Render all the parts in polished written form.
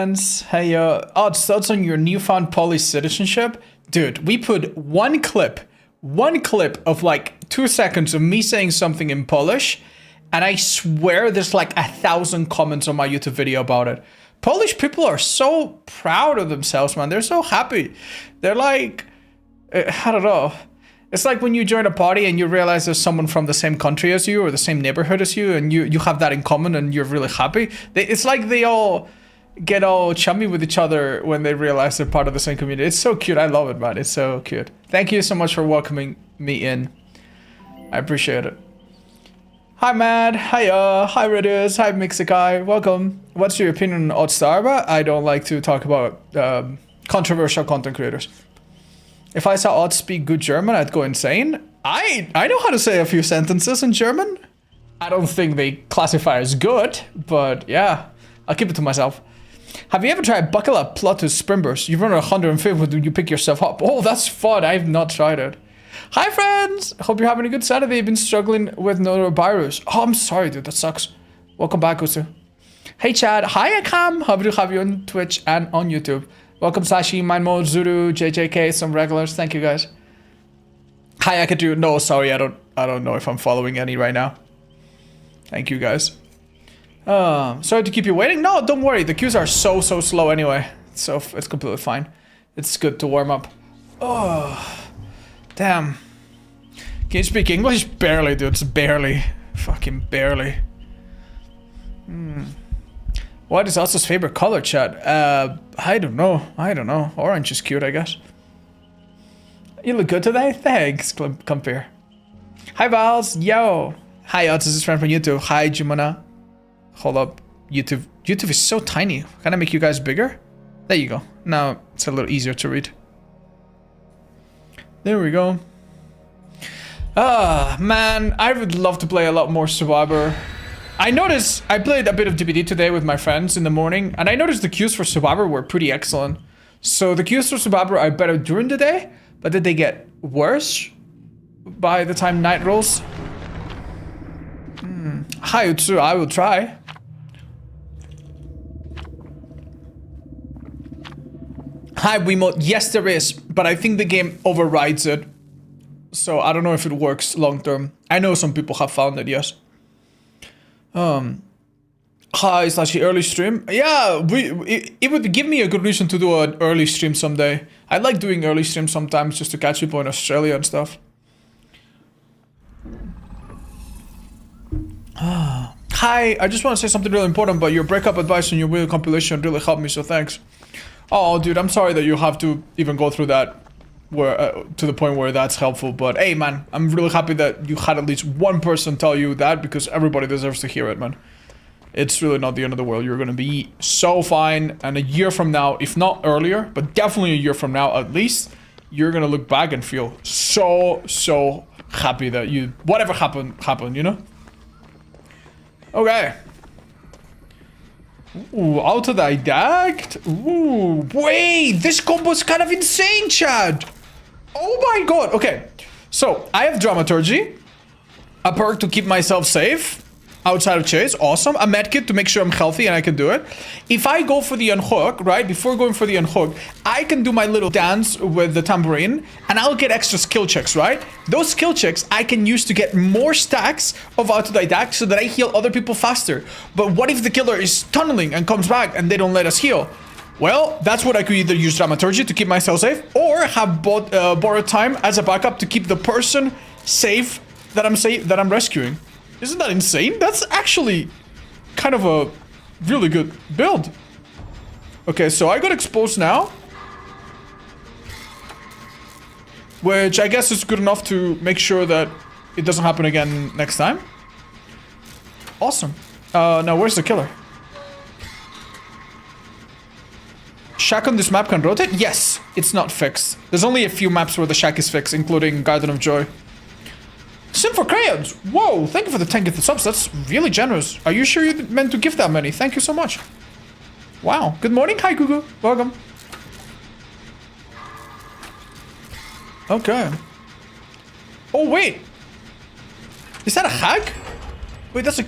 friends. Hey, odds thoughts on your newfound Polish citizenship? Dude, we put one clip of like 2 seconds of me saying something in Polish, and I swear there's like 1,000 comments on my YouTube video about it. Polish people are so proud of themselves, man. They're so happy. They're like, I don't know. It's like when you join a party and you realize there's someone from the same country as you or the same neighborhood as you, and you have that in common and you're really happy. It's like they all get all chummy with each other when they realize they're part of the same community. It's so cute. I love it, man. It's so cute. Thank you so much for welcoming me in. I appreciate it. Hi, Mad. Hiya. Hi, Redis. Hi, Mixikai. Welcome. What's your opinion on Oddstarba? I don't like to talk about controversial content creators. If I saw Odds speak good German, I'd go insane. I know how to say a few sentences in German. I don't think they classify as good, but yeah, I'll keep it to myself. Have you ever tried Buckle Up Plotus Springburst? You run 150 when you pick yourself up. Oh, that's fun. I've not tried it. Hi, friends. Hope you're having a good Saturday. You've been struggling with norovirus. Oh, I'm sorry, dude. That sucks. Welcome back, Usu. Hey, Chad. Hi, Akam. Happy to have you on Twitch and on YouTube. Welcome, Sashi, Mindmode, Zuru, JJK, some regulars. Thank you, guys. Hi, Akatu. No, sorry. I don't know if I'm following any right now. Thank you, guys. Sorry to keep you waiting. No, don't worry. The queues are so slow anyway. So it's completely fine. It's good to warm up. Oh, damn. Can you speak English? Barely, dude. It's barely. Fucking barely. What is Elsa's favorite color, chat? I don't know. Orange is cute, I guess. You look good today? Thanks, Compare. Hi, Vals. Yo. Hi, Elsa. This is friend from YouTube. Hi, Jumana. Hold up. YouTube. YouTube is so tiny. Can I make you guys bigger? There you go. Now it's a little easier to read. There we go. Ah, man. I would love to play a lot more Survivor. I noticed I played a bit of DBD today with my friends in the morning, and I noticed the queues for Survivor were pretty excellent. So the queues for Survivor are better during the day, but did they get worse by the time night rolls? Hi, Utsu, I will try. Hi, Wiimote. Yes, there is, but I think the game overrides it. So I don't know if it works long term. I know some people have found it, yes. Hi, slash early stream. Yeah, it would give me a good reason to do an early stream someday. I like doing early streams sometimes just to catch people in Australia and stuff. Hi, I just want to say something really important, but your breakup advice on your wheel compilation really helped me, so thanks. Oh, dude, I'm sorry that you have to even go through that, where to the point where that's helpful, but hey, man, I'm really happy that you had at least one person tell you that, because everybody deserves to hear it, man. It's really not the end of the world. You're gonna be so fine, and a year from now, if not earlier, but definitely a year from now at least, you're gonna look back and feel so happy that you, whatever happened, you know? Okay. Ooh, autodidact? Ooh, wait, this combo's kind of insane, Chad. Oh my god, okay. So, I have Dramaturgy, a perk to keep myself safe outside of chase, awesome. A medkit to make sure I'm healthy and I can do it. If I go for the unhook, right, before going for the unhook, I can do my little dance with the tambourine and I'll get extra skill checks, right? Those skill checks I can use to get more stacks of autodidact so that I heal other people faster. But what if the killer is tunneling and comes back and they don't let us heal? Well, that's what I could either use Dramaturgy to keep myself safe or have borrowed time as a backup to keep the person safe that I'm rescuing. Isn't that insane? That's actually kind of a really good build. Okay, so I got exposed now, which I guess is good enough to make sure that it doesn't happen again next time. Awesome. Now where's the killer? Shack on this map can rotate? Yes, it's not fixed. There's only a few maps where the shack is fixed, including Garden of Joy. Sim for crayons! Whoa, thank you for the 10 gifted subs. That's really generous. Are you sure you meant to gift that many? Thank you so much. Wow. Good morning. Hi, Gugu. Welcome. Okay. Oh, wait. Is that a hag? Wait, that's a...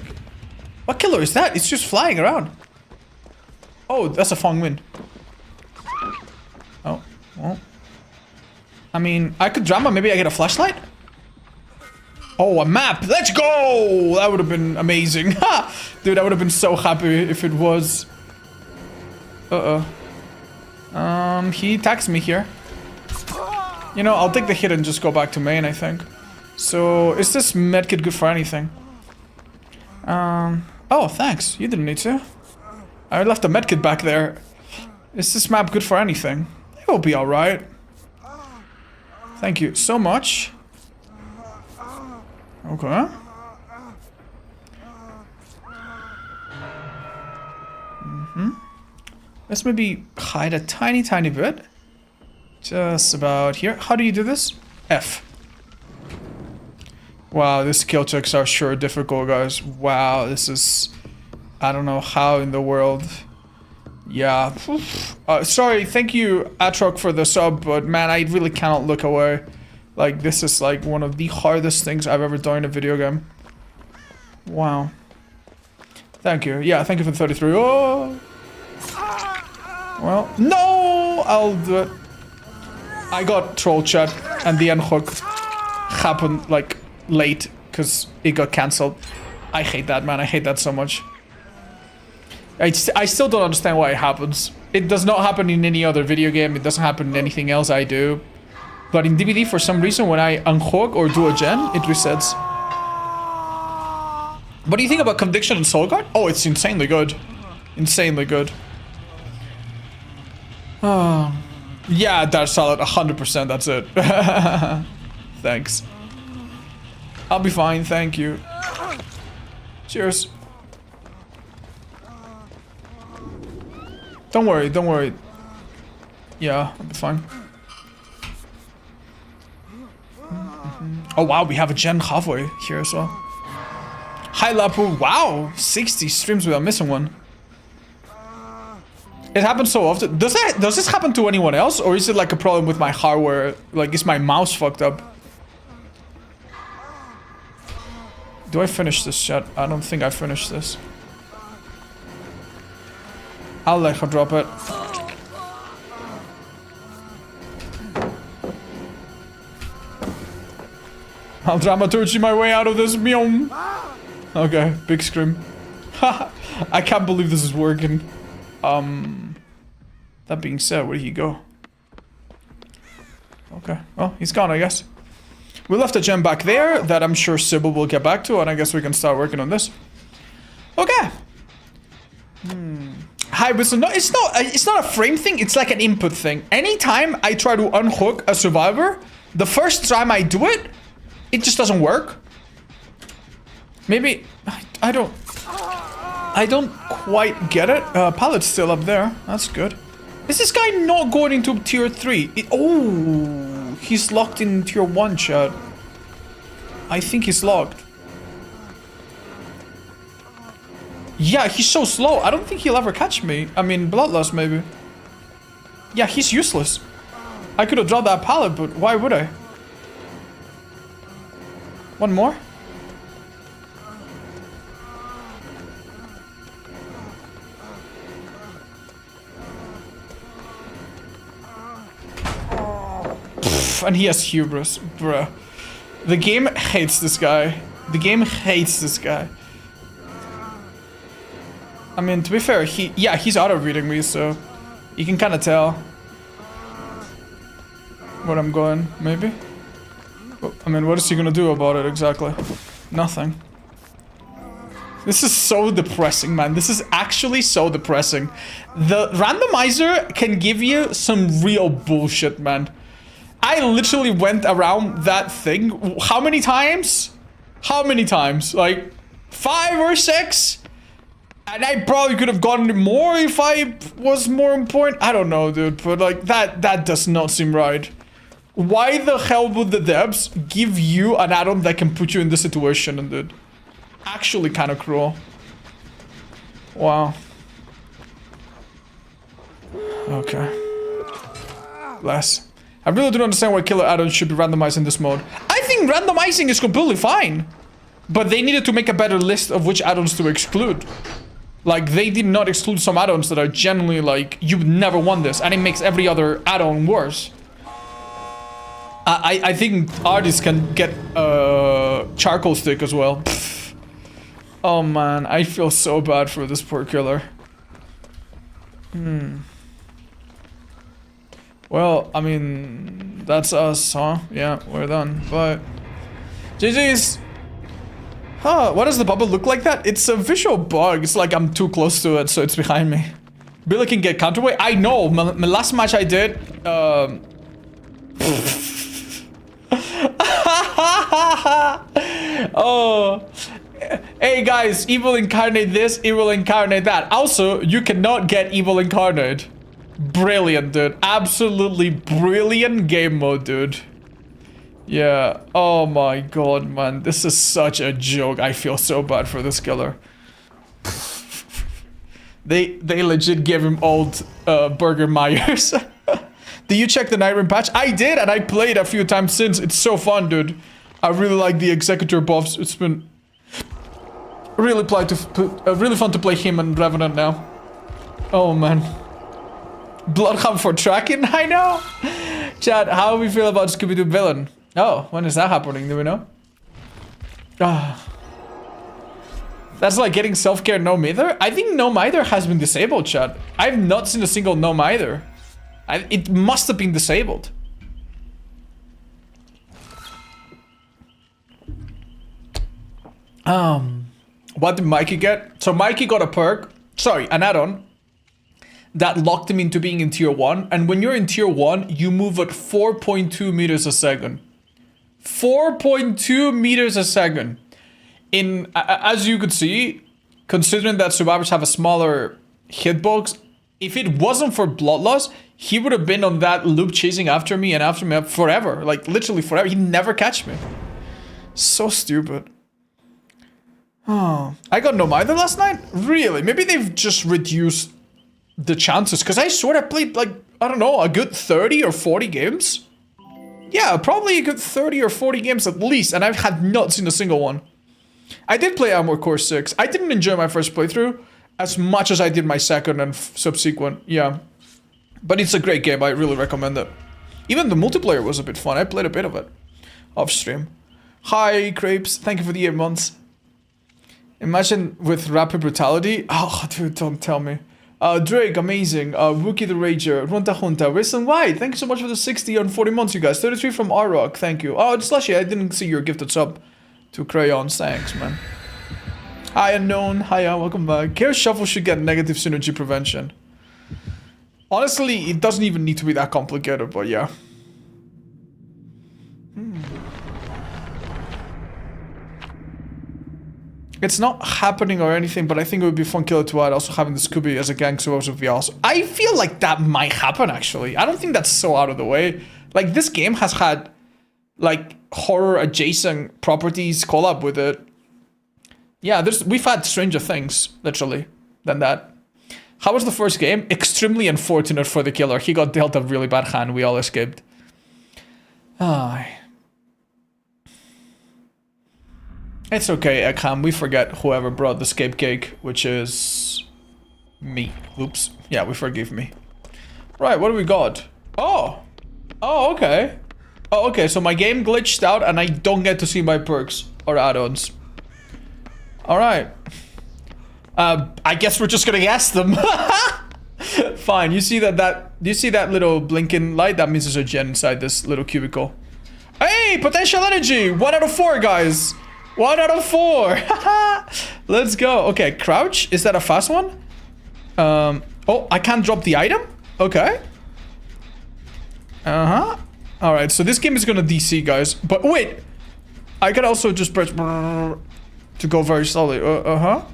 What killer is that? It's just flying around. Oh, that's a Fong win. Oh, well. I mean, I could drama. Maybe I get a flashlight? Oh, a map. Let's go! That would have been amazing. Ha! Dude, I would have been so happy if it was. Uh-oh. He attacks me here. You know, I'll take the hit and just go back to main, I think. So, is this medkit good for anything? Oh, thanks. You didn't need to. I left a medkit back there. Is this map good for anything? It will be alright. Thank you so much. Okay. Let's maybe hide a tiny bit. Just about here. How do you do this? F. Wow, these skill checks are sure difficult, guys. Wow, this is... I don't know how in the world... Yeah. Sorry, thank you, Atrok, for the sub, but man, I really cannot look away. Like, this is like one of the hardest things I've ever done in a video game. Wow. Thank you. Yeah, thank you for the 33. Oh! Well, no! I'll do it. I got troll chat and the unhook happened like late because it got cancelled. I hate that, man. I hate that so much. I still don't understand why it happens. It does not happen in any other video game. It doesn't happen in anything else I do. But in DBD, for some reason, when I unhook or do a gen, it resets. What do you think about Conviction and Soul Guard? Oh, it's insanely good. Insanely good. Oh. Yeah, that's solid. 100%, that's it. Thanks. I'll be fine, thank you. Cheers. Don't worry, don't worry. Yeah, I'll be fine. Oh wow, we have a gen halfway here as well. Hi Lapu, wow! 60 streams without missing one. It happens so often. Does this happen to anyone else? Or is it like a problem with my hardware? Like, is my mouse fucked up? Do I finish this chat? I don't think I finished this. I'll let her drop it. I'll dramaturgy my way out of this. Meow. Okay, big scream. I can't believe this is working. That being said, where did he go? Okay, well, he's gone, I guess. We left a gem back there that I'm sure Sybil will get back to, and I guess we can start working on this. Okay. Hi, Wisdom. No, it's not a frame thing, it's like an input thing. Anytime I try to unhook a survivor, the first time I do it, it just doesn't work. Maybe, I don't quite get it. Pallet's still up there. That's good. Is this guy not going into tier 3? Oh, he's locked in tier 1, chat. I think he's locked. Yeah, he's so slow. I don't think he'll ever catch me. I mean, Bloodlust maybe. Yeah, he's useless. I could have dropped that pallet, but why would I? One more? And he has hubris, bruh. The game hates this guy. The game hates this guy. I mean, to be fair, he's auto-reading me, so you can kind of tell where I'm going, maybe. I mean, what is he gonna do about it exactly? Nothing. This is so depressing, man. This is actually so depressing. The randomizer can give you some real bullshit, man. I literally went around that thing. How many times? How many times? Like 5 or 6? And I probably could have gotten more if I was more important. I don't know, dude. But like that does not seem right. Why the hell would the devs give you an add-on that can put you in this situation, dude? Actually kind of cruel. Wow. Okay. Bless. I really don't understand why killer add-ons should be randomized in this mode. I think randomizing is completely fine. But they needed to make a better list of which add-ons to exclude. Like, they did not exclude some add-ons that are generally like, you would never want this, and it makes every other add-on worse. I think artists can get charcoal stick as well. Pfft. Oh man, I feel so bad for this poor killer. Well, I mean, that's us, huh? Yeah, we're done. But GG's. Huh, why does the bubble look like that? It's a visual bug. It's like I'm too close to it, so it's behind me. Billy can get counterweight. I know. My last match I did, oh. Hey guys, evil incarnate this, evil incarnate that. Also, you cannot get evil incarnate. Brilliant, dude. Absolutely brilliant game mode, dude. Yeah. Oh my god, man. This is such a joke. I feel so bad for this killer. They legit give him old Burger Myers. Did you check the Nightmare patch? I did, and I played a few times since. It's so fun, dude. I really like the Executor buffs. It's been really fun to play him and Revenant now. Oh man. Bloodhound for tracking? I know. Chad, how do we feel about Scooby-Doo villain? Oh, when is that happening? Do we know? That's like getting self-care gnome either? I think gnome either has been disabled, Chad. I've not seen a single gnome either. It must have been disabled. What did Mikey get? So Mikey got a perk, sorry, an add-on that locked him into being in tier 1. And when you're in tier 1, you move at 4.2 meters a second. 4.2 meters a second. As you could see, considering that survivors have a smaller hitbox, if it wasn't for blood loss, he would have been on that loop chasing after me and after me forever. Like, literally forever. He'd never catch me. So stupid. Oh, I got no either last night? Really? Maybe they've just reduced the chances. Because I swear I played, like, I don't know, a good 30 or 40 games? Yeah, probably a good 30 or 40 games at least. And I've had not seen a single one. I did play Armored Core 6. I didn't enjoy my first playthrough as much as I did my second and subsequent. Yeah. But it's a great game. I really recommend it. Even the multiplayer was a bit fun. I played a bit of it off stream. Hi, Crepes. Thank you for the 8 months. Imagine with rapid brutality. Oh, dude, don't tell me. Drake, amazing. Wookie the Rager. Runta Junta. Risen White. Thank you so much for the 60 and 40 months, you guys. 33 from R-Rock. Thank you. Oh, Slushy, I didn't see your gifted sub to Crayons. Thanks, man. Hi, Unknown. Hiya, welcome back. Chaos Shuffle should get negative synergy prevention. Honestly, it doesn't even need to be that complicated, but yeah. It's not happening or anything, but I think it would be fun killer to add. Also having the Scooby as a gang supposed would be awesome. I feel like that might happen, actually. I don't think that's so out of the way. Like, this game has had, like, horror-adjacent properties collab with it. Yeah, we've had Stranger Things, literally, than that. How was the first game? Extremely unfortunate for the killer. He got dealt a really bad hand. We all escaped. It's okay, Ekham. We forget whoever brought the scape cake, which is me. Oops. Yeah, we forgive me. Right, what do we got? Oh, okay. Oh, okay, so my game glitched out and I don't get to see my perks or add-ons. Alright. I guess we're just gonna guess them. Fine, you see do you see that little blinking light? That means there's a gen inside this little cubicle. Hey, potential energy! 1 out of 4, guys! 1 out of 4! Let's go. Okay, crouch. Is that a fast one? Oh, I can't drop the item? Okay. Alright, so this game is gonna DC, guys. But wait! I can also just press to go very slowly. Oh,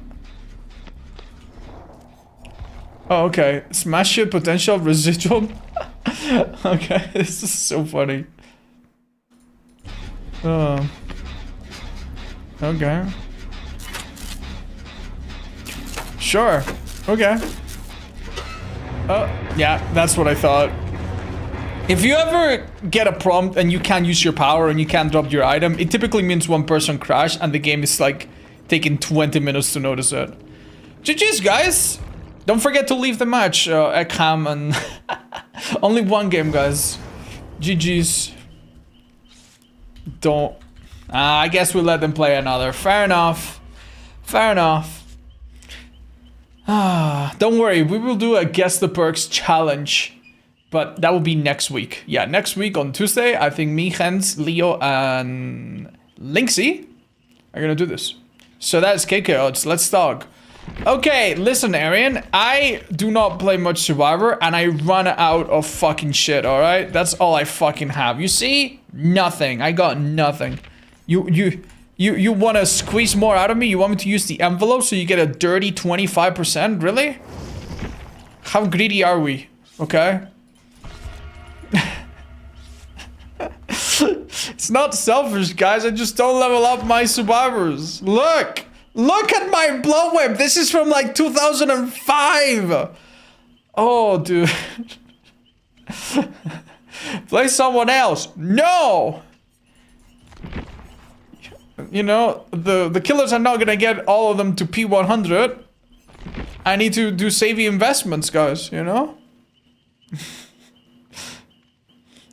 okay. Smash it, potential, residual. Okay, this is so funny. Okay. Sure. Okay. Yeah, that's what I thought. If you ever get a prompt and you can't use your power and you can't drop your item, it typically means one person crashed and the game is like taking 20 minutes to notice it. GG's, guys. Don't forget to leave the match, Ekham, and only one game, guys. GG's. Don't. I guess we'll let them play another. Fair enough. Fair enough. Don't worry, we will do a Guess the Perks challenge. But that will be next week. Yeah, next week on Tuesday, I think me, Hens, Leo, and Linksy are gonna do this. So that's KK odds. Let's talk. Okay, listen, Arian. I do not play much Survivor, and I run out of fucking shit, alright? That's all I fucking have. You see? Nothing. I got nothing. You want to squeeze more out of me? You want me to use the envelope so you get a dirty 25%? Really? How greedy are we? Okay. It's not selfish, guys. I just don't level up my survivors. Look! Look at my blow whip! This is from like 2005! Oh, dude. Play someone else. No! You know, the killers are not gonna get all of them to P100. I need to do savvy investments, guys, you know?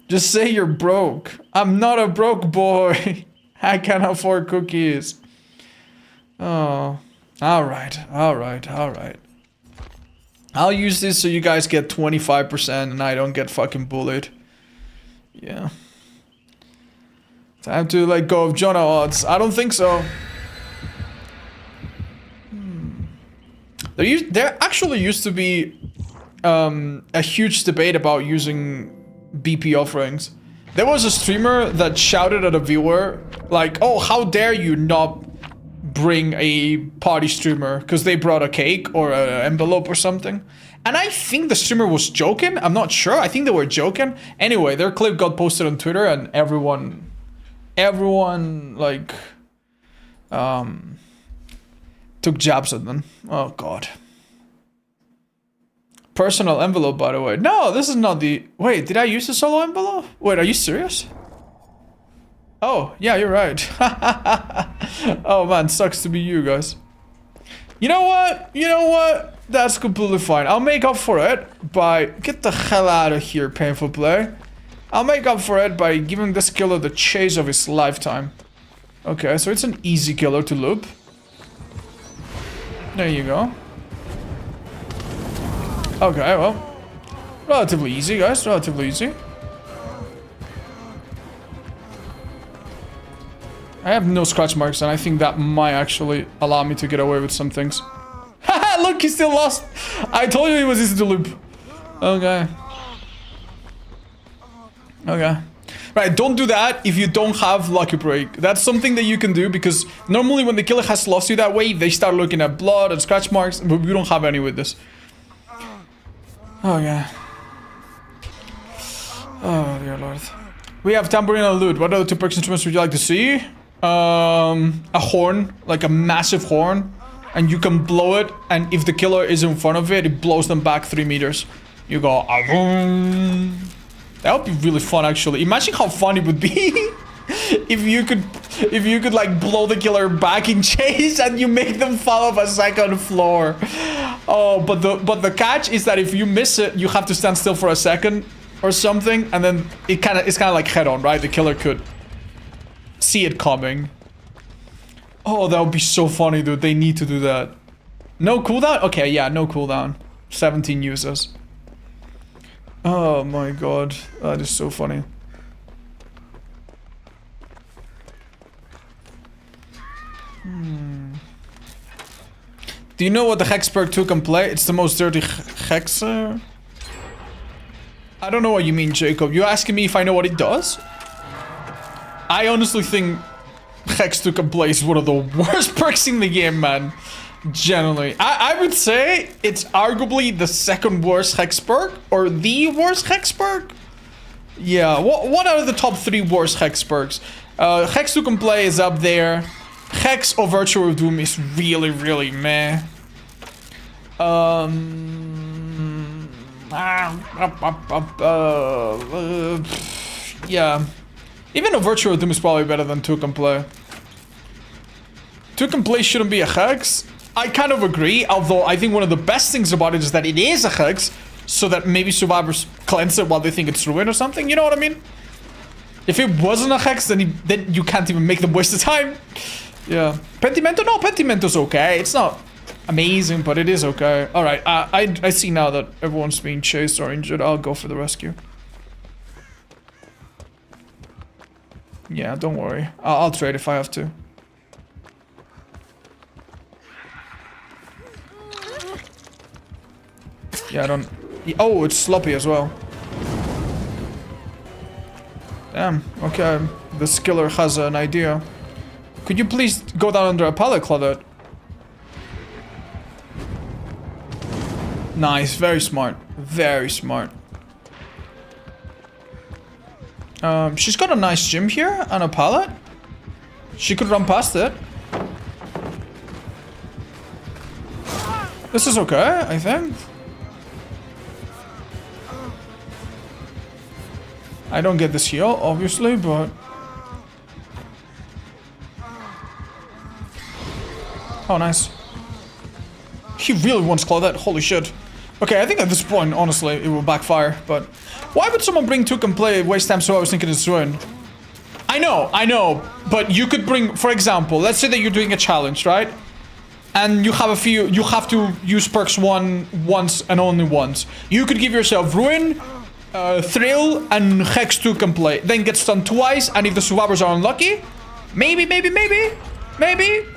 Just say you're broke. I'm not a broke boy. I can afford cookies. Oh. Alright. I'll use this so you guys get 25% and I don't get fucking bullied. Yeah. Time to let go of Jonah odds. I don't think so. There actually used to be a huge debate about using BP offerings. There was a streamer that shouted at a viewer like, oh, how dare you not bring a party streamer because they brought a cake or an envelope or something. And I think the streamer was joking. I'm not sure. I think they were joking. Anyway, their clip got posted on Twitter and everyone like took jabs at them. Oh god. Personal envelope, by the way. No, this is not the... Wait, did I use the solo envelope? Wait, are you serious? Oh, yeah, you're right. Oh man, sucks to be you guys. You know what? You know what? That's completely fine. I'll make up for it by... Get the hell out of here, Painful Play. I'll make up for it by giving this killer the chase of his lifetime. Okay, so it's an easy killer to loop. There you go. Okay, well. Relatively easy, guys. Relatively easy. I have no scratch marks, and I think that might actually allow me to get away with some things. Haha, look, he still lost. I told you he was easy to loop. Okay. Okay. Right, don't do that if you don't have Lucky Break. That's something that you can do because normally when the killer has lost you that way, they start looking at blood and scratch marks, but we don't have any with this. Oh, yeah. Oh, dear lord. We have tambourine and loot. What other two perks instruments would you like to see? A horn, like a massive horn. And you can blow it, and if the killer is in front of it, it blows them back 3 meters. You go, Avum. That would be really fun, actually. Imagine how fun it would be if you could like blow the killer back in chase and you make them fall off a second floor. Oh, but the catch is that if you miss it, you have to stand still for a second or something, and then it's kind of like head on, right? The killer could see it coming. Oh, that would be so funny, dude. They need to do that. No cooldown? Okay, yeah, no cooldown. 17 users. Oh my god, that is so funny. Do you know what the Hex perk 2 can play? It's the most dirty Hexer. I don't know what you mean, Jacob. You asking me if I know what it does? I honestly think Hex 2 can play is one of the worst perks in the game, man. Generally. I would say it's arguably the second worst Hex perk, or the worst Hex perk. Yeah, what are the top 3 worst Hex perks? Hex 2 can play is up there. Hex or Virtue of Doom is really, really meh. Yeah. Even a Virtue of Doom is probably better than 2 can play. 2 can play shouldn't be a Hex. I kind of agree, although I think one of the best things about it is that it is a hex, so that maybe survivors cleanse it while they think it's ruin or something, you know what I mean? If it wasn't a hex, then you can't even make them waste the time. Yeah. Pentimento? No, Pentimento's okay. It's not amazing, but it is okay. Alright, I see now that everyone's being chased or injured. I'll go for the rescue. Yeah, don't worry. I'll trade if I have to. Yeah, I don't... Oh, it's sloppy as well. Damn, okay. The skiller has an idea. Could you please go down under a pallet, Claudette? Nice, very smart. Very smart. She's got a nice gym here and a pallet. She could run past it. This is okay, I think. I don't get this heal, obviously, but... Oh, nice. He really wants Claudette, holy shit. Okay, I think at this point, honestly, it will backfire, but... Why would someone bring Took and play waste time so I was thinking it's ruin? I know, but you could bring, for example, let's say that you're doing a challenge, right? And you have you have to use perks once and only once. You could give yourself Ruin, Thrill, and Hex Took and play. Then get stunned twice, and if the survivors are unlucky, maybe,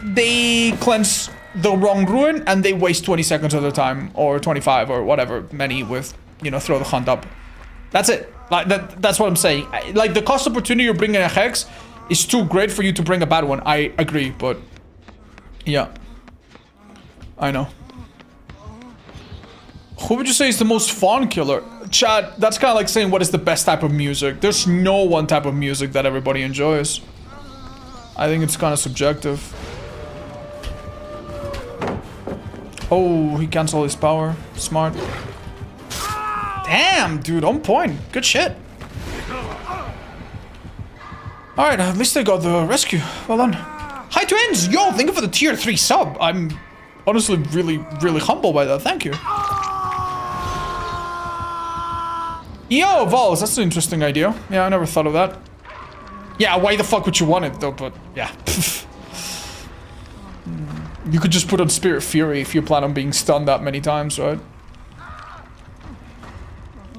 they cleanse the wrong Ruin, and they waste 20 seconds of their time, or 25, or whatever many with, you know, throw the hunt up. That's it. Like that's what I'm saying. Like the cost opportunity of bringing a Hex is too great for you to bring a bad one. I agree, but yeah, I know. Who would you say is the most fun killer? Chad, that's kind of like saying what is the best type of music. There's no one type of music that everybody enjoys. I think it's kind of subjective. Oh, he canceled his power. Smart. Damn, dude, on point. Good shit. Alright, at least I got the rescue. Well done. Hi, twins! Yo, thank you for the tier 3 sub. I'm honestly really humbled by that. Thank you. Yo, Vols, that's an interesting idea. Yeah, I never thought of that. Yeah, why the fuck would you want it, though? But, yeah. You could just put on Spirit Fury if you plan on being stunned that many times, right?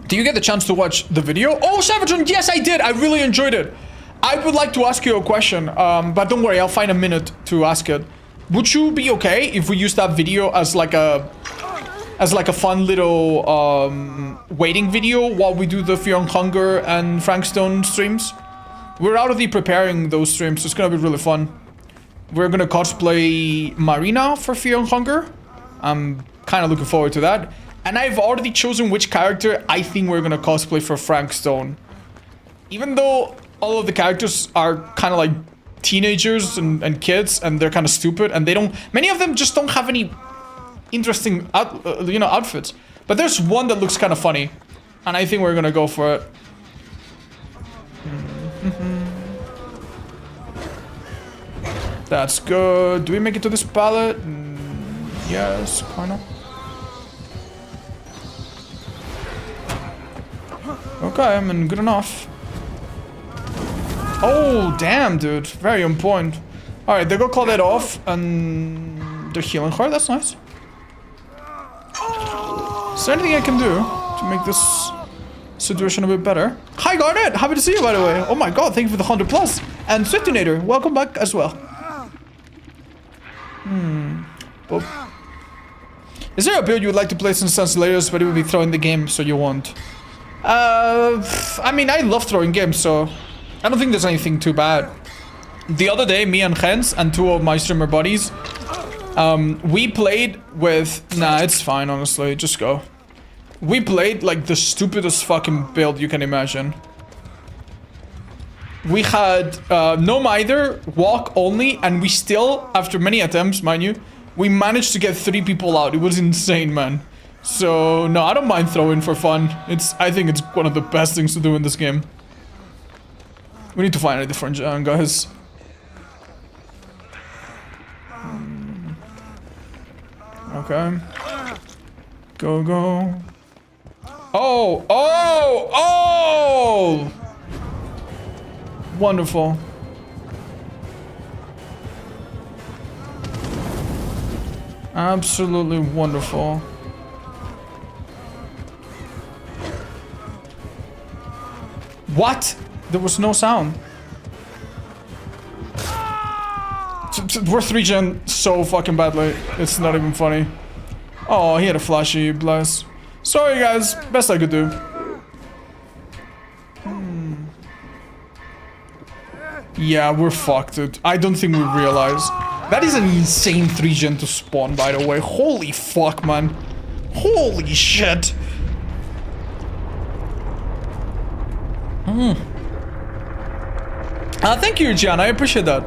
Do you get the chance to watch the video? Oh, Savage, yes, I did. I really enjoyed it. I would like to ask you a question, but don't worry, I'll find a minute to ask it. Would you be okay if we use that video as like a fun little waiting video while we do the Fear and Hunger and Frankstone streams? We're already preparing those streams, so it's gonna be really fun. We're gonna cosplay Marina for Fear and Hunger. I'm kind of looking forward to that. And I've already chosen which character I think we're gonna cosplay for Frankstone. Even though all of the characters are kind of like teenagers and kids, and they're kind of stupid, and they don't... Many of them just don't have any interesting, outfits. But there's one that looks kind of funny, and I think we're gonna go for it. That's good. Do we make it to this pallet? Yes, kind of. Okay, I mean, good enough. Oh, damn, dude. Very on point. Alright, they go call that off, and they're healing her. That's nice. Is there anything I can do to make this situation a bit better? Hi, Garnet! Happy to see you, by the way. Oh my god, thank you for the 100+. And Swiftonator, welcome back as well. Well, is there a build you would like to play since Layers, but it would be throwing the game, so you won't? I mean, I love throwing games, so I don't think there's anything too bad. The other day, me and Jens and 2 of my streamer buddies, we played with... Nah, it's fine, honestly. Just go. We played, like, the stupidest fucking build you can imagine. We had no Mither, walk only, and we still, after many attempts, mind you, we managed to get 3 people out. It was insane, man. So, no, I don't mind throwing for fun. I think it's one of the best things to do in this game. We need to find a different gen, guys. Okay. Go, go. Oh, oh, oh! Wonderful. Absolutely wonderful. What? There was no sound. We're 3-gen so fucking badly. It's not even funny. Oh, he had a flashy, bless. Sorry guys, best I could do. Yeah, we're fucked, dude. I don't think we realize. That is an insane 3-gen to spawn, by the way. Holy fuck, man. Holy shit. Thank you, Gian. I appreciate that.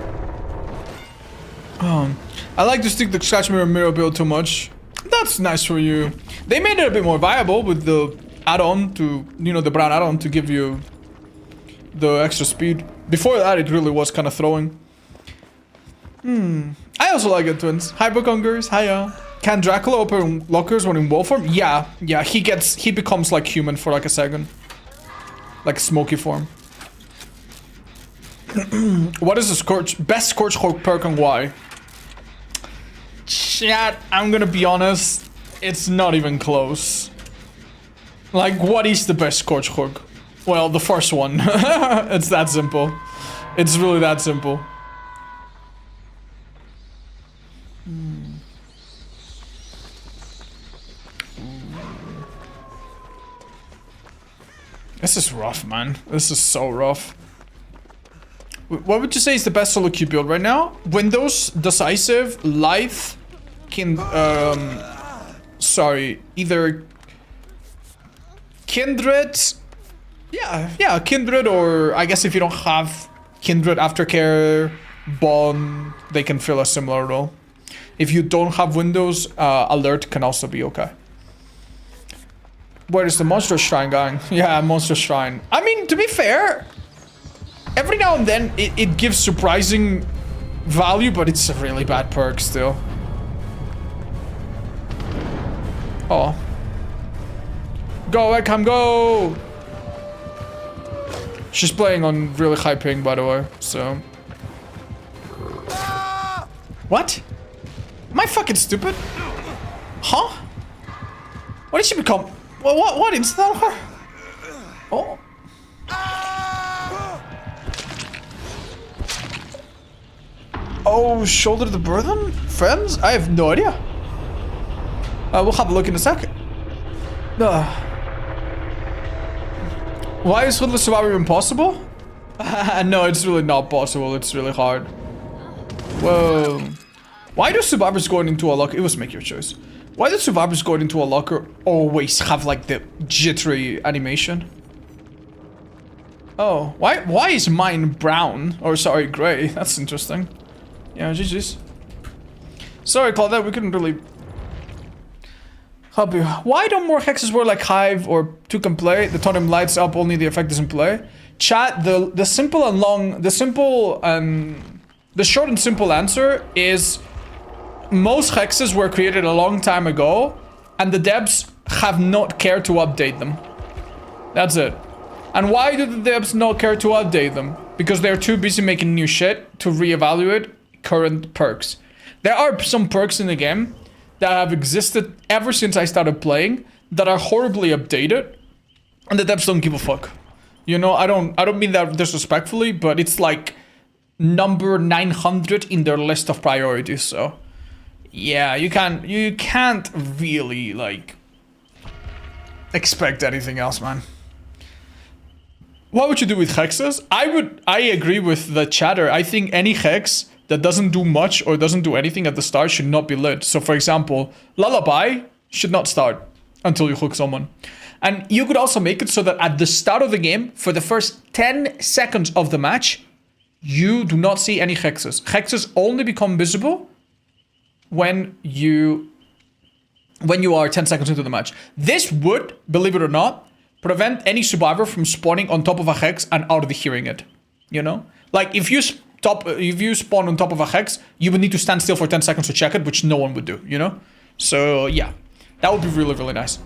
I like to stick the Scratch Mirror build too much. That's nice for you. They made it a bit more viable with the add-on to, you know, the brown add-on to give you the extra speed. Before that, it really was kind of throwing. I also like it, twins. Hi, Bookongers. Hiya. Can Dracula open lockers when in wolf form? Yeah, yeah. He becomes like human for like a second, like smoky form. What is the best Scorch Hulk perk and why? Chat, I'm gonna be honest, it's not even close. Like, what is the best Scorch Hulk? Well, the first one. It's that simple. It's really that simple. This is rough, man. This is so rough. What would you say is the best solo queue build right now? Windows, Decisive, Lithe, either Kindred. Yeah, Kindred, or I guess if you don't have Kindred, Aftercare, Bond, they can fill a similar role. If you don't have Windows, Alert can also be okay. Where is the Monster Shrine going? Yeah, Monster Shrine. I mean, to be fair, every now and then it gives surprising value, but it's a really bad perk still. Oh. Go, Ekam, go! She's playing on really high ping, by the way, so... What? Am I fucking stupid? Huh? What did she become? What? It's not her. Oh. Oh, shoulder the burden? Friends? I have no idea. We'll have a look in a second. Why is Hoodless Survivor impossible? No, it's really not possible. It's really hard. Whoa. Why do survivors going into a locker... It was make your choice. Why do survivors going into a locker always have like the jittery animation? Oh, why is mine brown? Or sorry, gray. That's interesting. Yeah, GG's. Sorry, Claudette, we couldn't really help you. Why don't more hexes work like Hive or Two can play? The totem lights up, only the effect doesn't play. Chat, the simple and long, the short and simple answer is most hexes were created a long time ago and the devs have not cared to update them. That's it. And why do the devs not care to update them? Because they're too busy making new shit to reevaluate current perks. There are some perks in the game that have existed ever since I started playing that are horribly updated and the devs don't give a fuck. You know, I don't mean that disrespectfully, but it's like number 900 in their list of priorities, so yeah, you can't really like expect anything else, man. What would you do with hexes? I agree with the chatter. I think any hex that doesn't do much or doesn't do anything at the start should not be lit. So for example, Lullaby should not start until you hook someone. And you could also make it so that at the start of the game, for the first 10 seconds of the match, you do not see any hexes. Hexes only become visible when you are 10 seconds into the match. This would, believe it or not, prevent any survivor from spawning on top of a hex and already hearing it. You know? Like if you spawn on top of a hex, you would need to stand still for 10 seconds to check it, which no one would do, you know? So yeah, that would be really, really nice.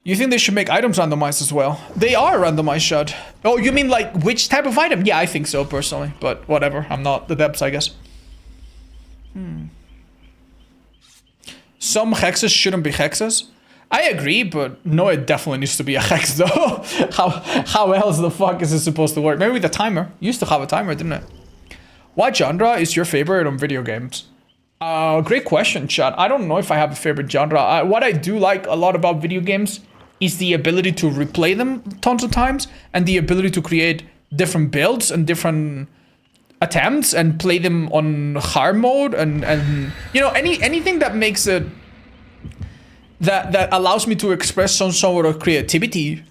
You think they should make items randomized as well? They are randomized, Shud. Oh, you mean like which type of item? Yeah, I think so personally, but whatever. I'm not the depths, I guess. Some hexes shouldn't be hexes. I agree, but no, it definitely needs to be a hex though. How else the fuck is it supposed to work? Maybe with a timer. Used to have a timer, didn't it? What genre is your favorite on video games? Great question, Chad. I don't know if I have a favorite genre. What I do like a lot about video games is the ability to replay them tons of times and the ability to create different builds and different attempts and play them on hard mode and you know, anything that makes it that allows me to express some sort of creativity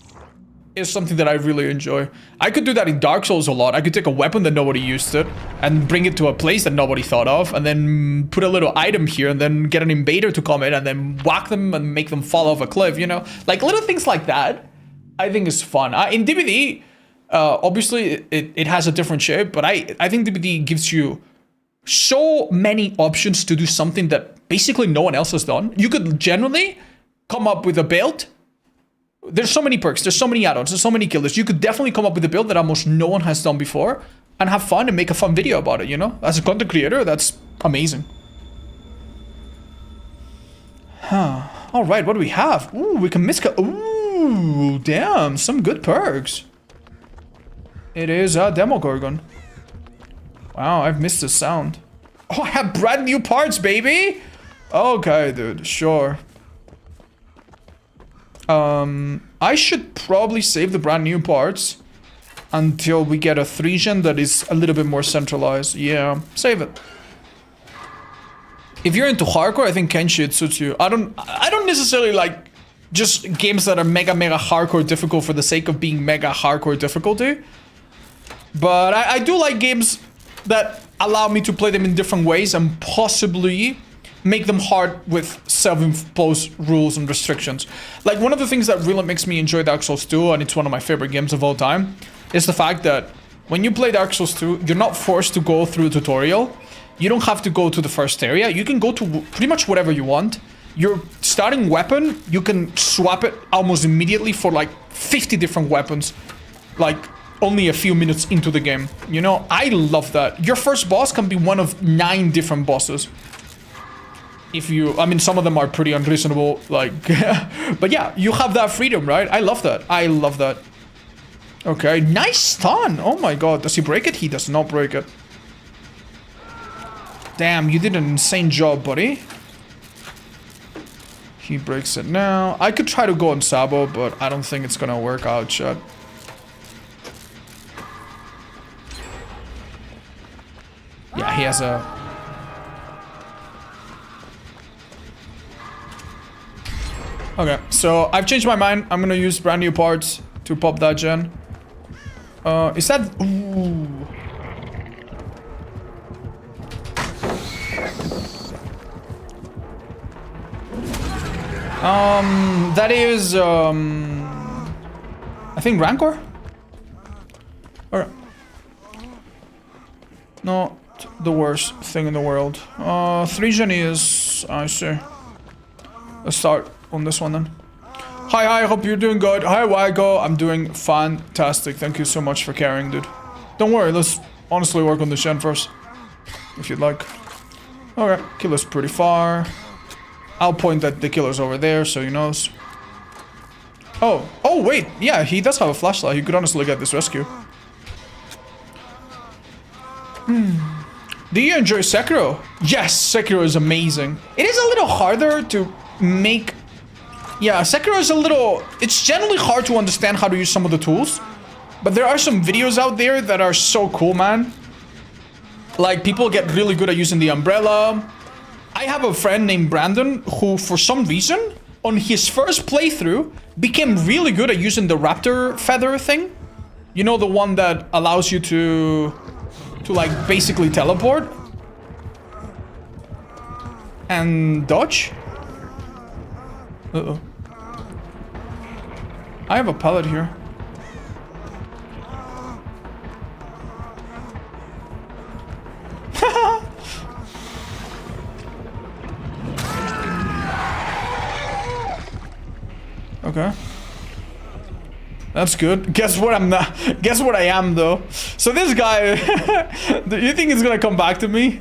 is something that I really enjoy. I could do that in Dark Souls a lot. I could take a weapon that nobody used it and bring it to a place that nobody thought of and then put a little item here and then get an invader to come in and then whack them and make them fall off a cliff, you know? Like little things like that, I think is fun. In DBD, obviously it has a different shape, but I think DBD gives you so many options to do something that basically no one else has done. You could generally come up with a build. There's so many perks, there's so many add-ons, there's so many killers. You could definitely come up with a build that almost no one has done before and have fun and make a fun video about it, you know? As a content creator, that's amazing. Huh. All right, what do we have? Ooh, we can misca- Ooh, damn, some good perks. It is a Demogorgon. Wow, I've missed the sound. Oh, I have brand new parts, baby! Okay, dude, sure. I should probably save the brand new parts until we get a 3-gen that is a little bit more centralized. Yeah, save it. If you're into hardcore, I think Kenshi suits you. I don't necessarily like just games that are mega hardcore difficult for the sake of being mega hardcore difficulty. But I do like games that allow me to play them in different ways and possibly make them hard with self-imposed rules and restrictions. Like one of the things that really makes me enjoy Dark Souls 2, and it's one of my favorite games of all time, is the fact that when you play Dark Souls 2, you're not forced to go through a tutorial. You don't have to go to the first area. You can go to pretty much whatever you want. Your starting weapon, you can swap it almost immediately for like 50 different weapons. Like only a few minutes into the game. You know, I love that. Your first boss can be one of 9 different bosses. If you, I mean, some of them are pretty unreasonable, like, but yeah, you have that freedom, right? I love that. I love that. Okay, nice stun. Oh my god, does he break it? He does not break it. Damn, you did an insane job, buddy. He breaks it now. I could try to go on Sabo, but I don't think it's gonna work out, Chad. Yeah, he has a... Okay, so I've changed my mind. I'm gonna use brand new parts to pop that gen. Is that... Ooh. That is, I think Rancor? Or... Not the worst thing in the world. 3-gen is... I see. Let's start on this one then. Hi, hope you're doing good. Hi, Wygo. I'm doing fantastic. Thank you so much for carrying, dude. Don't worry, let's honestly work on the gen first. If you'd like. Okay, killer's pretty far. I'll point that the killer's over there so he knows. Oh, wait. Yeah, he does have a flashlight. He could honestly get this rescue. Do you enjoy Sekiro? Yes, Sekiro is amazing. It is a little harder to make... Yeah, Sekiro is a little... It's generally hard to understand how to use some of the tools. But there are some videos out there that are so cool, man. Like, people get really good at using the umbrella. I have a friend named Brandon who, for some reason, on his first playthrough, became really good at using the raptor feather thing. You know, the one that allows you to like, basically teleport. And dodge. Uh-oh. I have a pallet here. That's good. Guess what I'm not. Guess what I am though. So this guy, do you think he's gonna come back to me?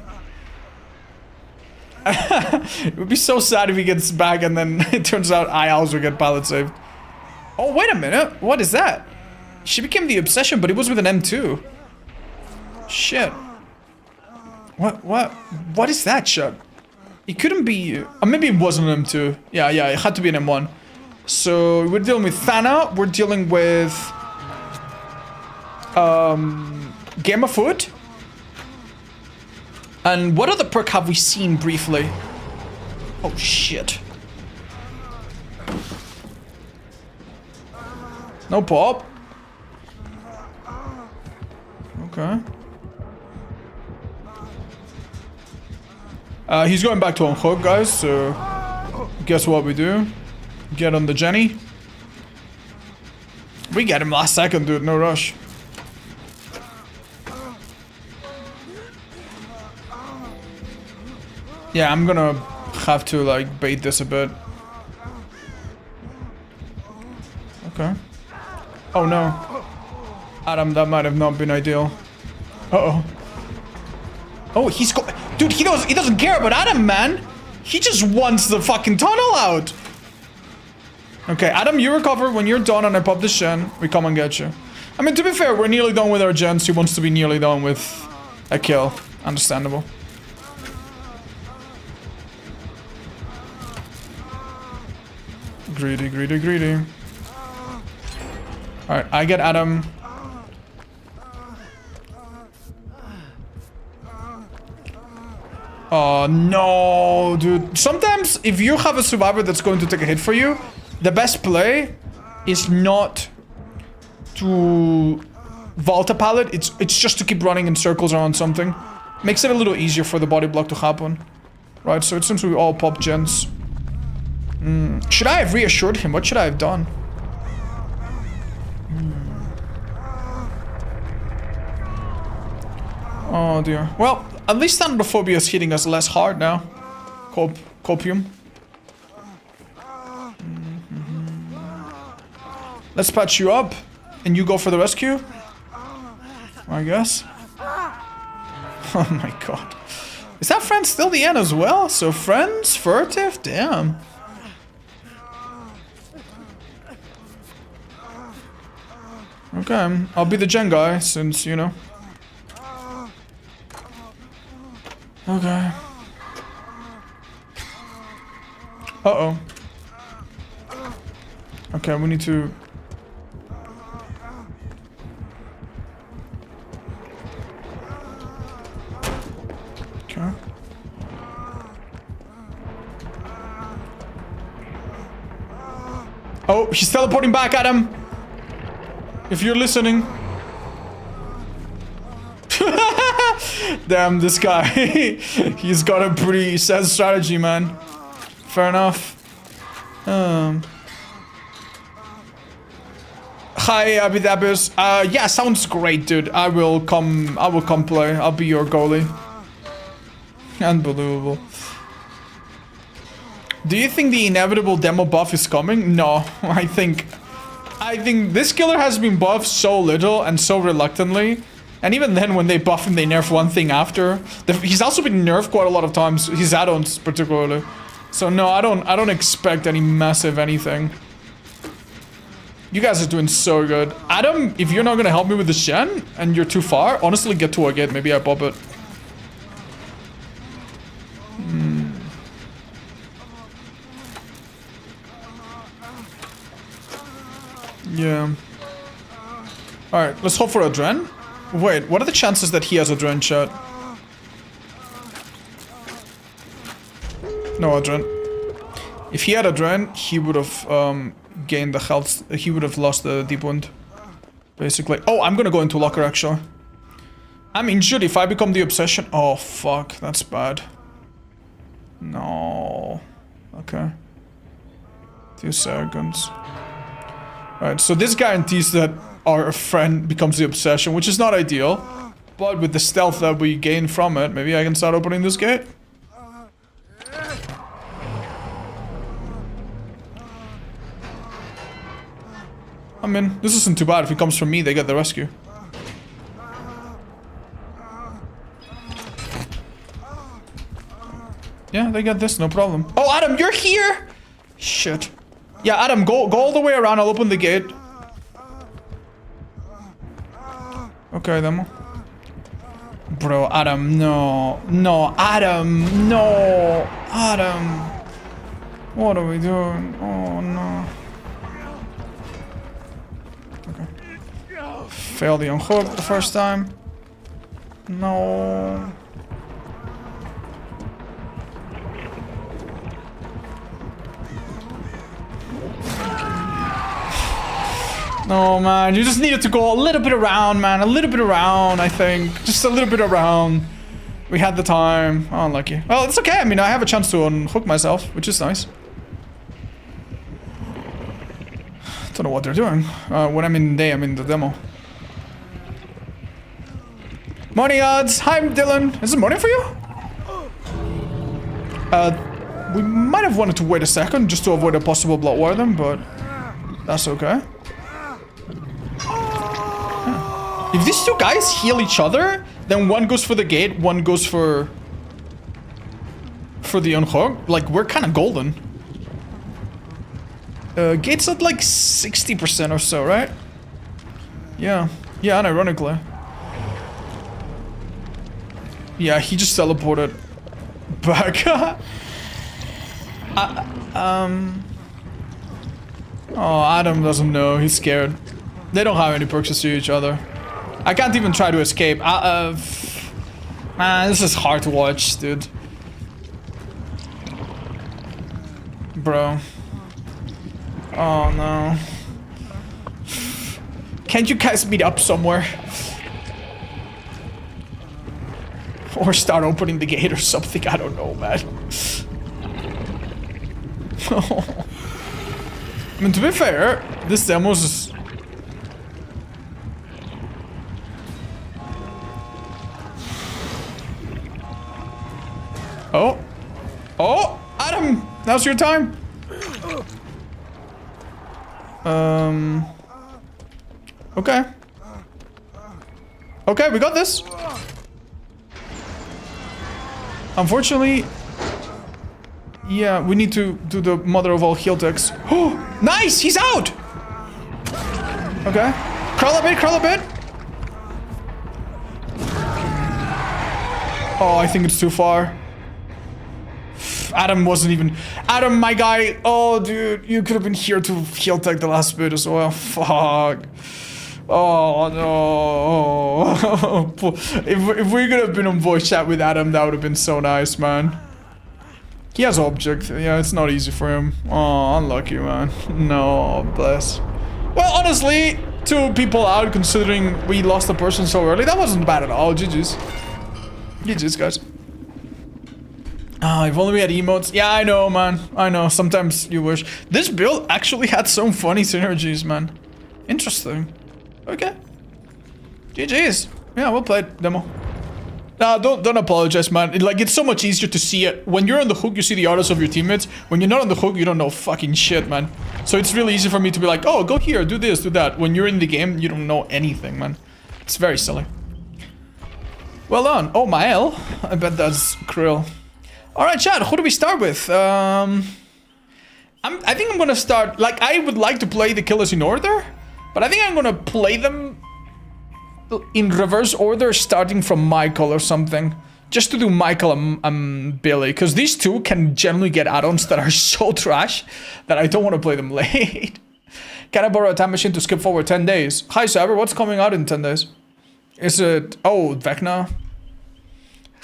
It would be so sad if he gets back and then it turns out I also get pallet saved. Oh, wait a minute. What is that? She became the obsession, but it was with an M2. Shit. What is that shit? It couldn't be... maybe it wasn't an M2. Yeah, it had to be an M1. So, we're dealing with Thana. We're dealing with... Game of Food. And what other perk have we seen briefly? Oh, shit. No pop. Okay. He's going back to unhook, guys, so... Guess what we do? Get on the Jenny. We get him last second, dude, no rush. Yeah, I'm gonna have to, like, bait this a bit. Okay. Oh, no. Adam, that might have not been ideal. Uh-oh. Oh, he's go- Dude, he doesn't care about Adam, man! He just wants the fucking tunnel out! Okay, Adam, you recover. When you're done and I pop the Shen, we come and get you. I mean, to be fair, we're nearly done with our gens. He wants to be nearly done with a kill. Understandable. Greedy, greedy, greedy. Alright, I get Adam. Oh, no, dude. Sometimes, if you have a survivor that's going to take a hit for you, the best play is not to vault a pallet. It's just to keep running in circles around something. Makes it a little easier for the body block to happen. Right, so it seems we all pop gens. Should I have reassured him? What should I have done? Oh dear. Well, at least Thanophobia is hitting us less hard now. Copium. Let's patch you up, and you go for the rescue. I guess. Oh my god. Is that friend still the end as well? So friends, furtive, damn. Okay, I'll be the gen guy since, you know. Okay. Uh-oh. Okay, we need to... Okay. Oh, she's teleporting back at him. If you're listening. Damn, this guy. He's got a pretty sad strategy, man. Fair enough. Hi, Abidabus. Yeah, sounds great, dude. I will come play. I'll be your goalie. Unbelievable. Do you think the inevitable demo buff is coming? No, I think this killer has been buffed so little and so reluctantly. And even then, when they buff him, they nerf one thing after. He's also been nerfed quite a lot of times, his add-ons particularly. So no, I don't expect any massive anything. You guys are doing so good. Adam, if you're not gonna help me with the Shen, and you're too far, honestly, get to a gate. Maybe I pop it. Yeah. Alright, let's hope for a Dren. Wait, what are the chances that he has a Dren shot? No, a Dren. If he had a Dren, he would have gained the health. He would have lost the deep wound. Basically. Oh, I'm gonna go into locker actually. I'm injured if I become the obsession. Oh, fuck. That's bad. No. Okay. 2 seconds. Alright, so this guarantees that our friend becomes the obsession, which is not ideal. But with the stealth that we gain from it, maybe I can start opening this gate. I mean, this isn't too bad. If it comes from me, they get the rescue. Yeah, they get this, no problem. Oh, Adam, you're here! Shit. Yeah, Adam, go all the way around. I'll open the gate. Okay, Demo. Bro, Adam, no. No, Adam, no. Adam. What are we doing? Oh, no. Okay. Failed the unhook the first time. No. No, man, you just needed to go a little bit around, man. A little bit around, I think. Just a little bit around. We had the time. Oh, unlucky. Well, it's okay. I mean, I have a chance to unhook myself, which is nice. Don't know what they're doing. When I'm in the demo. Morning, odds. Hi, Dylan. Is it morning for you? We might have wanted to wait a second just to avoid a possible blood war then, but that's okay. If these two guys heal each other, then one goes for the gate, one goes for the unhook. Like, we're kind of golden. Gate's at like 60% or so, right? Yeah. Yeah, unironically. Yeah, he just teleported back. Oh, Adam doesn't know. He's scared. They don't have any perks to see each other. I can't even try to escape. Man, this is hard to watch, dude. Bro. Oh, no. Can't you guys meet up somewhere? Or start opening the gate or something. I don't know, man. I mean, to be fair, this demo's just... Oh. Oh, Adam, now's your time. Okay. Okay, we got this. Unfortunately, yeah, we need to do the mother of all heal techs. Oh, nice, he's out. Okay, crawl a bit, crawl a bit. Oh, I think it's too far. Adam wasn't even... Adam, my guy. Oh, dude, you could have been here to heal tech the last bit as well. Fuck. Oh, no. If we could have been on voice chat with Adam, that would have been so nice, man. He has object. Yeah, it's not easy for him. Oh, unlucky, man. No, bless. Well, honestly, 2 people out considering we lost a person so early. That wasn't bad at all. GG's. GG's, guys. Oh, if only we had emotes. Yeah, I know, man. I know. Sometimes you wish. This build actually had some funny synergies, man. Interesting. Okay. GG's. Yeah, well played, demo. Nah, don't apologize, man. It's so much easier to see it. When you're on the hook, you see the autos of your teammates. When you're not on the hook, you don't know fucking shit, man. So it's really easy for me to be like, oh, go here, do this, do that. When you're in the game, you don't know anything, man. It's very silly. Well done. Oh, Mael. I bet that's Krill. Alright, chat, who do we start with? I think I'm gonna start... Like, I would like to play the killers in order, but I think I'm gonna play them in reverse order, starting from Michael or something. Just to do Michael and Billy, because these two can generally get add-ons that are so trash that I don't want to play them late. Can I borrow a time machine to skip forward 10 days? Hi, Saber, what's coming out in 10 days? Is it... Oh, Vecna.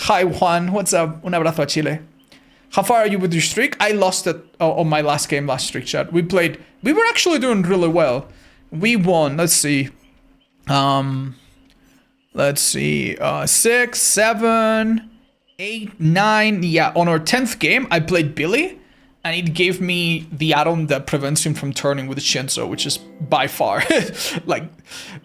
Hi, Juan. What's up? Un abrazo a Chile. How far are you with your streak? I lost it on my last game, last streak, chat. We were actually doing really well. We won. Let's see. Let's see. 6, 7, 8, 9. Yeah, on our 10th game, I played Billy. And it gave me the add-on that prevents him from turning with Shinzo, which is by far,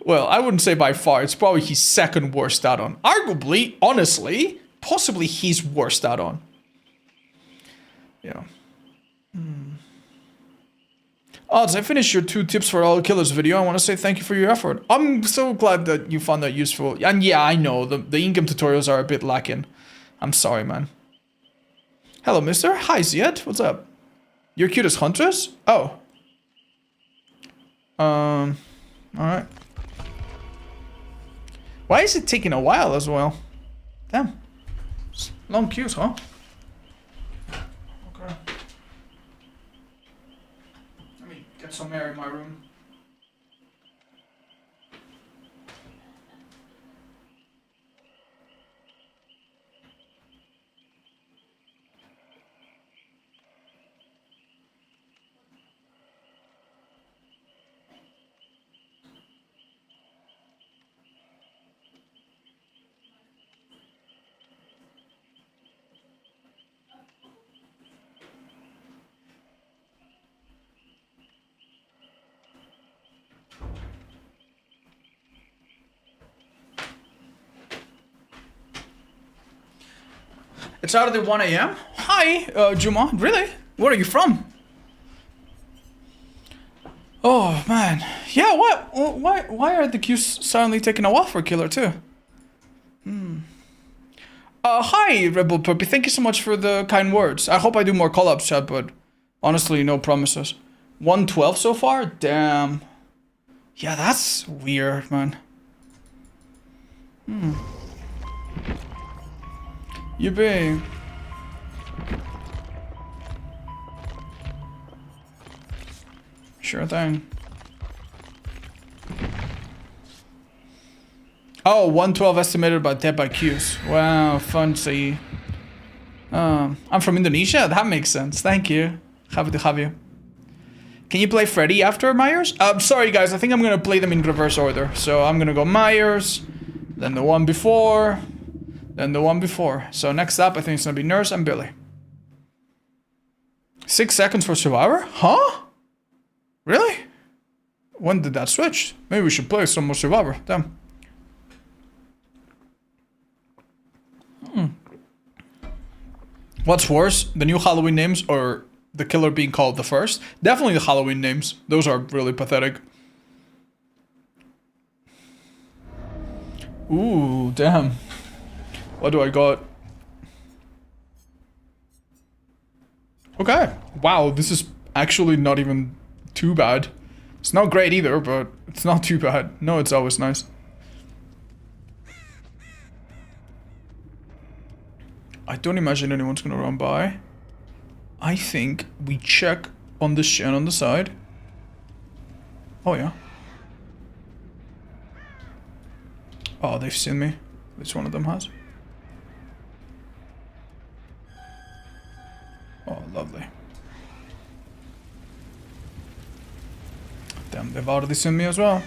well, I wouldn't say by far. It's probably his second worst add-on. Arguably, honestly, possibly his worst add-on. Yeah. Odds, I finished your 2 tips for all killers video. I want to say thank you for your effort. I'm so glad that you found that useful. And yeah, I know, the in-game tutorials are a bit lacking. I'm sorry, man. Hello, mister. Hi, Ziad. What's up? You're cute as Huntress? Oh. Alright. Why is it taking a while as well? Damn. Long queues, huh? Okay. Let me get some air in my room. It's Saturday 1 a.m. Hi, Juma. Really? Where are you from? Oh man. Yeah. What? Why are the queues suddenly taking a while for Killer 2? Hi, Rebel Puppy. Thank you so much for the kind words. I hope I do more call-ups, chat, but honestly, no promises. 112 so far? Damn. Yeah, that's weird, man. You be. Sure thing. Oh, 112 estimated by dead by queues. Wow, fancy. I'm from Indonesia? That makes sense. Thank you. Happy to have you. Can you play Freddy after Myers? Sorry guys, I think I'm gonna play them in reverse order. So I'm gonna go Myers, then the one before, then the one before. So next up, I think it's gonna be Nurse and Billy. 6 seconds for Survivor? Huh? Really? When did that switch? Maybe we should play some more Survivor. Damn. What's worse, the new Halloween names or the killer being called the first? Definitely the Halloween names. Those are really pathetic. Ooh, damn. What do I got? Okay. Wow, this is actually not even too bad. It's not great either, but it's not too bad. No, it's always nice. I don't imagine anyone's gonna run by. I think we check on this shed on the side. Oh yeah. Oh, they've seen me. At least one of them has. Oh, lovely. Damn, they've already seen me as well.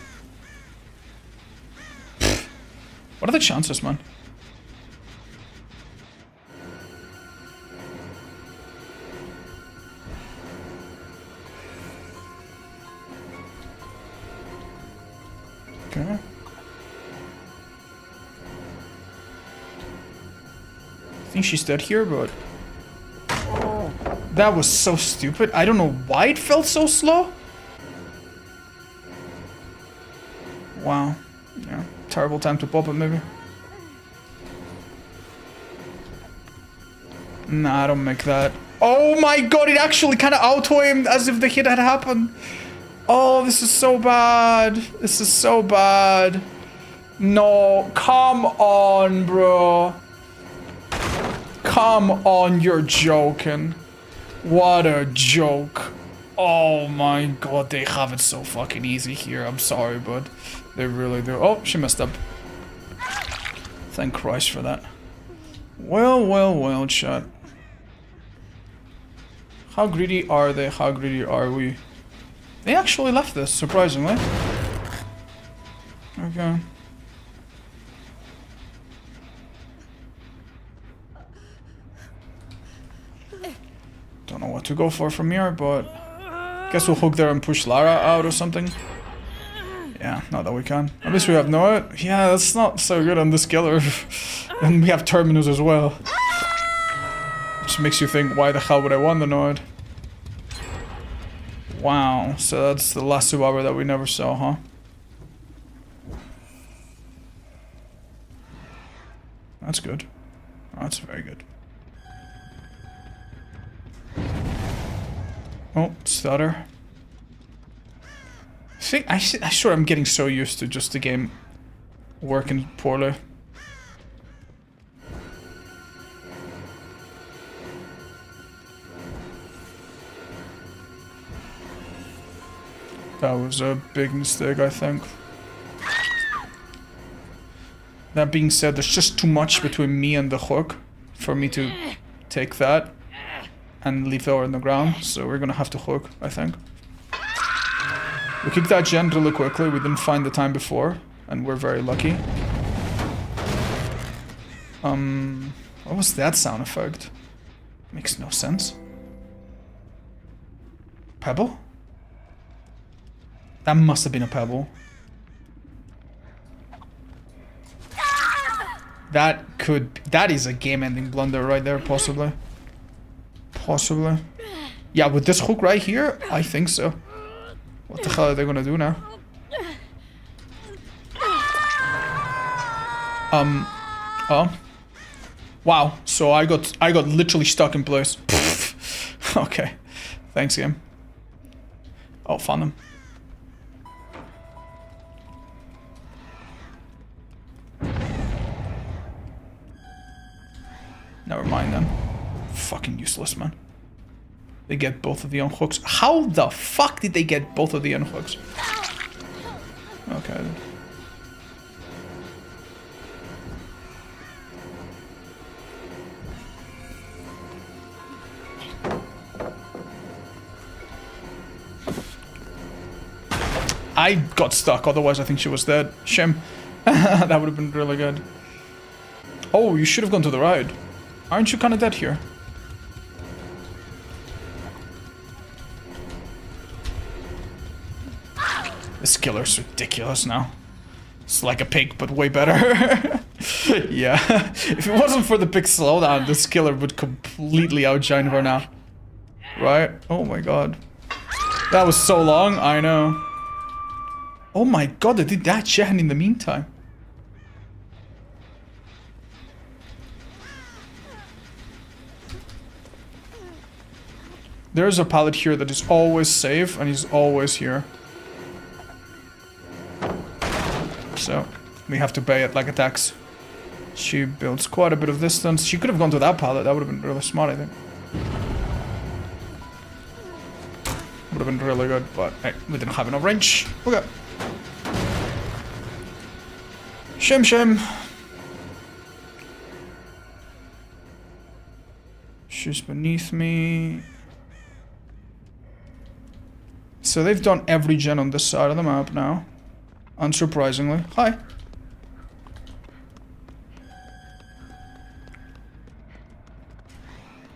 What are the chances, man? Okay. I think she's dead here, but... Oh, that was so stupid. I don't know why it felt so slow. Wow. Yeah, terrible time to pop it, maybe. Nah, I don't make that. Oh my god, it actually kind of auto-aimed as if the hit had happened. Oh, this is so bad. This is so bad. No, come on, bro. Come on, you're joking. What a joke. Oh my god, they have it so fucking easy here. I'm sorry, but they really do. Oh, she messed up. Thank Christ for that. Well, well, well, chat. How greedy are they? How greedy are we? They actually left this, surprisingly. Okay. Don't know what to go for from here, but... guess we'll hook there and push Lara out or something. Yeah, not that we can. At least we have Noah. Yeah, that's not so good on this killer. And we have Terminus as well. Which makes you think, why the hell would I want the Noah? Wow, so that's the last survivor that we never saw, huh? That's good. That's very good. Oh, stutter. I sure I'm getting so used to just the game working poorly. That was a big mistake, I think. That being said, there's just too much between me and the hook for me to take that and leave her on the ground, so we're gonna have to hook, I think. We kicked that gen really quickly, we didn't find the time before, and we're very lucky. What was that sound effect? Makes no sense. Pebble? That must have been a pebble. That is a game-ending blunder right there, possibly. Possibly. Yeah, with this hook right here, I think so. What the hell are they gonna do now? Oh. Wow, so I got literally stuck in place. Okay. Thanks, game. Oh, found them. Never mind then. Fucking useless, man. They get both of the unhooks. How the fuck did they get both of the unhooks? Okay. I got stuck, otherwise I think she was dead. Shame. That would have been really good. Oh, you should have gone to the right. Aren't you kind of dead here? This killer's ridiculous now. It's like a pig, but way better. Yeah. If it wasn't for the big slowdown, this killer would completely outshine her now. Right? Oh my god. That was so long, I know. Oh my god, I did that gen in the meantime. There's a pallet here that is always safe, and he's always here. So, we have to pay it like a tax. She builds quite a bit of distance. She could have gone to that pallet, that would have been really smart, I think. Would have been really good, but hey, we didn't have enough range. Okay. Shame, shame. She's beneath me. So they've done every gen on this side of the map now. Unsurprisingly. Hi.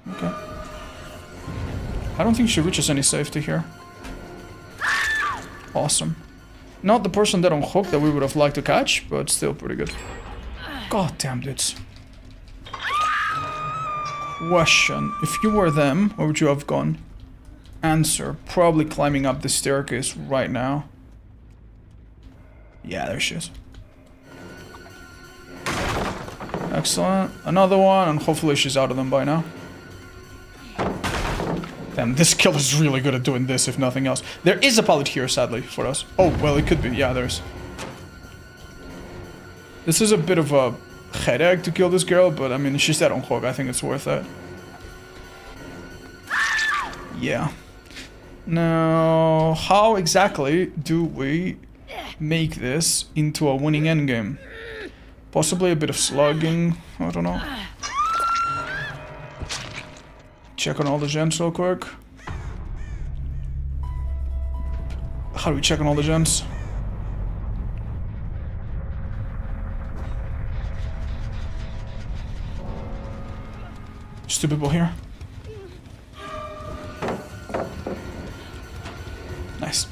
Okay. I don't think she reaches any safety here. Awesome. Not the person that on hook that we would have liked to catch, but still pretty good. God damn dudes. Question. If you were them, where would you have gone? Answer. Probably climbing up the staircase right now. Yeah, there she is. Excellent. Another one, and hopefully she's out of them by now. Damn, this killer's really good at doing this, if nothing else. There is a pallet here, sadly, for us. Oh, well, it could be. Yeah, there's. This is a bit of a headache to kill this girl, but I mean, she's dead on hook. I think it's worth it. Yeah. Now, how exactly do we make this into a winning endgame? Possibly a bit of slugging. I don't know. Check on all the gens real quick. How do we check on all the gens? There's two people here. Nice.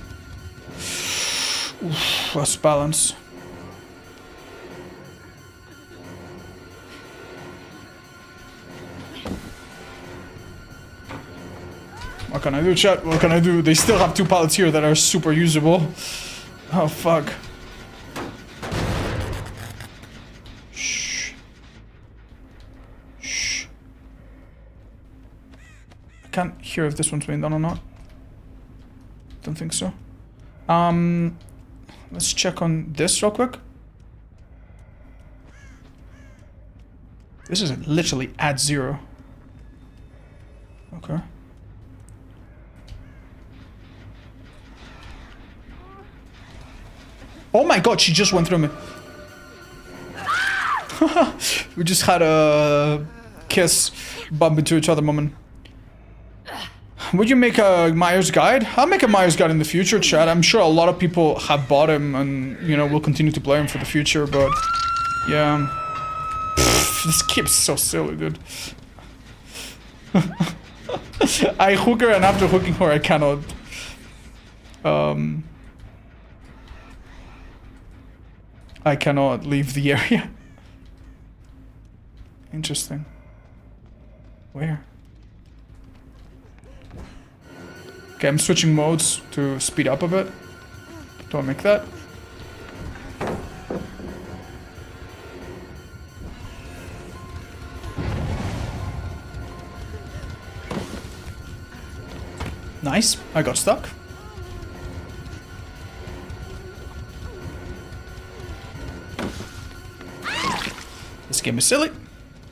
Oof, that's balance. What can I do, chat? What can I do? They still have 2 pallets here that are super usable. Oh, fuck. Shh. Shh. I can't hear if this one's being done or not. Don't think so. Let's check on this real quick. This is literally at 0. Okay. Oh my god, she just went through me. We just had a kiss bump into each other moment. Would you make a Myers guide? I'll make a Myers guide in the future, chat. I'm sure a lot of people have bought him and, you know, will continue to play him for the future, but yeah. Pfft, this keeps so silly, dude. I hook her and after hooking her, I cannot. I cannot leave the area. Interesting. Where? Okay, I'm switching modes to speed up a bit. Don't make that. Nice, I got stuck. This game is silly.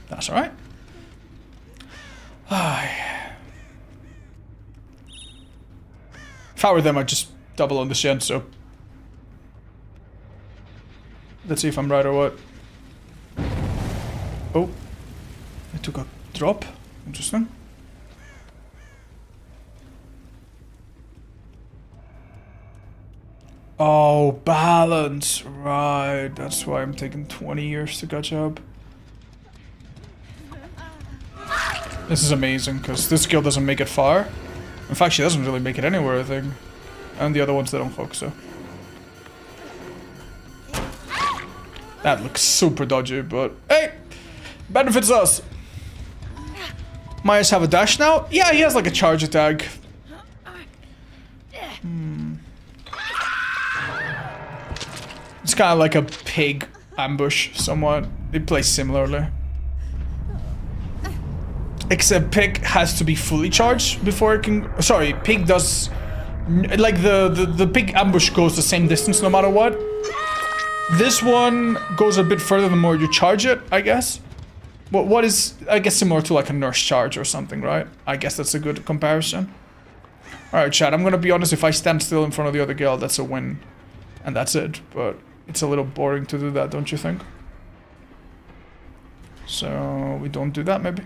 That's alright. If I were them, I'd just double on the shen, so. Let's see if I'm right or what. Oh. I took a drop. Interesting. Oh, balance. Right. That's why I'm taking 20 years to catch up. This is amazing, because this skill doesn't make it far. In fact, she doesn't really make it anywhere, I think. And the other ones, they don't hook, so. That looks super dodgy, but hey! Benefits us! Myers have a dash now? Yeah, he has like a charge attack. It's kind of like a pig ambush, somewhat. They play similarly. Except Pig has to be fully charged before it can... Sorry, Pig does... Like, the Pig ambush goes the same distance no matter what. This one goes a bit further the more you charge it, I guess. What is, I guess, similar to like a nurse charge or something, right? I guess that's a good comparison. Alright, chat, I'm gonna be honest, if I stand still in front of the other girl, that's a win. And that's it, but it's a little boring to do that, don't you think? So, we don't do that, maybe.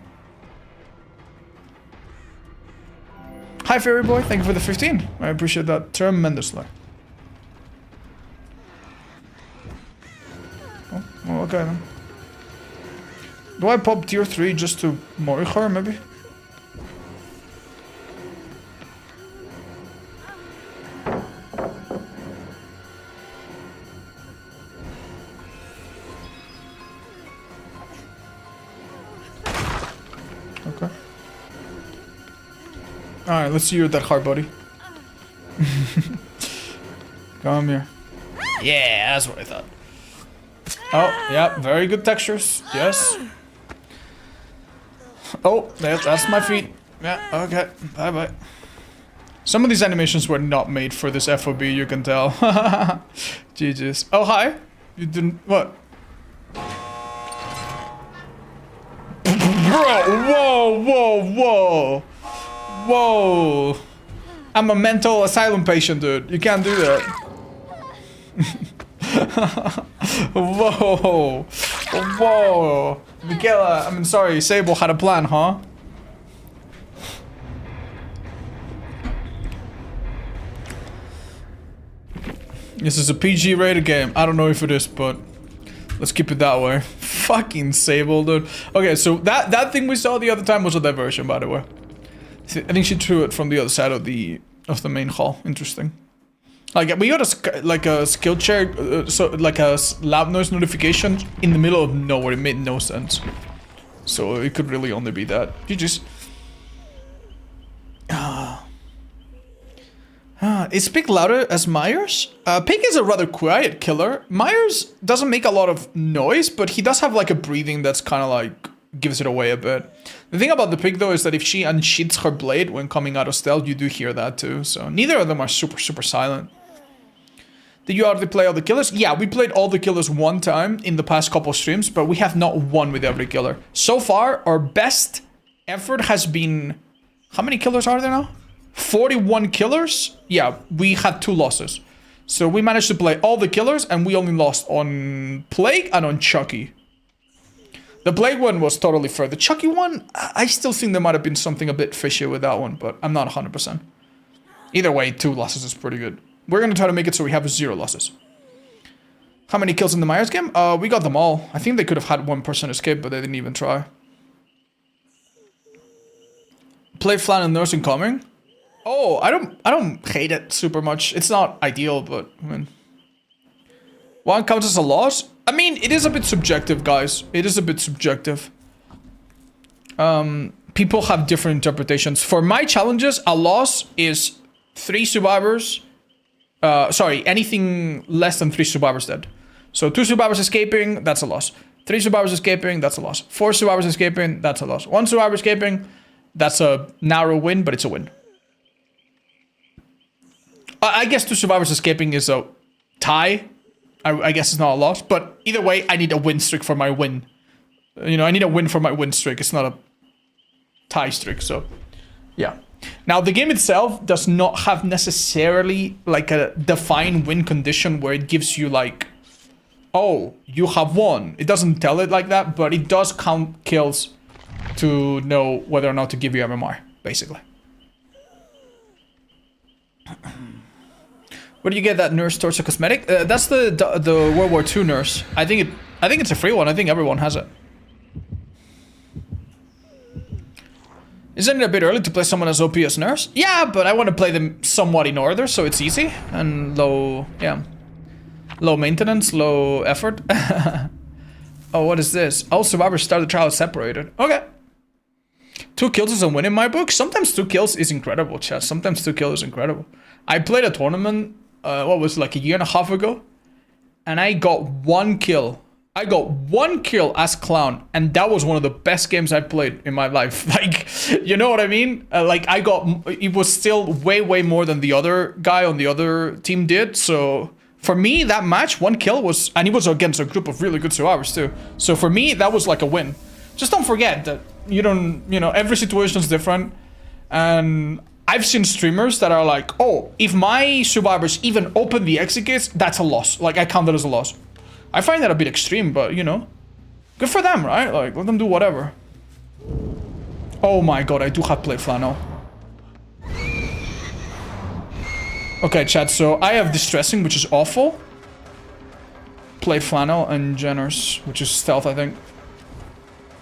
Hi, Fairy Boy. Thank you for the 15. I appreciate that tremendously. Oh, well, okay then. Do I pop tier 3 just to Mori her, maybe? Okay. Alright, let's see your that hard body. Come here. Yeah, that's what I thought. Oh, yeah, very good textures. Yes. Oh, that's my feet. Yeah, okay. Bye-bye. Some of these animations were not made for this FOB, you can tell. GG's. Oh, hi. You didn't... What? Bro, whoa, whoa, whoa. Whoa. I'm a mental asylum patient, dude. You can't do that. Whoa. Whoa. Michaela, I mean, sorry, Sable had a plan, huh? This is a PG rated game. I don't know if it is, but let's keep it that way. Fucking Sable, dude. Okay, so that thing we saw the other time was a diversion, by the way. I think she threw it from the other side of the main hall. Interesting. Like, we got a skill check, so like a loud noise notification in the middle of nowhere. It made no sense. So it could really only be that. GG's. Is Pig louder as Myers? Pig is a rather quiet killer. Myers doesn't make a lot of noise, but he does have like a breathing that's kind of like gives it away a bit. The thing about the Pig though is that if she unsheathes her blade when coming out of stealth, you do hear that too. So neither of them are super silent. Did you already play all the killers? Yeah, we played all the killers one time in the past couple streams, but we have not won with every killer. So far, our best effort has been... How many killers are there now? 41 killers? Yeah, we had 2 losses. So we managed to play all the killers, and we only lost on Plague and on Chucky. The Plague one was totally fair. The Chucky one, I still think there might have been something a bit fishy with that one, but I'm not 100%. Either way, 2 losses is pretty good. We're going to try to make it so we have 0 losses. How many kills in the Myers game? We got them all. I think they could have had 1 person escape, but they didn't even try. Play Flan and Nurse Incoming. Oh, I don't hate it super much. It's not ideal, but I mean, 1 counts as a loss. I mean, it is a bit subjective, guys. It is a bit subjective. People have different interpretations. For my challenges, a loss is 3 survivors. Sorry, anything less than 3 survivors dead. So 2 survivors escaping, that's a loss. 3 survivors escaping, that's a loss. 4 survivors escaping, that's a loss. 1 survivor escaping, that's a narrow win, but it's a win. I guess 2 survivors escaping is a tie. I guess it's not a loss, but either way, I need a win streak for my win. You know, I need a win for my win streak. It's not a tie streak, so yeah. Now, the game itself does not have necessarily like a defined win condition where it gives you like, oh, you have won. It doesn't tell it like that, but it does count kills to know whether or not to give you MMR, basically. Where do you get that Nurse Torso cosmetic? That's the World War II nurse. I think it's a free one. I think everyone has it. Isn't it a bit early to play someone as OP as Nurse? Yeah, but I want to play them somewhat in order, so it's easy and low, yeah. Low maintenance, low effort. Oh, what is this? All survivors start the trial separated. Okay. 2 kills is a win in my book. Sometimes 2 kills is incredible, chat. Sometimes 2 kills is incredible. I played a tournament, what was it, like a year and a half ago? And I got 1 kill. I got 1 kill as Clown, and that was one of the best games I played in my life. Like, you know what I mean? Like, it was still way more than the other guy on the other team did. So for me, that match, 1 kill was, and it was against a group of really good survivors too. So for me, that was like a win. Just don't forget that you know, every situation is different. And I've seen streamers that are like, oh, if my survivors even open the exit gates, that's a loss. Like, I count that as a loss. I find that a bit extreme, but, you know, good for them, right? Like, let them do whatever. Oh my god, I do have play flannel. Okay, chat, so I have distressing, which is awful. Play flannel and generous, which is stealth, I think.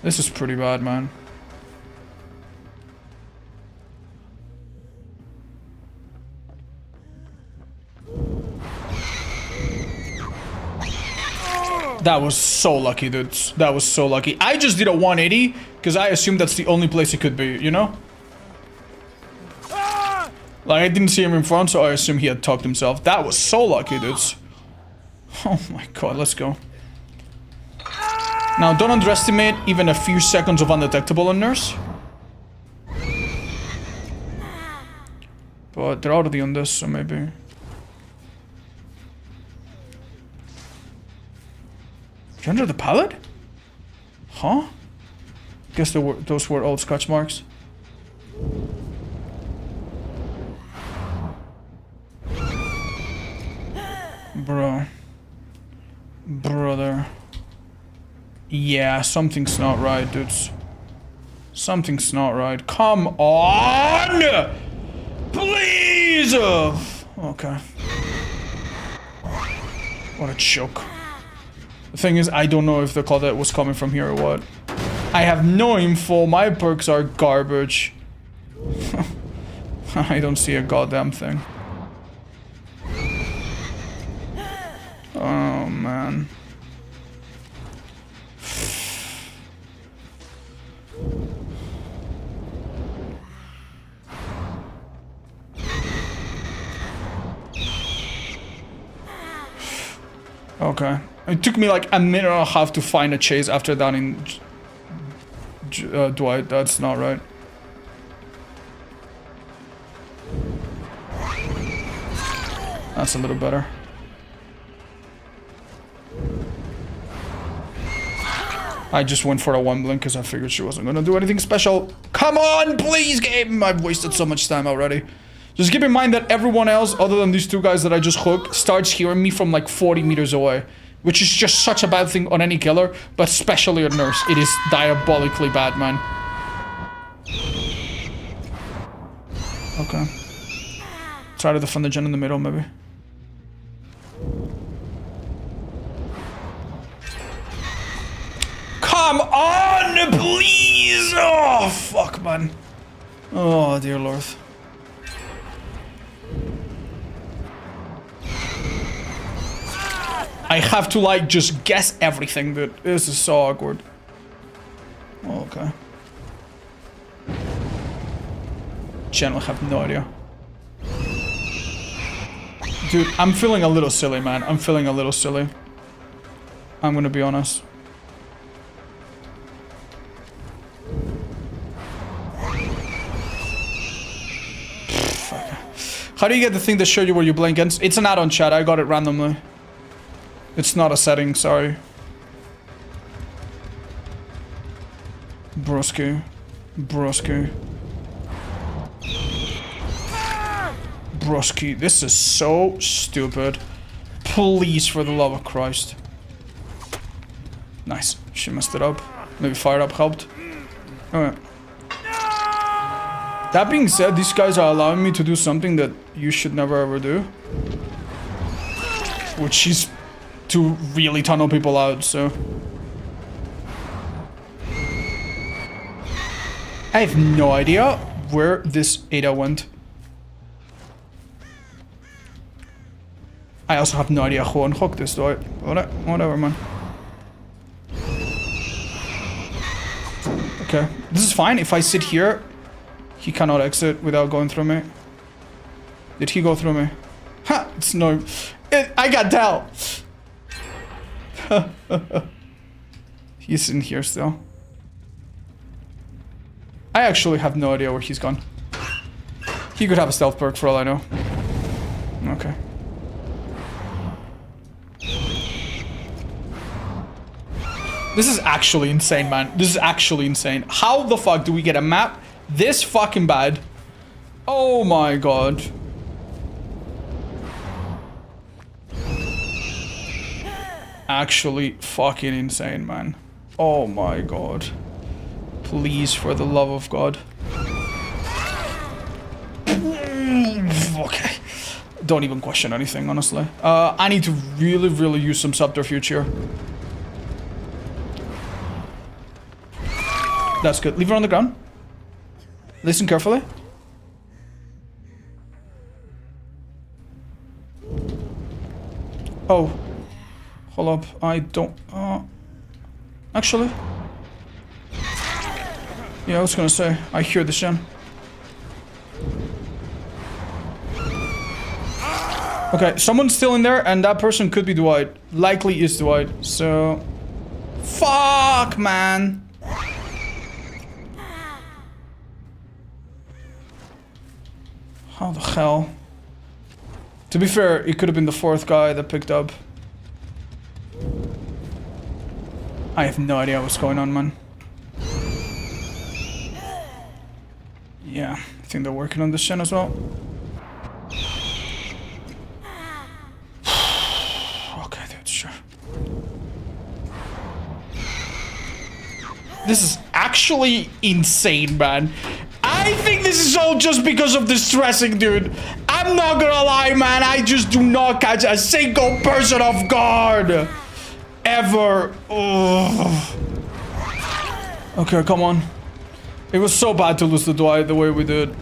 This is pretty bad, man. That was so lucky, dudes. That was so lucky. I just did a 180 because I assumed that's the only place it could be, you know? Like, I didn't see him in front, so I assumed he had tucked himself. That was so lucky, dudes. Oh my god, let's go. Now, don't underestimate even a few seconds of undetectable on Nurse. But they're already on this, so maybe... You're under the pallet? Huh? Guess those were old scratch marks. Bro. Brother. Yeah, something's not right, dudes. Something's not right. Come on! Please! Okay. What a choke. The thing is, I don't know if the Claudette was coming from here or what. I have no info. My perks are garbage. I don't see a goddamn thing. Oh, man. Okay. It took me like a minute and a half to find a chase after downing Dwight. That's not right. That's a little better. I just went for a one blink because I figured she wasn't gonna do anything special. Come on, please, game! I've wasted so much time already. Just keep in mind that everyone else, other than these two guys that I just hooked, starts hearing me from like 40 meters away. Which is just such a bad thing on any killer, but especially a nurse. It is diabolically bad, man. Okay. Try to defend the gen in the middle, maybe. Come on, please! Oh, fuck, man. Oh, dear Lord. I have to, like, just guess everything, dude. This is so awkward. Oh, okay. Channel, have no idea. Dude, I'm feeling a little silly, man. I'm feeling a little silly. I'm gonna be honest. How do you get the thing that showed you where you blink? It's an add-on, chat. I got it randomly. It's not a setting, sorry. Broski. Broski. Broski. This is so stupid. Please, for the love of Christ. Nice. She messed it up. Maybe fire up helped. Okay. That being said, these guys are allowing me to do something that you should never ever do. Which is to really tunnel people out, so. I have no idea where this Ada went. I also have no idea who unhooked this, though. Whatever, man. Okay, this is fine. If I sit here, he cannot exit without going through me. Did he go through me? Ha! It's no... I got tell! He's in here still. I actually have no idea where he's gone. He could have a stealth perk for all I know. Okay. This is actually insane, man. This is actually insane. How the fuck do we get a map this fucking bad? Oh my god. Actually fucking insane, man. Oh my god. Please, for the love of God. Okay. Don't even question anything, honestly. I need to really use some subterfuge here. That's good. Leave her on the ground. Listen carefully. Oh. Hold up. I don't... actually... Yeah, I was gonna say, I hear the gen. Okay, someone's still in there, and that person could be Dwight. Likely is Dwight, so... Fuck, man! How the hell? To be fair, it could have been the fourth guy that picked up. I have no idea what's going on, man. Yeah, I think they're working on this gen as well. Okay, dude, sure. This is actually insane, man. I think this is all just because of the stressing, dude. I'm not gonna lie, man. I just do not catch a single person off guard. Ever. Ugh. Okay, come on. It was so bad to lose the Dwight the way we did.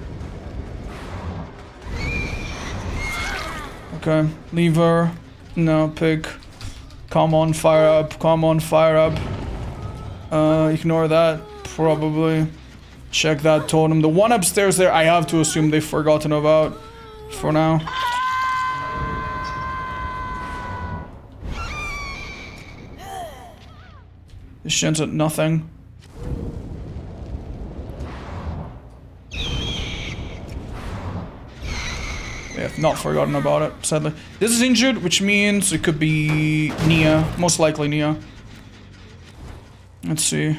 Okay, lever. No, pick. Come on, fire up. Come on, fire up. Ignore that. Probably. Check that totem. The one upstairs there, I have to assume they've forgotten about. For now. This Shen's at nothing. They have not forgotten about it, sadly. This is injured, which means it could be Nia. Most likely Nia. Let's see.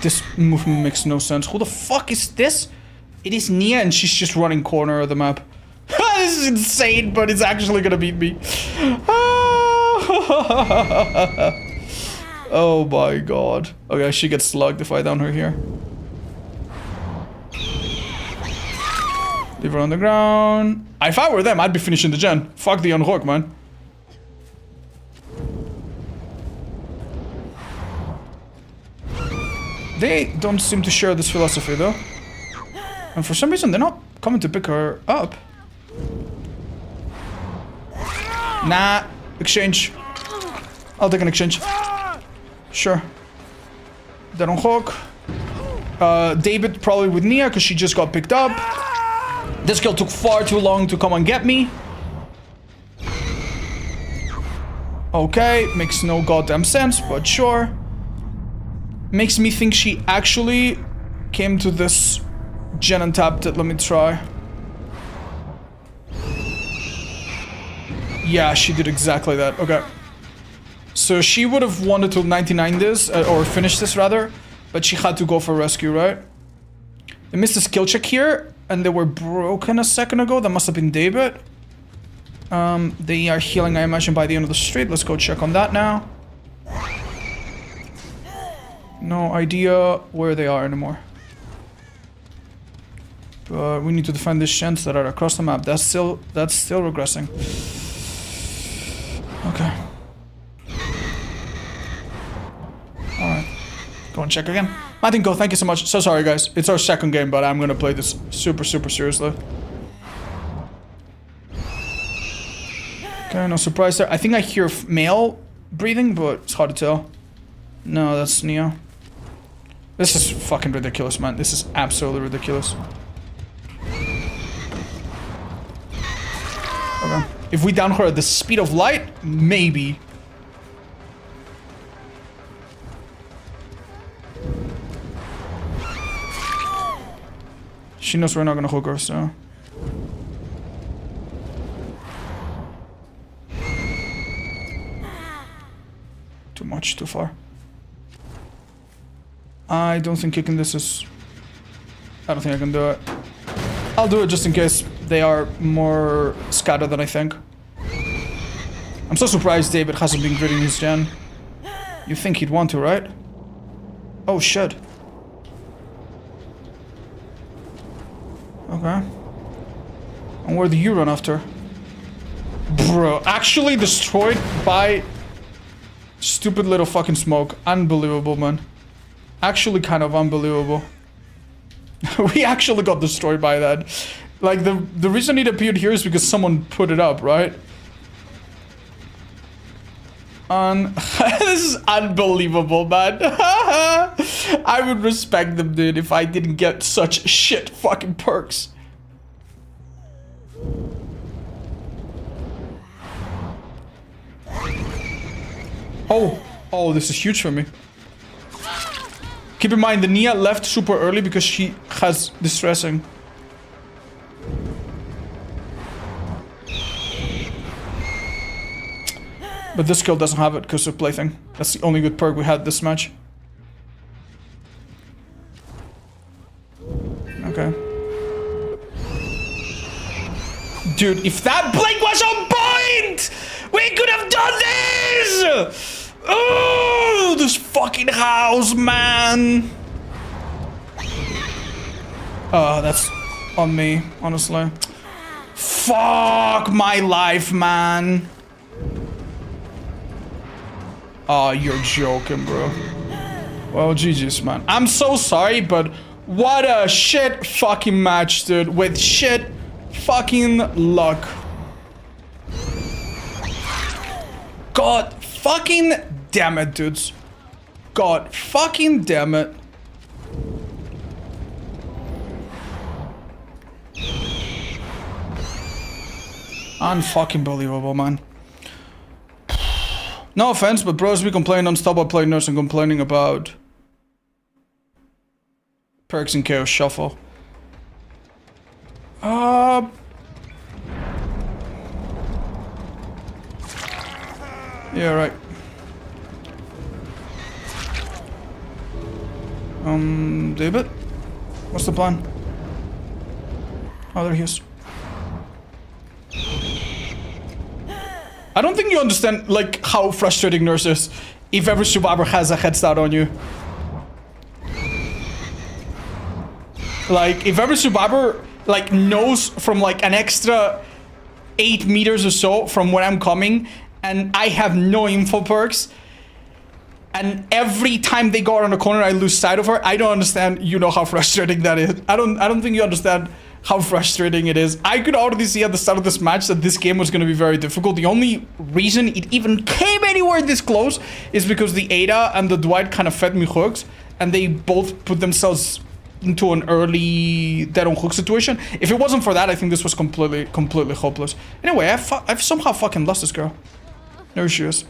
This movement makes no sense. Who the fuck is this? It is Nia and she's just running corner of the map. This is insane, but it's actually gonna beat me. Oh my god. Okay, she gets slugged if I down her here. Leave her on the ground. If I were them, I'd be finishing the gen. Fuck the unhook, man. They don't seem to share this philosophy, though. And for some reason, they're not coming to pick her up. Nah. Exchange. I'll take an exchange. Sure. They don't hook. David probably with Nia, because she just got picked up. This girl took far too long to come and get me. Okay, makes no goddamn sense, but sure. Makes me think she actually came to this gen and tapped it. Let me try. Yeah, she did exactly that. Okay. So she would have wanted to 99 this, or finish this rather, but she had to go for rescue, right? They missed a skill check here, and they were broken a second ago. That must have been David. They are healing, I imagine, by the end of the street. Let's go check on that now. No idea where they are anymore. But we need to defend these Shens that are across the map. That's still regressing. Okay. Alright. Go and check again. Matinko, thank you so much. So sorry, guys. It's our second game, but I'm gonna play this super seriously. Okay, no surprise there. I think I hear male breathing, but it's hard to tell. No, that's Neo. This is fucking ridiculous, man. This is absolutely ridiculous. Okay. If we down her at the speed of light, maybe. She knows we're not gonna hook her, so. Too much, too far. I don't think kicking this is... I don't think I can do it. I'll do it just in case they are more scattered than I think. I'm so surprised David hasn't been gritting his gen. You think he'd want to, right? Oh shit. Okay. And where do you run after? Bro, actually destroyed by stupid little fucking smoke. Unbelievable, man. Actually kind of unbelievable. We actually got destroyed by that. Like, the reason it appeared here is because someone put it up, right? This is unbelievable, man. I would respect them, dude, if I didn't get such shit fucking perks. Oh, this is huge for me. Keep in mind, the Nia left super early because she has distressing. But this skill doesn't have it because of plaything. That's the only good perk we had this match. Okay. Dude, if that blink was on point, we could have done this! Oh, this fucking house, man. Oh, that's on me, honestly. Fuck my life, man. Oh, you're joking, bro. Well, GG's, man. I'm so sorry, but what a shit fucking match, dude. With shit fucking luck. God fucking damn it, dudes. God fucking damn it. Unfucking believable, man. No offense, but bros be complaining non-stop about playing nurse and complaining about perks and chaos shuffle. Yeah, right. David? What's the plan? Oh, there he is. I don't think you understand, like, how frustrating nurse is if every survivor has a head start on you. Like, if every survivor, like, knows from, like, an extra 8 meters or so from where I'm coming, and I have no info perks, and every time they go around the corner, I lose sight of her. I don't understand, you know, how frustrating that is. I don't think you understand how frustrating it is. I could already see at the start of this match that this game was going to be very difficult. The only reason it even came anywhere this close is because the Ada and the Dwight kind of fed me hooks, and they both put themselves into an early dead on hook situation. If it wasn't for that, I think this was completely hopeless. Anyway, I've somehow fucking lost this girl. There she is.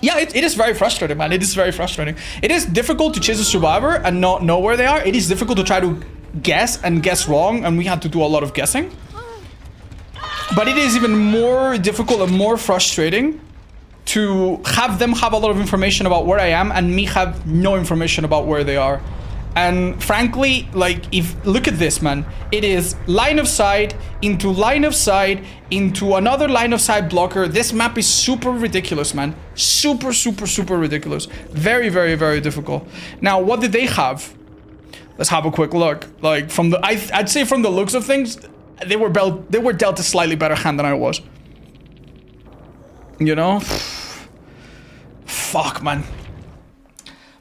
Yeah, it is very frustrating, man. It is very frustrating. It is difficult to chase a survivor and not know where they are. It is difficult to try to guess and guess wrong, and we had to do a lot of guessing. But it is even more difficult and more frustrating to have them have a lot of information about where I am and me have no information about where they are. And frankly, like, look at this, man. It is line of sight into line of sight into another line of sight blocker. This map is super ridiculous, man. Super ridiculous. Very, very, very difficult. Now, what did they have? Let's have a quick look. Like, from the, I'd say from the looks of things, they were dealt a slightly better hand than I was. You know? Fuck, man.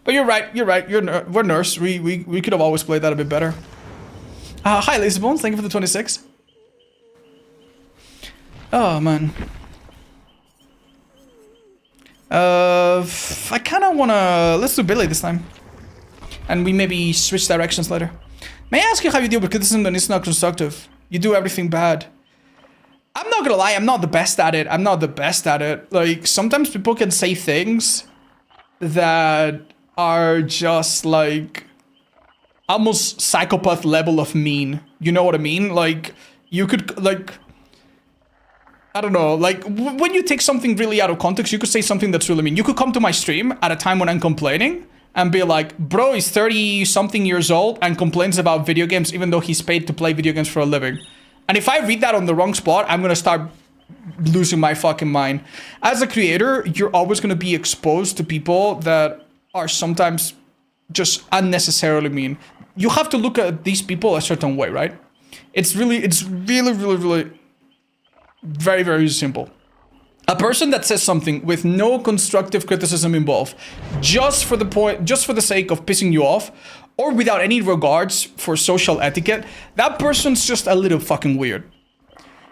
But you're right. We're nurse. We could have always played that a bit better. Hi, Lazybones. Thank you for the 26. Oh, man. I kind of want to... Let's do Billy this time. And we maybe switch directions later. May I ask you how you deal with criticism when it's not constructive? You do everything bad. I'm not gonna lie, I'm not the best at it. Like, sometimes people can say things that are just, like, almost psychopath level of mean. You know what I mean? Like, you could, like... I don't know, like, when you take something really out of context, you could say something that's really mean. You could come to my stream at a time when I'm complaining and be like, bro is 30-something years old and complains about video games even though he's paid to play video games for a living. And if I read that on the wrong spot, I'm gonna start losing my fucking mind. As a creator, you're always gonna be exposed to people that are sometimes just unnecessarily mean. You have to look at these people a certain way, right? It's really very, very simple. A person that says something with no constructive criticism involved, just for the sake of pissing you off, or without any regards for social etiquette, that person's just a little fucking weird.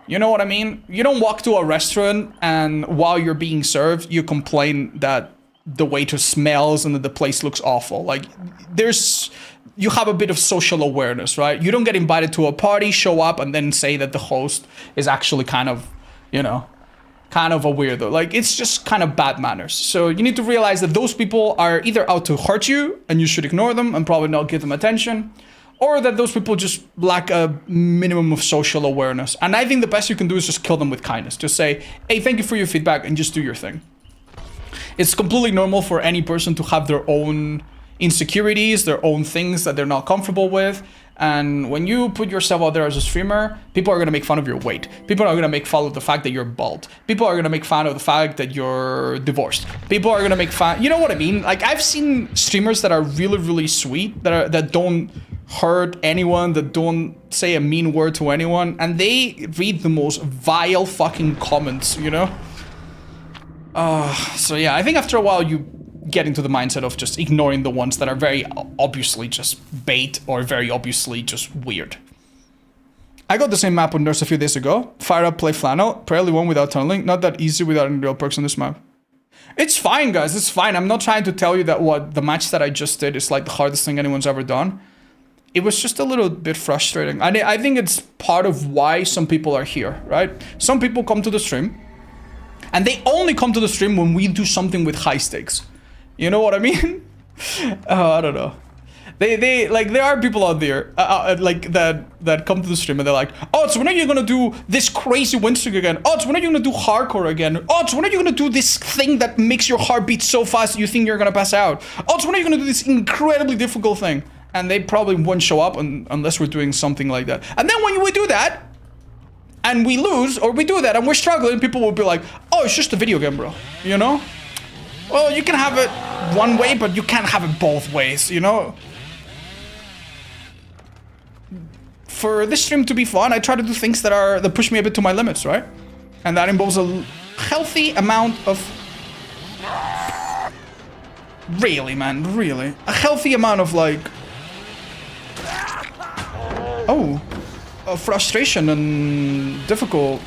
You know what I mean? You don't walk to a restaurant and while you're being served, you complain that the waiter smells and that the place looks awful. Like, you have a bit of social awareness, right? You don't get invited to a party, show up, and then say that the host is actually kind of, you know, kind of a weirdo. Like, it's just kind of bad manners. So you need to realize that those people are either out to hurt you and you should ignore them and probably not give them attention, or that those people just lack a minimum of social awareness. And I think the best you can do is just kill them with kindness. Just say, hey, thank you for your feedback, and just do your thing. It's completely normal for any person to have their own insecurities, their own things that they're not comfortable with. And when you put yourself out there as a streamer, people are going to make fun of your weight. People are going to make fun of the fact that you're bald. People are going to make fun of the fact that you're divorced. People are going to make fun, you know what I mean? Like, I've seen streamers that are really, really sweet, that don't hurt anyone, that don't say a mean word to anyone, and they read the most vile fucking comments, you know? So yeah, I think after a while you get into the mindset of just ignoring the ones that are very obviously just bait or very obviously just weird. I got the same map with Nurse a few days ago. Fire up, play flannel, barely won without tunneling. Not that easy without any real perks on this map. It's fine, guys, it's fine. I'm not trying to tell you that what the match that I just did is like the hardest thing anyone's ever done. it was just a little bit frustrating. I think it's part of why some people are here, right? Some people come to the stream, and they only come to the stream when we do something with high stakes. You know what I mean? I don't know. They like, there are people out there like that come to the stream and they're like, oh, so when are you gonna do this crazy win streak again? Oh, so when are you gonna do hardcore again? Oh, so when are you gonna do this thing that makes your heart beat so fast that you think you're gonna pass out? Oh, so when are you gonna do this incredibly difficult thing? And they probably won't show up unless we're doing something like that. And then when we do that, and we lose, or we do that and we're struggling, people will be like, oh, it's just a video game, bro. You know? Well, you can have it one way, but you can't have it both ways, you know? For this stream to be fun, I try to do things that push me a bit to my limits, right? And that involves a healthy amount of... Really, man, really. A healthy amount of, like... Oh. Of frustration and difficult...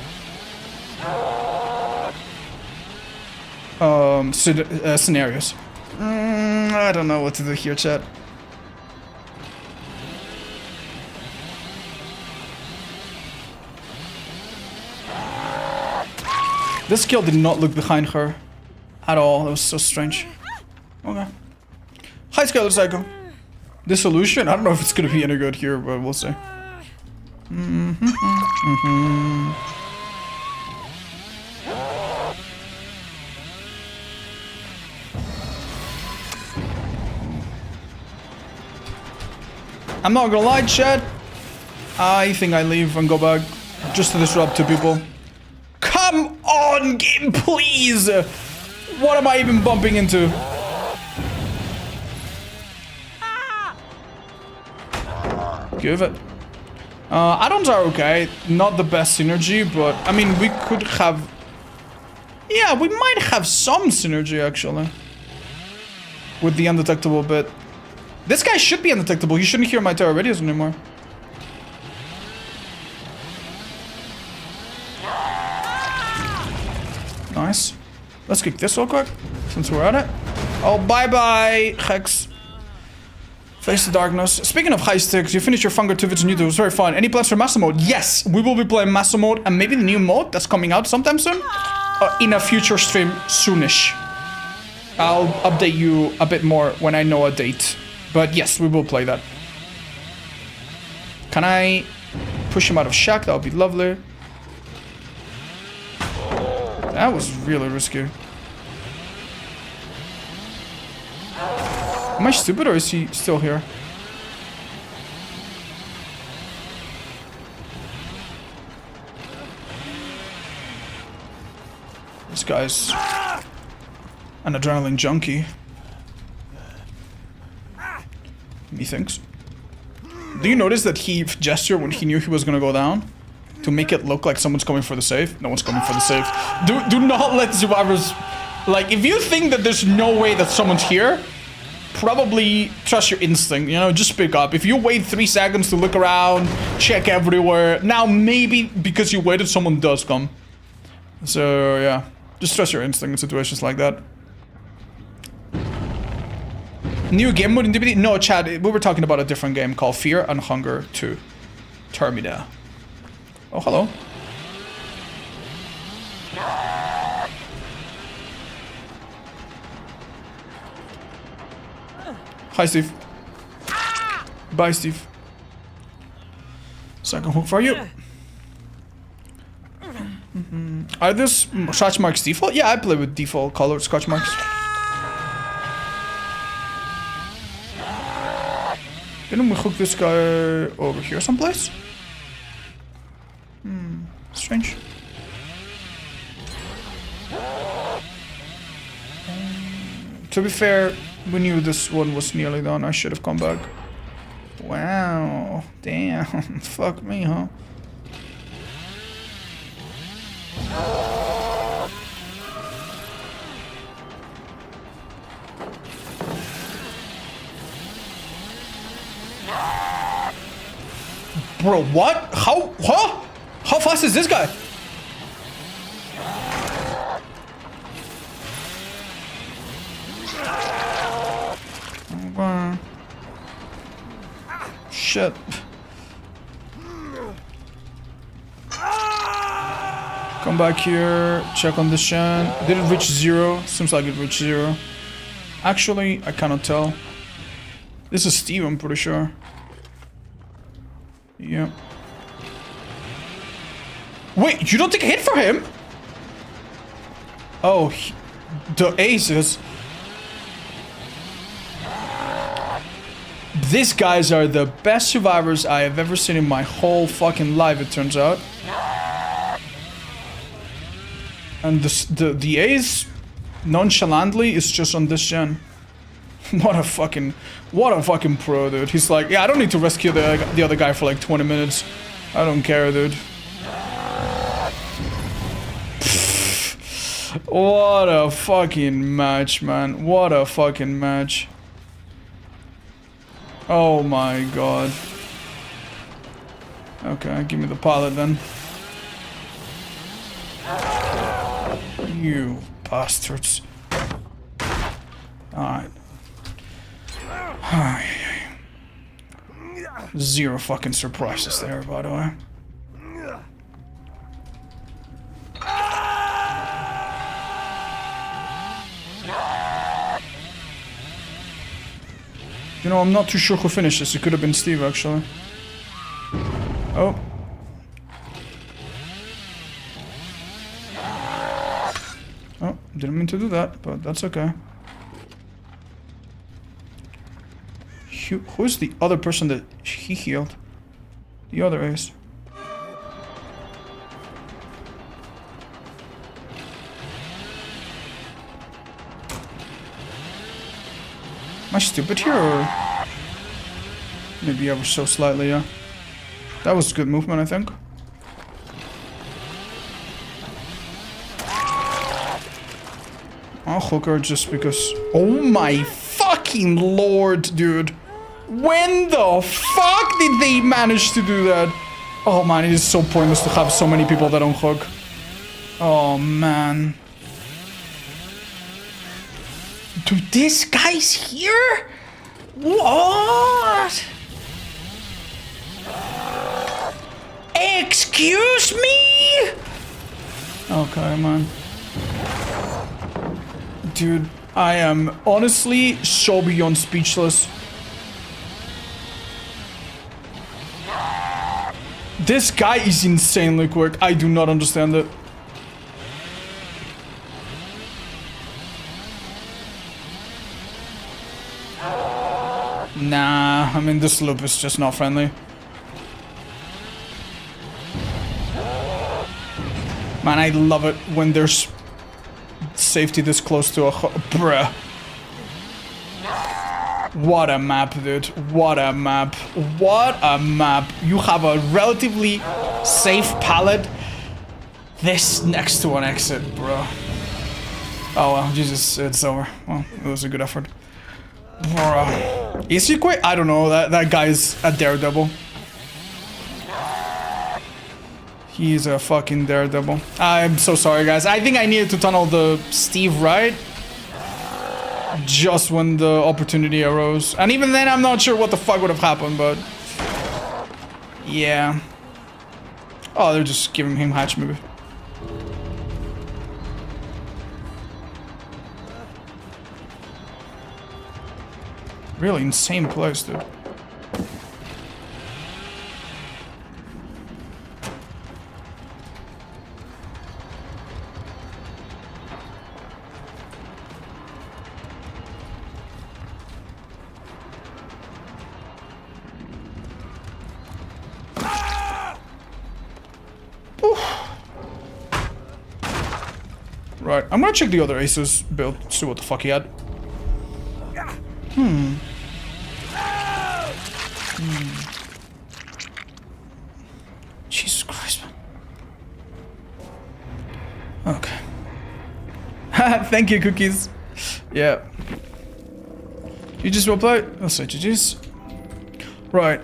scenarios. I don't know what to do here, chat. This girl did not look behind her at all. It was so strange. Okay. Hi, Skylar Psycho. Dissolution? I don't know if it's gonna be any good here, but we'll see. I'm not gonna lie, chat. I think I leave and go back just to disrupt two people. Come on, game, please! What am I even bumping into? Give it. Add-ons are okay. Not the best synergy, but I mean, we could have... Yeah, we might have some synergy, actually. With the undetectable bit. This guy should be undetectable. He shouldn't hear my terror radios anymore. Nice. Let's kick this real quick, since we're at it. Oh, bye-bye, Hex. Face the darkness. Speaking of high stakes, you finished your Fungar 2 vids on YouTube. It was very fun. Any plans for Master Mode? Yes, we will be playing Master Mode and maybe the new mode that's coming out sometime soon. In a future stream soonish. I'll update you a bit more when I know a date. But yes, we will play that. Can I push him out of shack? That would be lovely. That was really risky. Am I stupid or is he still here? This guy's an adrenaline junkie. Methinks. Do you notice that he gestured when he knew he was gonna go down? To make it look like someone's coming for the save? No one's coming for the save. Do not let survivors... Like, if you think that there's no way that someone's here, probably trust your instinct, you know, just speak up. If you wait 3 seconds to look around, check everywhere, now maybe because you waited, someone does come. So, yeah. Just trust your instinct in situations like that. New game mode in DBD? No, Chad, we were talking about a different game called Fear and Hunger 2. Termina. Oh, hello. Hi, Steve. Bye, Steve. Second hook for you. Are this scratch marks default? Yeah, I play with default colored scratch marks. Didn't we hook this guy over here someplace? Strange. To be fair, we knew this one was nearly done. I should have come back. Wow. Damn. Fuck me, huh? Bro, what? How? Huh? How fast is this guy? shit. Come back here, check on the Shen. Did it reach 0? Seems like it reached 0. Actually, I cannot tell. This is Steve, I'm pretty sure. Yeah. Wait, you don't take a hit for him? Oh, the aces. These guys are the best survivors I have ever seen in my whole fucking life, it turns out. And the ace, nonchalantly, is just on this gen. What a fucking pro, dude. He's like, yeah, I don't need to rescue the other guy for like 20 minutes. I don't care, dude. What a fucking match, man. What a fucking match. Oh my god. Okay, give me the pilot then. You bastards. Alright. Zero fucking surprises there, by the way. You know, I'm not too sure who finished this. It could have been Steve, actually. Oh. Oh, didn't mean to do that, but that's okay. Who's the other person that he healed? The other ace. Am I stupid here, or maybe ever so slightly, yeah. That was good movement, I think. I'll hook her just because... Oh my fucking lord, dude. When the fuck did they manage to do that? Oh man, it is so pointless to have so many people that don't hook. Oh man. Dude, this guy's here? What? Excuse me? Okay, man. Dude, I am honestly so beyond speechless. This guy is insanely quick. I do not understand it. Nah, I mean, this loop is just not friendly. Man, I love it when there's safety this close to a... Bruh. What a map, dude. What a map. What a map. You have a relatively safe pallet. This next to an exit, bro. Oh, well, Jesus, it's over. Well, it was a good effort. Bro. Is he quick? I don't know. That guy's a daredevil. He's a fucking daredevil. I'm so sorry, guys. I think I needed to tunnel the Steve right. Just when the opportunity arose. And even then, I'm not sure what the fuck would have happened, but... Yeah. Oh, they're just giving him hatch maybe. Really insane place, dude. Right, I'm gonna check the other aces build, see what the fuck he had. Jesus Christ, man. Okay. Thank you, cookies. Yeah. You just reply? I'll say GG's. Right,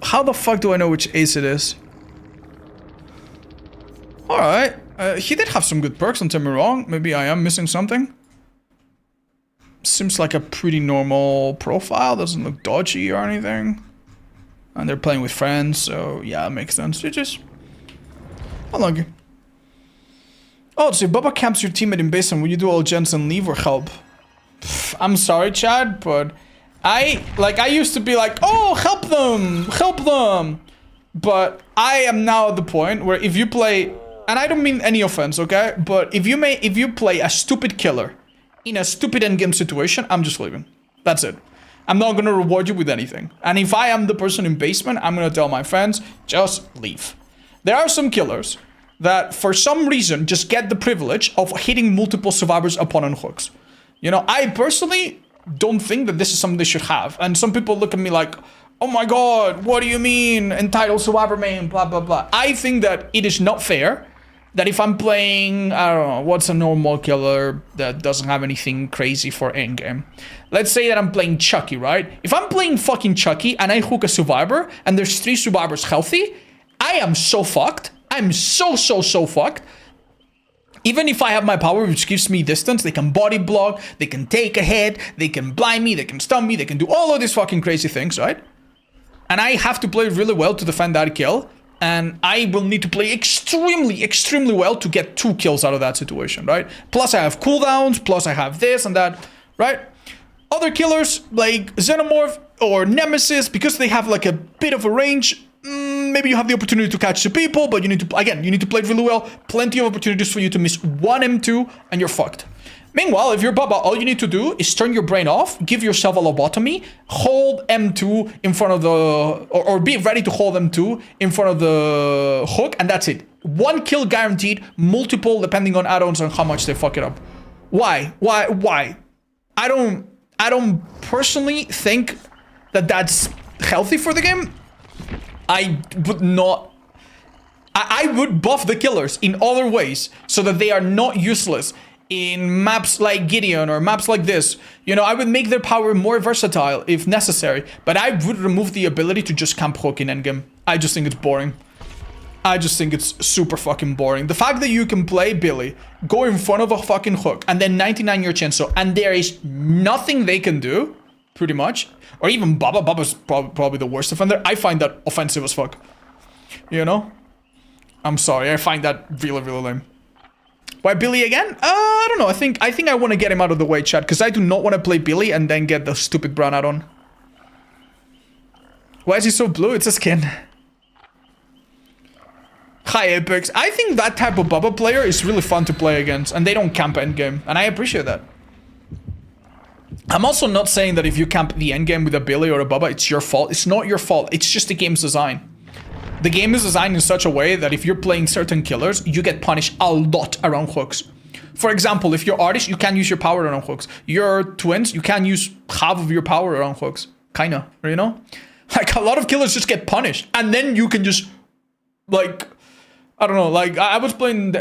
how the fuck do I know which ace it is? Alright. He did have some good perks, don't get me wrong. Maybe I am missing something. Seems like a pretty normal profile. Doesn't look dodgy or anything. And they're playing with friends, so yeah, it makes sense. GG's. Unlucky. Oh, so if Bubba camps your teammate in base, and will you do all gens and leave or help? Pff, I'm sorry, Chad, but I used to be like, oh, help them. But I am now at the point where if you play, and I don't mean any offense, okay? But if you play a stupid killer in a stupid endgame situation, I'm just leaving. That's it. I'm not gonna reward you with anything. And if I am the person in basement, I'm gonna tell my friends, just leave. There are some killers that for some reason just get the privilege of hitting multiple survivors upon hooks. You know, I personally don't think that this is something they should have. And some people look at me like, oh my god, what do you mean? Entitled survivor main, blah, blah, blah. I think that it is not fair that if I'm playing, I don't know, what's a normal killer that doesn't have anything crazy for endgame? Let's say that I'm playing Chucky, right? If I'm playing fucking Chucky and I hook a survivor and there's 3 survivors healthy, I am so fucked. I'm so fucked. Even if I have my power, which gives me distance, they can body block, they can take a hit, they can blind me, they can stun me, they can do all of these fucking crazy things, right? And I have to play really well to defend that kill. And I will need to play extremely well to get 2 kills out of that situation, right? Plus I have cooldowns, plus I have this and that, right? Other killers like Xenomorph or Nemesis, because they have like a bit of a range, maybe you have the opportunity to catch 2 people, but you need to, again, you need to play it really well. Plenty of opportunities for you to miss 1 M2 and you're fucked. Meanwhile, if you're Bubba, all you need to do is turn your brain off, give yourself a lobotomy, hold M2 in front of the, or be ready to hold M2 in front of the hook, and that's it. 1 kill guaranteed, multiple depending on add-ons and how much they fuck it up. Why? I don't personally think that that's healthy for the game. I would not. I would buff the killers in other ways so that they are not useless. In maps like Gideon or maps like this, you know, I would make their power more versatile if necessary, but I would remove the ability to just camp hook in endgame. I just think it's boring. I just think it's super fucking boring. The fact that you can play Billy, go in front of a fucking hook, and then 99-year Chenso, and there is nothing they can do, pretty much, or even Bubba. Bubba's probably the worst offender. I find that offensive as fuck. You know? I'm sorry, I find that really lame. Why Billy again? I don't know. I think I want to get him out of the way, chat, because I do not want to play Billy and then get the stupid brown add-on. Why is he so blue? It's a skin. Hi, Apex. I think that type of Bubba player is really fun to play against, and they don't camp endgame, and I appreciate that. I'm also not saying that if you camp the endgame with a Billy or a Bubba, it's your fault. It's not your fault. It's just the game's design. The game is designed in such a way that if you're playing certain killers, you get punished a lot around hooks. For example, if you're Artist, you can't use your power around hooks. You're Twins, you can't use half of your power around hooks. Kinda, you know? Like, a lot of killers just get punished. And then you can just, like, I don't know, like, I was playing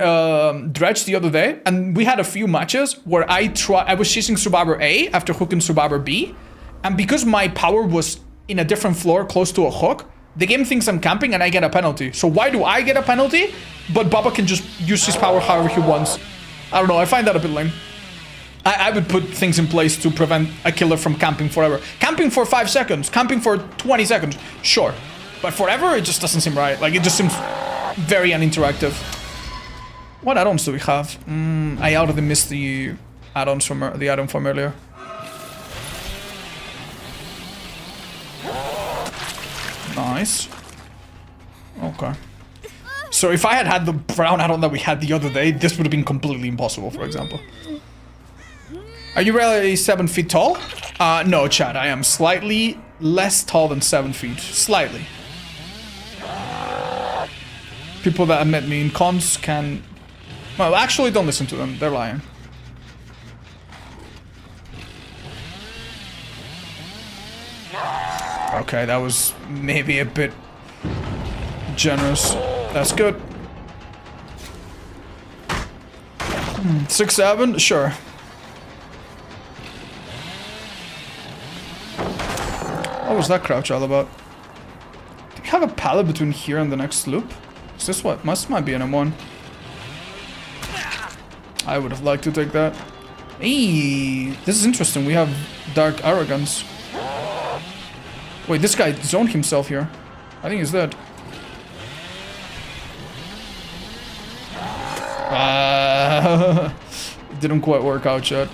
Dredge the other day, and we had a few matches where I was chasing Survivor A after hooking Survivor B, and because my power was in a different floor close to a hook, the game thinks I'm camping and I get a penalty. So why do I get a penalty, but Bubba can just use his power however he wants? I don't know, I find that a bit lame. I would put things in place to prevent a killer from camping forever. Camping for 5 seconds, camping for 20 seconds, sure. But forever, it just doesn't seem right. Like, it just seems very uninteractive. What add-ons do we have? I already missed the add-ons from the add-on from earlier. Nice. Okay. So if I had had the brown add-on that we had the other day, this would have been completely impossible, for example. Are you really 7 feet tall? No, Chad. I am slightly less tall than 7 feet. Slightly. People that have met me in cons can... Well, actually, don't listen to them. They're lying. Okay, that was maybe a bit generous. That's good. 6-7? Sure. What was that crouch all about? Do we have a pallet between here and the next loop? Is this what? Might be an M1. I would have liked to take that. Hey, this is interesting. We have dark arrogance. Wait, this guy zoned himself here. I think he's dead. It didn't quite work out yet.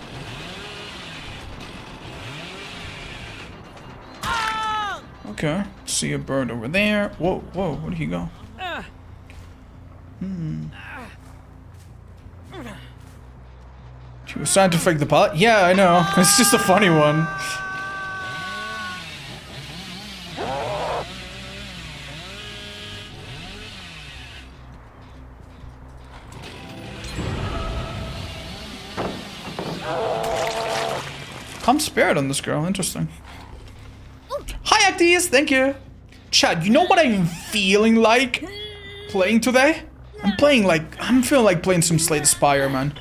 Okay, see a bird over there. Whoa, whoa, where did he go? She was trying to fake the pilot? Yeah, I know. It's just a funny one. Calm spirit on this girl, interesting. Hi Actius, thank you. Chad, you know what I'm feeling like playing today? I'm feeling like playing some Slay the Spire, man.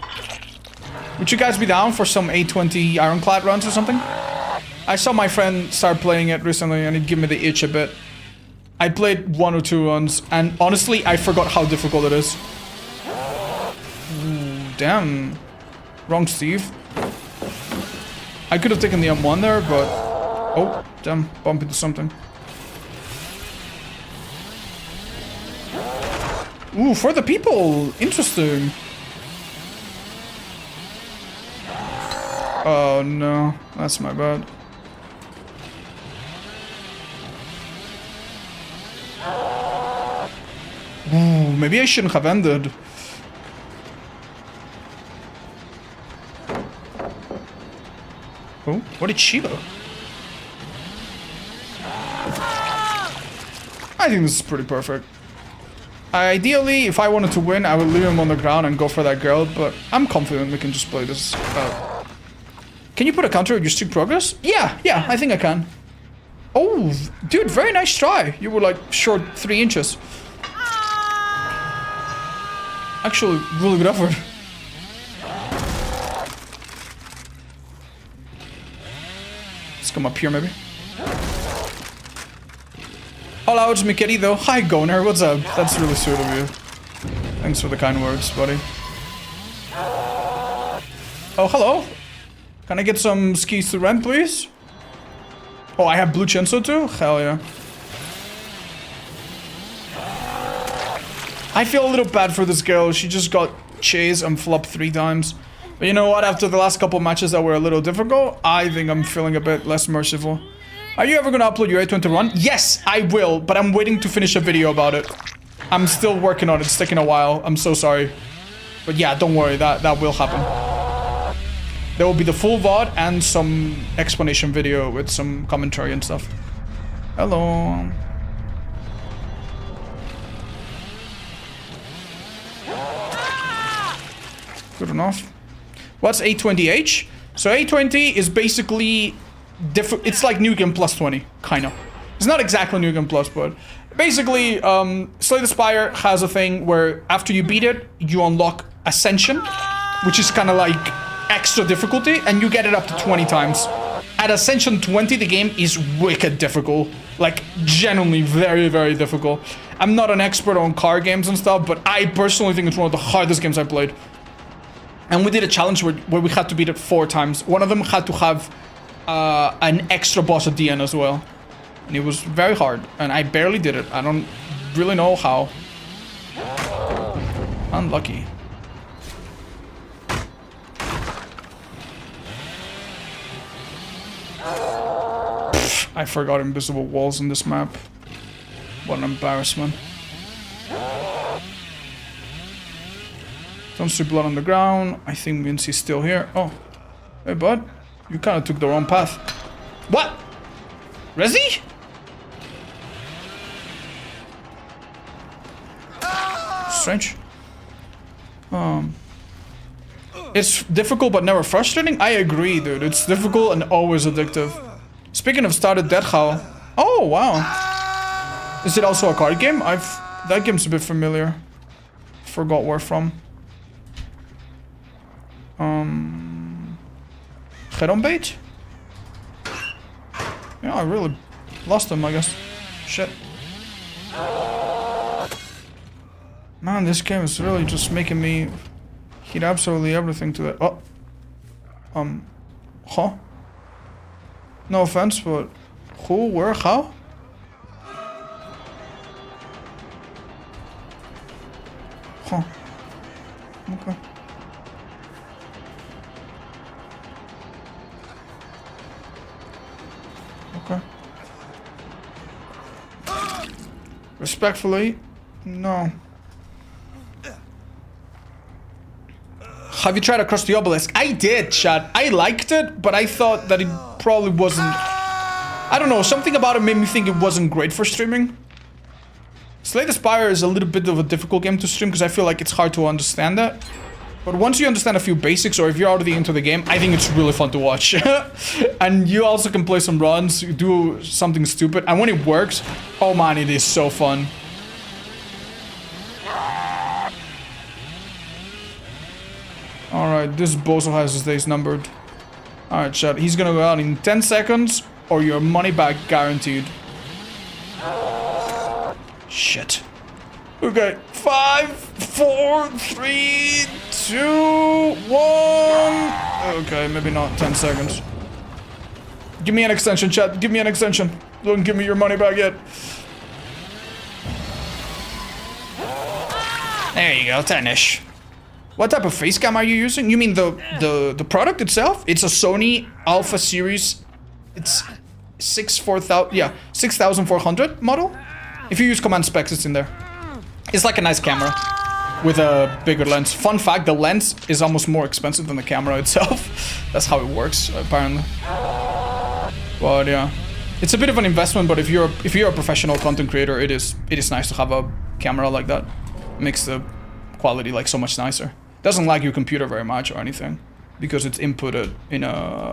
Would you guys be down for some 820 Ironclad runs or something? I saw my friend start playing it recently and it gave me the itch a bit. I played 1 or 2 runs and honestly I forgot how difficult it is. Ooh, damn. Wrong Steve. I could have taken the M1 there, but... Oh, damn. Bump into something. Ooh, for the people. Interesting. Oh, no. That's my bad. Ooh, maybe I shouldn't have ended. Oh, what did she do? I think this is pretty perfect. Ideally, if I wanted to win, I would leave him on the ground and go for that girl, but I'm confident we can just play this out. Can you put a counter on your streak progress? Yeah, I think I can. Oh, dude, very nice try. You were like short 3 inches. Actually, really good effort. Let's come up here, maybe. Hola, it's mi querido. Hi, Goner. What's up? That's really sweet of you. Thanks for the kind words, buddy. Oh, hello. Can I get some skis to rent, please? Oh, I have blue Chenso too? Hell yeah. I feel a little bad for this girl. She just got chased and flopped 3 times. But you know what? After the last couple matches that were a little difficult, I think I'm feeling a bit less merciful. Are you ever gonna upload your A21? Yes, I will, but I'm waiting to finish a video about it. I'm still working on it. It's taking a while. I'm so sorry. But yeah, don't worry. That will happen. There will be the full VOD and some explanation video with some commentary and stuff. Hello. Good enough. What's A20H? So A20 is basically it's like New Game Plus 20, kind of. It's not exactly New Game Plus, but basically, Slay the Spire has a thing where after you beat it, you unlock Ascension, which is kind of like extra difficulty, and you get it up to 20 times. At Ascension 20, the game is wicked difficult. Like, genuinely very, very difficult. I'm not an expert on car games and stuff, but I personally think it's one of the hardest games I played. And we did a challenge where we had to beat it 4 times. One of them had to have an extra boss at the end as well. And it was very hard, and I barely did it. I don't really know how. Unlucky. I forgot invisible walls in this map. What an embarrassment. Don't see blood on the ground. I think Vincy's still here. Oh. Hey, bud. You kind of took the wrong path. What? Resi? Strange. It's difficult but never frustrating? I agree, dude. It's difficult and always addictive. Speaking of started Dead Howl. Oh, wow. Is it also a card game? That game's a bit familiar. Forgot where from. Head-on bait? Yeah, I really lost him, I guess. Shit. Man, this game is really just making me hit absolutely everything to it. Oh. Huh? No offense, but who, where, how? Huh. Okay. Okay. Respectfully, no. Have you tried Across the Obelisk? I did, chat. I liked it, but I thought that it probably wasn't... I don't know, something about it made me think it wasn't great for streaming. Slay the Spire is a little bit of a difficult game to stream because I feel like it's hard to understand that. But once you understand a few basics, or if you're already into the game, I think it's really fun to watch. And you also can play some runs, you do something stupid, and when it works, oh man, it is so fun. Alright, this bozo has his days numbered. Alright, chat, he's gonna go out in 10 seconds, or your money back guaranteed. Shit. Okay, 5, 4, 3, 2, 1. Okay, maybe not 10 seconds. Give me an extension, chat. Give me an extension. Don't give me your money back yet. There you go, 10-ish. What type of face cam are you using? You mean the product itself? It's a Sony Alpha Series. It's 6400 model. If you use command specs, it's in there. It's like a nice camera with a bigger lens. Fun fact, the lens is almost more expensive than the camera itself. That's how it works, apparently. But yeah, it's a bit of an investment. But if you're a professional content creator, it is nice to have a camera like that. It makes the quality like so much nicer. Doesn't lag your computer very much or anything because it's inputted in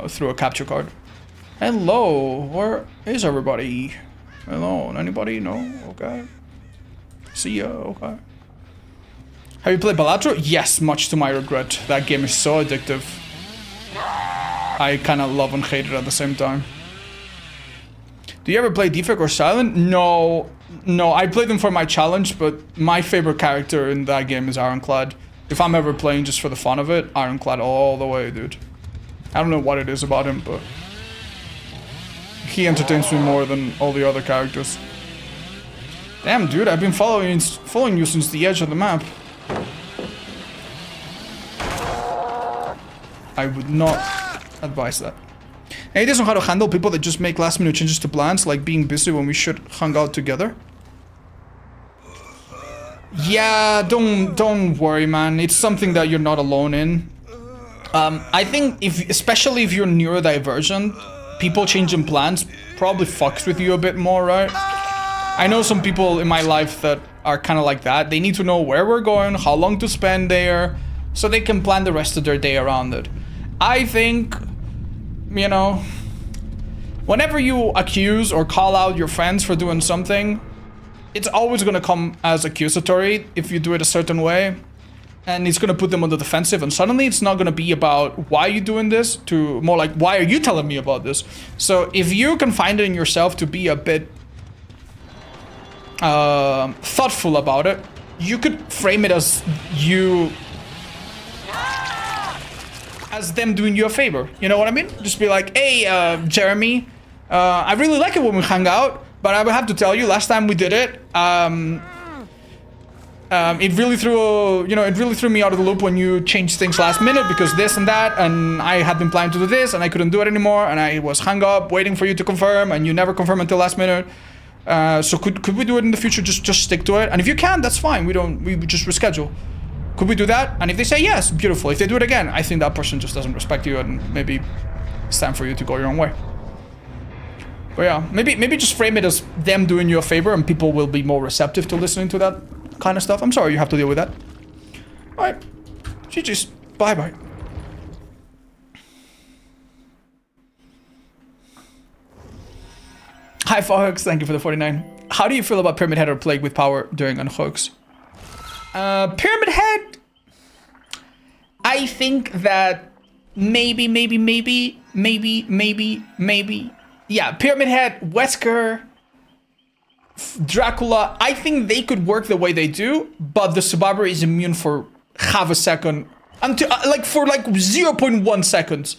through a capture card. Hello, where is everybody? Hello, anybody? No? Okay. See ya, okay. Have you played Balatro? Yes, much to my regret. That game is so addictive. I kind of love and hate it at the same time. Do you ever play Defect or Silent? No, I played them for my challenge, but my favorite character in that game is Ironclad. If I'm ever playing just for the fun of it, Ironclad all the way, dude. I don't know what it is about him, but he entertains me more than all the other characters. Damn, dude, I've been following you since the edge of the map. I would not advise that. Hey, he doesn't know how to handle people that just make last minute changes to plans, like being busy when we should hang out together. Yeah, don't worry, man. It's something that you're not alone in. I think especially if you're neurodivergent, people changing plans probably fucks with you a bit more, right? I know some people in my life that are kind of like that. They need to know where we're going, how long to spend there, so they can plan the rest of their day around it. I think, you know, whenever you accuse or call out your friends for doing something, it's always going to come as accusatory if you do it a certain way. And it's going to put them on the defensive. And suddenly it's not going to be about why are you doing this, to more like, why are you telling me about this? So if you can find it in yourself to be a bit thoughtful about it, you could frame it as them doing you a favor. You know what I mean? Just be like, hey, Jeremy, I really like it when we hang out, but I would have to tell you, last time we did it, it really threw me out of the loop when you changed things last minute because this and that, and I had been planning to do this and I couldn't do it anymore, and I was hung up waiting for you to confirm, and you never confirm until last minute. So could we do it in the future? Just stick to it. And if you can, that's fine. We just reschedule. Could we do that? And if they say yes, beautiful. If they do it again, I think that person just doesn't respect you, and maybe it's time for you to go your own way. But yeah, maybe just frame it as them doing you a favor, and people will be more receptive to listening to that kind of stuff. I'm sorry you have to deal with that. All right, GG's. Bye. Hi, Fox. Thank you for the 49. How do you feel about Pyramid Head or Plague with power during unhooks? Pyramid Head, I think that maybe. Yeah, Pyramid Head, Wesker, Dracula, I think they could work the way they do, but the Subaru is immune for half a second, until for 0.1 seconds.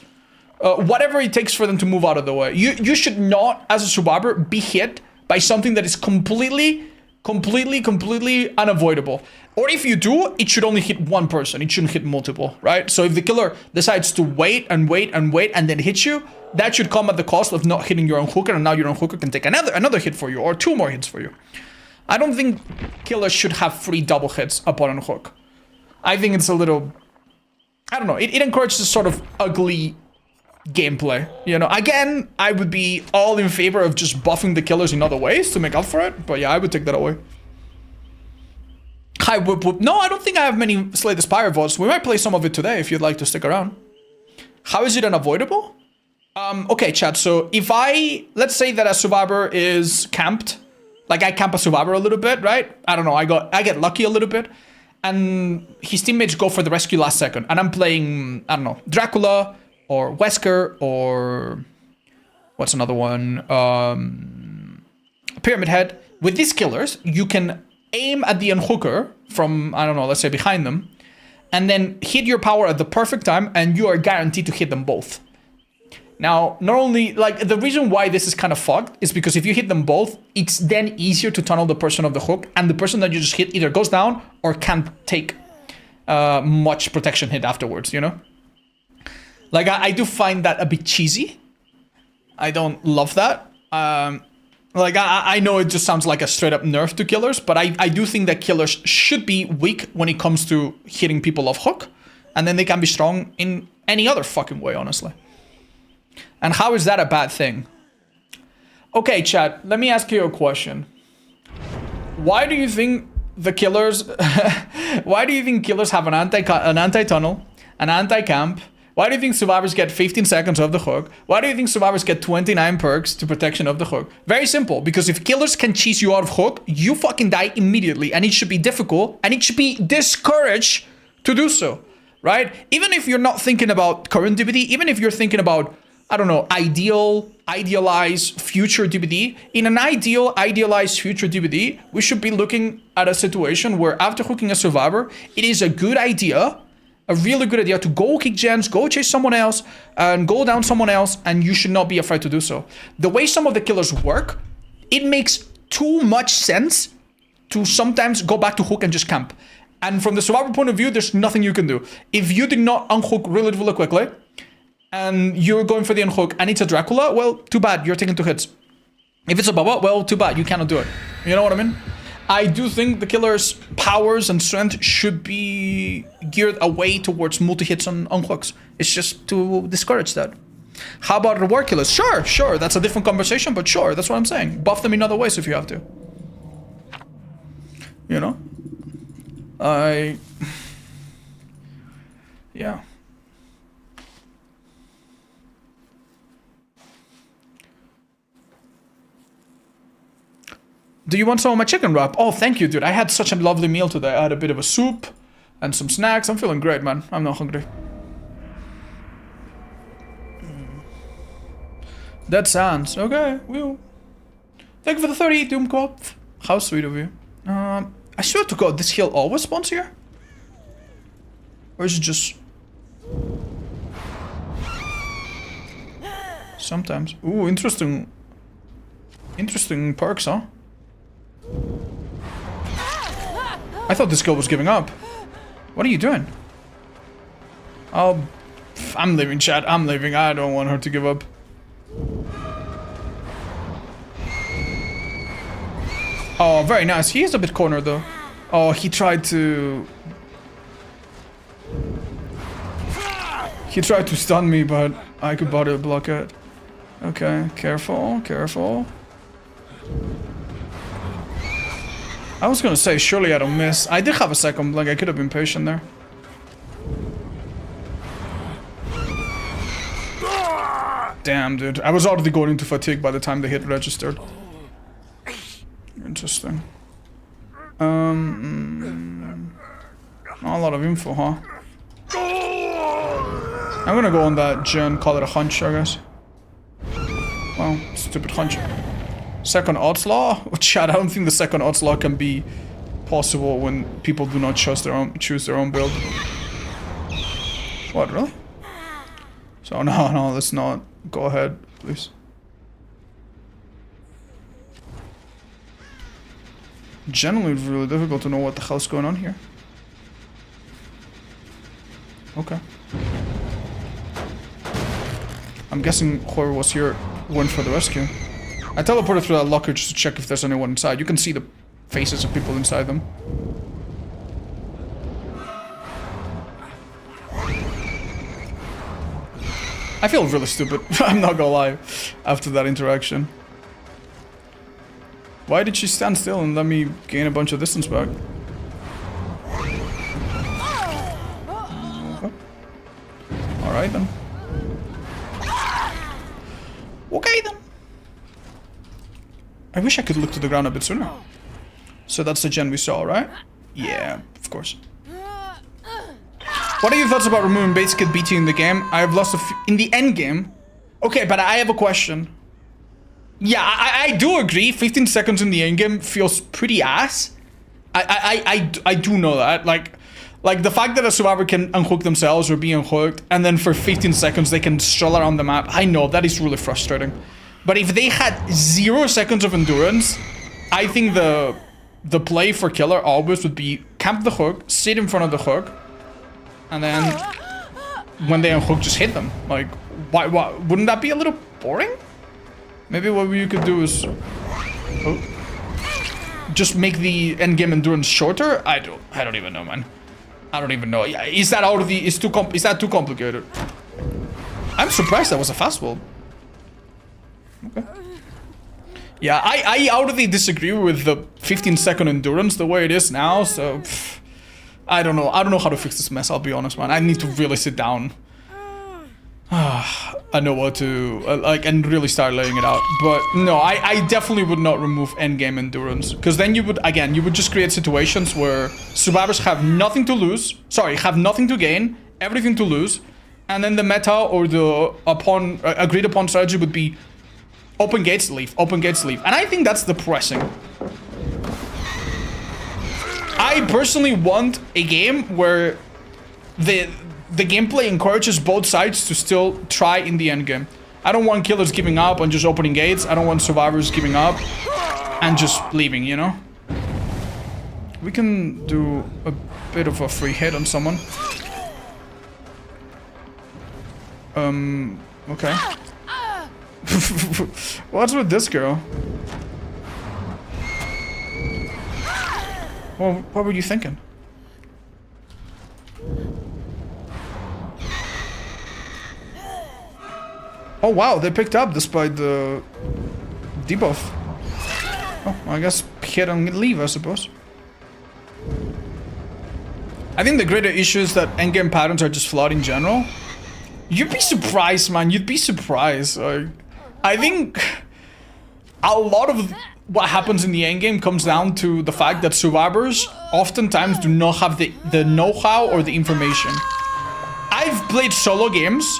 Whatever it takes for them to move out of the way. You should not, as a Subaru, be hit by something that is completely Completely unavoidable. Or if you do, it should only hit one person. It shouldn't hit multiple, right? So if the killer decides to wait and then hit you, that should come at the cost of not hitting your own hooker, and now your own hooker can take another hit for you, or 2 more hits for you. I don't think killers should have 3 double hits upon a hook. I think it's a little... I don't know. It encourages a sort of ugly gameplay. You know, again, I would be all in favor of just buffing the killers in other ways to make up for it. But yeah, I would take that away. Hi, whoop whoop. No, I don't think I have many Slay the Spire votes. We might play some of it today if you'd like to stick around. How is it unavoidable? Okay, chat. So if let's say that a survivor is camped, like I camp a survivor a little bit, right? I don't know. I get lucky a little bit, and his teammates go for the rescue last second, and I'm playing, I don't know, Dracula or Wesker or what's another one? Pyramid Head. With these killers, you can aim at the unhooker from, I don't know, let's say behind them, and then hit your power at the perfect time, and you are guaranteed to hit them both. Now, not only, like, the reason why this is kind of fucked is because if you hit them both, it's then easier to tunnel the person of the hook, and the person that you just hit either goes down or can't take much protection hit afterwards, you know? Like, I do find that a bit cheesy. I don't love that. Like, I know it just sounds like a straight up nerf to killers, but I do think that killers should be weak when it comes to hitting people off hook, and then they can be strong in any other fucking way, honestly. And how is that a bad thing? Okay, chat, let me ask you a question. Why do you think the killers... why do you think killers have an anti-tunnel, an anti-camp? Why do you think survivors get 15 seconds of the hook? Why do you think survivors get 29 perks to protection of the hook? Very simple, because if killers can cheese you out of hook, you fucking die immediately, and it should be difficult, and it should be discouraged to do so, right? Even if you're not thinking about current DBD, even if you're thinking about, I don't know, idealized future DBD. In an idealized future DBD, we should be looking at a situation where after hooking a survivor, it is a good idea, a really good idea to go kick gens, go chase someone else, and go down someone else, and you should not be afraid to do so. The way some of the killers work, it makes too much sense to sometimes go back to hook and just camp. And from the survivor point of view, there's nothing you can do. If you did not unhook really quickly, and you're going for the unhook, and it's a Dracula, well, too bad, you're taking 2 hits. If it's a Baba, well, too bad, you cannot do it. You know what I mean? I do think the killer's powers and strength should be geared away towards multi-hits on unhooks. It's just to discourage that. How about reward killers? Sure, that's a different conversation, but sure, that's what I'm saying. Buff them in other ways if you have to. You know? Yeah. Do you want some of my chicken wrap? Oh, thank you, dude. I had such a lovely meal today. I had a bit of a soup and some snacks. I'm feeling great, man. I'm not hungry. That sounds okay. Well, thank you for the 30, Doomkopf. How sweet of you. I swear to God, this hill always spawns here? Or is it just... sometimes. Ooh, interesting. Interesting perks, huh? I thought this girl was giving up. What are you doing? Oh, I'm leaving, chat. I'm leaving. I don't want her to give up. Oh, very nice. He is a bit cornered, though. Oh, he tried to... he tried to stun me, but I could body block it. Okay, careful, careful. I was gonna say, surely I don't miss. I did have a second, like I could have been patient there. Damn, dude. I was already going into fatigue by the time the hit registered. Interesting. Not a lot of info, huh? I'm gonna go on that gen, call it a hunch, I guess. Well, stupid hunch. Second odds law? Chat, I don't think the second odds law can be possible when people do not choose their own build. What, really? So no, let's not. Go ahead, please. Generally really difficult to know what the hell's going on here. Okay. I'm guessing whoever was here went for the rescue. I teleported through that locker just to check if there's anyone inside. You can see the faces of people inside them. I feel really stupid. I'm not gonna lie. After that interaction. Why did she stand still and let me gain a bunch of distance back? Okay. Alright then. Okay then. I wish I could look to the ground a bit sooner. So that's the gen we saw, right? Yeah, of course. What are your thoughts about removing base kit BT in the game? I have lost in the end game. Okay, but I have a question. Yeah, I do agree. 15 seconds in the end game feels pretty ass. I do know that. Like the fact that a survivor can unhook themselves or be unhooked, and then for 15 seconds they can stroll around the map. I know that is really frustrating. But if they had 0 seconds of endurance, I think the play for killer always would be camp the hook, sit in front of the hook, and then when they unhook, just hit them. Like, why wouldn't that be a little boring? Maybe what you could do is just make the endgame endurance shorter. I don't even know, man. I don't even know. Yeah, is that out of the? Is that too complicated? I'm surprised that was a fast wall. Okay. Yeah, I outwardly disagree with the 15-second endurance the way it is now. So I don't know. I don't know how to fix this mess. I'll be honest, man. I need to really sit down. I know what to like and really start laying it out. But no, I definitely would not remove endgame endurance, because then you would just create situations where survivors have nothing to lose. Sorry, have nothing to gain, everything to lose, and then the meta or the agreed upon strategy would be open gates, leave, open gates, leave. And I think that's depressing. I personally want a game where the gameplay encourages both sides to still try in the end game. I don't want killers giving up and just opening gates. I don't want survivors giving up and just leaving, you know? We can do a bit of a free hit on someone. Okay. What's with this girl? Well, what were you thinking? Oh wow, they picked up despite the debuff. Oh, I guess hit and leave, I suppose. I think the greater issue is that endgame patterns are just flawed in general. You'd be surprised, man. You'd be surprised. Like, I think a lot of what happens in the endgame comes down to the fact that survivors oftentimes do not have the know-how or the information. I've played solo games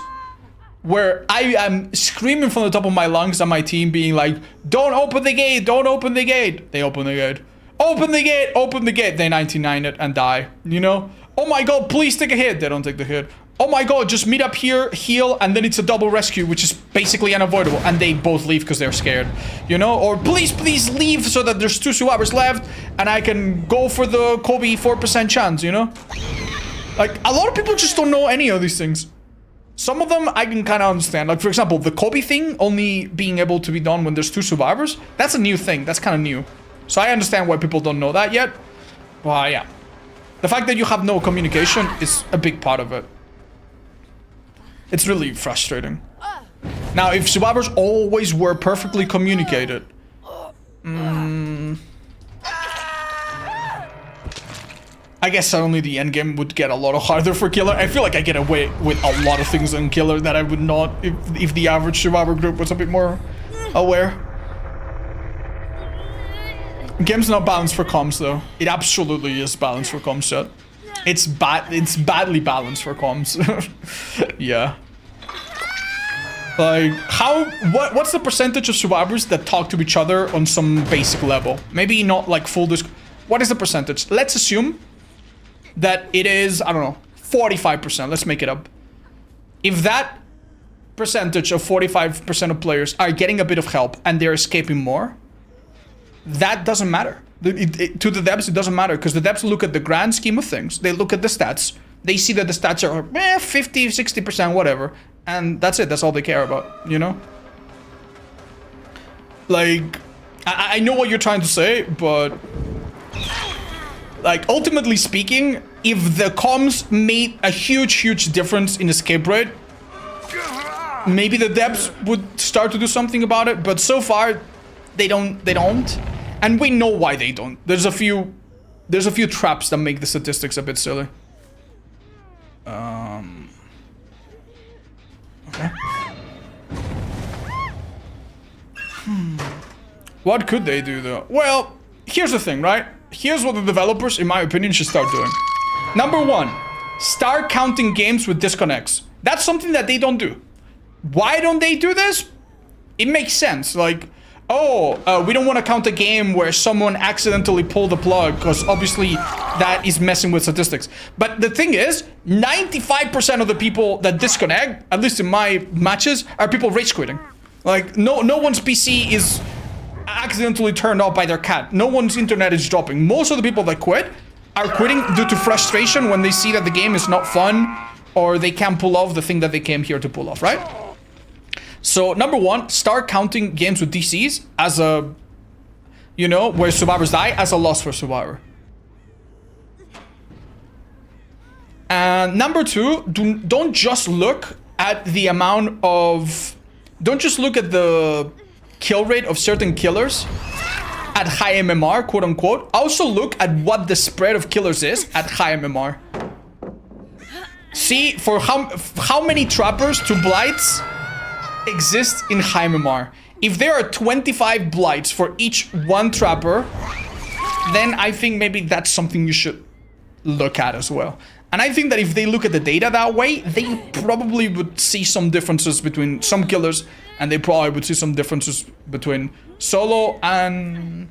where I am screaming from the top of my lungs at my team, being like, don't open the gate, don't open the gate. They open the gate. Open the gate, open the gate. They 99 it and die, you know? Oh my god, please take a hit. They don't take the hit. Oh my god, just meet up here, heal, and then it's a double rescue, which is basically unavoidable. And they both leave because they're scared, you know? Or please leave so that there's 2 survivors left and I can go for the Kobe 4% chance, you know? Like, a lot of people just don't know any of these things. Some of them I can kind of understand. Like, for example, the Kobe thing only being able to be done when there's 2 survivors. That's a new thing. That's kind of new. So I understand why people don't know that yet. Well, yeah. The fact that you have no communication is a big part of it. It's really frustrating. Now, if survivors always were perfectly communicated... I guess suddenly the endgame would get a lot harder for killer. I feel like I get away with a lot of things on killer that I would not if the average survivor group was a bit more aware. Game's not balanced for comms though. It absolutely is balanced for comms, chat. It's badly balanced for comms. Yeah. Like, what's the percentage of survivors that talk to each other on some basic level? Maybe not like full disc. What is the percentage? Let's assume that it is, I don't know, 45%. Let's make it up. If that percentage of 45% of players are getting a bit of help and they're escaping more, that doesn't matter. To the devs, it doesn't matter, because the devs look at the grand scheme of things. They look at the stats. They see that the stats are 50, 60%, whatever. And that's it. That's all they care about, you know? Like, I know what you're trying to say, but... like, ultimately speaking, if the comms made a huge difference in escape rate, maybe the devs would start to do something about it, but so far, they don't. And we know why they don't. There's a few traps that make the statistics a bit silly. Okay. What could they do, though? Well, here's the thing, right? Here's what the developers, in my opinion, should start doing. Number one, start counting games with disconnects. That's something that they don't do. Why don't they do this? It makes sense. Like, we don't want to count a game where someone accidentally pulled the plug, because obviously that is messing with statistics. But the thing is, 95% of the people that disconnect, at least in my matches, are people rage quitting. Like, no one's PC is accidentally turned off by their cat. No one's internet is dropping. Most of the people that quit are quitting due to frustration when they see that the game is not fun, or they can't pull off the thing that they came here to pull off, right? So, number one, start counting games with DCs as a, you know, where survivors die, as a loss for survivor. And number two, don't just look at the amount of... don't just look at the kill rate of certain killers at high MMR, quote unquote. Also look at what the spread of killers is at high MMR. See for how many trappers to blights exist in high MMR. If there are 25 blights for each one trapper, then I think maybe that's something you should look at as well. And I think that if they look at the data that way, they probably would see some differences between some killers, and they probably would see some differences between solo and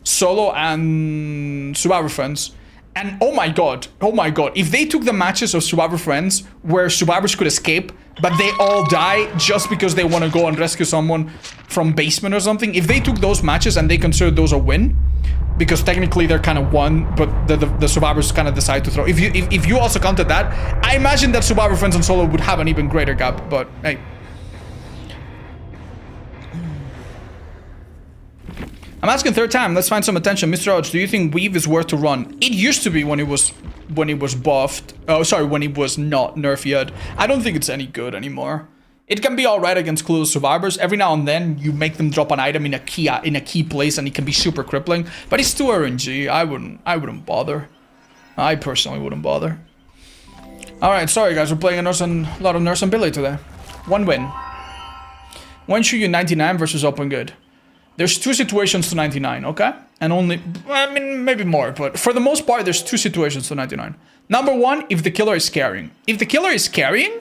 Survivor Friends. And oh my god, if they took the matches of Survivor Friends where survivors could escape, but they all die just because they want to go and rescue someone from basement or something, if they took those matches and they considered those a win, because technically they're kind of won, but the survivors kind of decide to throw. If you also counted that, I imagine that Survivor Friends and solo would have an even greater gap, but hey. I'm asking third time. Let's find some attention. Mr. Hodge, do you think Weave is worth to run? It used to be when it was buffed. Oh, sorry, when it was not nerfed yet. I don't think it's any good anymore. It can be alright against clueless survivors. Every now and then you make them drop an item in a key place, and it can be super crippling. But it's too RNG. I wouldn't bother. I personally wouldn't bother. Alright, sorry guys, we're playing a lot of Nurse and Billy today. One win. When should you 99 versus open good? There's two situations to 99, okay? And only, I mean, maybe more, but for the most part, there's two situations to 99. Number one, if the killer is carrying. If the killer is carrying,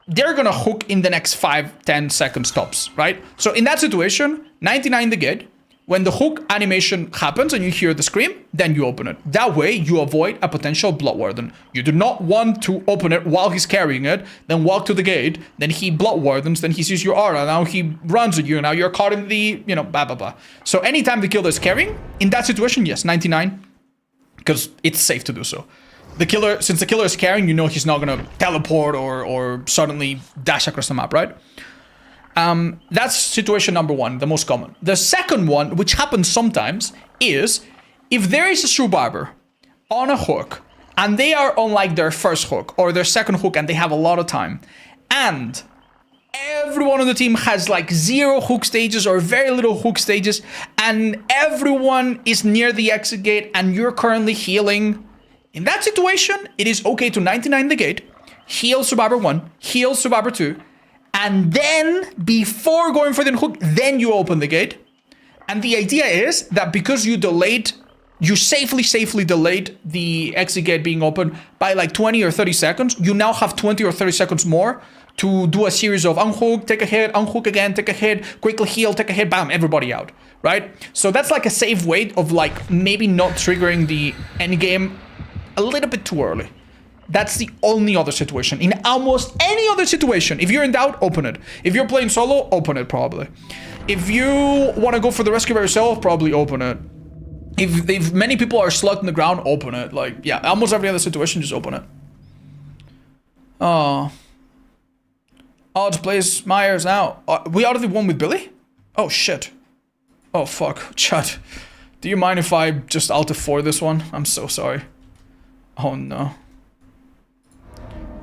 they're gonna hook in the next 5-10 seconds tops, right? So in that situation, 99 the gate. When the hook animation happens and you hear the scream, then you open it. That way, you avoid a potential Blood Warden. You do not want to open it while he's carrying it, then walk to the gate, then he Blood Wardens, then he sees your aura, now he runs at you, now you're caught in the, you know, blah, blah, blah. So anytime the killer is carrying, in that situation, yes, 99, because it's safe to do so. The killer, since the killer is carrying, you know he's not gonna teleport or suddenly dash across the map, right? That's situation number one, the most common. The second one, which happens sometimes, is if there is a survivor on a hook and they are on like their first hook or their second hook and they have a lot of time, and everyone on the team has like 0 hook stages or very little hook stages, and everyone is near the exit gate and you're currently healing, in that situation, it is okay to 99 the gate, heal Survivor 1, heal Survivor 2, and then, before going for the hook, then you open the gate. And the idea is that because you delayed, you safely delayed the exit gate being open by like 20 or 30 seconds, you now have 20 or 30 seconds more to do a series of unhook, take a hit, unhook again, take a hit, quickly heal, take a hit, bam, everybody out, right? So that's like a safe way of like maybe not triggering the end game a little bit too early. That's the only other situation. In almost any other situation, if you're in doubt, open it. If you're playing solo, open it probably. If you want to go for the rescue by yourself, probably open it. If many people are slugged in the ground, open it. Like, yeah, almost every other situation, just open it. Odds plays Myers now. We out of the one with Billy? Oh, shit. Oh, fuck. Chat. Do you mind if I just Alt F4 this one? I'm so sorry. Oh, no.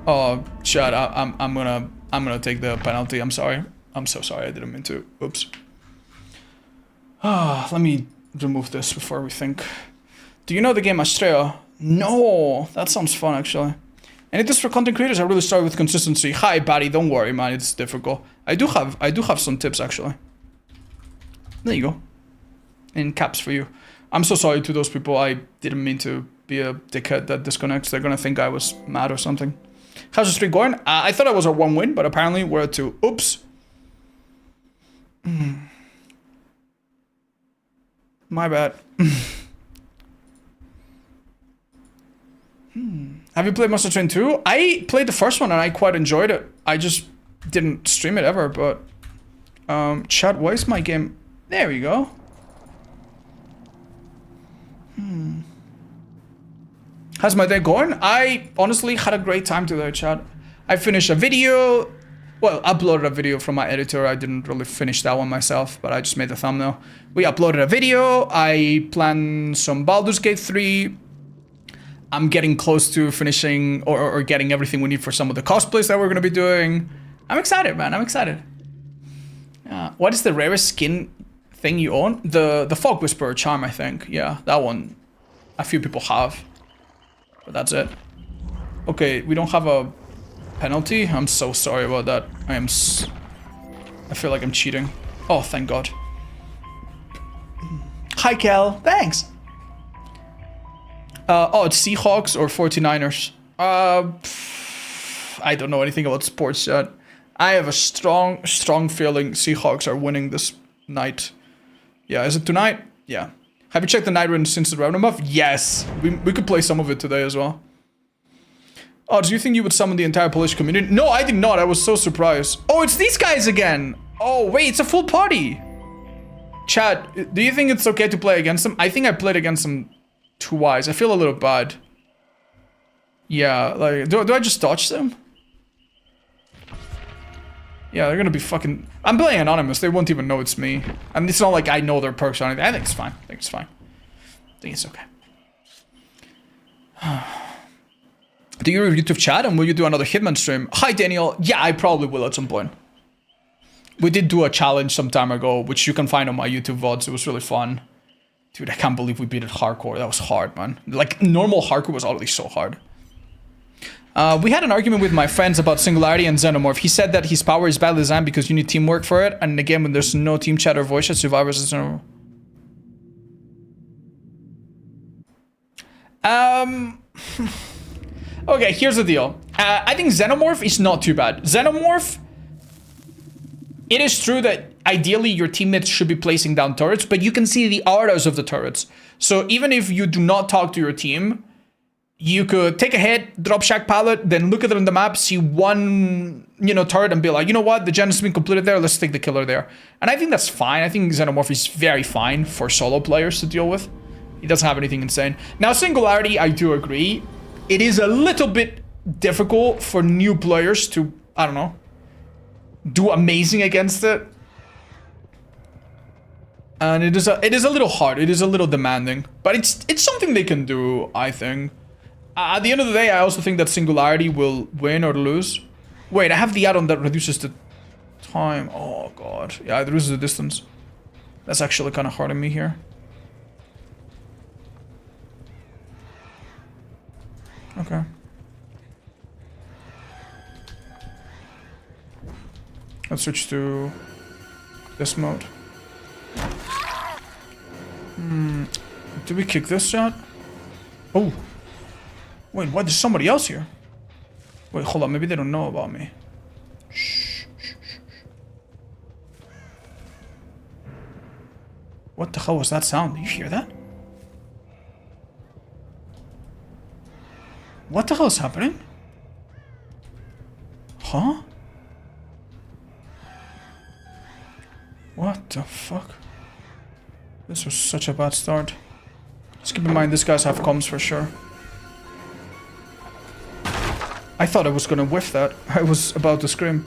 Oh, chat, I'm gonna take the penalty. I'm sorry. I'm so sorry. I didn't mean to. Oops. Let me remove this before we think. Do you know the game Astrea? No. That sounds fun, actually. Any tips for content creators? I really start with consistency. Hi, Batty. Don't worry, man. It's difficult. I do have some tips, actually. There you go. In caps for you. I'm so sorry to those people. I didn't mean to be a dickhead that disconnects. They're gonna think I was mad or something. How's the streak going? I thought I was at 1 win, but apparently we're at 2. Oops. My bad. Have you played Monster Train 2? I played the first one and I quite enjoyed it. I just didn't stream it ever, but... chat, why is my game... There we go. How's my day going? I honestly had a great time today, chat. I finished a video. Well, uploaded a video from my editor. I didn't really finish that one myself, but I just made the thumbnail. We uploaded a video. I planned some Baldur's Gate 3. I'm getting close to finishing or getting everything we need for some of the cosplays that we're going to be doing. I'm excited, man. I'm excited. What is the rarest skin thing you own? The Fog Whisperer charm, I think. Yeah, that one. A few people have. But that's it. Okay, we don't have a penalty. I'm so sorry about that. I feel like I'm cheating. Oh, thank God. Hi, Kel. Thanks. Oh, it's Seahawks or 49ers. I don't know anything about sports yet. I have a strong feeling Seahawks are winning this night. Yeah, is it tonight? Yeah. Have you checked the night run since the revenue buff? Yes. We could play some of it today as well. Oh, do you think you would summon the entire Polish community? No, I did not. I was so surprised. Oh, it's these guys again. Oh, wait, it's a full party. Chat, do you think it's okay to play against them? I think I played against them twice. I feel a little bad. Yeah, like, do I just dodge them? Yeah, they're gonna be fucking... I'm playing anonymous. They won't even know it's me. I mean, it's not like I know their perks or anything. I think it's fine. I think it's fine. I think it's okay. Do you read YouTube chat and will you do another Hitman stream? Hi, Daniel. Yeah, I probably will at some point. We did do a challenge some time ago, which you can find on my YouTube VODs. It was really fun. Dude, I can't believe we beat it hardcore. That was hard, man. Like, normal hardcore was already so hard. We had an argument with my friends about Singularity and Xenomorph. He said that his power is badly designed because you need teamwork for it. And again, when there's no team chat or voice chat, survivors is Xenomorph. Okay, here's the deal. I think Xenomorph is not too bad. Xenomorph, it is true that ideally your teammates should be placing down turrets, but you can see the auras of the turrets. So even if you do not talk to your team, you could take a hit, drop Shack Pallet, then look at it on the map, see one, turret and be like, you know what, the gen has been completed there, let's take the killer there. And I think that's fine. I think Xenomorph is very fine for solo players to deal with. He doesn't have anything insane. Now, Singularity, I do agree. It is a little bit difficult for new players to, I don't know, do amazing against it. And it is a little hard. It is a little demanding. But it's something they can do, I think. At the end of the day, I also think that Singularity will win or lose. Wait, I have the add-on that reduces the time. Oh, God. Yeah, it reduces the distance. That's actually kind of hurting me here. Okay. Let's switch to this mode. Did we kick this shot? Oh. Wait, what? There's somebody else here. Wait, hold on. Maybe they don't know about me. Shh, shh, shh. What the hell was that sound? Did you hear that? What the hell is happening? Huh? What? the fuck? This was such a bad start. Just keep in mind, these guys have comms for sure. I thought I was gonna whiff that. I was about to scream.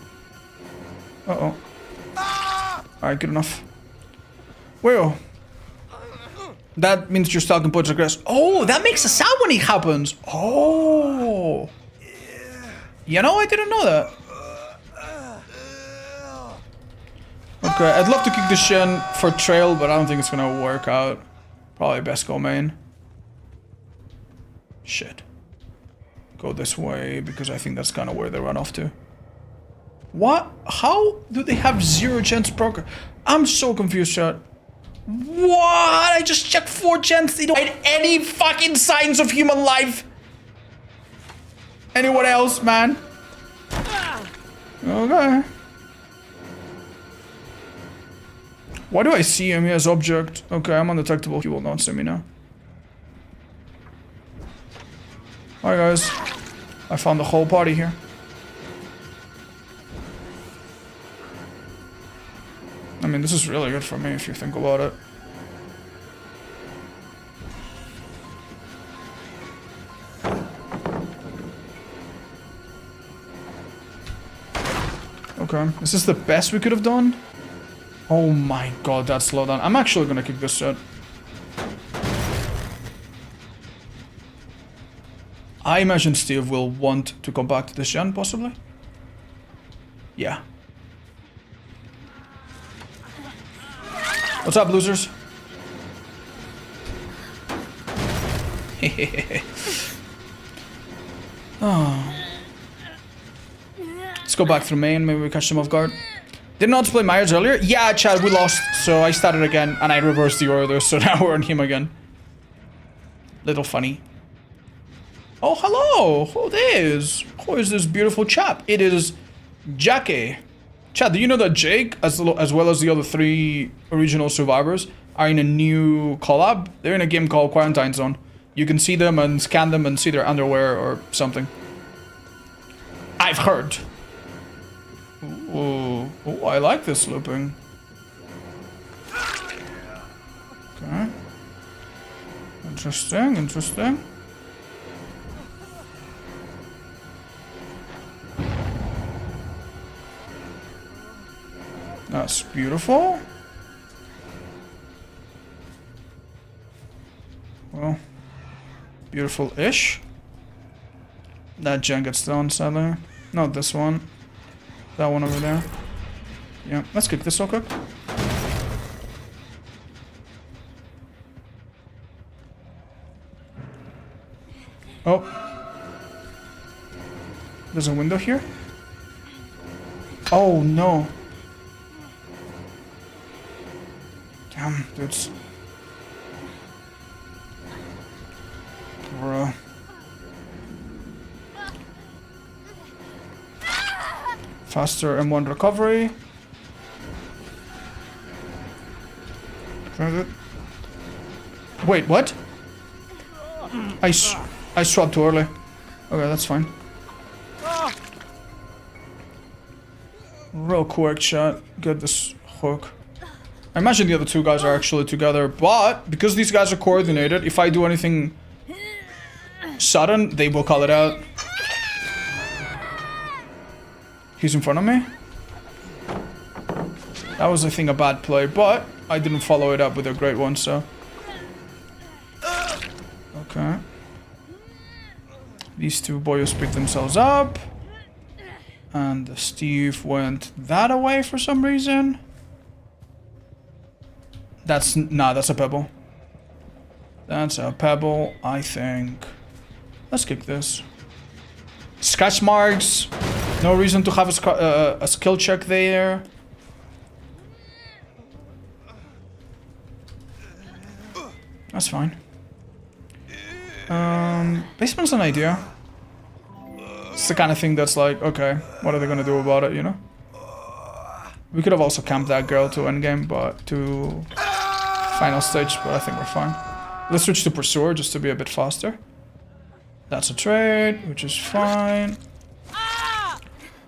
Uh-oh. Alright, good enough. Well, that means your stalking points aggress. Oh, that makes a sound when it happens. Oh. You know, I didn't know that. Okay, I'd love to kick the shin for trail, but I don't think it's gonna work out. Probably best go main. Shit. Go this way, because I think that's kind of where they run off to. What? How do they have 0 gens broker? I'm so confused, chat. What? I just checked 4 gens. They don't hide any fucking signs of human life. Anyone else, man? Okay. Why do I see him? He has object. Okay, I'm undetectable. He will not see me now. Hi guys. I found the whole party here. I mean, this is really good for me if you think about it. Okay, is this the best we could have done? Oh my god, that slowdown. I'm actually gonna kick this set. I imagine Steve will want to come back to this gen, possibly? Yeah. What's up, losers? Oh. Let's go back through main, maybe we catch them off guard. Did not play Myers earlier? Yeah, Chad, we lost, so I started again, and I reversed the order, so now we're on him again. Little funny. Oh, hello! Who is this beautiful chap? It is Jackie. Chad, do you know that Jake, as well as the other 3 original survivors, are in a new collab? They're in a game called Quarantine Zone. You can see them and scan them and see their underwear or something. I've heard. Ooh, I like this looping. Okay. Interesting, interesting. That's beautiful. Well, beautiful-ish. That gen gets done, sadly. Not this one. That one over there. Yeah, let's kick this real quick. Oh. There's a window here? Oh, no. Damn, dudes. Bruh. Faster M1 recovery. Wait, what? I swapped too early. Okay, that's fine. Real quick shot. Get this hook. I imagine the other 2 guys are actually together, but because these guys are coordinated, if I do anything sudden, they will call it out. He's in front of me. That was, I think, a bad play, but I didn't follow it up with a great one, so. Okay. These 2 boys picked themselves up. And Steve went that away for some reason. That's a pebble. That's a pebble, I think. Let's kick this. Scratch marks. No reason to have a skill check there. That's fine. Basement's an idea. It's the kind of thing that's like, okay, what are they gonna do about it, you know? We could have also camped that girl to endgame, but to final stage, but I think we're fine. Let's switch to Pursuer just to be a bit faster. That's a trade, which is fine.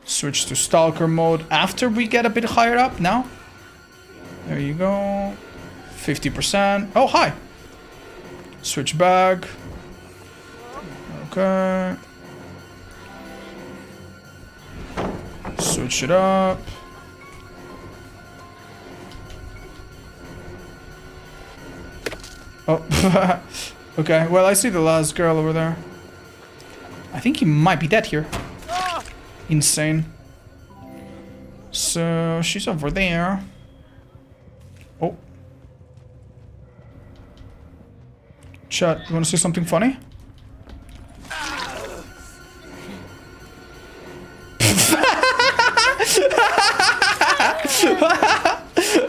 Switch to Stalker mode after we get a bit higher up now. There you go. 50%. Oh, hi. Switch back. Okay. Switch it up. Oh. Okay, well, I see the last girl over there. I think he might be dead here. Insane. So, she's over there. Oh. Chat, you wanna see something funny?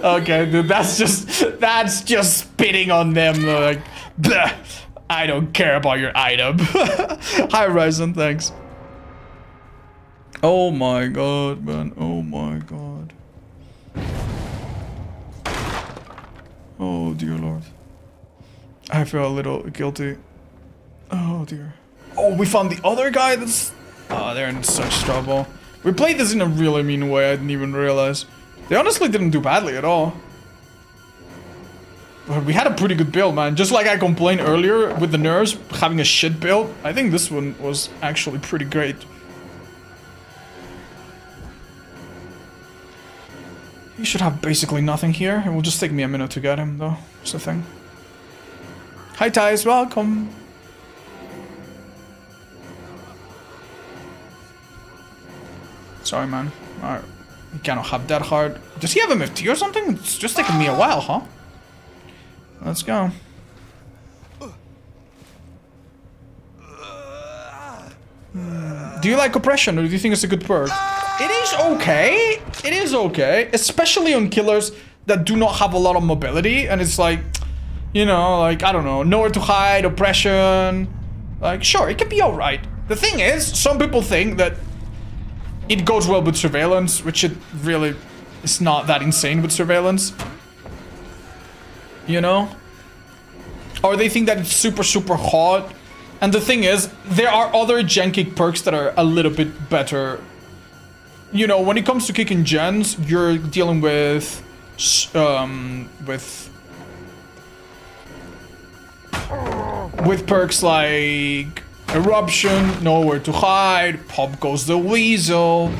Okay, dude, that's just spitting on them. Like, bleh, I don't care about your item. Hi, Ryzen, thanks. Oh my god, man. Oh my god. Oh dear lord. I feel a little guilty. Oh dear. Oh, we found the other guy that's... Oh, they're in such trouble. We played this in a really mean way, I didn't even realize. They honestly didn't do badly at all. But we had a pretty good build, man. Just like I complained earlier with the nerves having a shit build, I think this one was actually pretty great. He should have basically nothing here. It will just take me a minute to get him, though. That's the thing. Hi, Thais. Welcome. Sorry, man. Alright. You cannot have that hard. Does he have MFT or something? It's just taking me a while, huh? Let's go. Do you like oppression, or do you think it's a good perk? It is okay. It is okay. Especially on killers that do not have a lot of mobility. And it's like, you know, like, I don't know, nowhere to hide, oppression. Like, sure, it can be alright. The thing is, some people think that it goes well with surveillance, which it really is not that insane with surveillance. You know? Or they think that it's super, super hot. And the thing is, there are other gen kick perks that are a little bit better. You know, when it comes to kicking gens, you're dealing with perks like Eruption, Nowhere to Hide, Pop Goes the Weasel.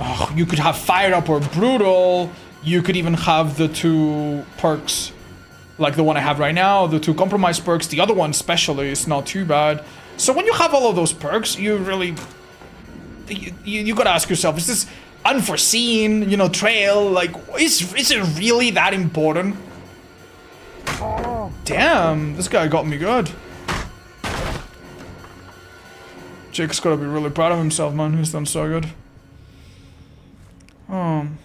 Oh, you could have Fired Up or Brutal. You could even have the two perks, like the one I have right now, the two Compromise perks. The other one especially is not too bad. So when you have all of those perks, you really... You gotta ask yourself, is this unforeseen, you know, trail? Like, is it really that important? Damn, this guy got me good. Jake's gotta be really proud of himself, man. He's done so good. Hold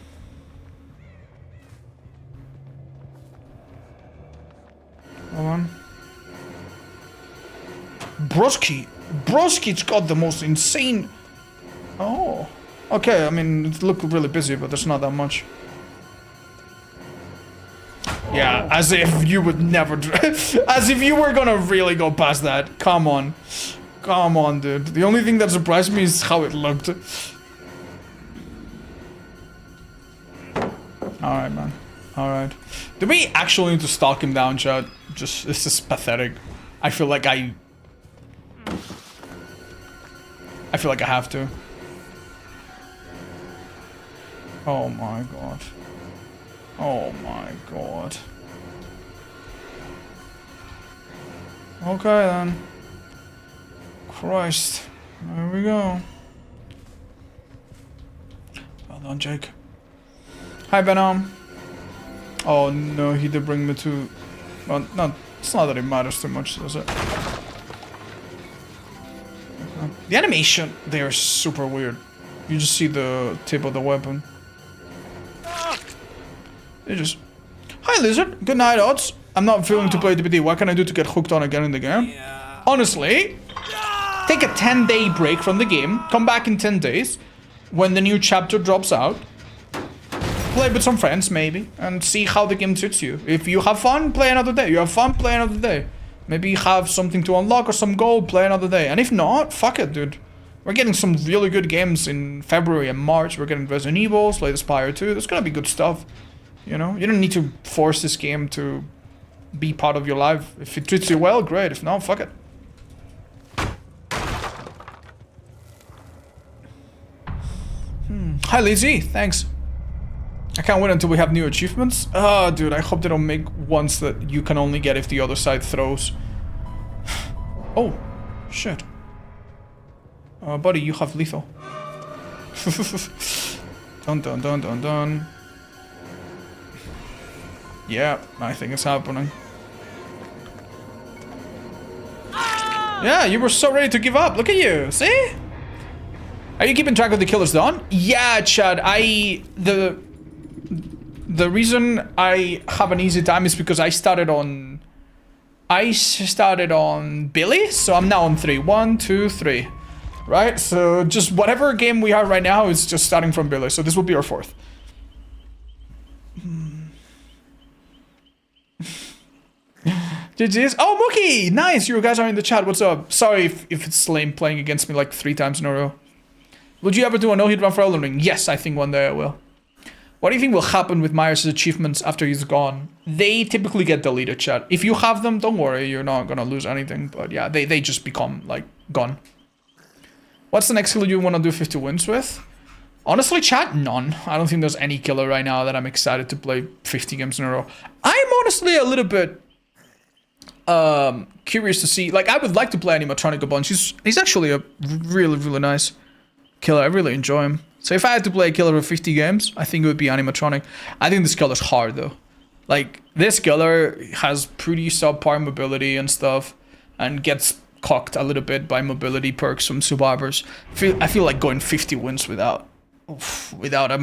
on. Broski's got the most insane... Oh. Okay, I mean, it looked really busy, but there's not that much. Yeah, as if you would never... as if you were gonna really go past that. Come on. Come on, dude. The only thing that surprised me is how it looked. Alright, man. Alright. Do we actually need to stalk him down, chat? Just, this is pathetic. I feel like I have to. Oh my god. Oh my god. Okay then. Christ. There we go. Well done, Jake. Hi, Venom. Oh no, he did bring me to... Well, no, it's not that it matters too much, does it? Okay. The animation, they are super weird. You just see the tip of the weapon. They just... Hi, Lizard. Good night, Odds. I'm not feeling to play DBD. What can I do to get hooked on again in the game? Honestly, take a 10-day break from the game. Come back in 10 days when the new chapter drops out. Play with some friends, maybe, and see how the game suits you. If you have fun, play another day. You have fun, play another day. Maybe have something to unlock or some gold, play another day. And if not, fuck it, dude. We're getting some really good games in February and March. We're getting Resident Evil, Slay the Spire 2. There's gonna be good stuff. You know, you don't need to force this game to be part of your life. If it treats you well, great. If not, fuck it. Hi, Lizzie. Thanks. I can't wait until we have new achievements. Oh, dude, I hope they don't make ones that you can only get if the other side throws. Oh, shit. Buddy, you have lethal. Dun dun dun dun dun. Yeah, I think it's happening. Yeah, you were so ready to give up. Look at you. See? Are you keeping track of the killers done? Yeah, Chad. The reason I have an easy time is because I started on Billy, so I'm now on 3. 1, 2, 3. Right? So just whatever game we are right now is just starting from Billy, so this will be our 4th. GG's. Oh, Mookie! Nice! You guys are in the chat. What's up? Sorry if it's lame playing against me like 3 times in a row. Would you ever do a no-hit run for Elden Ring? Yes, I think one day I will. What do you think will happen with Myers' achievements after he's gone? They typically get deleted, chat. If you have them, don't worry, you're not gonna lose anything. But yeah, they just become, like, gone. What's the next killer you want to do 50 wins with? Honestly, chat, none. I don't think there's any killer right now that I'm excited to play 50 games in a row. I'm honestly a little bit curious to see. Like, I would like to play Animatronic a bunch. He's actually a really, really nice killer. I really enjoy him. So if I had to play a killer for 50 games, I think it would be Animatronic. I think this killer's hard, though. Like, this killer has pretty subpar mobility and stuff, and gets cocked a little bit by mobility perks from survivors. I feel like going 50 wins without a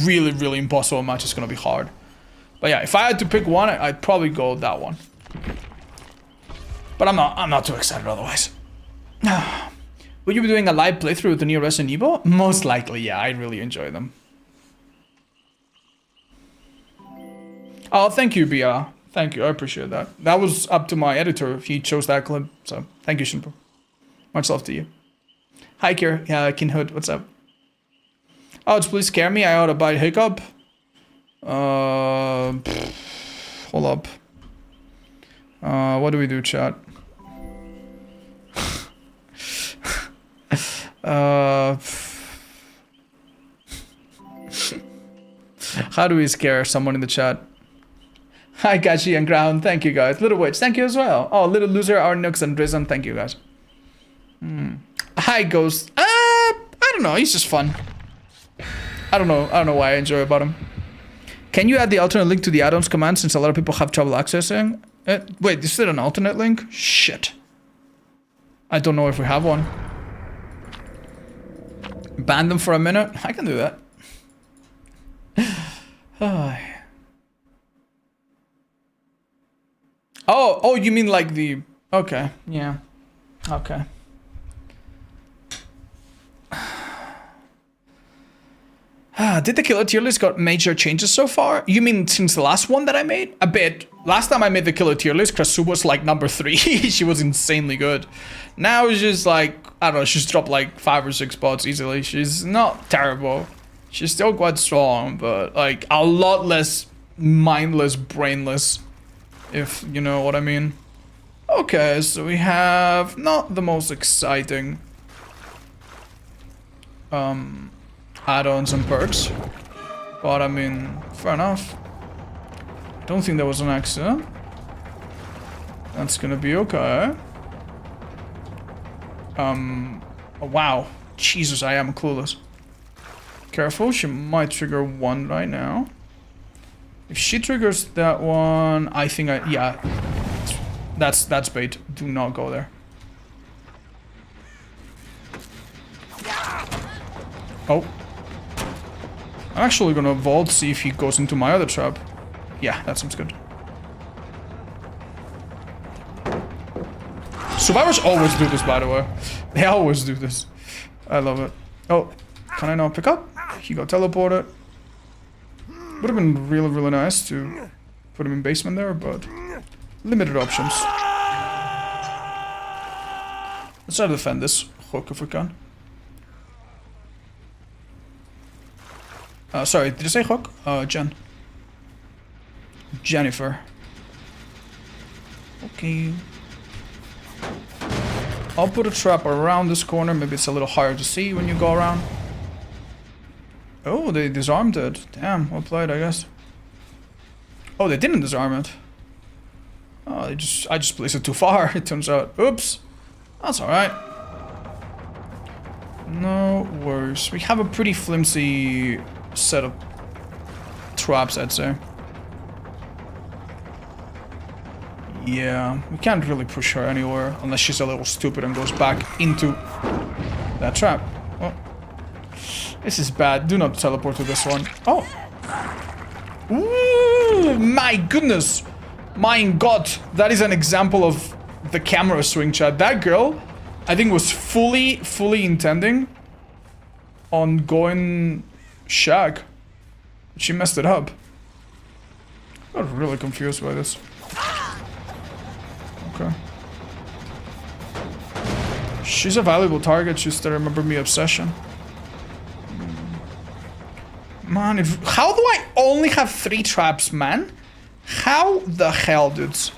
really, really impossible match is gonna be hard. But yeah, if I had to pick one, I'd probably go that one. But I'm not too excited otherwise. Will you be doing a live playthrough of the new Resident Evil? Most likely, yeah. I really enjoy them. Oh, thank you, Bia. Thank you, I appreciate that. That was up to my editor. He chose that clip, so thank you, Shinpo. Much love to you. Hi, Kier. Yeah, Kinhood, what's up? Oh, please scare me. I ought to buy Hiccup. Hold up. What do we do, chat? How do we scare someone in the chat? Hi, Gachi and Ground. Thank you, guys. Little Witch, thank you as well. Oh, Little Loser, Arnux, and Drizzen. Thank you, guys. Hi, Ghost. I don't know. He's just fun. I don't know why I enjoy about him. Can you add the alternate link to the add-ons command since a lot of people have trouble accessing it? Wait, is there an alternate link? Shit. I don't know if we have one. Ban them for a minute? I can do that. Oh, you mean like the... Okay, yeah. Okay. Did the killer tier list got major changes so far? You mean since the last one that I made? A bit. Last time I made the killer tier list, Krasu was like number 3. She was insanely good. Now it's just like, I don't know, she's dropped like 5 or 6 spots easily. She's not terrible. She's still quite strong, but like a lot less mindless, brainless, if you know what I mean. Okay, so we have not the most exciting add-ons and perks, but I mean, fair enough. Don't think there was an accident. That's gonna be okay. Oh, wow. Jesus, I am clueless. Careful, she might trigger one right now. If she triggers that one, I think yeah. That's bait. Do not go there. Oh. I'm actually gonna vault, see if he goes into my other trap. Yeah, that seems good. Survivors always do this, by the way. They always do this. I love it. Oh, can I now pick up? He got teleported. Would have been really, really nice to put him in basement there, but limited options. Let's try to defend this hook if we can. Sorry, did you say hook? Jen. Jennifer. Okay. I'll put a trap around this corner. Maybe it's a little harder to see when you go around. Oh, they disarmed it. Damn, well played, I guess. Oh, they didn't disarm it. Oh, I just placed it too far, it turns out. Oops. That's alright. No worries. We have a pretty flimsy set of traps, I'd say. Yeah, we can't really push her anywhere unless she's a little stupid and goes back into that trap. Oh. This is bad. Do not teleport to this one. Oh. Ooh, my goodness. My God. That is an example of the camera swing, chat. That girl, I think, was fully intending on going shag. She messed it up. I got really confused by this. Okay. She's a valuable target, just to remember me obsession. Man, how do I only have 3 traps, man? How the hell, dudes?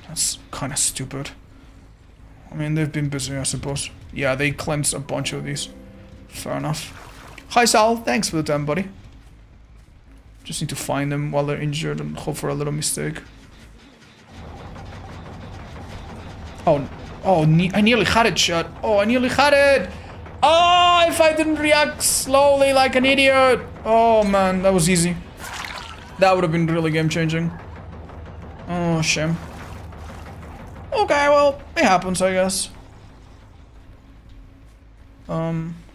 That's kind of stupid. I mean, they've been busy, I suppose. Yeah, they cleansed a bunch of these. Fair enough. Hi, Sal. Thanks for the time, buddy. Just need to find them while they're injured and hope for a little mistake. Oh, I nearly had it, chat. Oh, I nearly had it. Oh, if I didn't react slowly like an idiot. Oh, man, that was easy. That would have been really game-changing. Oh, shame. Okay, well, it happens, I guess.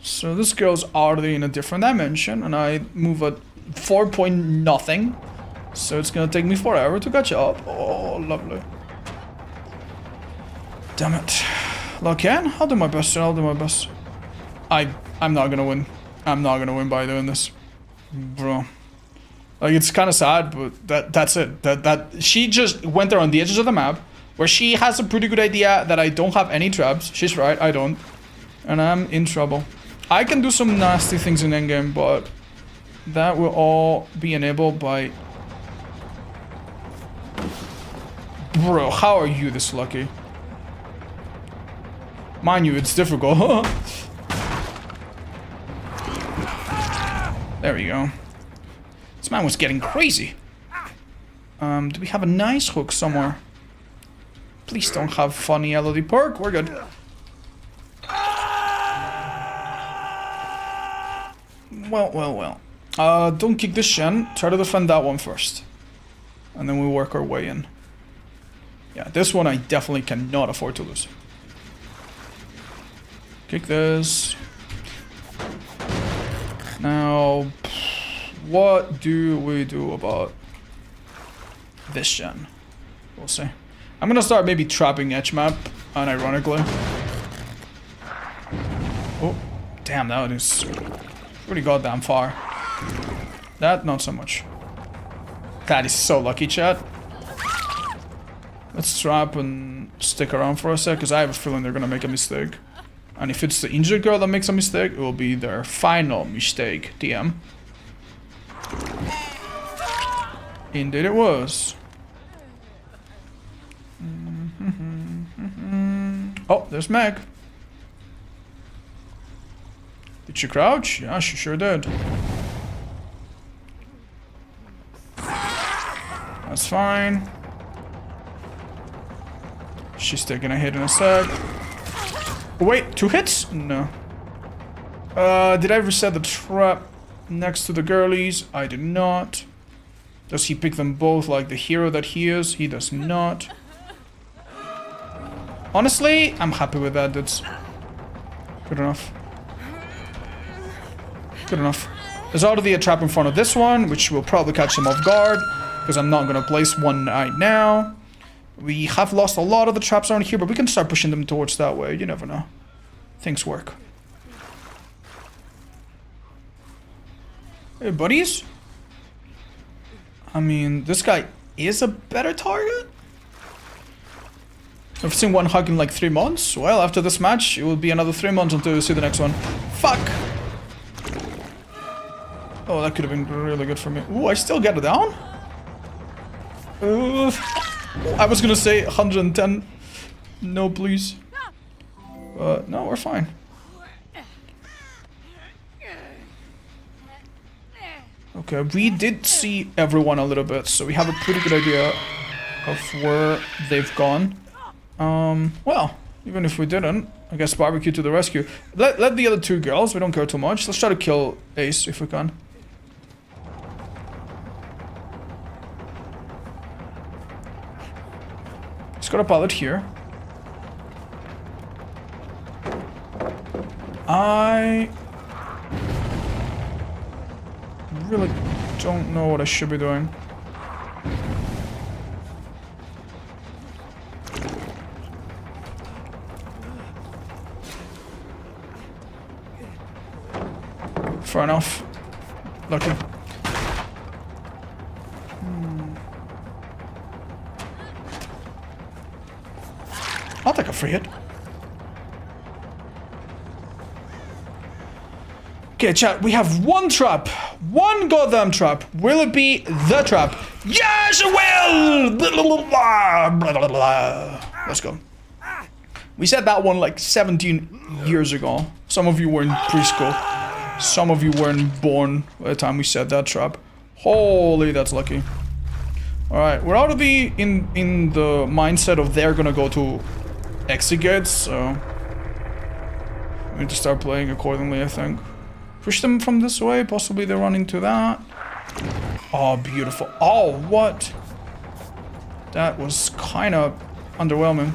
So this girl's already in a different dimension, and I move at 4 point nothing. So it's gonna take me forever to catch up. Oh, lovely. Damn it. Well, I'll do my best, I'll do my best. I'm not gonna win. I'm not gonna win by doing this. Bro. Like, it's kind of sad, but that's it. That she just went there on the edges of the map, where she has a pretty good idea that I don't have any traps. She's right, I don't. And I'm in trouble. I can do some nasty things in endgame, but that will all be enabled by... Bro, how are you this lucky? Mind you, it's difficult. There we go. This man was getting crazy. Do we have a nice hook somewhere? Please don't have funny LOD perk. We're good. Well. Don't kick this Shen. Try to defend that one first. And then we work our way in. Yeah, this one I definitely cannot afford to lose. Kick this. Now, what do we do about this Shen? We'll see. I'm gonna start maybe trapping edge map, unironically. Oh, damn, that is pretty goddamn far. That, not so much. That is so lucky, chat. Let's trap and stick around for a sec, because I have a feeling they're gonna make a mistake. And if it's the injured girl that makes a mistake, it will be their final mistake, DM. Indeed it was. Oh, there's Meg. Did she crouch? Yeah, she sure did. That's fine. She's taking a hit in a sec. Oh, wait, 2 hits? No. Did I reset the trap next to the girlies? I did not. Does he pick them both like the hero that he is? He does not. Honestly, I'm happy with that, dudes. Good enough. Good enough. There's already a trap in front of this one, which will probably catch him off guard, because I'm not gonna place one right now. We have lost a lot of the traps around here, but we can start pushing them towards that way. You never know. Things work. Hey, buddies. I mean, this guy is a better target. I've seen one hug in like 3 months. Well, after this match, it will be another 3 months until you see the next one. Fuck. Oh, that could have been really good for me. Ooh, I still get it down? I was gonna say 110. No, please. No, we're fine. Okay, we did see everyone a little bit, so we have a pretty good idea of where they've gone. Well, even if we didn't, I guess barbecue to the rescue. Let the other two girls, we don't care too much. Let's try to kill Ace if we can. He's got a pallet here. I really don't know what I should be doing. Fair enough. Lucky. I'll take a free hit. Okay, chat, we have one trap. One goddamn trap. Will it be the trap? Yes, it will! Blah, blah, blah, blah, blah, blah. Let's go. We said that one like 17 years ago. Some of you were in preschool. Some of you weren't born by the time we said that trap. Holy, that's lucky. Alright, we're already in the mindset of they're gonna go to exit gates, so we need to start playing accordingly, I think. Push them from this way, possibly they're running to that. Oh, beautiful. Oh, what? That was kind of underwhelming.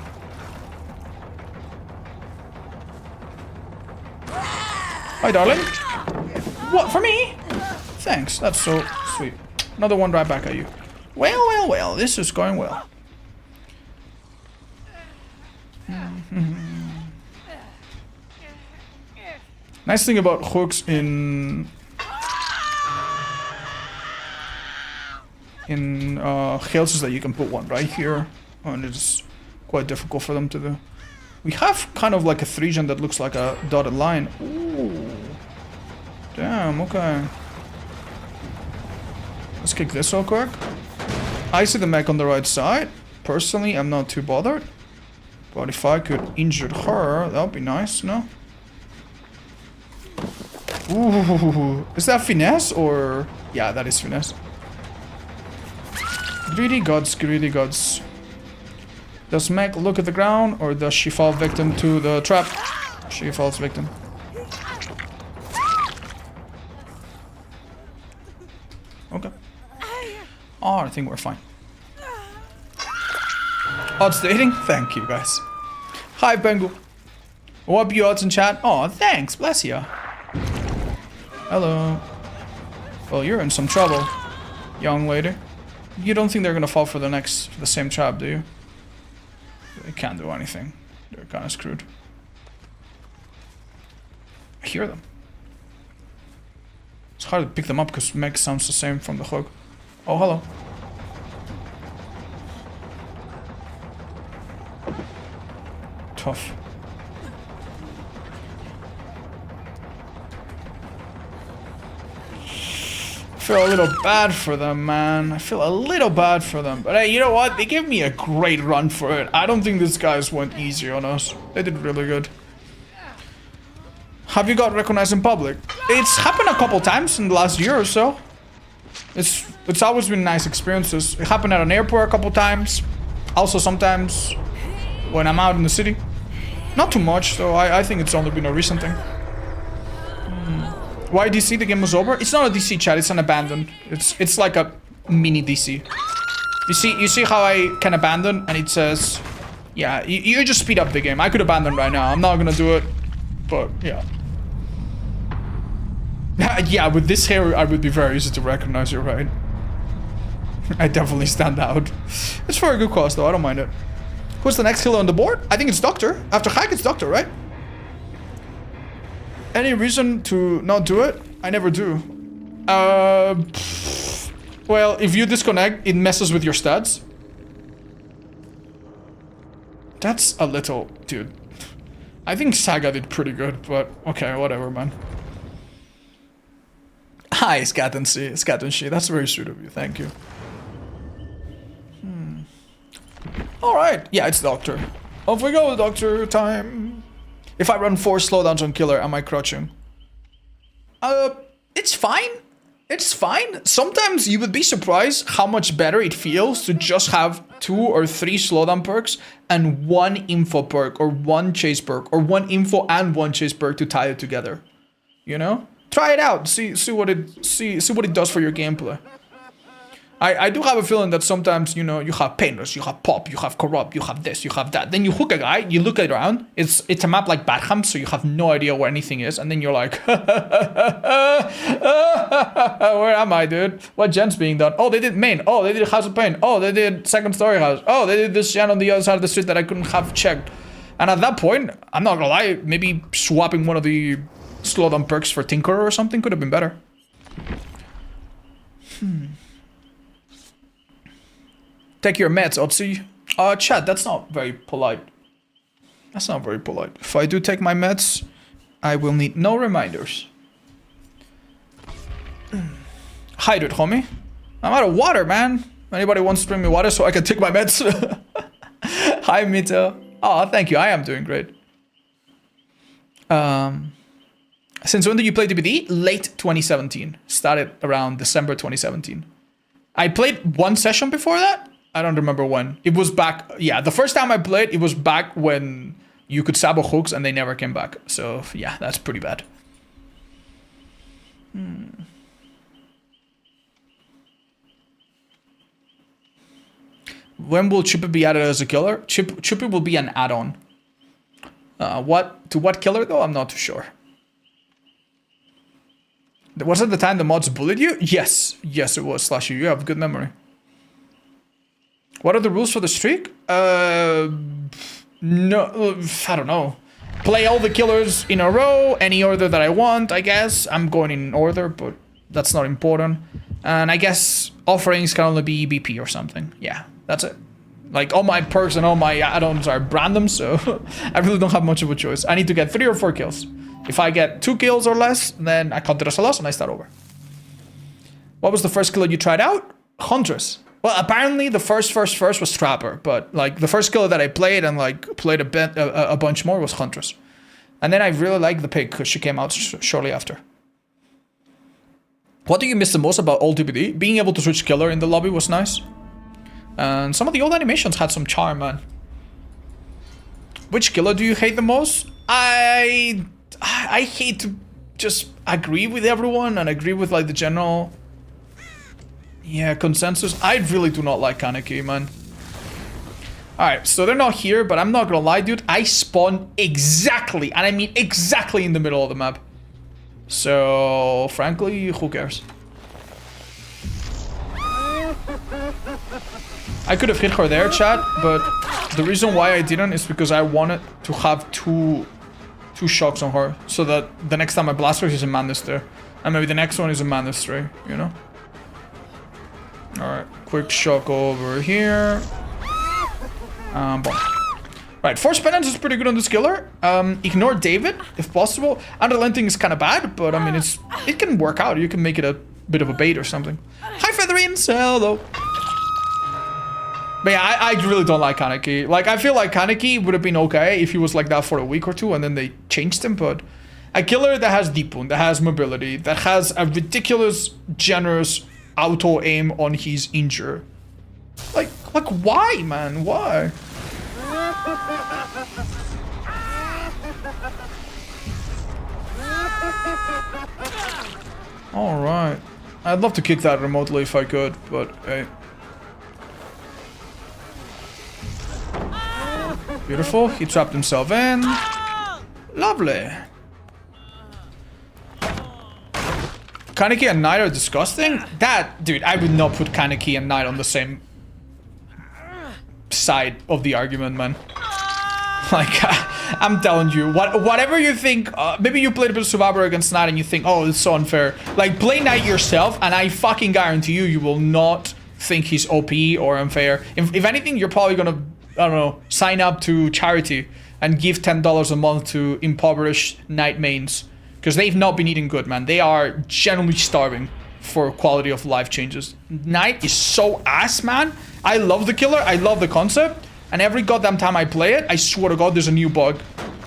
Hi, darling. What, for me? Thanks, that's so sweet. Another one right back at you. Well, well, well, this is going well. Nice thing about hooks in Hales is that you can put one right here, and it's quite difficult for them to do. We have kind of like a 3-gen that looks like a dotted line. Ooh. Damn, okay. Let's kick this real quick. I see the mech on the right side. Personally, I'm not too bothered. But if I could injure her, that would be nice, no? Ooh, is that finesse or... Yeah, that is finesse. Greedy gods, greedy gods. Does Meg look at the ground or does she fall victim to the trap? She falls victim. Okay. Oh, I think we're fine. Odds dating? Thank you, guys. Hi, Bengal. What up, you odds in chat? Oh, thanks. Bless you. Hello. Well, you're in some trouble, young lady. You don't think they're gonna fall for the same trap, do you? They can't do anything. They're kind of screwed. I hear them. It's hard to pick them up because Meg sounds the same from the hook. Oh, hello. Tough. I feel a little bad for them, man. I feel a little bad for them. But hey, you know what? They gave me a great run for it. I don't think these guys went easy on us. They did really good. Have you got recognized in public? It's happened a couple times in the last year or so. It's always been nice experiences. It happened at an airport a couple times. Also sometimes when I'm out in the city. Not too much, so I think it's only been a recent thing. Why DC? The game was over? It's not a DC, chat. It's an abandon. It's like a mini DC. You see how I can abandon and it says, yeah, you just speed up the game. I could abandon right now. I'm not gonna do it, but yeah. Yeah, with this hair, I would be very easy to recognize. You're right. I definitely stand out. It's for a good cause, though. I don't mind it. Who's the next killer on the board? I think it's Doctor. After Hack, it's Doctor, right? Any reason to not do it? I never do. Well, if you disconnect, it messes with your stats. That's a little... Dude. I think Saga did pretty good, but... Okay, whatever, man. Hi, Skatenshi. That's very sweet of you. Thank you. All right. Yeah, it's Doctor. Off we go, Doctor time. If I run 4 slowdowns on Killer, am I crouching? It's fine. It's fine. Sometimes you would be surprised how much better it feels to just have 2 or 3 slowdown perks and 1 info perk or 1 chase perk or 1 info and 1 chase perk to tie it together. You know? Try it out. See what it does for your gameplay. I do have a feeling that sometimes, you know, you have Painless, you have Pop, you have Corrupt, you have this, you have that. Then you hook a guy, you look around, it's a map like Badham, so you have no idea where anything is, and then you're like, where am I, dude? What gen's being done? Oh, they did main. Oh, they did House of Pain. Oh, they did second story house. Oh, they did this gen on the other side of the street that I couldn't have checked. And at that point, I'm not gonna lie, maybe swapping one of the slowdown perks for Tinkerer or something could have been better. Take your meds, Otzi. Chat, that's not very polite. That's not very polite. If I do take my meds, I will need no reminders. Hydrate, homie. I'm out of water, man. Anybody wants to bring me water so I can take my meds? Hi, Mito. Oh, thank you. I am doing great. Since when did you play DBD? Late 2017. Started around December 2017. I played 1 session before that. I don't remember when. It was back, yeah, the first time I played, it was back when you could sabo hooks and they never came back. So yeah, that's pretty bad. When will Chippy be added as a killer? Chippy will be an add-on. What killer though? I'm not too sure. Was it the time the mods bullied you? Yes, it was. Slashy, you have good memory. What are the rules for the streak? No, I don't know. Play all the killers in a row, any order that I want, I guess. I'm going in order, but that's not important. And I guess offerings can only be BP or something. Yeah, that's it. Like, all my perks and all my add-ons are random, so I really don't have much of a choice. I need to get 3 or 4 kills. If I get 2 kills or less, then I count it as a loss and I start over. What was the first killer you tried out? Huntress. Well, apparently the first was Trapper, but like the first killer that I played and like played a bunch more was Huntress. And then I really liked the pig because she came out shortly after. What do you miss the most about old DBD? Being able to switch killer in the lobby was nice. And some of the old animations had some charm, man. Which killer do you hate the most? I hate to just agree with everyone and agree with like the general consensus. I really do not like Kaneki, man. Alright, so they're not here, but I'm not gonna lie, dude. I spawn exactly, and I mean exactly in the middle of the map. So, frankly, who cares? I could have hit her there, chat, but the reason why I didn't is because I wanted to have two shocks on her, so that the next time I blast her, she's a Madness there. And maybe the next one is a Madness 3, you know? Alright, quick shock over here. Boom. Right, Force Penance is pretty good on this killer. Ignore David, if possible. Unrelenting is kind of bad, but I mean, it can work out. You can make it a bit of a bait or something. Hi, Featherine, hello. But yeah, I really don't like Kaneki. Like, I feel like Kaneki would have been okay if he was like that for a week or two and then they changed him, but a killer that has Deep Wound, that has mobility, that has a ridiculous, generous auto aim on his injure. Like why, man? Why? Alright. I'd love to kick that remotely if I could, but hey. Beautiful. He trapped himself in. Lovely. Kaneki and Knight are disgusting? That, dude, I would not put Kaneki and Knight on the same side of the argument, man. Like, I'm telling you, whatever you think, maybe you played a bit of Survivor against Knight and you think, oh, it's so unfair. Like, play Knight yourself, and I fucking guarantee you, you will not think he's OP or unfair. If anything, you're probably gonna, I don't know, sign up to charity and give $10 a month to impoverished Knight mains. Because they've not been eating good, man. They are generally starving for quality of life changes. Knight is so ass, man. I love the killer. I love the concept. And every goddamn time I play it, I swear to God, there's a new bug.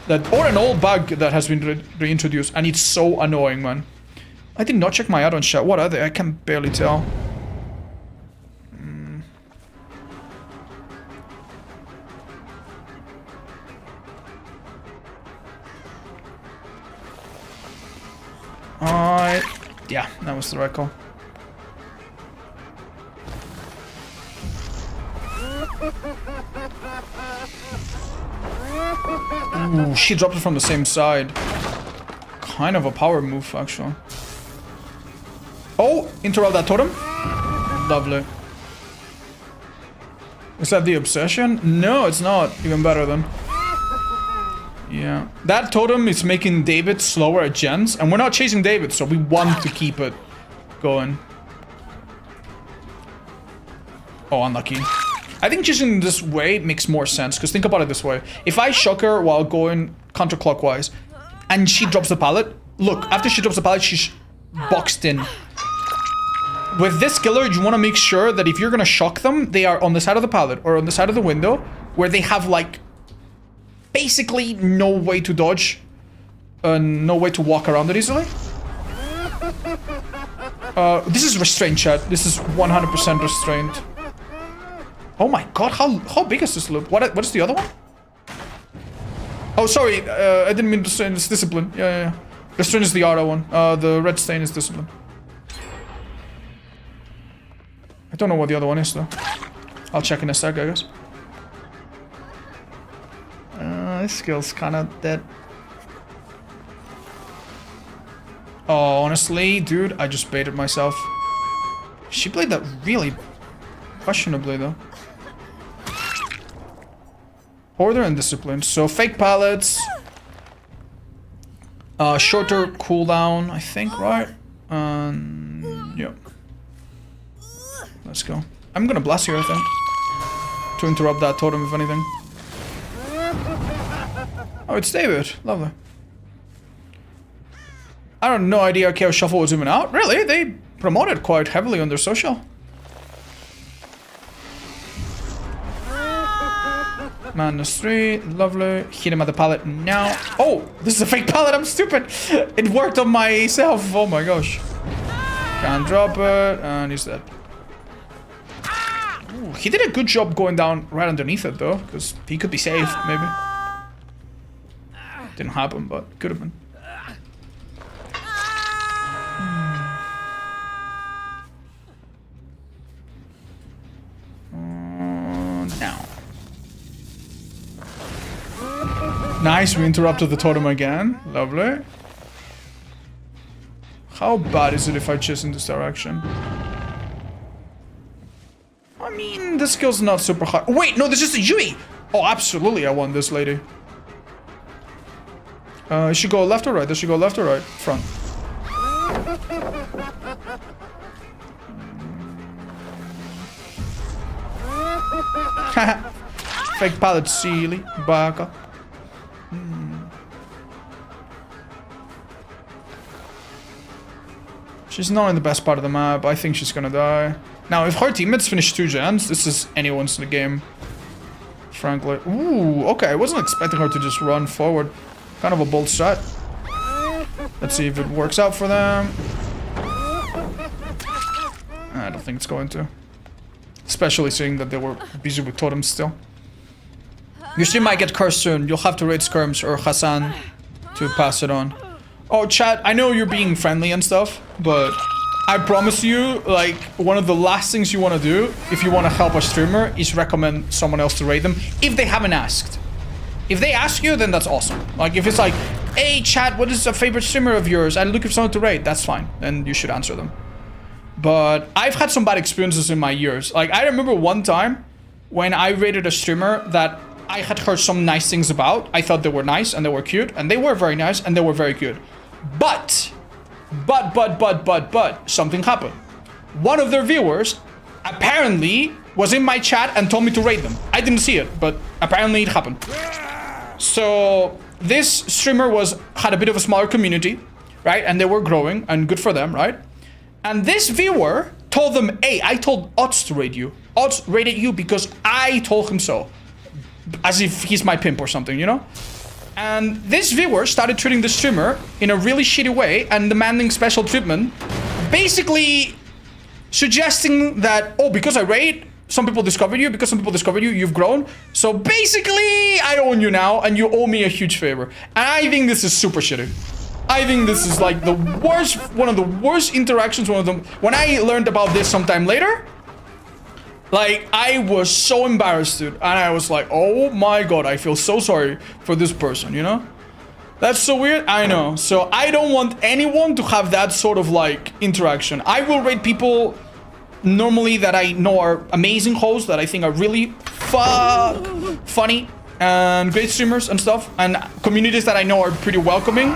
Or an old bug that has been reintroduced. And it's so annoying, man. I did not check my add-on chat. What are they? I can barely tell. Yeah, that was the right call. Ooh, she dropped it from the same side. Kind of a power move, actually. Oh, interrupt that totem. Lovely. Is that the obsession? No, it's not. Even better then. Yeah. That totem is making David slower at gens, and we're not chasing David, so we want to keep it going. Oh, unlucky. I think chasing this way makes more sense, because think about it this way. If I shock her while going counterclockwise, and she drops the pallet, look, after she drops the pallet, she's boxed in. With this killer, you want to make sure that if you're going to shock them, they are on the side of the pallet, or on the side of the window, where they have, like, basically no way to dodge, no way to walk around it easily. This is restrained, chat. This is 100% restrained. Oh my god, how big is this loop? What is the other one? Oh, sorry, I didn't mean to say it's discipline. Yeah. Restraint is the other one. The red stain is discipline. I don't know what the other one is, though. I'll check in a sec, I guess. This skill's kind of dead. Oh, honestly, dude, I just baited myself. She played that really questionably, though. Order and discipline. So, fake pallets. Shorter cooldown, I think, right? Yeah. Let's go. I'm gonna blast here, I think. To interrupt that totem, if anything. Oh, it's David. Lovely. I had no idea Chaos Shuffle was even out. Really? They promoted quite heavily on their social. Madness 3. Lovely. Hit him at the pallet now. Oh, this is a fake pallet. I'm stupid. It worked on myself. Oh my gosh. Can't drop it. And he's dead. Ooh, he did a good job going down right underneath it, though. Because he could be safe, maybe. Didn't happen, but could have been. Now. Nice, we interrupted the totem again. Lovely. How bad is it if I chase in this direction? I mean, this skill's not super hard. Wait, no, this is the Yui! Oh, absolutely, I want this lady. It should go left or right? Does she go left or right? Front. Fake pallet, silly baka. She's not in the best part of the map. I think she's gonna die. Now, if her teammates finish 2 gens, this is anyone's in the game. Frankly. Ooh, okay. I wasn't expecting her to just run forward. Kind of a bold strat. Let's see if it works out for them. I don't think it's going to. Especially seeing that they were busy with totems still. You still might get cursed soon. You'll have to raid Skirms or Hassan to pass it on. Oh, chat, I know you're being friendly and stuff, but I promise you, like, one of the last things you want to do if you want to help a streamer is recommend someone else to raid them if they haven't asked. If they ask you, then that's awesome. Like, if it's like, hey, chat, what is a favorite streamer of yours? I'm looking for someone to raid. That's fine. Then you should answer them. But I've had some bad experiences in my years. Like, I remember one time when I raided a streamer that I had heard some nice things about. I thought they were nice and they were cute. And they were very nice and they were very good. But, something happened. One of their viewers apparently was in my chat and told me to raid them. I didn't see it, but apparently it happened. So this streamer had a bit of a smaller community, right? And they were growing, and good for them, right? And this viewer told them, hey, I told Odds to raid you. Odds raided you because I told him so. As if he's my pimp or something, you know? And this viewer started treating the streamer in a really shitty way and demanding special treatment. Basically suggesting that, oh, because I raid, some people discovered you. Because some people discovered you, you've grown. So basically, I own you now and you owe me a huge favor. And I think this is super shitty. I think this is like the worst, one of the worst interactions, one of them. When I learned about this sometime later, like, I was so embarrassed, dude. And I was like, oh my god, I feel so sorry for this person, you know? That's so weird, I know. So I don't want anyone to have that sort of, like, interaction. I will rate people normally that I know are amazing hosts, that I think are really funny and great streamers and stuff. And communities that I know are pretty welcoming.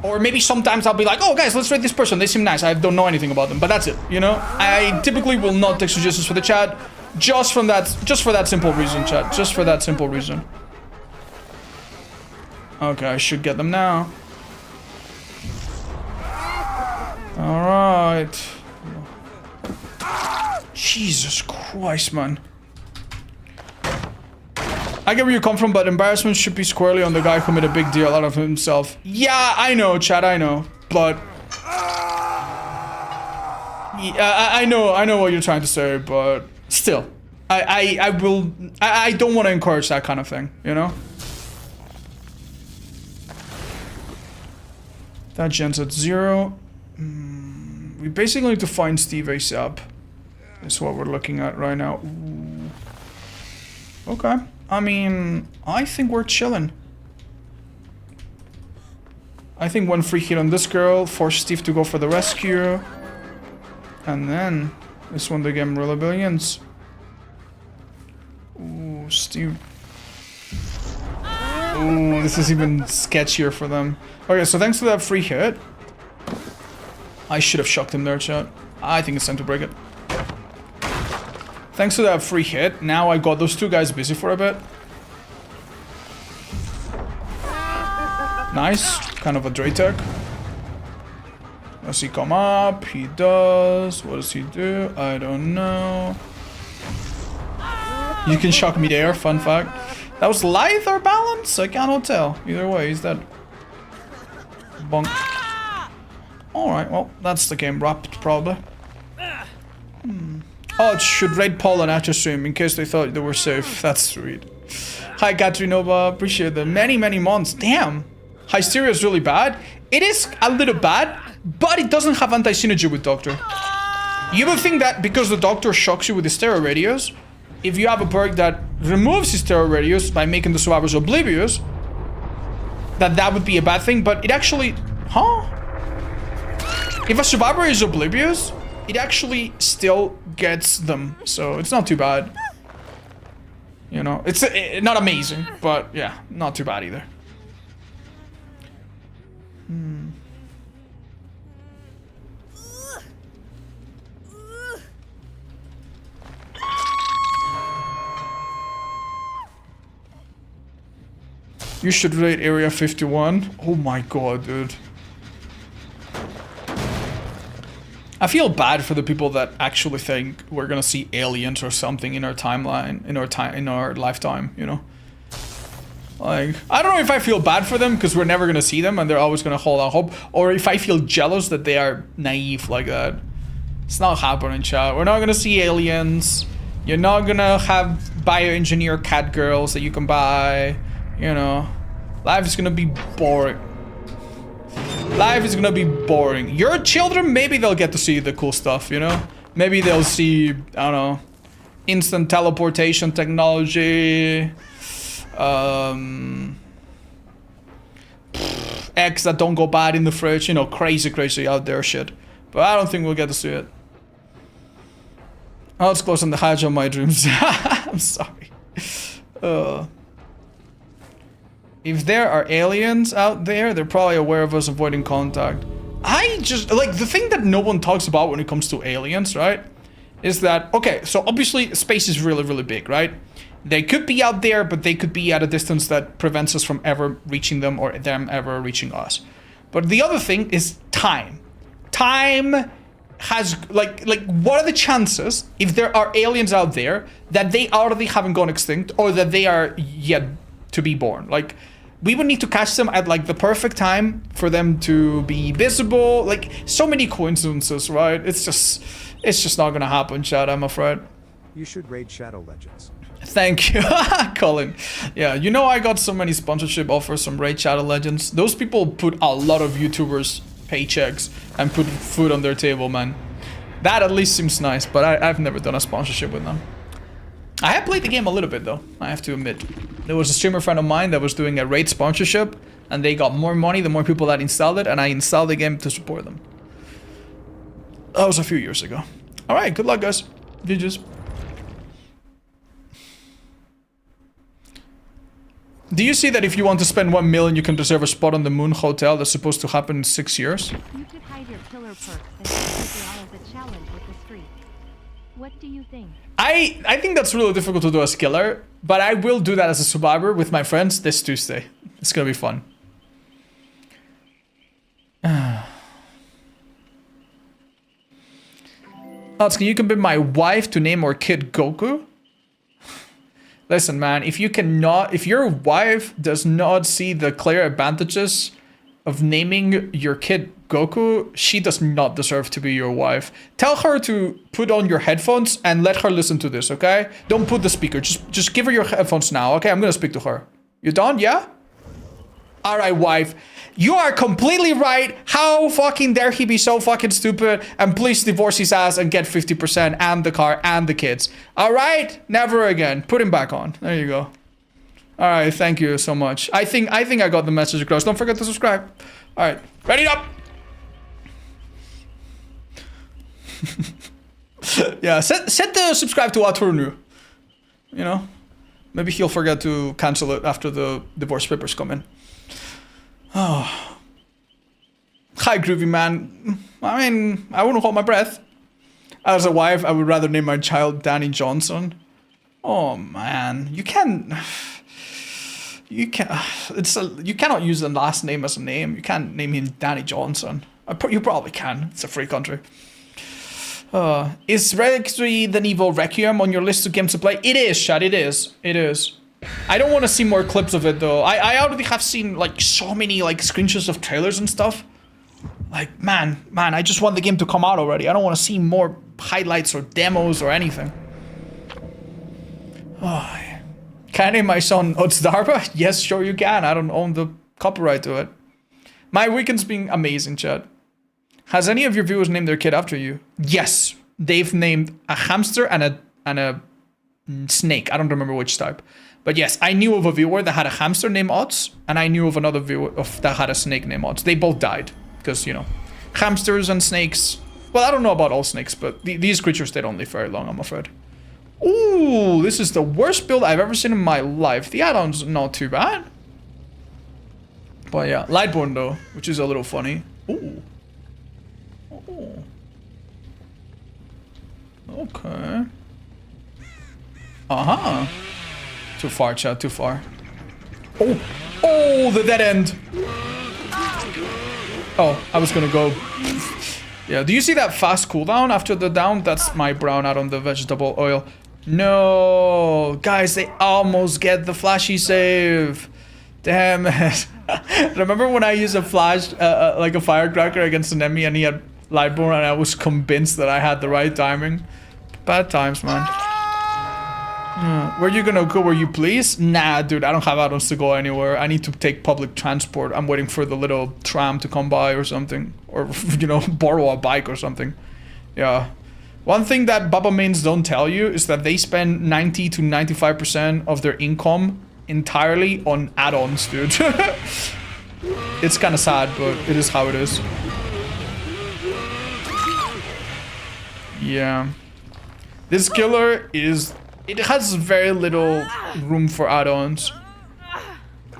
Or maybe sometimes I'll be like, oh guys, let's rate this person. They seem nice. I don't know anything about them, but that's it, you know? I typically will not take suggestions for the chat just for that simple reason, chat. Just for that simple reason. Okay, I should get them now. All right. Jesus Christ, man. I get where you come from, but embarrassment should be squarely on the guy who made a big deal out of himself. Yeah, I know, Chad, I know. But... yeah, I know what you're trying to say, but... still. I don't want to encourage that kind of thing, you know? That gen's at 0. We basically need to find Steve ASAP. That's what we're looking at right now. Ooh. Okay. I mean, I think we're chilling. I think one free hit on this girl, force Steve to go for the rescue. And then, this one the game roll billions. Ooh, Steve. Ooh, this is even sketchier for them. Okay, so thanks to that free hit. I should have shocked him there, chat. I think it's time to break it. Thanks to that free hit, now I got those two guys busy for a bit. Nice, kind of a Draytech. Does he come up? He does. What does he do? I don't know. You can shock me there, fun fact. That was lithe or balance? I cannot tell. Either way, he's dead. Bonk. Alright, well, that's the game wrapped, probably. Oh, it should raid Paul on after stream in case they thought they were safe. That's sweet. Hi, Katrinova. Appreciate the many months. Damn. Hysteria is really bad. It is a little bad, but it doesn't have anti-synergy with Doctor. You would think that because the Doctor shocks you with the stereo radios, if you have a perk that removes his stereo radios by making the survivors oblivious, that would be a bad thing, but it actually... huh? If a survivor is oblivious, it actually still gets them, so it's not too bad. You know, it's not amazing, but yeah, not too bad either. You should raid Area 51. Oh my god, dude. I feel bad for the people that actually think we're gonna see aliens or something in our timeline, in our lifetime, you know? Like, I don't know if I feel bad for them because we're never gonna see them and they're always gonna hold out hope, or if I feel jealous that they are naive like that. It's not happening, chat. We're not gonna see aliens. You're not gonna have bioengineer cat girls that you can buy. You know, life is gonna be boring. Life is gonna be boring. Your children, maybe they'll get to see the cool stuff, you know? Maybe they'll see, I don't know, instant teleportation technology. Eggs that don't go bad in the fridge, you know, crazy out there shit. But I don't think we'll get to see it. Oh, it's close on the Hajj of my dreams. I'm sorry. If there are aliens out there, they're probably aware of us avoiding contact. I just, like, the thing that no one talks about when it comes to aliens, right? Is that, okay, so obviously space is really big, right? They could be out there, but they could be at a distance that prevents us from ever reaching them or them ever reaching us. But the other thing is time. Time has, like, what are the chances, if there are aliens out there, that they already haven't gone extinct, or that they are yet to be born? Like, we would need to catch them at, like, the perfect time for them to be visible. Like, so many coincidences, right? It's just not gonna happen, chat, I'm afraid. You should raid Shadow Legends. Thank you, Colin. Yeah, you know I got so many sponsorship offers from Raid Shadow Legends. Those people put a lot of YouTubers' paychecks and put food on their table, man. That at least seems nice, but I've never done a sponsorship with them. I have played the game a little bit, though, I have to admit. There was a streamer friend of mine that was doing a Raid sponsorship, and they got more money the more people that installed it, and I installed the game to support them. That was a few years ago. Alright, good luck, guys. GG's. Do you see that if you want to spend 1 million, you can reserve a spot on the Moon Hotel that's supposed to happen in 6 years? You should hide your killer perks and take it on as a challenge with the streak. What do you think? I think that's really difficult to do as killer, but I will do that as a survivor with my friends this Tuesday. It's gonna be fun. Atsuki, you can be my wife to name our kid Goku? Listen, man, if your wife does not see the clear advantages of naming your kid Goku, she does not deserve to be your wife. Tell her to put on your headphones and let her listen to this, okay? Don't put the speaker. Just give her your headphones now, okay? I'm gonna speak to her. You done? Yeah? Alright, wife. You are completely right. How fucking dare he be so fucking stupid? And please divorce his ass and get 50% and the car and the kids. Alright? Never again. Put him back on. There you go. Alright, thank you so much. I think I got the message across. Don't forget to subscribe. Alright. Ready up! Yeah, set the subscribe to Aturnu. You know? Maybe he'll forget to cancel it after the divorce papers come in. Oh. Hi, Groovy Man. I mean, I wouldn't hold my breath. As a wife, I would rather name my child Danny Johnson. Oh man, you cannot use the last name as a name. You can't name him Danny Johnson. You probably can. It's a free country. Is Relic 3 the Evo Requiem on your list of games to play? It is, Chad. It is. It is. I don't want to see more clips of it though. I already have seen like so many like screenshots of trailers and stuff. Like man, I just want the game to come out already. I don't want to see more highlights or demos or anything. Oh, can I name my son Otsdarba? Yes, sure you can. I don't own the copyright to it. My weekend's been amazing, Chad. Has any of your viewers named their kid after you? Yes, they've named a hamster and a snake. I don't remember which type. But yes, I knew of a viewer that had a hamster named Ots, and I knew of another viewer that had a snake named Ots. They both died, because, you know, hamsters and snakes... Well, I don't know about all snakes, but these creatures, they don't live very long, I'm afraid. Ooh, this is the worst build I've ever seen in my life. The add-on's not too bad. But yeah, Lightborn though, which is a little funny. Ooh. Oh. Okay. Uh-huh. Too far, chat, too far. Oh! Oh, the dead end! Oh, I was gonna go... Yeah, do you see that fast cooldown after the down? That's my brown out on the vegetable oil. No! Guys, they almost get the flashy save! Damn it. Remember when I used a flash, like a firecracker against an enemy and he had Lightborn and I was convinced that I had the right timing? Bad times, man. Where you gonna go where you please? Nah, dude, I don't have add-ons to go anywhere. I need to take public transport. I'm waiting for the little tram to come by or something. Or, you know, borrow a bike or something. Yeah. One thing that Baba mains don't tell you is that they spend 90 to 95% of their income entirely on add-ons, dude. It's kind of sad, but it is how it is. Yeah. This killer is... It has very little room for add-ons.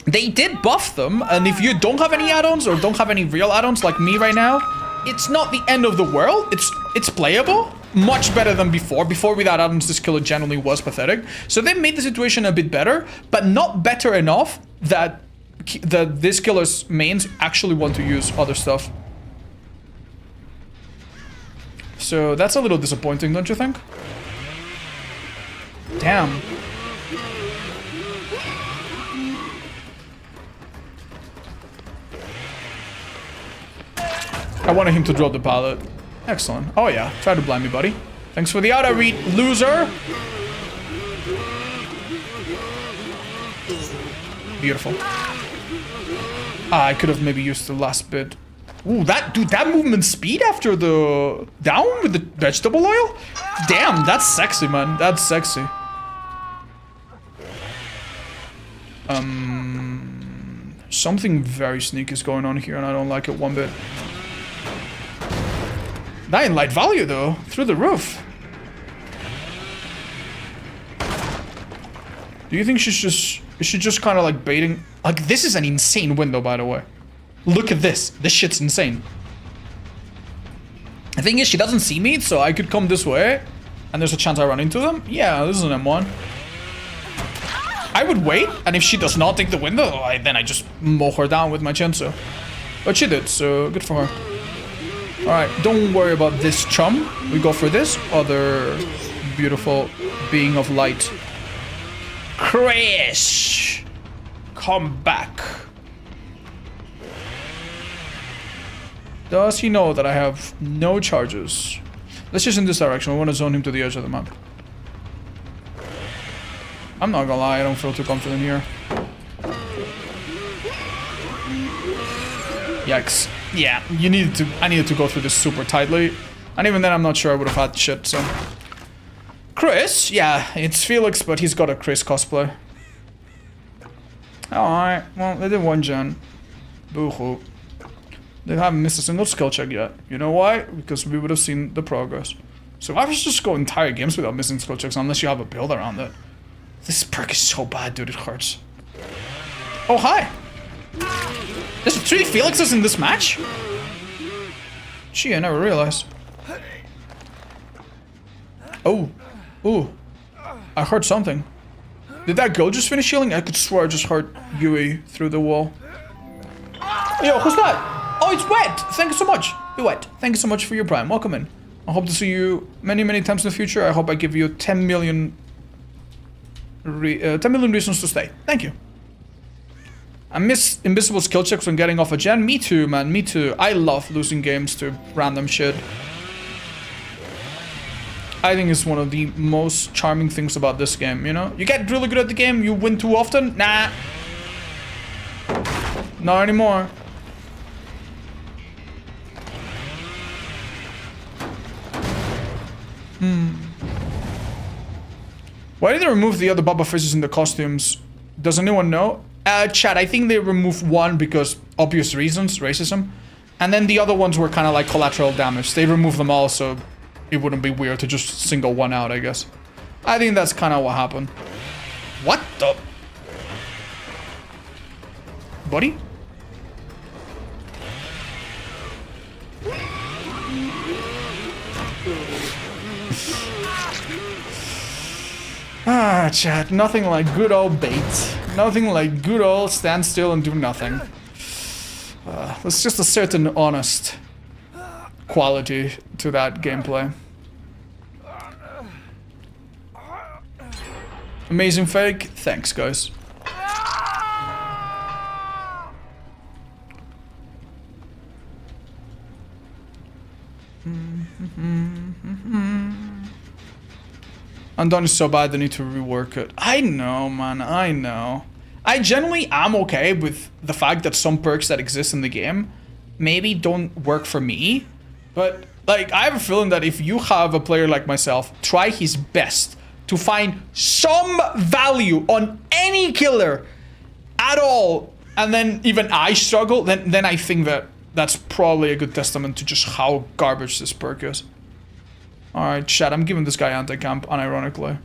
They did buff them, and if you don't have any add-ons or don't have any real add-ons like me right now, it's not the end of the world. It's playable. Much better than before. Before without add-ons, this killer generally was pathetic. So they made the situation a bit better, but not better enough that this killer's mains actually want to use other stuff. So that's a little disappointing, don't you think? Damn. I wanted him to drop the pallet. Excellent. Oh yeah, try to blind me, buddy. Thanks for the auto read, loser. Beautiful. I could have maybe used the last bit. Ooh, that movement speed after the down with the vegetable oil? Damn, that's sexy, man. That's sexy. Something very sneaky is going on here, and I don't like it one bit. That in light value, though, through the roof. Do you think she's just kind of like baiting? Like, this is an insane window, by the way. Look at this. This shit's insane. The thing is, she doesn't see me, so I could come this way, and there's a chance I run into them. Yeah, this is an M1. I would wait, and if she does not take the window, then I just mow her down with my chainsaw. But she did, so good for her. Alright, don't worry about this chum. We go for this other beautiful being of light. Chris! Come back. Does he know that I have no charges? Let's just in this direction. We want to zone him to the edge of the map. I'm not gonna lie, I don't feel too confident here. Yikes. Yeah, I needed to go through this super tightly. And even then, I'm not sure I would have had shit, so. Chris? Yeah, it's Felix, but he's got a Chris cosplay. Alright, well, they did one gen. Boo-hoo. They haven't missed a single skill check yet. You know why? Because we would have seen the progress. So I was just go entire games without missing skill checks unless you have a build around it. This perk is so bad, dude, it hurts. Oh, hi! There's 3 Felixes in this match? Gee, I never realized. Oh. Ooh. I heard something. Did that girl just finish healing? I could swear I just heard Yui through the wall. Yo, who's that? Oh, it's Wet! Thank you so much. Hey, Wet. Thank you so much for your prime. Welcome in. I hope to see you many, many times in the future. I hope I give you 10 million reasons to stay. Thank you. I miss invisible skill checks when getting off a gen. Me too, man. Me too. I love losing games to random shit. I think it's one of the most charming things about this game, you know? You get really good at the game, you win too often? Nah. Not anymore. Why did they remove the other Baba Fizzes in the costumes? Does anyone know? Chat, I think they removed one because obvious reasons, racism. And then the other ones were kind of like collateral damage. They removed them all, so it wouldn't be weird to just single one out, I guess. I think that's kind of what happened. What the? Buddy? Ah, chat, nothing like good old bait. Nothing like good old stand still and do nothing. There's just a certain honest quality to that gameplay. Amazing fake. Thanks, guys. Undone is so bad they need to rework it. I know, man. I know. I generally am okay with the fact that some perks that exist in the game maybe don't work for me. But, like, I have a feeling that if you have a player like myself try his best to find some value on any killer at all, and then even I struggle, then I think that that's probably a good testament to just how garbage this perk is. Alright, chat, I'm giving this guy anti-camp, unironically.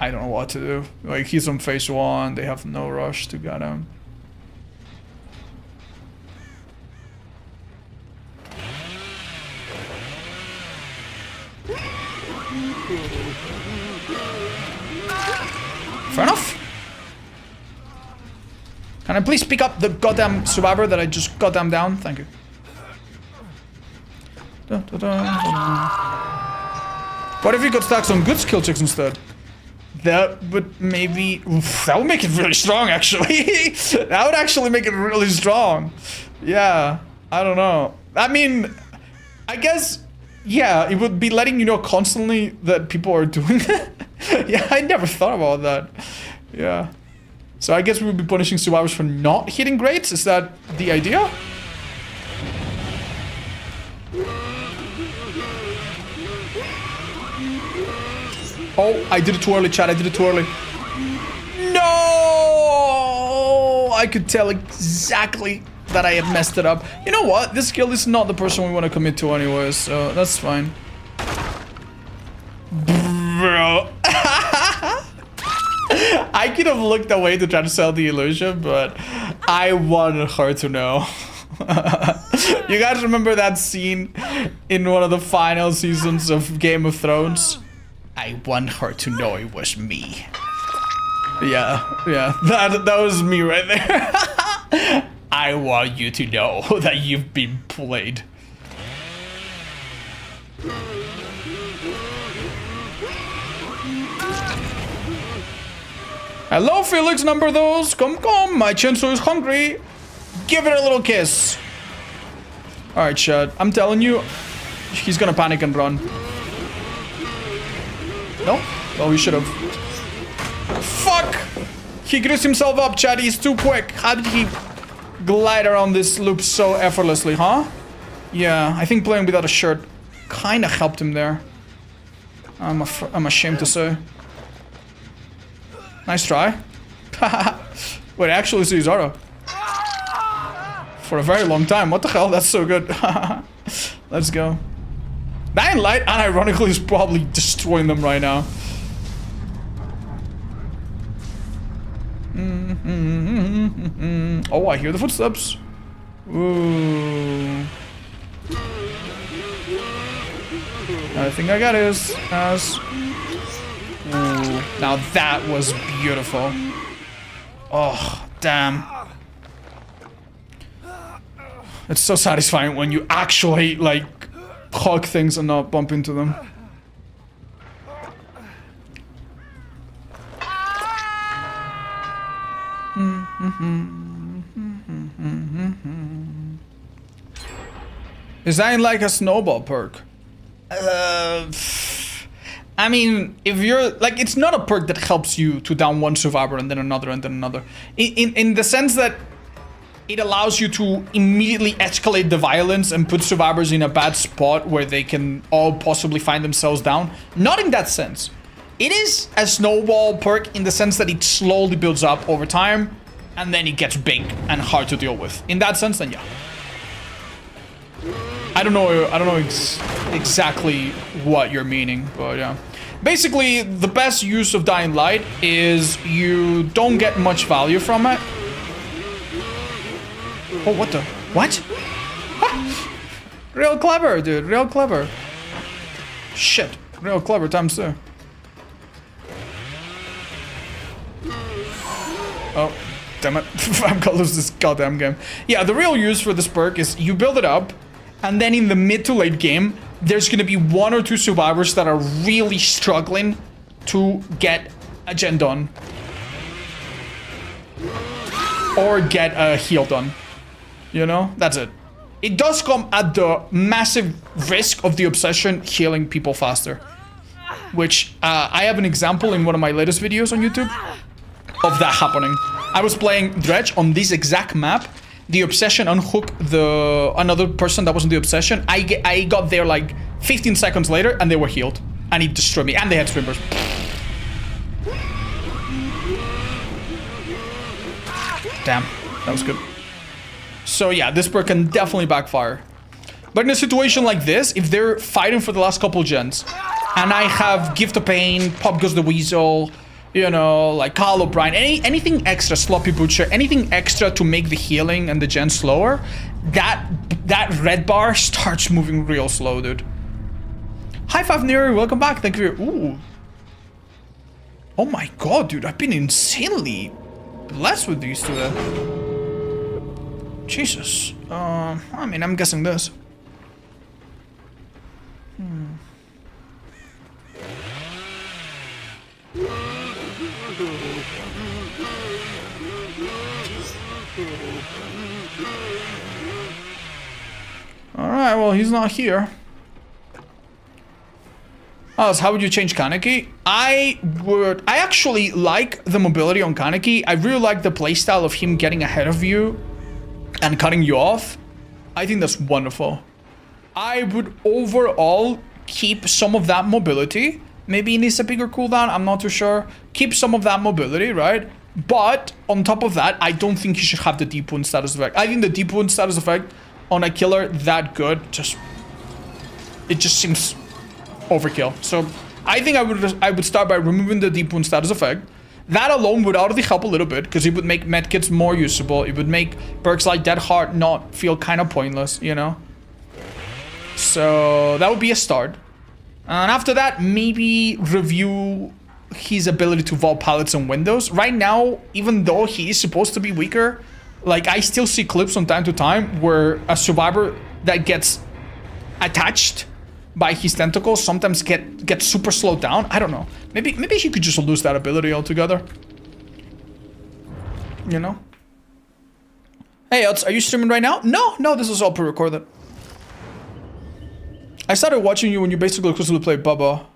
I don't know what to do. Like, he's on phase 1, they have no rush to get him. Fair enough. Kind Can I please pick up the goddamn survivor that I just goddamn down? Thank you. What if you could stack some good skill checks instead? That would maybe... Oof, that would make it really strong, actually. That would actually make it really strong. Yeah, I don't know. I mean, I guess, yeah, it would be letting you know constantly that people are doing it. Yeah, I never thought about that. Yeah. So I guess we would be punishing survivors for not hitting grades? Is that the idea? Oh, I did it too early, chat. I did it too early. No! I could tell exactly that I had messed it up. You know what? This guild is not the person we want to commit to anyways, so that's fine. Bro. I could have looked away to try to sell the illusion, but I wanted her to know. You guys remember that scene in one of the final seasons of Game of Thrones? I want her to know it was me. Yeah, that was me right there. I want you to know that you've been played. Hello, Felix, number those. Come, my Chinsu is hungry. Give it a little kiss. Alright, Chad. I'm telling you, he's gonna panic and run. No? Well, we should have. Fuck! He greased himself up, Chad. He's too quick. How did he glide around this loop so effortlessly, huh? Yeah, I think playing without a shirt kind of helped him there. I'm ashamed to say. Nice try. Wait, actually see Zara. For a very long time. What the hell? That's so good. Let's go. Dying Light, unironically, is probably destroying them right now. Oh, I hear the footsteps. Ooh. I think I got his ass. Ooh. Now that was beautiful. Oh, damn. It's so satisfying when you actually, like, hug things and not bump into them. Is that like a snowball perk? I mean, if you're like, it's not a perk that helps you to down one survivor and then another and then another. In the sense that it allows you to immediately escalate the violence and put survivors in a bad spot where they can all possibly find themselves down. Not in that sense. It is a snowball perk in the sense that it slowly builds up over time and then it gets big and hard to deal with. In that sense, then yeah. I don't know exactly what you're meaning, but yeah. Basically, the best use of Dying Light is you don't get much value from it. Oh, what the? What? Real clever, dude. Real clever. Shit. Real clever times two. Oh, damn it. I'm gonna lose this goddamn game. Yeah, the real use for this perk is you build it up, and then in the mid to late game, there's gonna be one or two survivors that are really struggling to get a gen done. Or get a heal done. You know? That's it. It does come at the massive risk of the obsession healing people faster. Which, I have an example in one of my latest videos on YouTube of that happening. I was playing Dredge on this exact map. The obsession unhooked another person that wasn't the obsession. I got there like 15 seconds later and they were healed. And it destroyed me. And they had streamers. Damn. That was good. So yeah, this perk can definitely backfire. But in a situation like this, if they're fighting for the last couple gens, and I have Gift of Pain, Pop Goes the Weasel, you know, like Carl O'Brien, anything extra, Sloppy Butcher, anything extra to make the healing and the gen slower, that red bar starts moving real slow, dude. High five, Neri, welcome back. Thank you for your... Ooh. Oh my god, dude, I've been insanely blessed with these two. Jesus. I mean, I'm guessing this. Alright, well, he's not here. Oh, so how would you change Kaneki? I actually like the mobility on Kaneki. I really like the playstyle of him getting ahead of you and cutting you off. I think that's wonderful. I would overall keep some of that mobility. Maybe he needs a bigger cooldown, I'm not too sure. Keep some of that mobility, right? But on top of that, I don't think he should have the deep wound status effect. I think the deep wound status effect on a killer that good, it just seems overkill. So I think I would start by removing the deep wound status effect. That alone would already help a little bit because it would make medkits more usable. It would make perks like Dead Heart not feel kind of pointless, you know? So that would be a start. And after that, maybe review his ability to vault pallets and windows. Right now, even though he is supposed to be weaker, like I still see clips from time to time where a survivor that gets attached by his tentacles sometimes get super slowed down. I don't know. Maybe he could just lose that ability altogether. You know? Hey, are you streaming right now? No, this is all pre-recorded. I started watching you when you basically exclusively played Bubba.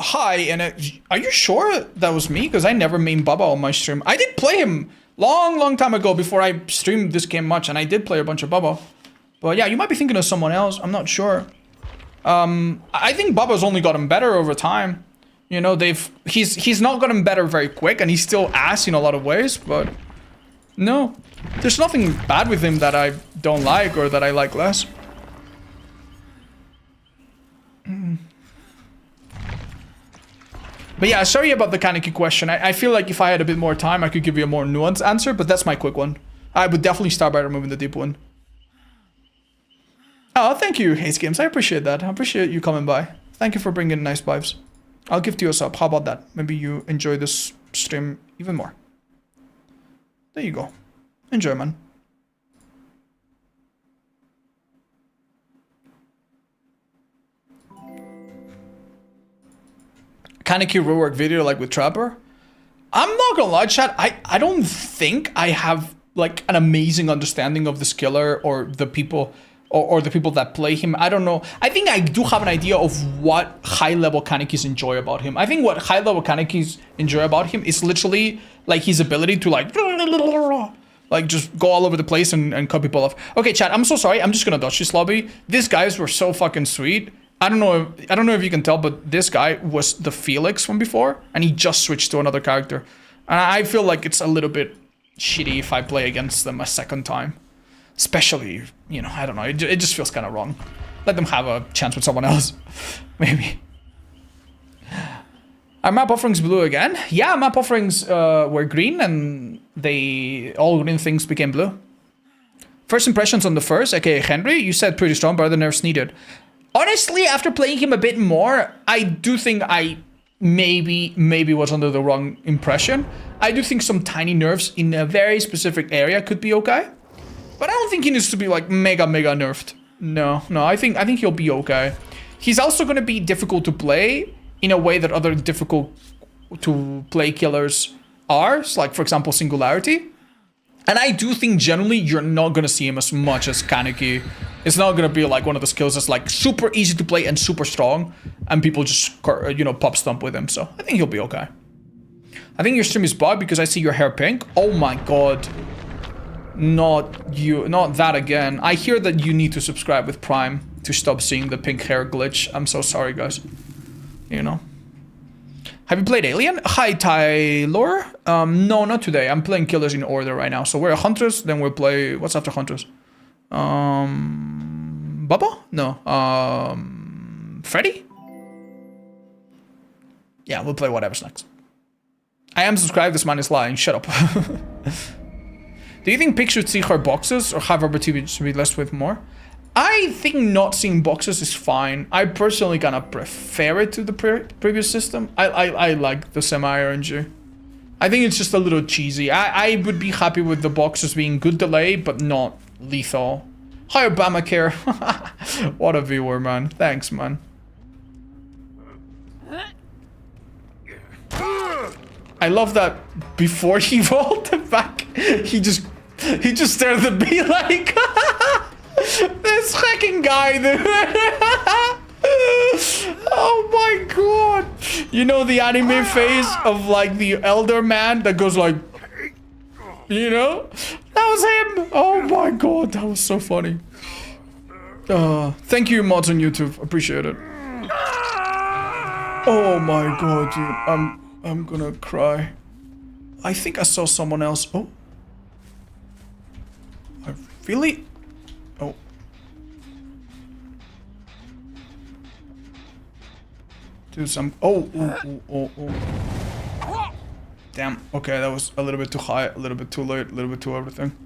Hi, and are you sure that was me? Because I never main Bubba on my stream. I did play him long time ago before I streamed this game much, and I did play a bunch of Bubba. But yeah, you might be thinking of someone else. I'm not sure. I think Bubba's only gotten better over time. You know, he's not gotten better very quick, and he's still ass in a lot of ways, but no. There's nothing bad with him that I don't like or that I like less. But yeah, sorry about the Kaneki question. I feel like if I had a bit more time, I could give you a more nuanced answer, but that's my quick one. I would definitely start by removing the deep one. Oh, thank you, Haze Games. I appreciate that. I appreciate you coming by. Thank you for bringing nice vibes. I'll gift you a sub. How about that? Maybe you enjoy this stream even more. There you go. Enjoy, man. Kaneki rework video like with Trapper? I'm not gonna lie, chat. I don't think I have like an amazing understanding of this killer or the people or the people that play him. I don't know. I think I do have an idea of what high level Kanekis enjoy about him. I think what high level Kanekis enjoy about him is literally like his ability to like just go all over the place and cut people off. Okay, chat, I'm so sorry. I'm just gonna dodge this lobby. These guys were so fucking sweet. I don't know if you can tell, but this guy was the Felix from before, and he just switched to another character. And I feel like it's a little bit shitty if I play against them a second time. Especially, you know, I don't know. It just feels kind of wrong. Let them have a chance with someone else. Maybe. Are map offerings blue again? Yeah, map offerings were green, and all green things became blue. First impressions on the first, aka Henry, you said pretty strong, but other nerfs needed. Honestly, after playing him a bit more, I do think I maybe was under the wrong impression. I do think some tiny nerfs in a very specific area could be okay. But I don't think he needs to be like mega nerfed. No, I think he'll be okay. He's also going to be difficult to play in a way that other difficult to play killers are. So like, for example, Singularity. And I do think generally you're not going to see him as much as Kaneki. It's not going to be like one of the skills that's like super easy to play and super strong. And people just, you know, pop stomp with him. So I think he'll be okay. I think your stream is bugged because I see your hair pink. Oh my god. Not you, not that again. I hear that you need to subscribe with Prime to stop seeing the pink hair glitch. I'm so sorry, guys. You know. Have you played Alien? Hi, Tyler. No, not today. I'm playing Killers in Order right now. So we're Hunters, then we'll play... What's after Hunters? Bubba? No. Freddy? Yeah, we'll play whatever's next. I am subscribed, this man is lying. Shut up. Do you think Pig should see her boxes or have opportunity to be less with more? I think not seeing boxes is fine. I personally kind of prefer it to the previous system. I like the semi-RNG. I think it's just a little cheesy. I would be happy with the boxes being good delay, but not lethal. Hi, Obamacare. What a viewer, man. Thanks, man. I love that before he rolled back, he just stared at me like, this fucking guy, dude. Oh my god. You know the anime phase of like the elder man that goes like, you know? That was him. Oh my god, that was so funny. Thank you, mods on YouTube. Appreciate it. Oh my god, dude. I'm gonna cry. I think I saw someone else. Oh. I really... Oh. Do some... Oh. Damn. Okay, that was a little bit too high, a little bit too late, a little bit too everything.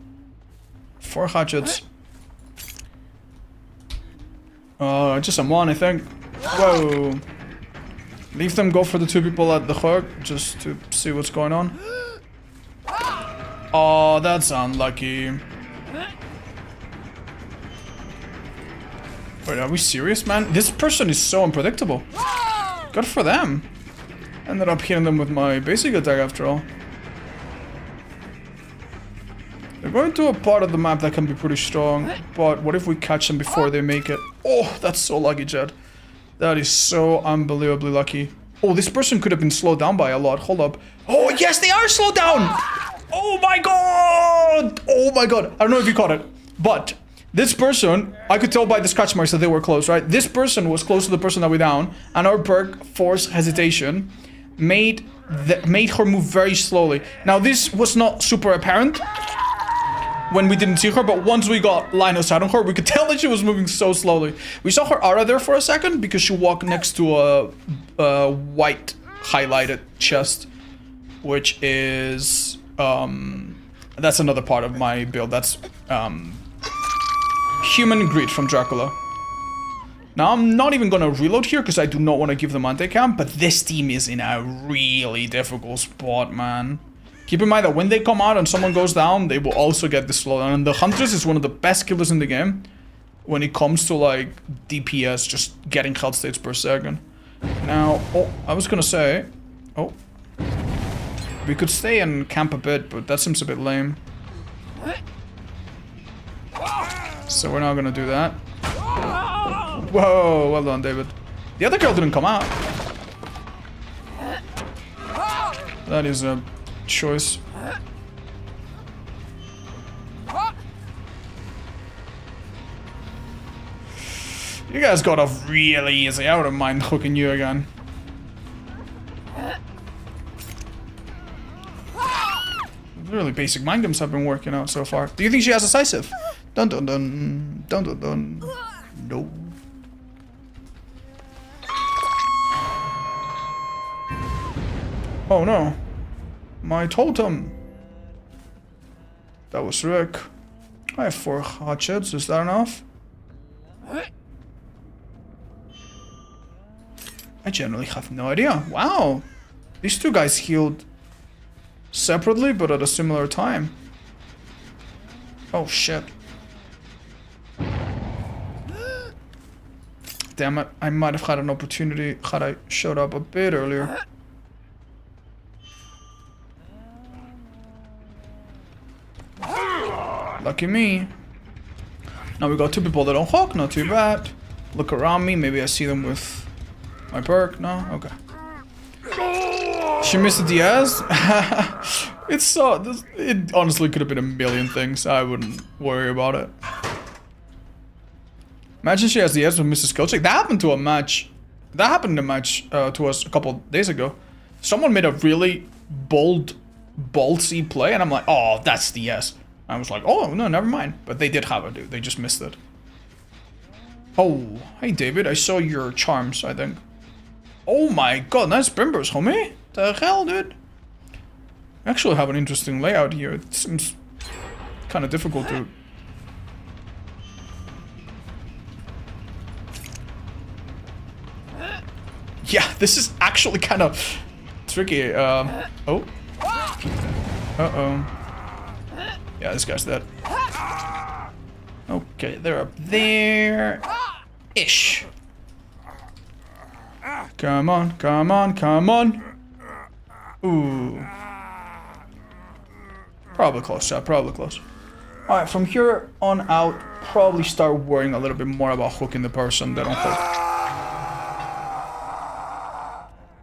4 hatchets. Just some one, I think. Whoa. Leave them go for the 2 people at the hook, just to see what's going on. Oh, that's unlucky. Wait, are we serious, man? This person is so unpredictable. Good for them. Ended up hitting them with my basic attack after all. They're going to a part of the map that can be pretty strong, but what if we catch them before they make it? Oh, that's so lucky, Jed. That is so unbelievably lucky. Oh, this person could have been slowed down by a lot. Hold up. Oh, yes, they are slowed down! Oh my god! Oh my god. I don't know if you caught it, but this person, I could tell by the scratch marks that they were close, right? This person was close to the person that we down, and our perk, Force Hesitation, made her move very slowly. Now, this was not super apparent when we didn't see her, but once we got line of sight on her, we could tell that she was moving so slowly. We saw her aura there for a second because she walked next to a white highlighted chest, which is that's another part of my build. That's Human Greed from Dracula. Now, I'm not even gonna reload here because I do not want to give them anti-cam, but this team is in a really difficult spot, man. Keep in mind that when they come out and someone goes down, they will also get the slowdown. And the Huntress is one of the best killers in the game when it comes to, like, DPS, just getting health states per second. Now, oh, I was gonna say... Oh. We could stay and camp a bit, but that seems a bit lame. So we're not gonna do that. Whoa, well done, David. The other girl didn't come out. That is a choice. You guys got off really easy. I wouldn't mind hooking you again. Really basic mind games have been working out so far. Do you think she has decisive? Dun dun dun. Dun dun dun. No. Oh no. My totem. That was Rick. I have 4 hatchets. Is that enough? I generally have no idea. Wow. These 2 guys healed separately, but at a similar time. Oh shit. Damn it. I might have had an opportunity had I showed up a bit earlier. Lucky me. Now we got 2 people that don't hawk, not too bad. Look around me, maybe I see them with my perk. No? Okay. She missed the Diaz? It's so... It honestly could have been a million things. I wouldn't worry about it. Imagine she has the Diaz with Mrs. Skill check. That happened to a match. That happened in a match to us a couple days ago. Someone made a really ballsy play, and I'm like, oh, that's the yes. I was like, oh, no, never mind. But they did have it, dude. They just missed it. Oh, hey, David. I saw your charms, I think. Oh my god, nice Brimbers, homie. The hell, dude? I actually have an interesting layout here. It seems kind of difficult to... Yeah, this is actually kind of tricky. Oh. Uh-oh. Yeah, this guy's dead. Okay, they're up there. Ish. Come on, come on, come on. Ooh. Probably close, chat, probably close. Alright, from here on out, probably start worrying a little bit more about hooking the person than on hook.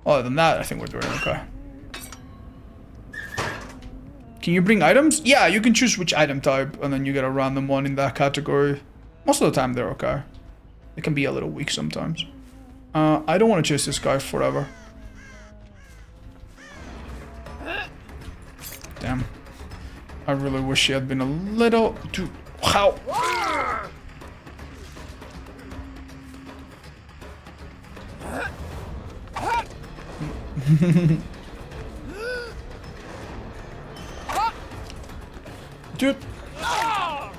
Other than that, I think we're doing okay. Can you bring items? Yeah, you can choose which item type, and then you get a random one in that category. Most of the time, they're okay. They can be a little weak sometimes. I don't want to chase this guy forever. Damn. I really wish he had been a little... Dude, how? Dude.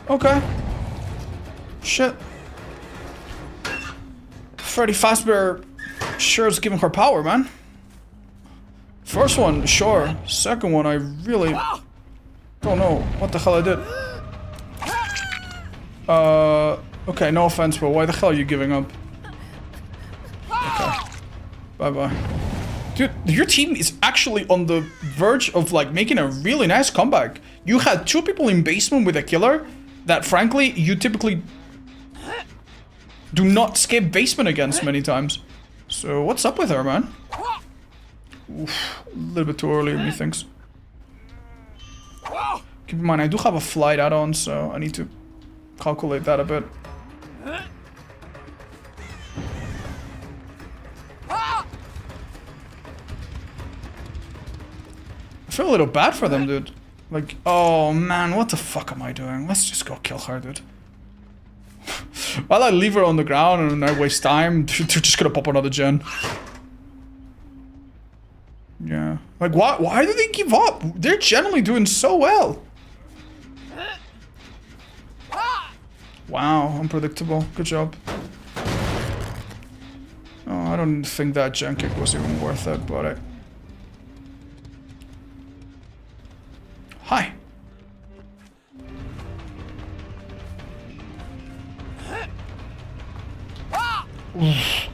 Okay. Shit. Freddy Fazbear sure is giving her power, man. First one, sure. Second one, I really don't know what the hell I did. Okay, no offense, but why the hell are you giving up? Okay. Bye-bye. Dude, your team is actually on the verge of, like, making a really nice comeback. You had 2 people in basement with a killer that, frankly, you typically do not skip basement against many times. So, what's up with her, man? Oof, a little bit too early, methinks. Keep in mind, I do have a flight add-on, so I need to calculate that a bit. I feel a little bad for them, dude. Like, oh man, what the fuck am I doing? Let's just go kill her, dude. While I leave her on the ground and I waste time, they're just gonna pop another gen. Yeah. Like, why do they give up? They're generally doing so well. Wow, unpredictable. Good job. Oh, I don't think that gen kick was even worth it, but Hi.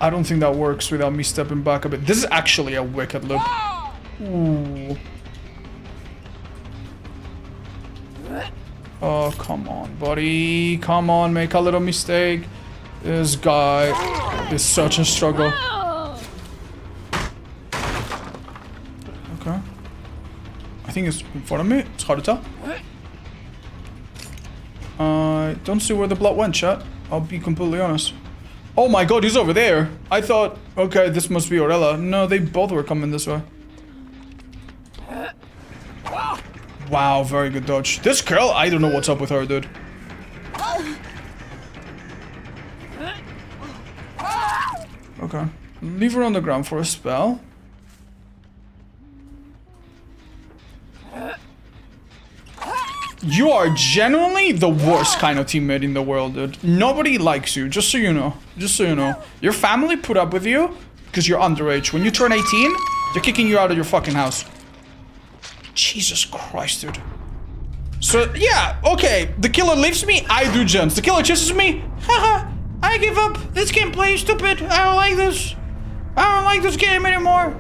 I don't think that works without me stepping back a bit. This is actually a wicked look. Ooh. Oh, come on, buddy. Come on, make a little mistake. This guy is such a struggle. Okay. I think it's in front of me. It's hard to tell. I don't see where the blood went, chat. I'll be completely honest. Oh my god, he's over there. I thought, okay, this must be Orella. No, they both were coming this way. Wow, very good dodge. This girl, I don't know what's up with her, dude. Okay. Leave her on the ground for a spell. You are genuinely the worst kind of teammate in the world, dude. Nobody likes you, just so you know. Just so you know. Your family put up with you because you're underage. When you turn 18, they're kicking you out of your fucking house. Jesus Christ, dude. So, yeah, okay. The killer leaves me, I do gens. The killer chases me, haha, I give up. This gameplay is stupid. I don't like this. I don't like this game anymore.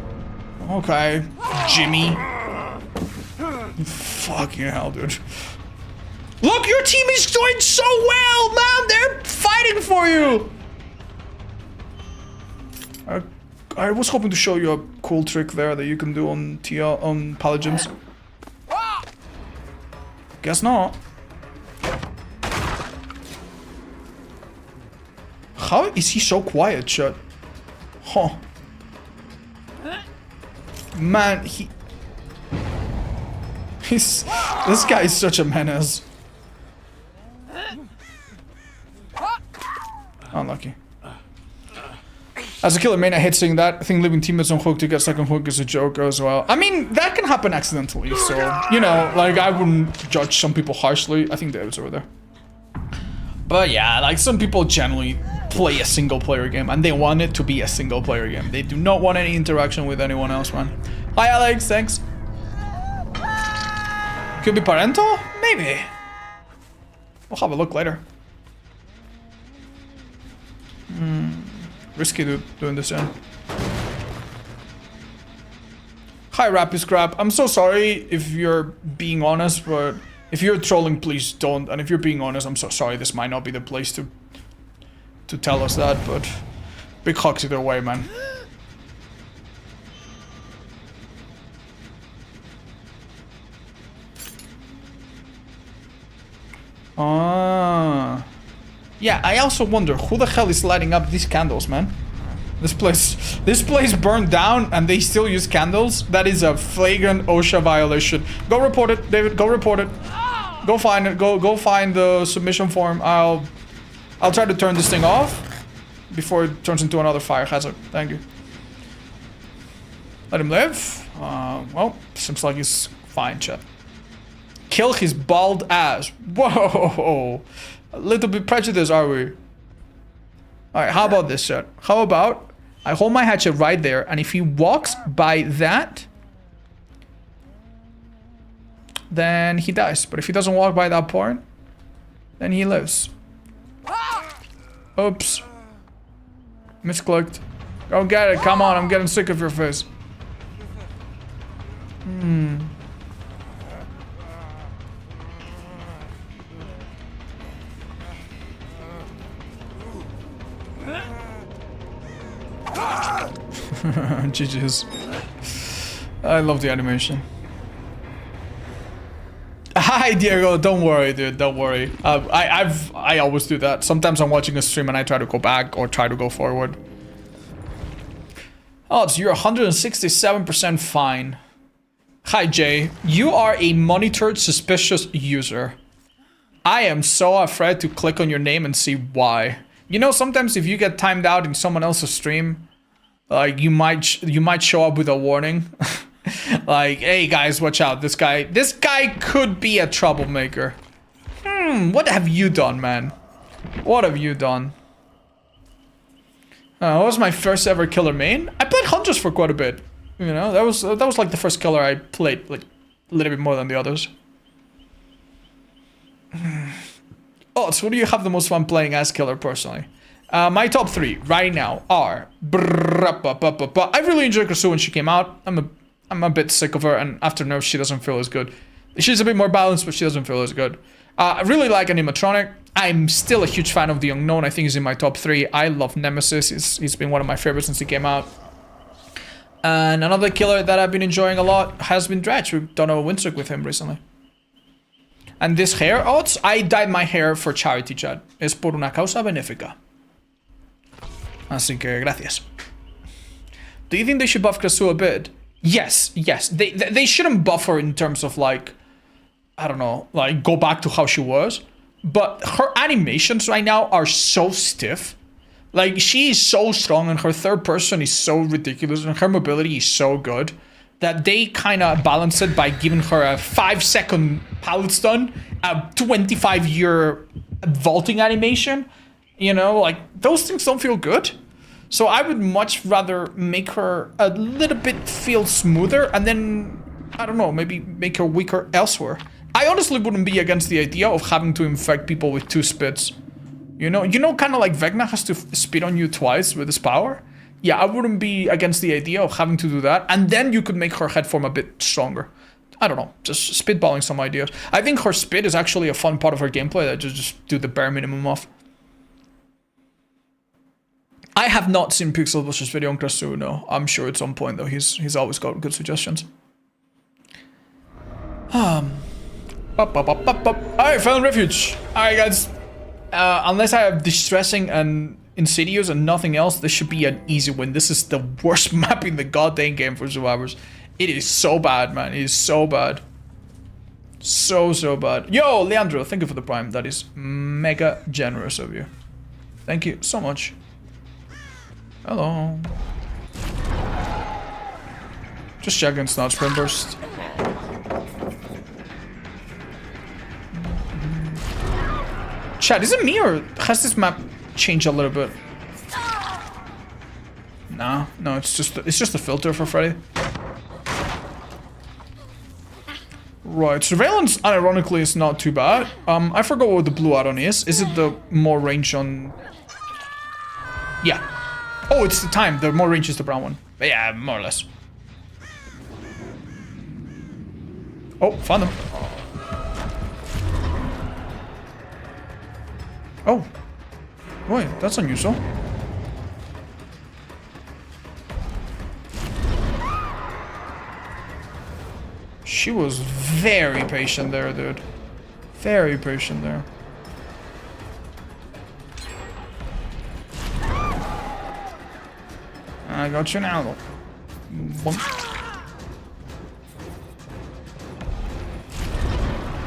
Okay, Jimmy. Fucking hell, dude. Look, your team is doing so well, man. They're fighting for you. I was hoping to show you a cool trick there that you can do on Paladins. Guess not. How is he so quiet, chat? Huh. Man, this guy is such a menace. Unlucky. As a killer main, I hate seeing that. I think leaving teammates on hook to get second hook is a joke as well. I mean, that can happen accidentally, so, you know, like, I wouldn't judge some people harshly. I think David's over there. But yeah, like, some people generally play a single player game, and they want it to be a single player game. They do not want any interaction with anyone else, man. Hi, Alex, thanks. Could be parental? Maybe. We'll have a look later. Risky doing this in. Hi, Rapid Scrap. I'm so sorry if you're being honest, but if you're trolling, please don't. And if you're being honest, I'm so sorry. This might not be the place to tell us that, but big hugs either way, man. Ah. Yeah, I also wonder who the hell is lighting up these candles, man. This place burned down and they still use candles. That is a flagrant OSHA violation. Go report it, David. Go report it. Go find it. Go find the submission form. I'll try to turn this thing off before it turns into another fire hazard. Thank you. Let him live. Well, seems like he's fine, chat. Kill his bald ass. Whoa. A little bit prejudiced, are we? Alright, how about this, chat? How about I hold my hatchet right there, and if he walks by that, then he dies. But if he doesn't walk by that point, then he lives. Oops. Misclicked. Go get it. Come on, I'm getting sick of your face. GG's. I love the animation. Hi Diego, don't worry, dude. Don't worry. I always do that. Sometimes I'm watching a stream and I try to go back or try to go forward. Oh, so you're 167% fine. Hi Jay, you are a monitored suspicious user. I am so afraid to click on your name and see why. You know, sometimes if you get timed out in someone else's stream, like you might show up with a warning. Like, hey guys, watch out. This guy could be a troublemaker. What have you done, man? What have you done? What was my first ever killer main? I played Hunters for quite a bit. You know, that was like the first killer I played, like a little bit more than the others. Oh, so what do you have the most fun playing as killer personally? My top 3 right now are I really enjoyed Krasu when she came out. I'm a bit sick of her, and after nerfs she doesn't feel as good. She's a bit more balanced, but she doesn't feel as good. I really like Animatronic. I'm still a huge fan of The Unknown. I think he's in my top 3. I love Nemesis. He's been one of my favorites since he came out. And another killer that I've been enjoying a lot has been Dredge. We've done a windsock with him recently. And this hair odds, I dyed my hair for charity, chat. Es por una causa benéfica. Así que gracias. Do you think they should buff Krasu a bit? Yes. They shouldn't buff her in terms of like, I don't know, like go back to how she was. But her animations right now are so stiff. Like, she is so strong and her third person is so ridiculous and her mobility is so good that they kind of balance it by giving her a 5-second pallet stun, a 25-year vaulting animation. You know, like, those things don't feel good. So I would much rather make her a little bit feel smoother and then, I don't know, maybe make her weaker elsewhere. I honestly wouldn't be against the idea of having to infect people with 2 spits. You know, kind of like Vecna has to spit on you twice with his power. Yeah, I wouldn't be against the idea of having to do that. And then you could make her head form a bit stronger. I don't know, just spitballing some ideas. I think her spit is actually a fun part of her gameplay that just do the bare minimum of. I have not seen Pixel Bush's video on Krasu, no. I'm sure at some point though, he's always got good suggestions. Alright, Fallen Refuge. Alright guys. Unless I have Distressing and Insidious and nothing else, this should be an easy win. This is the worst map in the goddamn game for Survivors. It is so bad, man. It is so bad. So bad. Yo, Leandro, thank you for the prime. That is mega generous of you. Thank you so much. Hello. Just checking, it's not Sprint Burst. Chat, is it me or has this map changed a little bit? No, it's just the filter for Freddy. Right, surveillance, ironically, is not too bad. I forgot what the blue add-on is. Is it the more range on... Yeah. Oh, it's the time. The more range is the brown one. But yeah, more or less. Oh, found them. Oh. Wait, that's unusual. She was very patient there, dude. Very patient there. I got you now.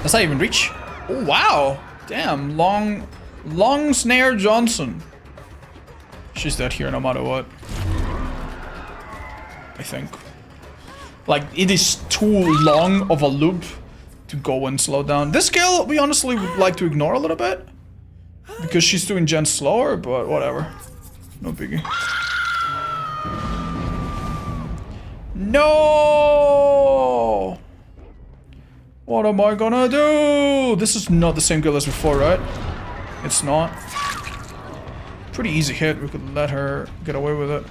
Does that even reach? Oh, wow. Damn, long snare Johnson. She's dead here no matter what. I think. Like, it is too long of a loop to go and slow down. This skill, we honestly would like to ignore a little bit. Because she's doing gen slower, but whatever. No biggie. No! What am I gonna do? This is not the same girl as before, right? It's not. Pretty easy hit. We could let her get away with it.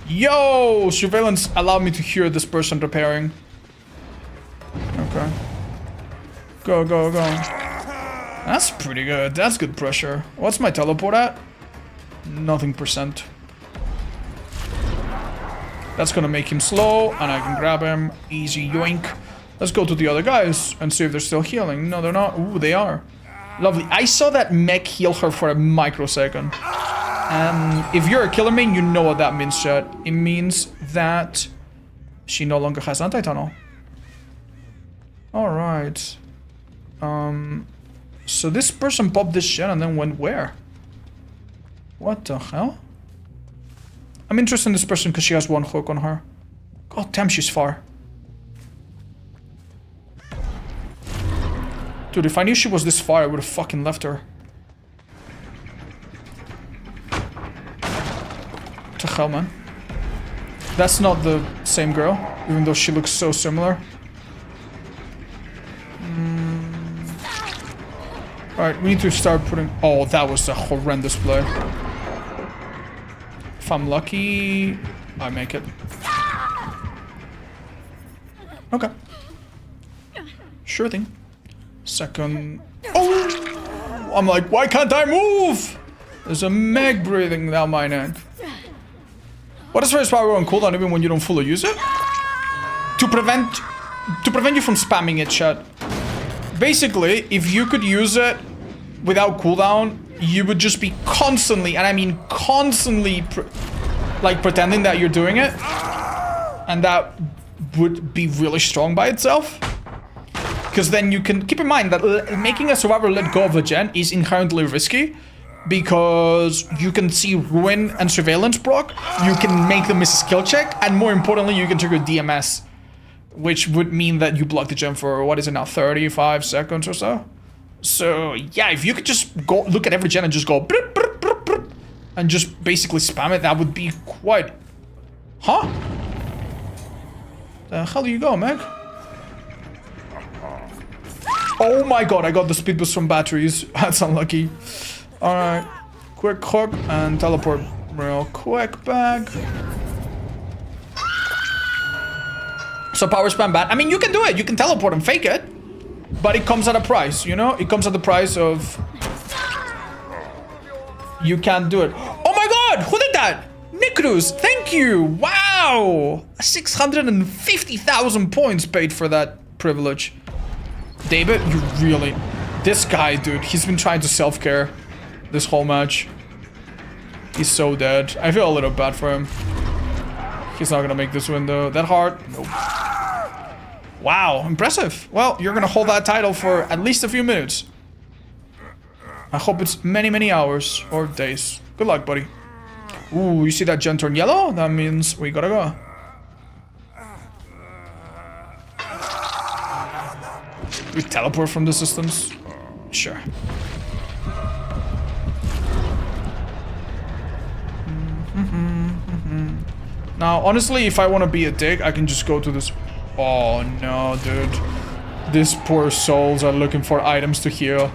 Yo! Surveillance allowed me to hear this person repairing. Okay. Go, go, go. That's pretty good. That's good pressure. What's my teleport at? Nothing percent. That's gonna make him slow, and I can grab him. Easy yoink. Let's go to the other guys and see if they're still healing. No, they're not. Ooh, they are. Lovely. I saw that mech heal her for a microsecond. If you're a killer main, you know what that means, chat. It means that she no longer has anti-tunnel. Alright. So this person popped this shit and then went where? What the hell? I'm interested in this person because she has one hook on her. God damn, she's far. Dude, if I knew she was this far, I would have fucking left her. What the hell, man? That's not the same girl, even though she looks so similar. Alright, we need to start putting... Oh, that was a horrendous play. If I'm lucky, I make it. Okay. Sure thing. Second... Oh! I'm like, why can't I move? There's a meg breathing down my neck. What is first power on cooldown even when you don't fully use it? To prevent you from spamming it, chat. Basically, if you could use it without cooldown, you would just be constantly, and I mean constantly, like pretending that you're doing it. And that would be really strong by itself. Because then you can, keep in mind that making a survivor let go of a gen is inherently risky. Because you can see Ruin and Surveillance proc, you can make them miss a skill check, and more importantly, you can trigger DMS. Which would mean that you block the gem for, what is it now, 35 seconds or so? So, yeah, if you could just go look at every gen and just go brr, brr, brr, brr, and just basically spam it, that would be quite... Huh? The hell do you go, Meg? Oh my god, I got the speed boost from batteries. That's unlucky. Alright. Quick hook and teleport real quick back. So power spam bad. I mean, you can do it. You can teleport and fake it. But it comes at a price, you know? It comes at the price of... You can't do it. Oh my god! Who did that? Nikrus, thank you! Wow! 650,000 points paid for that privilege. David, you really... This guy, dude, he's been trying to self-care this whole match. He's so dead. I feel a little bad for him. He's not gonna make this window. That hard? Nope. Wow, impressive. Well, you're gonna hold that title for at least a few minutes. I hope it's many, many hours or days. Good luck, buddy. Ooh, you see that gen turn yellow? That means we gotta go. We teleport from the systems? Sure. Now, honestly, if I want to be a dick, I can just go to this... Oh, no, dude. These poor souls are looking for items to heal.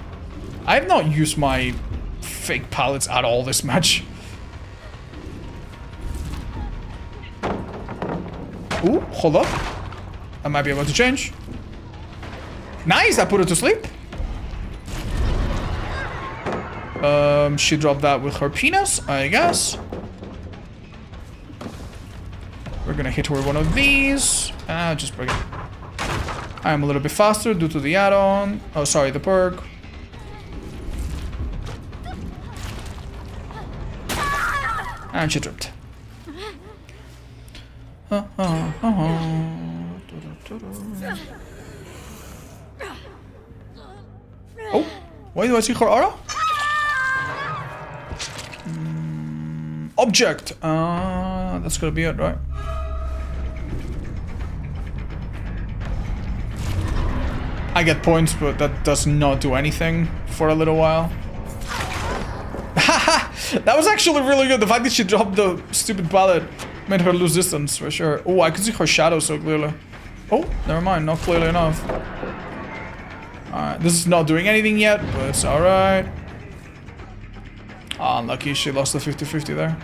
I have not used my fake pallets at all this match. Ooh, hold up. I might be able to change. Nice, I put her to sleep. She dropped that with her penis, I guess. We're gonna hit her with one of these. Just break it. I'm a little bit faster due to the add-on. Oh, sorry, the perk. And she tripped. Oh, why do I see her aura? Object. That's gonna be it, right? I get points, but that does not do anything for a little while. Haha! That was actually really good. The fact that she dropped the stupid pallet made her lose distance, for sure. Oh, I could see her shadow so clearly. Oh, never mind. Not clearly enough. Alright, this is not doing anything yet, but it's alright. Ah, unlucky. She lost the 50-50 there.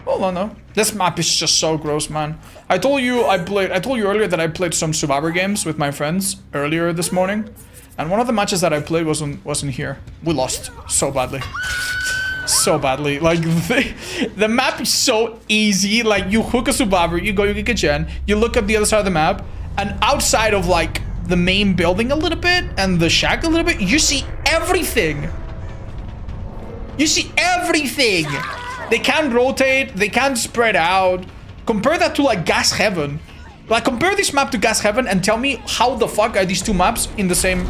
Hold on, though. This map is just so gross, man. I told you earlier that I played some Survivor games with my friends earlier this morning. And one of the matches that I played wasn't here. We lost so badly. So badly. Like, the map is so easy. Like, you hook a Survivor, you go, you kick a gen, you look at the other side of the map, and outside of, like, the main building a little bit, and the shack a little bit, you see everything. You see everything. They can't rotate, they can't spread out. Compare that to, like, Gas Heaven. Like, compare this map to Gas Heaven and tell me how the fuck are these two maps in the same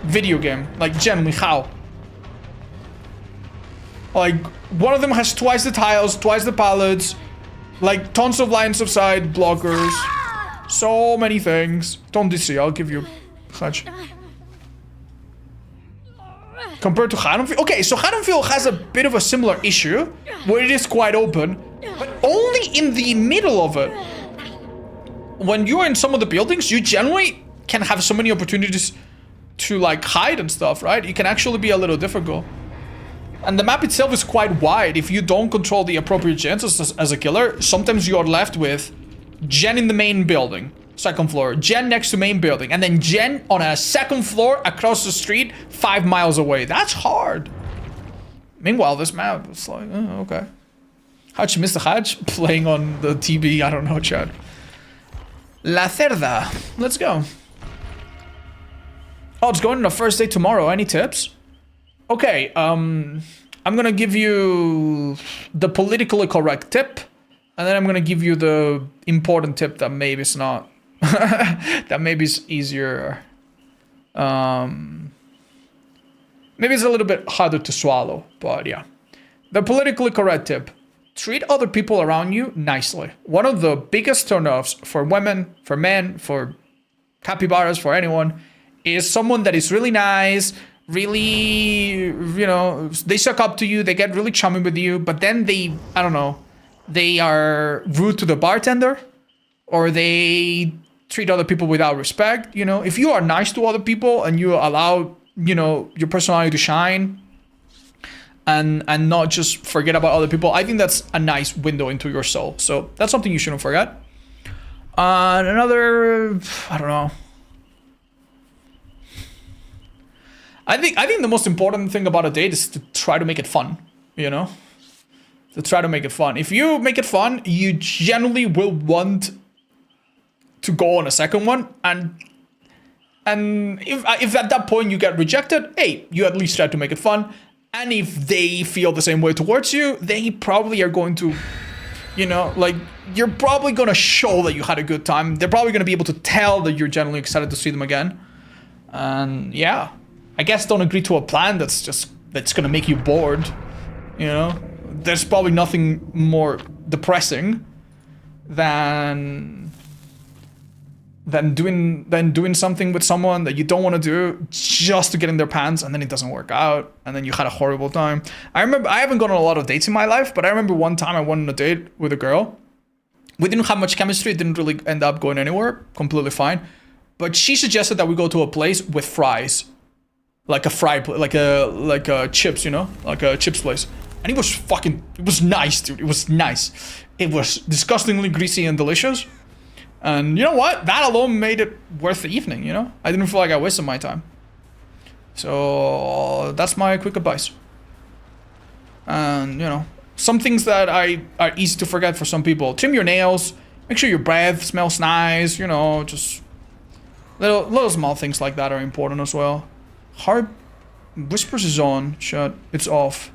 video game? Like, genuinely, how? Like, one of them has twice the tiles, twice the pallets, like, tons of lines of sight, blockers, so many things. Don't DC, I'll give you such. Compared to Haddonfield. Okay, so Haddonfield has a bit of a similar issue, where it is quite open, but only in the middle of it. When you're in some of the buildings, you generally can have so many opportunities to, like, hide and stuff, right? It can actually be a little difficult. And the map itself is quite wide. If you don't control the appropriate gens as a killer, sometimes you're left with gen in the main building, second floor, gen next to main building, and then gen on a second floor across the street 5 miles away. That's hard. Meanwhile, this map is like, oh, okay. How'd you miss the hatch? Playing on the TV, I don't know, Chad. La Cerda. Let's go. Oh, it's going on a first date tomorrow. Any tips? Okay, I'm gonna give you the politically correct tip, and then I'm gonna give you the important tip that maybe it's not, that maybe it's easier, maybe it's a little bit harder to swallow, but yeah. The politically correct tip: treat other people around you nicely. One of the biggest turnoffs for women, for men, for capybaras, for anyone, is someone that is really nice, really, you know, they suck up to you, they get really chummy with you, but then they, I don't know, they are rude to the bartender, or they treat other people without respect, you know. If you are nice to other people and you allow, you know, your personality to shine and not just forget about other people, I think that's a nice window into your soul. So that's something you shouldn't forget. Another, I don't know. I think the most important thing about a date is to try to make it fun, you know? To try to make it fun. If you make it fun, you generally will want to go on a second one, and if at that point you get rejected, hey, you at least try to make it fun. And if they feel the same way towards you, they probably are going to, you know, like, you're probably going to show that you had a good time. They're probably going to be able to tell that you're genuinely excited to see them again. And yeah. I guess don't agree to a plan that's gonna make you bored, you know? There's probably nothing more depressing than doing something with someone that you don't want to do just to get in their pants, and then it doesn't work out, and then you had a horrible time. I remember, I haven't gone on a lot of dates in my life, but I remember one time I went on a date with a girl. We didn't have much chemistry, it didn't really end up going anywhere, completely fine. But she suggested that we go to a place with fries. Like a fry, like a chips, you know? Like a chips place. And it was nice, dude. It was nice. It was disgustingly greasy and delicious. And you know what? That alone made it worth the evening, you know? I didn't feel like I wasted my time. So that's my quick advice. And, you know, some things that are easy to forget for some people. Trim your nails. Make sure your breath smells nice, you know, just little small things like that are important as well. Hard whispers is on. Shut. It's off.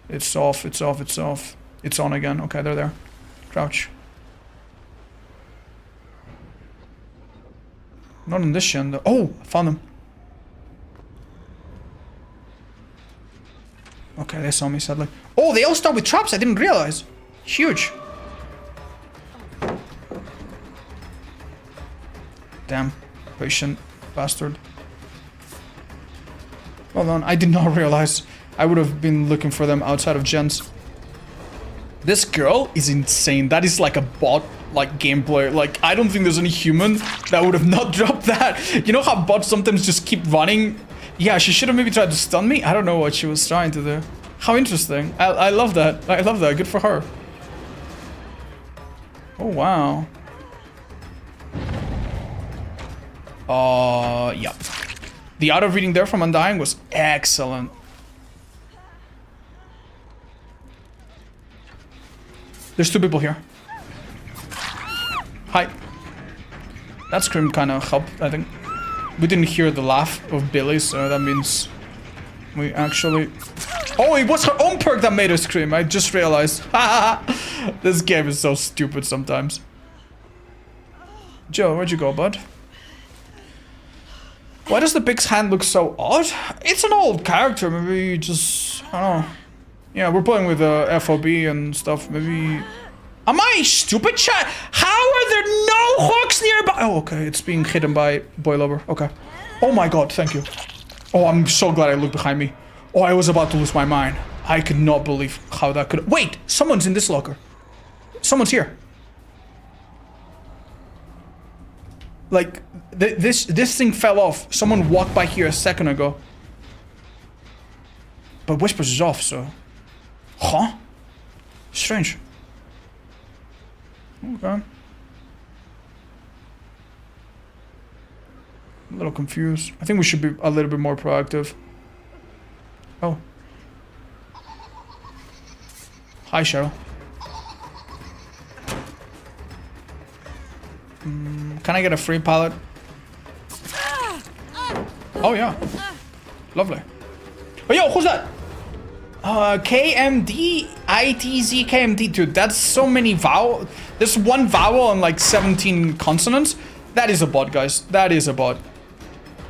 It's off. It's off. It's off. It's on again. Okay, they're there. Crouch. Not in this shin though. Oh, I found them. Okay, they saw me sadly. Oh, they all start with traps. I didn't realize. Huge. Damn. Patient bastard. Hold on, I did not realize. I would have been looking for them outside of gens. This girl is insane. That is like a bot, like gameplay. Like, I don't think there's any human that would have not dropped that. You know how bots sometimes just keep running? Yeah, she should have maybe tried to stun me. I don't know what she was trying to do. How interesting. I love that. I love that. Good for her. Oh, wow. Yeah. The auto reading there from Undying was excellent. There's two people here. Hi. That scream kind of helped, I think. We didn't hear the laugh of Billy, so that means we actually... Oh, it was her own perk that made her scream. I just realized. This game is so stupid sometimes. Joe, where'd you go, bud? Why does the pig's hand look so odd? It's an old character, maybe just... I don't know. Yeah, we're playing with FOB and stuff, maybe... Am I stupid, chat? How are there no hooks nearby? Oh, okay, it's being hidden by Boy Lover. Okay. Oh my god, thank you. Oh, I'm so glad I looked behind me. Oh, I was about to lose my mind. I could not believe how that could... Wait, someone's in this locker. Someone's here. Like, this thing fell off. Someone walked by here a second ago. But Whispers is off, so... Huh? Strange. Okay. A little confused. I think we should be a little bit more proactive. Oh. Hi, Cheryl. Can I get a free pallet? Oh, yeah. Lovely. Oh, yo, who's that? KMD? ITZ KMD. Dude, that's so many vowels. There's one vowel and like 17 consonants. That is a bot, guys. That is a bot.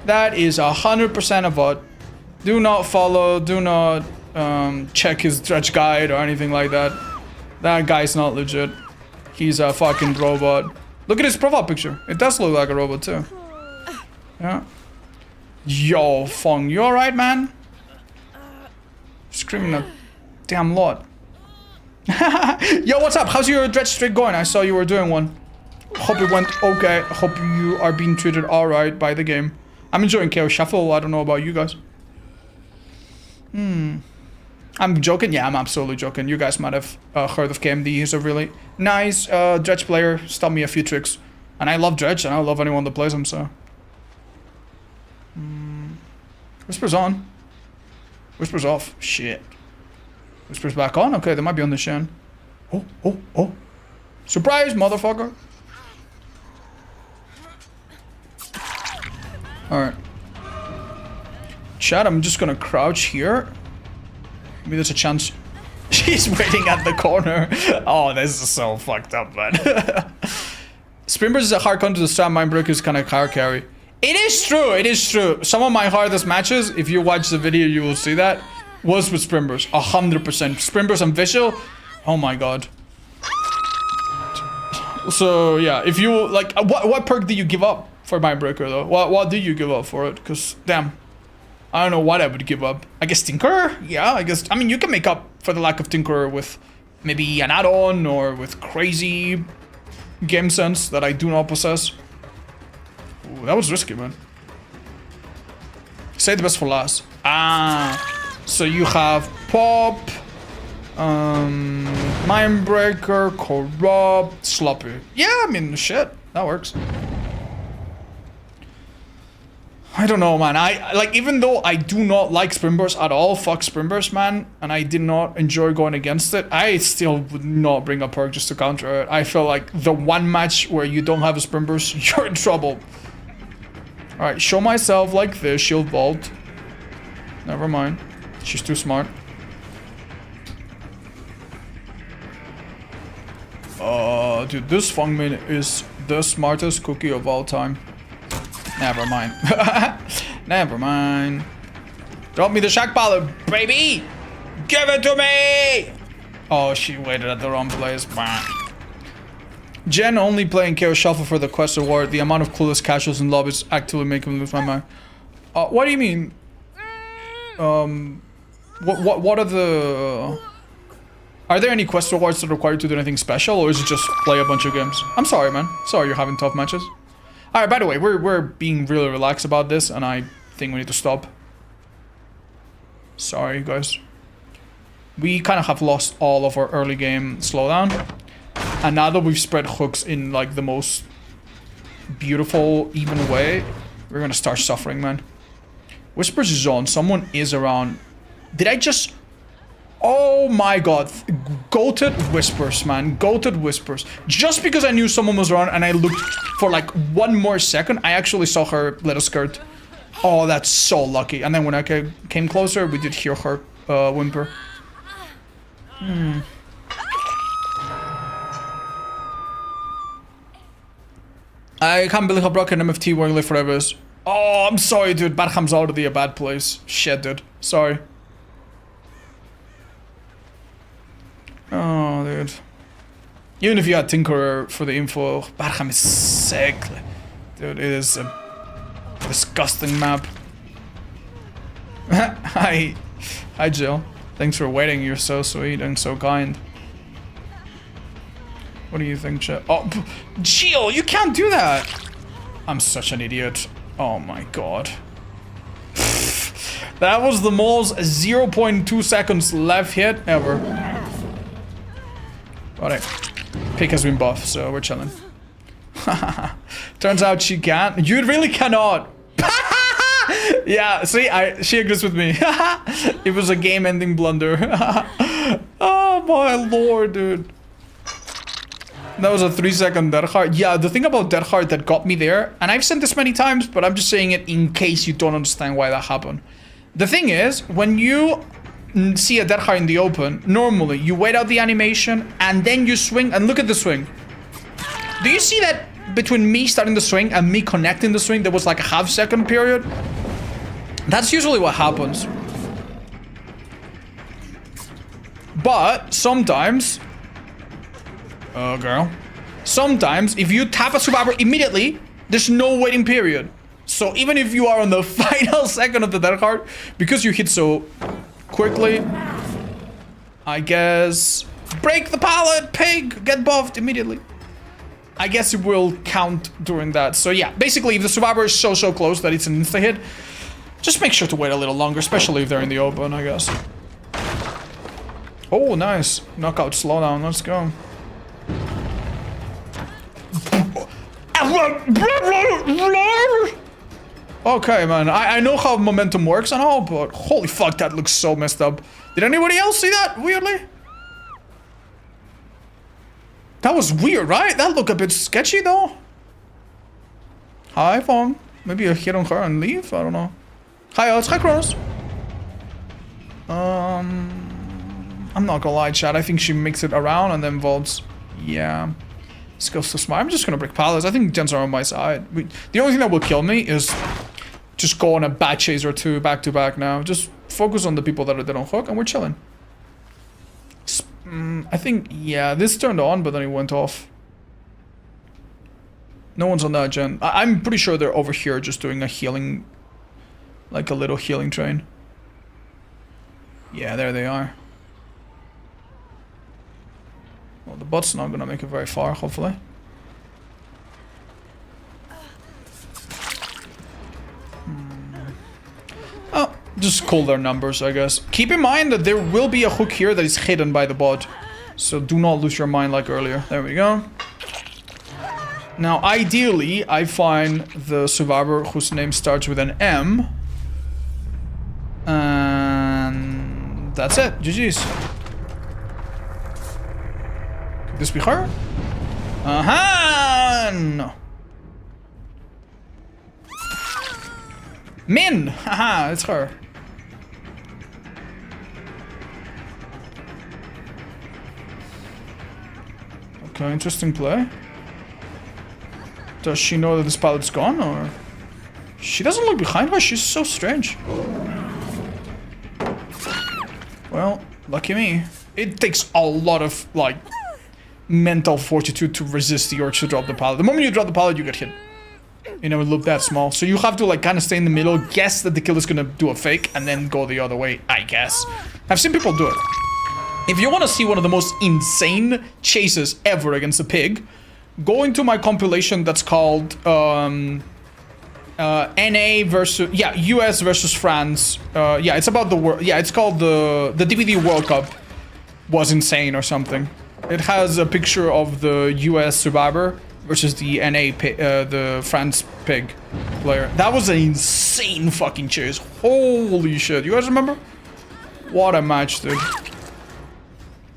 That is 100% a bot. Do not follow. Do not check his dredge guide or anything like that. That guy's not legit. He's a fucking robot. Look at his profile picture. It does look like a robot too. Yeah. Yo, Fong, you alright, man? Screaming a damn lot. Yo, what's up? How's your dredge streak going? I saw you were doing one. Hope it went okay. Hope you are being treated alright by the game. I'm enjoying Chaos Shuffle. I don't know about you guys. I'm joking. Yeah, I'm absolutely joking. You guys might have heard of KMD. He's a really nice dredge player. He's taught me a few tricks. And I love dredge, and I love anyone that plays him, so... Whisper's on. Whisper's off. Shit. Whisper's back on? Okay, they might be on the shin. Oh. Surprise, motherfucker. Alright. Chat, I'm just gonna crouch here. Maybe there's a chance. She's waiting at the corner. Oh, this is so fucked up, man. Springbirds is a hard counter to strat. Mindbreaker is kind of hard carry. It is true. It is true. Some of my hardest matches, if you watch the video, you will see that, was with Springbirds. 100%. Springbirds and Visual. Oh my god. So yeah, if you like, what perk do you give up for Mindbreaker though? What do you give up for it? Because damn, I don't know what I would give up. I guess Tinkerer. Yeah, I guess. I mean, you can make up for the lack of Tinkerer with maybe an add-on or with crazy game sense that I do not possess. Ooh, that was risky, man. Say the best for last. So you have Pop, Mindbreaker, Corrupt, Sloppy. Yeah, I mean, shit, that works. I don't know, man. I like, even though I do not like Spring Burst at all, fuck Spring Burst, man, and I did not enjoy going against it, I still would not bring a perk just to counter it. I feel like the one match where you don't have a Spring Burst, you're in trouble. Alright, show myself like this, Shield Vault. Never mind. She's too smart. Dude, this Fungmin is the smartest cookie of all time. Never mind. Never mind. Drop me the Shack Ballad, baby! Give it to me! Oh, she waited at the wrong place. Jen only playing Chaos Shuffle for the quest award. The amount of clueless casuals in lobbies actively making me lose my mind. What do you mean? What are the... Are there any quest awards that require you to do anything special, or is it just play a bunch of games? I'm sorry, man. Sorry you're having tough matches. Alright, by the way, we're being really relaxed about this, and I think we need to stop. Sorry, guys. We kind of have lost all of our early game slowdown. And now that we've spread hooks in, like, the most beautiful, even way, we're gonna start suffering, man. Whispers is on. Someone is around. Did I just... Oh my god. Goated Whispers, man. Goated Whispers. Just because I knew someone was around and I looked for like 1 more second, I actually saw her little skirt. Oh, that's so lucky. And then when I came closer, we did hear her whimper. I can't believe how broken MFT won't live forever is. Oh, I'm sorry, dude. Barham's already a bad place. Shit, dude. Sorry. Oh, dude. Even if you had Tinkerer for the info, Barham is sick. Dude, it is a disgusting map. Hi. Hi, Jill. Thanks for waiting. You're so sweet and so kind. What do you think, chat? Oh, Jill, you can't do that. I'm such an idiot. Oh my god. That was the most 0.2 seconds left hit ever. Alright. Pick has been buffed, so we're chilling. Turns out she can't. You really cannot. Yeah, see, she agrees with me. It was a game-ending blunder. Oh my lord, dude. That was a 3-second Dead Heart. Yeah, the thing about Dead Heart that got me there, and I've said this many times, but I'm just saying it in case you don't understand why that happened. The thing is, when you see a Dead Heart in the open, normally you wait out the animation and then you swing, and look at the swing. Do you see that between me starting the swing and me connecting the swing, there was like a half-second period? That's usually what happens. But sometimes... Oh, girl. Sometimes, if you tap a survivor immediately, there's no waiting period. So even if you are on the final second of the Dead Heart, because you hit so quickly, I guess... Break the pallet, pig! Get buffed immediately. I guess it will count during that. So yeah, basically if the survivor is so close that it's an insta-hit, just make sure to wait a little longer, especially if they're in the open, I guess. Oh, nice. Knockout slowdown, let's go. Okay, man, I know how momentum works and all, but holy fuck, that looks so messed up. Did anybody else see that, weirdly? That was weird, right? That looked a bit sketchy, though. Hi, Fong. Maybe a hit on her and leave? I don't know. Hi, Alex. Hi, Kronos. I'm not gonna lie, chat. I think she makes it around and then vaults. Yeah. This goes so smart. I'm just gonna break palace. I think gens are on my side. The only thing that will kill me is just go on a bat chase or two back to back now. Just focus on the people that are dead on hook and we're chilling. I think, yeah, this turned on, but then it went off. No one's on that gen. I'm pretty sure they're over here just doing a healing, like a little healing train. Yeah, there they are. Well, the bot's not gonna make it very far, hopefully. Just call their numbers, I guess. Keep in mind that there will be a hook here that is hidden by the bot. So do not lose your mind like earlier. There we go. Now, ideally, I find the survivor whose name starts with an M. And that's it. GG's. Could this be her? No. Min! Haha, it's her. Okay, interesting play. Does she know that this pilot's gone, or? She doesn't look behind her, she's so strange. Well, lucky me. It takes a lot of, like, mental fortitude to resist the urge to drop the pilot. The moment you drop the pilot, you get hit. You know, it looked that small. So you have to, like, kind of stay in the middle, guess that the killer's gonna do a fake, and then go the other way, I guess. I've seen people do it. If you want to see one of the most insane chases ever against a pig, go into my compilation that's called NA versus, yeah, US versus France. Yeah, it's about the world. Yeah, it's called the DVD World Cup was insane or something. It has a picture of the US survivor versus the NA, the France pig player. That was an insane fucking chase. Holy shit. You guys remember? What a match, dude.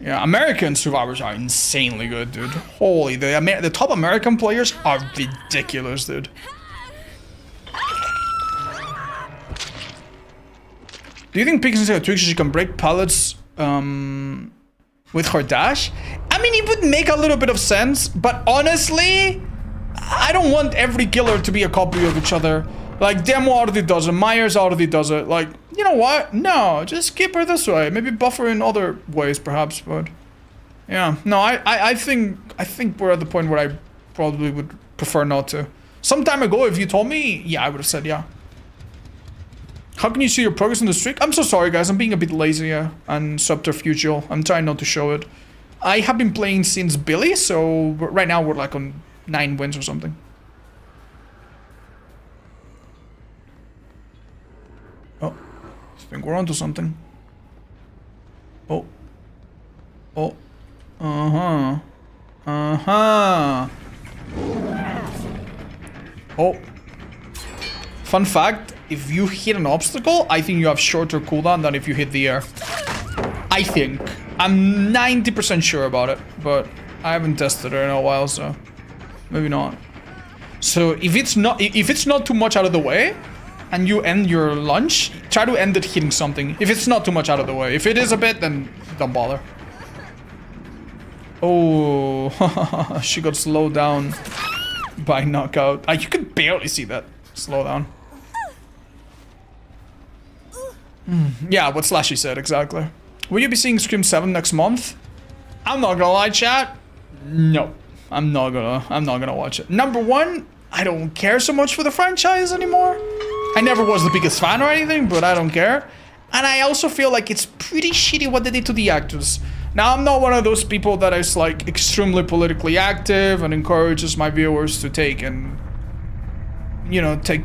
Yeah, American survivors are insanely good, dude. Holy, the top American players are ridiculous, dude. Do you think Pixie has a trick so she can break pallets with her dash? I mean, it would make a little bit of sense, but honestly, I don't want every killer to be a copy of each other. Like, Demo already does it, Myers already does it. Like, you know what? No, just keep her this way. Maybe buffer in other ways, perhaps, but... Yeah, no, I think we're at the point where I probably would prefer not to. Some time ago, if you told me, yeah, I would have said yeah. How can you see your progress in the streak? I'm so sorry, guys. I'm being a bit lazy and subterfugial. I'm trying not to show it. I have been playing since Billy, so right now we're like on 9 wins or something. Oh, I think we're onto something. Oh. Oh. Uh-huh. Uh-huh. Oh. Fun fact, if you hit an obstacle, I think you have shorter cooldown than if you hit the air. I think. I'm 90% sure about it, but I haven't tested it in a while, so maybe not. So if it's not too much out of the way, and you end your lunge, try to end it hitting something. If it's not too much out of the way. If it is a bit, then don't bother. Oh, she got slowed down by knockout. You could barely see that slow down. Yeah, what Slashy said, exactly. Will you be seeing Scream 7 next month? I'm not gonna lie, chat. No, I'm not gonna watch it. Number one, I don't care so much for the franchise anymore. I never was the biggest fan or anything, but I don't care. And I also feel like it's pretty shitty what they did to the actors. Now, I'm not one of those people that is like extremely politically active and encourages my viewers to take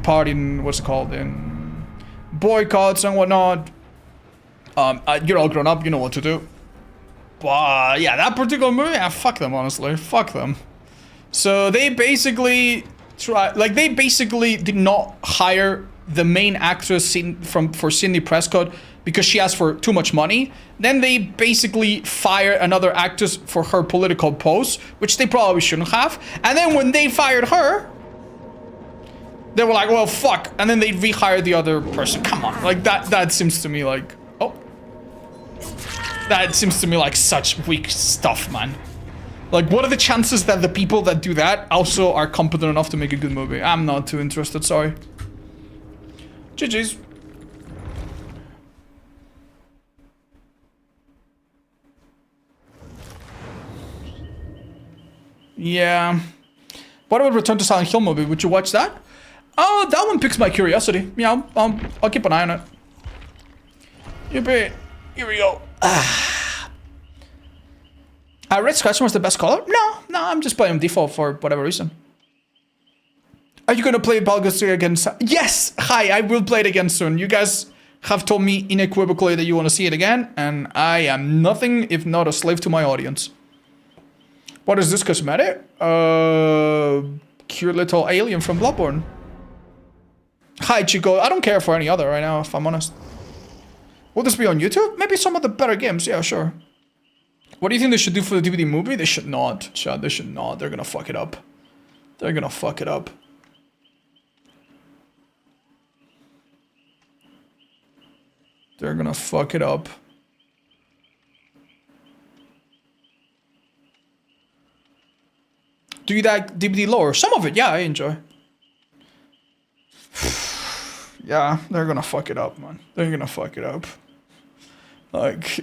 part in, what's it called, in boycotts and whatnot. You're all grown up, you know what to do. But yeah, that particular movie, fuck them, honestly. Fuck them. So they basically did not hire the main actress for Sidney Prescott because she asked for too much money. Then they basically fire another actress for her political posts, which they probably shouldn't have. And then when they fired her, they were like, well, fuck. And then they rehired the other person. Come on. Like, that seems to me like... Oh. That seems to me like such weak stuff, man. Like, what are the chances that the people that do that also are competent enough to make a good movie? I'm not too interested, sorry. GG's. Yeah. What about Return to Silent Hill movie? Would you watch that? Oh, that one piques my curiosity. Yeah, I'll keep an eye on it. Yippee. Here we go. Red Scratch was the best color? No, I'm just playing default for whatever reason. Are you gonna play Baldur's Gate again? Yes! Hi, I will play it again soon. You guys have told me unequivocally that you want to see it again, and I am nothing if not a slave to my audience. What is this cosmetic? Cute little alien from Bloodborne. Hi, Chico. I don't care for any other right now, if I'm honest. Will this be on YouTube? Maybe some of the better games. Yeah, sure. What do you think they should do for the DVD movie? They should not. Chad, they should not. They're gonna fuck it up. They're gonna fuck it up. They're gonna fuck it up. Do you like DVD lore? Some of it, yeah, I enjoy. Yeah, they're gonna fuck it up, man. They're gonna fuck it up. Like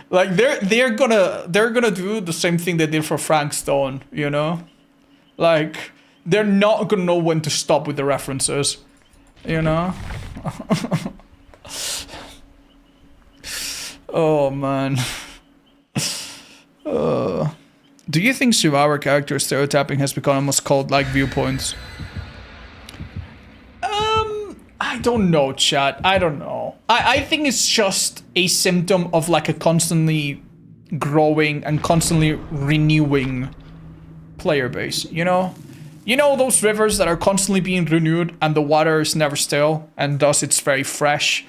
they're gonna do the same thing they did for Frank Stone, you know? Like, they're not gonna know when to stop with the references, you know? Oh man. Do you think Survivor character stereotyping has become almost cult-like viewpoints? I don't know, chat. I don't know. I think it's just a symptom of like a constantly growing and constantly renewing player base, you know? You know those rivers that are constantly being renewed and the water is never still and thus it's very fresh?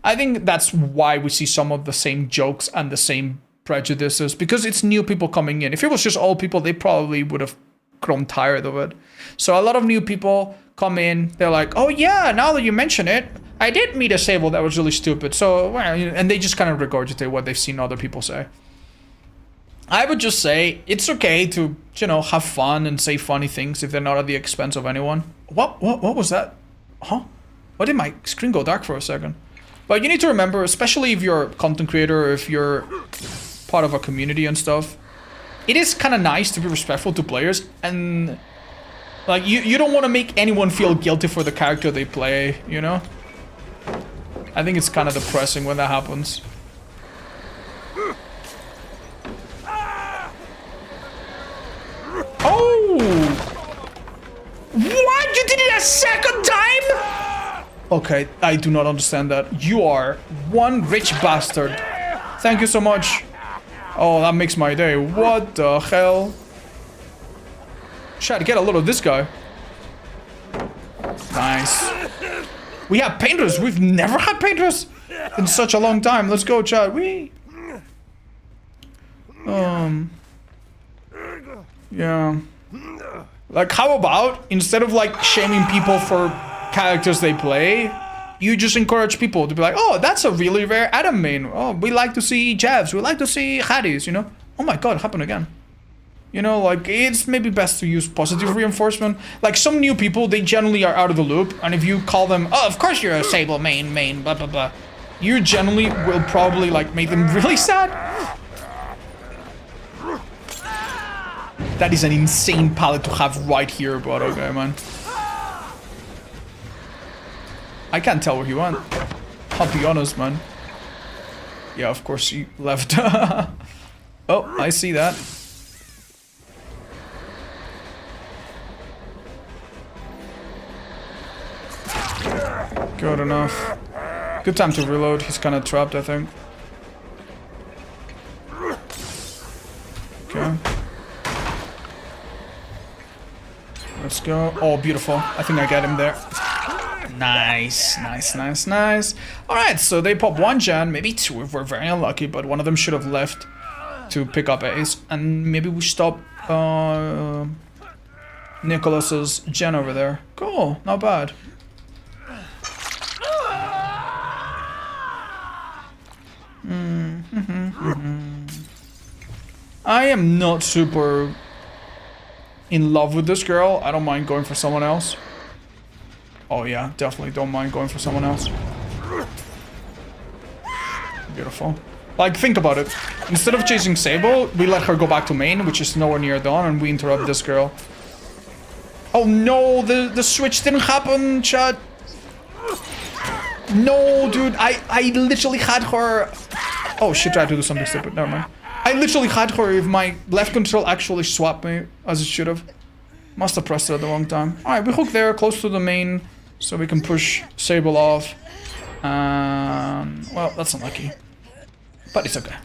I think that's why we see some of the same jokes and the same prejudices, because it's new people coming in. If it was just old people, they probably would have grown tired of it. So a lot of new people come in, they're like, oh yeah, now that you mention it, I did meet a Sable that was really stupid. So, well, and they just kind of regurgitate what they've seen other people say. I would just say it's okay to, you know, have fun and say funny things if they're not at the expense of anyone. What was that? Huh? Why did my screen go dark for a second? But you need to remember, especially if you're a content creator or if you're part of a community and stuff, it is kind of nice to be respectful to players, and like you don't want to make anyone feel guilty for the character they play, you know? I think it's kind of depressing when that happens. Oh! What? You did it a second time? Okay, I do not understand that. You are one rich bastard. Thank you so much. Oh, that makes my day. What the hell? Try to get a load of this guy. Nice. We have painters. We've never had painters in such a long time. Let's go, Chad. Yeah. Like, how about instead of like shaming people for characters they play, you just encourage people to be like, oh, that's a really rare Adam main. Oh, we like to see Javs. We like to see Hades, you know? Oh my god, it happened again. You know, like, it's maybe best to use positive reinforcement. Like, some new people, they generally are out of the loop. And if you call them, oh, of course you're a Sable main, blah, blah, blah. You generally will probably, like, make them really sad. That is an insane palette to have right here, but okay, man. I can't tell where he went. I'll be honest, man. Yeah, of course he left. Oh, I see that. Good enough. Good time to reload. He's kind of trapped, I think. Okay. Let's go. Oh, beautiful. I think I got him there. Nice, nice, nice, nice. Alright, so they pop one gen, maybe two if we're very unlucky, but one of them should have left to pick up Ace. And maybe we stop Nicholas's gen over there. Cool, not bad. I am not super in love with this girl. I don't mind going for someone else. Oh yeah, definitely don't mind going for someone else. Beautiful. Like, think about it. Instead of chasing Sable, we let her go back to main, which is nowhere near done, and we interrupt this girl. Oh no, the switch didn't happen, chat. No, dude, I literally had her... Oh, she tried to do something stupid, never mind. I literally had her if my left control actually swapped me, as it should have. Must have pressed it at the wrong time. Alright, we hook there, close to the main, so we can push Sable off. Well, that's unlucky. But it's okay.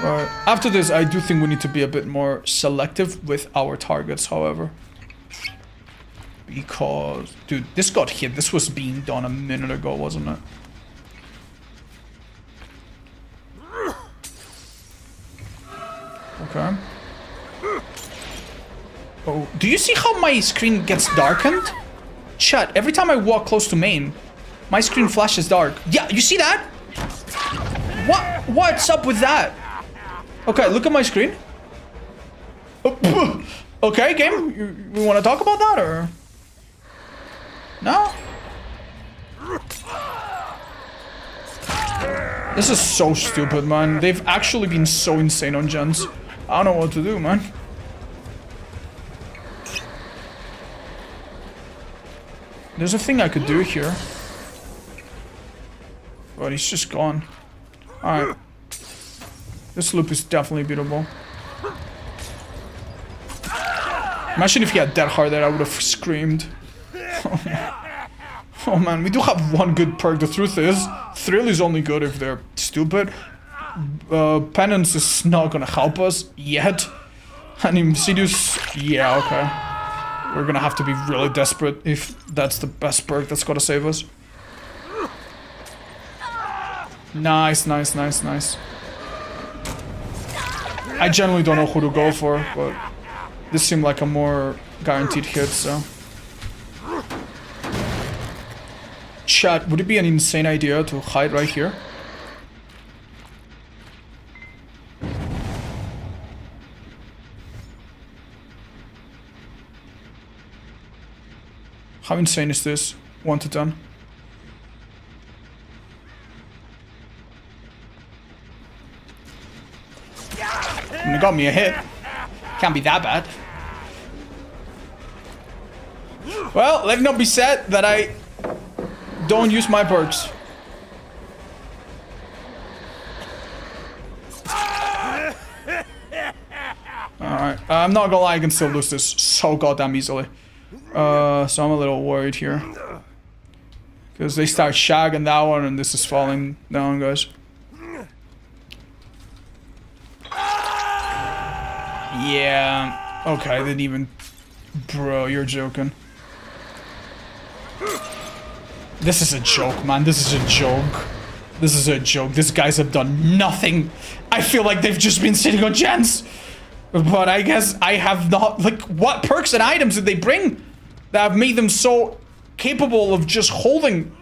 Right. After this, I do think we need to be a bit more selective with our targets, however. Because, dude, this got hit. This was being done a minute ago, wasn't it? Okay. Oh, do you see how my screen gets darkened? Chat, every time I walk close to main, my screen flashes dark. Yeah, you see that? What's up with that? Okay, look at my screen. Okay, game, we want to talk about that, or? No? This is so stupid, man. They've actually been so insane on gens. I don't know what to do, man. There's a thing I could do here. But he's just gone. Alright. This loop is definitely beatable. Imagine if he had Dead Hard there, I would have screamed. Oh man, we do have one good perk. The truth is, Thrill is only good if they're stupid. Penance is not gonna help us yet. And Insidious, yeah, okay. We're gonna have to be really desperate if that's the best perk that's gonna save us. Nice, nice, nice, nice. I generally don't know who to go for, but this seemed like a more guaranteed hit, so. Chat, would it be an insane idea to hide right here? How insane is this? 1 to 10. It got me a hit. Can't be that bad. Well, let it not be said that I don't use my perks. Alright, I'm not gonna lie, I can still lose this so goddamn easily. So I'm a little worried here. Because they start shagging that one and this is falling down, guys. Yeah. Okay, I didn't even... Bro, you're joking. This is a joke, man. This is a joke. This is a joke. These guys have done nothing. I feel like they've just been sitting on gens. But I guess I have not... Like, what perks and items did they bring that have made them so capable of just holding?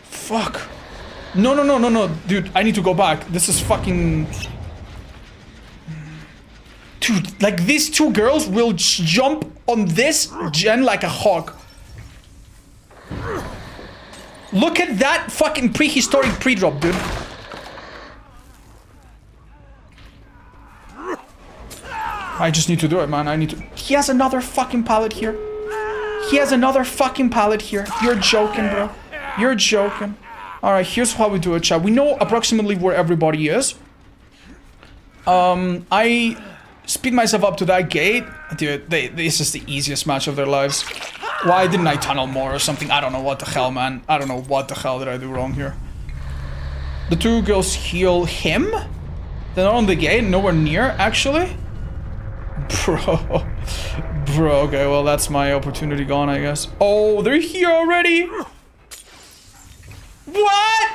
Fuck. No, no, no, no, no. Dude, I need to go back. This is fucking... Dude, like these two girls will jump on this gen like a hawk. Look at that fucking prehistoric pre-drop, dude. I just need to do it, man. I need to... He has another fucking pallet here. He has another fucking pallet here. You're joking, bro. You're joking. Alright, here's how we do it, chat. We know approximately where everybody is. I speed myself up to that gate. Dude, this is the easiest match of their lives. Why didn't I tunnel more or something? I don't know what the hell, man. I don't know what the hell did I do wrong here. The two girls heal him? They're not on the gate, nowhere near, actually? Bro. Bro, okay, well, that's my opportunity gone, I guess. Oh, they're here already? What?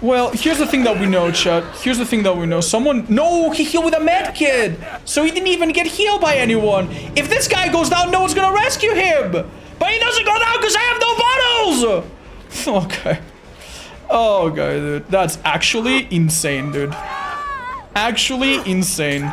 Well, here's the thing that we know, chat. Here's the thing that we know. Someone... No, he healed with a med kit. So he didn't even get healed by anyone. If this guy goes down, no one's gonna rescue him. But he doesn't go down because I have no bottles. Okay. Oh, okay, dude. That's actually insane, dude. Actually insane.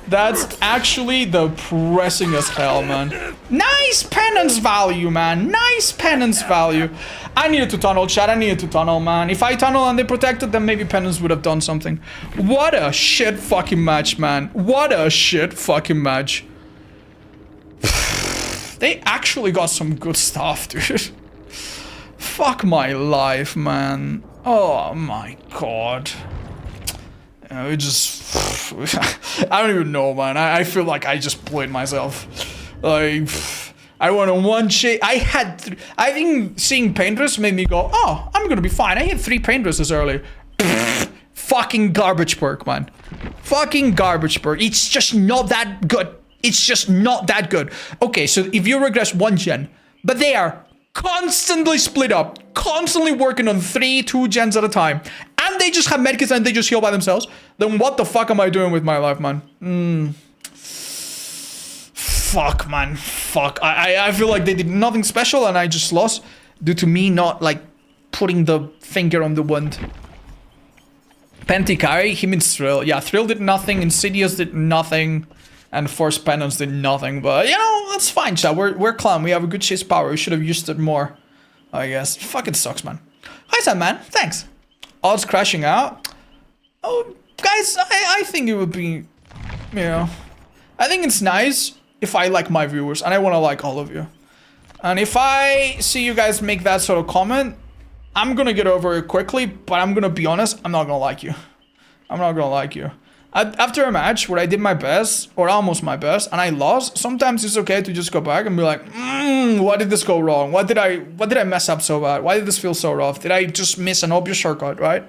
That's actually depressing as hell, man. Nice penance value, man. Nice penance value. I needed to tunnel, chat. I needed to tunnel, man. If I tunnel and they protected, then maybe penance would have done something. What a shit fucking match, man. What a shit fucking match. They actually got some good stuff, dude. Fuck my life, man. Oh my god. It just... I don't even know, man. I feel like I just played myself. Like, I went on one shit. I think seeing Paintress made me go, oh, I'm gonna be fine. I hit 3 Paintresses early. Fucking garbage perk, man. Fucking garbage perk. It's just not that good. It's just not that good. Okay, so if you regress 1 gen, but they are constantly split up, constantly working on 2 gens at a time, and they just have medkits and they just heal by themselves, then what the fuck am I doing with my life, man? Fuck, man. Fuck. I feel like they did nothing special and I just lost due to me not, like, putting the finger on the wound. Pentikari, he means Thrill. Yeah, Thrill did nothing, Insidious did nothing, and Force Penance did nothing, but, you know, that's fine, chat. We're Clown. We have a good chase power. We should have used it more, I guess. Fucking sucks, man. Hi, Sandman. Thanks. Odds crashing out. Oh, guys, I think it would be, you know, I think it's nice if I like my viewers, and I want to like all of you. And if I see you guys make that sort of comment, I'm gonna get over it quickly, but I'm gonna be honest, I'm not gonna like you. I'm not gonna like you. After a match where I did my best, or almost my best, and I lost, sometimes it's okay to just go back and be like, why did this go wrong? What did I mess up so bad? Why did this feel so rough? Did I just miss an obvious shortcut, right?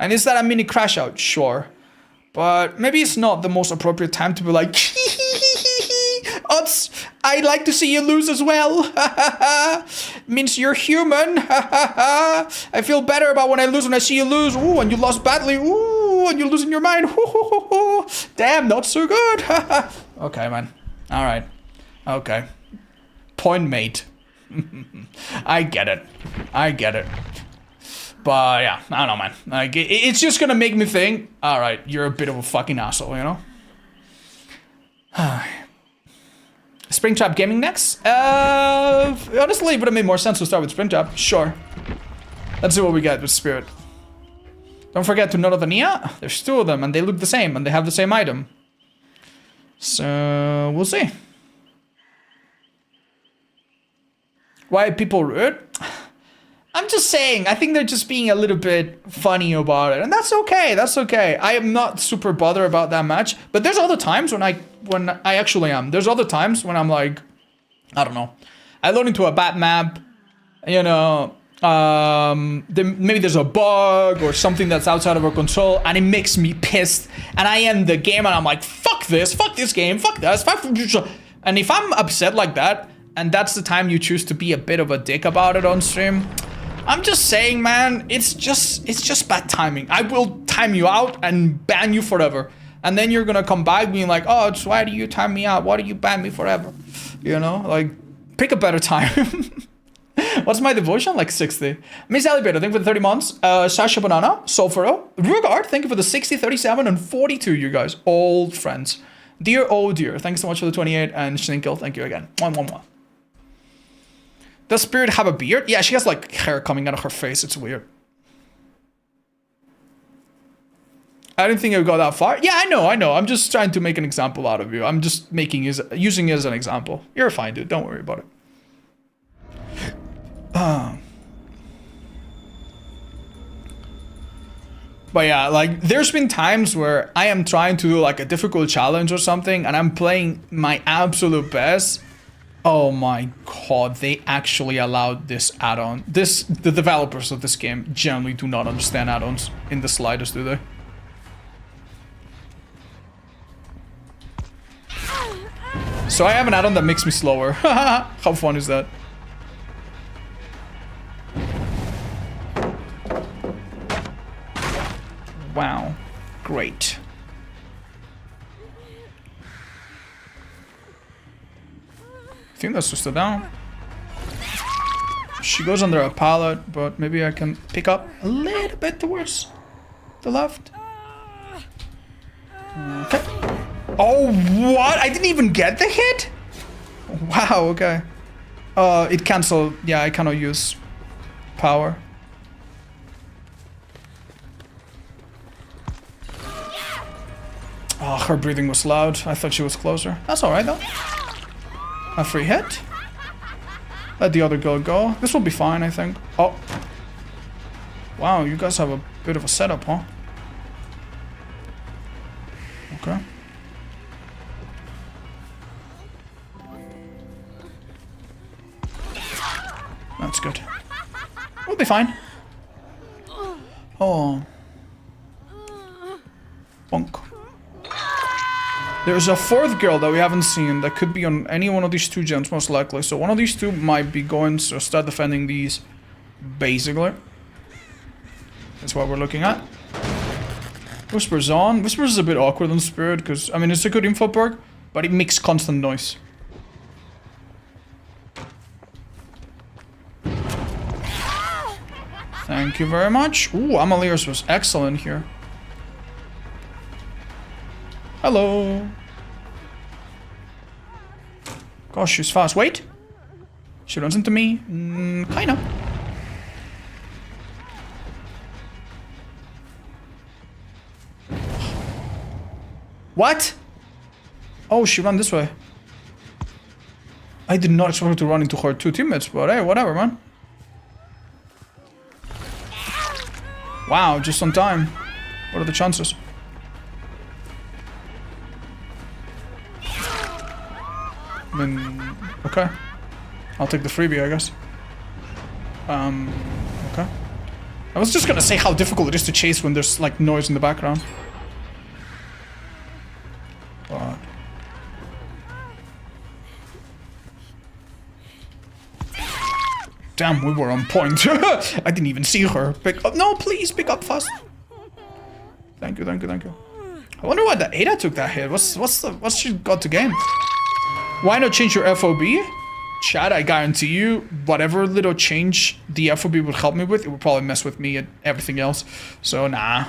And is that a mini crash out? Sure. But maybe it's not the most appropriate time to be like, Odds, I'd like to see you lose as well. Means you're human. I feel better about when I lose when I see you lose. Ooh, and you lost badly. Ooh, and you're losing your mind. Damn, not so good. Okay, man. All right. Okay. Point made. I get it. I get it. But yeah, I don't know, man. Like, it's just gonna make me think, all right, you're a bit of a fucking asshole, you know? Springtrap Gaming next? Honestly, it would have made more sense to start with Springtrap. Sure. Let's see what we get with Spirit. Don't forget to note the Nia. There's 2 of them, and they look the same, and they have the same item. So, we'll see. Why are people rude? I'm just saying, I think they're just being a little bit funny about it, and that's okay, that's okay. I am not super bothered about that match, but there's other times when I actually am. There's other times when I'm like, I don't know. I load into a bad map, you know, maybe there's a bug or something that's outside of our control, and it makes me pissed, and I end the game, and I'm like, fuck this game, fuck this, and if I'm upset like that, and that's the time you choose to be a bit of a dick about it on stream, I'm just saying, man, it's just bad timing. I will time you out and ban you forever. And then you're gonna come back being like, oh, it's why do you time me out? Why do you ban me forever? You know, like, pick a better time. What's my devotion? Like 60. Miss Alligator, thank you for the 30 months. Sasha Banana, Sulfuro, Rugard, thank you for the 60, 37, and 42, you guys. Old friends. Dear, oh dear, thanks so much for the 28, and Schninkel, thank you again. Mwah. Does Spirit have a beard? Yeah, she has like hair coming out of her face. It's weird. I didn't think it would go that far. Yeah, I know. I'm just trying to make an example out of you. I'm just using it as an example. You're fine, dude. Don't worry about it. But yeah, like, there's been times where I am trying to do like a difficult challenge or something, and I'm playing my absolute best. Oh my god, they actually allowed this add-on. The developers of this game generally do not understand add-ons in the slightest, do they? So I have an add-on that makes me slower. How fun is that? Wow, great. I think that's just a down. She goes under a pallet, but maybe I can pick up a little bit towards the left. Okay. Oh, what? I didn't even get the hit? Wow, okay. It canceled. Yeah, I cannot use power. Oh, her breathing was loud. I thought she was closer. That's alright though. A free hit. Let the other girl go. This will be fine, I think. Oh. Wow, you guys have a bit of a setup, huh? Okay. That's good. We'll be fine. Oh. Bonk. There's a fourth girl that we haven't seen that could be on any one of these two gens, most likely. So one of these two might be going to start defending these, basically. That's what we're looking at. Whisper's on. Whisper's is a bit awkward on Spirit, because, I mean, it's a good info perk, but it makes constant noise. Thank you very much. Ooh, Amalier's was excellent here. Hello. Gosh, she's fast. Wait. She runs into me. Kinda. What? Oh, she ran this way. I did not expect her to run into her two teammates, but hey, whatever, man. Wow, just on time. What are the chances? I mean, okay. I'll take the freebie, I guess. Okay. I was just gonna say how difficult it is to chase when there's, like, noise in the background. But... damn, we were on point. I didn't even see her. Pick up. No, please, pick up fast. Thank you, thank you, thank you. I wonder why the Ada took that hit. What's she got to gain? Why not change your FOB? Chad, I guarantee you, whatever little change the FOB would help me with, it would probably mess with me and everything else. So, nah.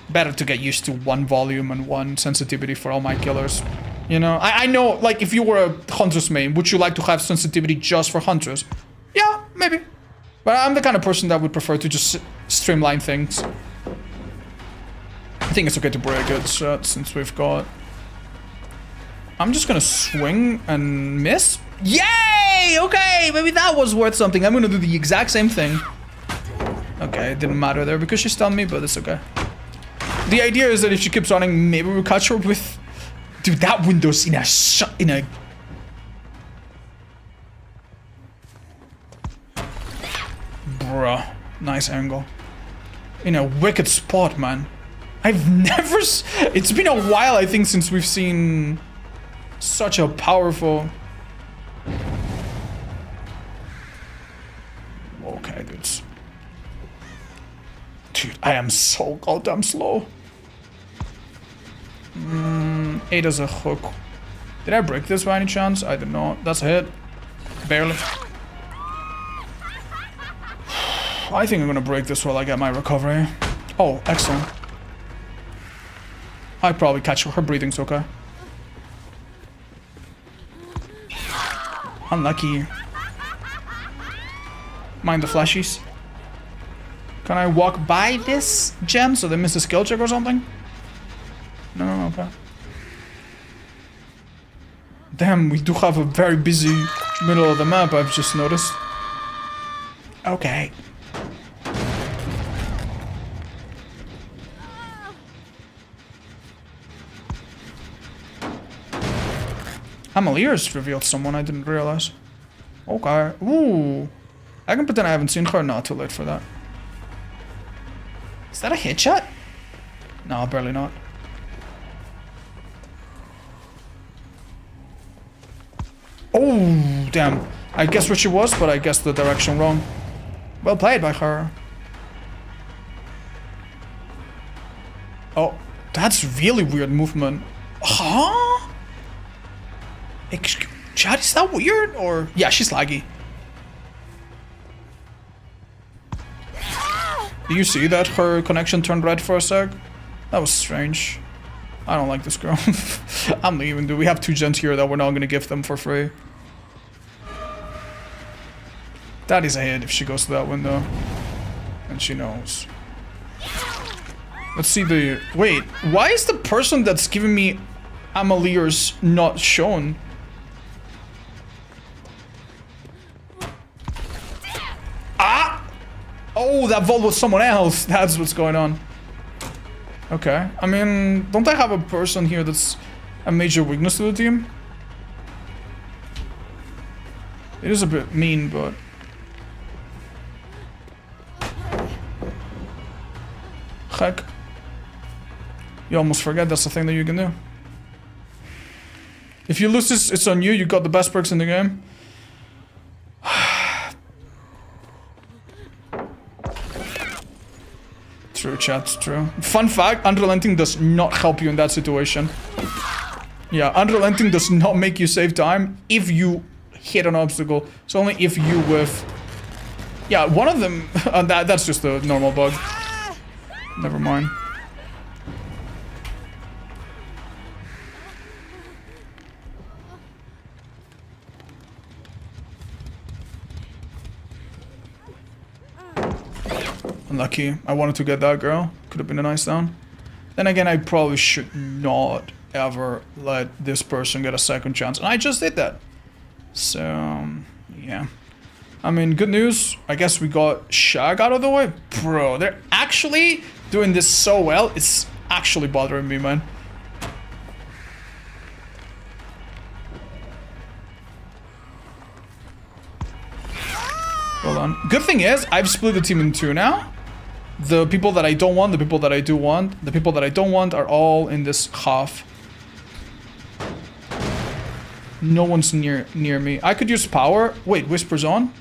Better to get used to one volume and one sensitivity for all my killers. You know, I know, like, if you were a Huntress main, would you like to have sensitivity just for Huntress? Yeah, maybe. But I'm the kind of person that would prefer to just streamline things. I think it's okay to break it, since we've got... I'm just gonna swing and miss. Yay! Okay, maybe that was worth something. I'm gonna do the exact same thing. Okay, it didn't matter there because she stunned me, but it's okay. The idea is that if she keeps running, maybe we'll catch her with... Dude, that window's in a... Bruh, nice angle. In a wicked spot, man. I've never... It's been a while, I think, since we've seen such a powerful... Okay, dudes. Dude, I am so goddamn slow. Ada's a hook. Did I break this by any chance? I did not. That's a hit. Barely. I think I'm gonna break this while I get my recovery. Oh, excellent. I probably catch her. Her breathing's okay. Unlucky. Mind the flashies. Can I walk by this gem so they miss a skill check or something? No, okay. Damn, we do have a very busy middle of the map, I've just noticed. Okay. Amalier's revealed someone I didn't realize. Okay. Ooh. I can pretend I haven't seen her. Not too late for that. Is that a headshot? No, barely not. Oh, damn. I guessed where she was, but I guessed the direction wrong. Well played by her. Oh, that's really weird movement. Huh? Chad, is that weird? Or... yeah, she's laggy. Do you see that her connection turned red for a sec? That was strange. I don't like this girl. I'm leaving, dude. We have two gens here that we're not gonna give them for free. That is a hit if she goes to that window. And she knows. Let's see the... wait, why is the person that's giving me Amalier's not shown? Ah! Oh, that vault was someone else. That's what's going on. Okay. I mean, don't I have a person here that's a major weakness to the team? It is a bit mean, but... Heck. You almost forget that's the thing that you can do. If you lose this, it's on you. You got the best perks in the game. True, chat, true. Fun fact, unrelenting does not help you in that situation. Yeah, unrelenting does not make you save time if you hit an obstacle. It's only if you whiff. Yeah, one of them... that's just a normal bug. Never mind. Unlucky. I wanted to get that girl. Could have been a nice down. Then again, I probably should not ever let this person get a second chance. And I just did that. So, yeah. I mean, good news. I guess we got Shag out of the way. Bro, they're actually doing this so well. It's actually bothering me, man. Hold on. Good thing is, I've split the team in two now. The people that I don't want, the people that I do want. The people that I don't want are all in this half. No one's near me. I could use power. Wait, Whisper's on?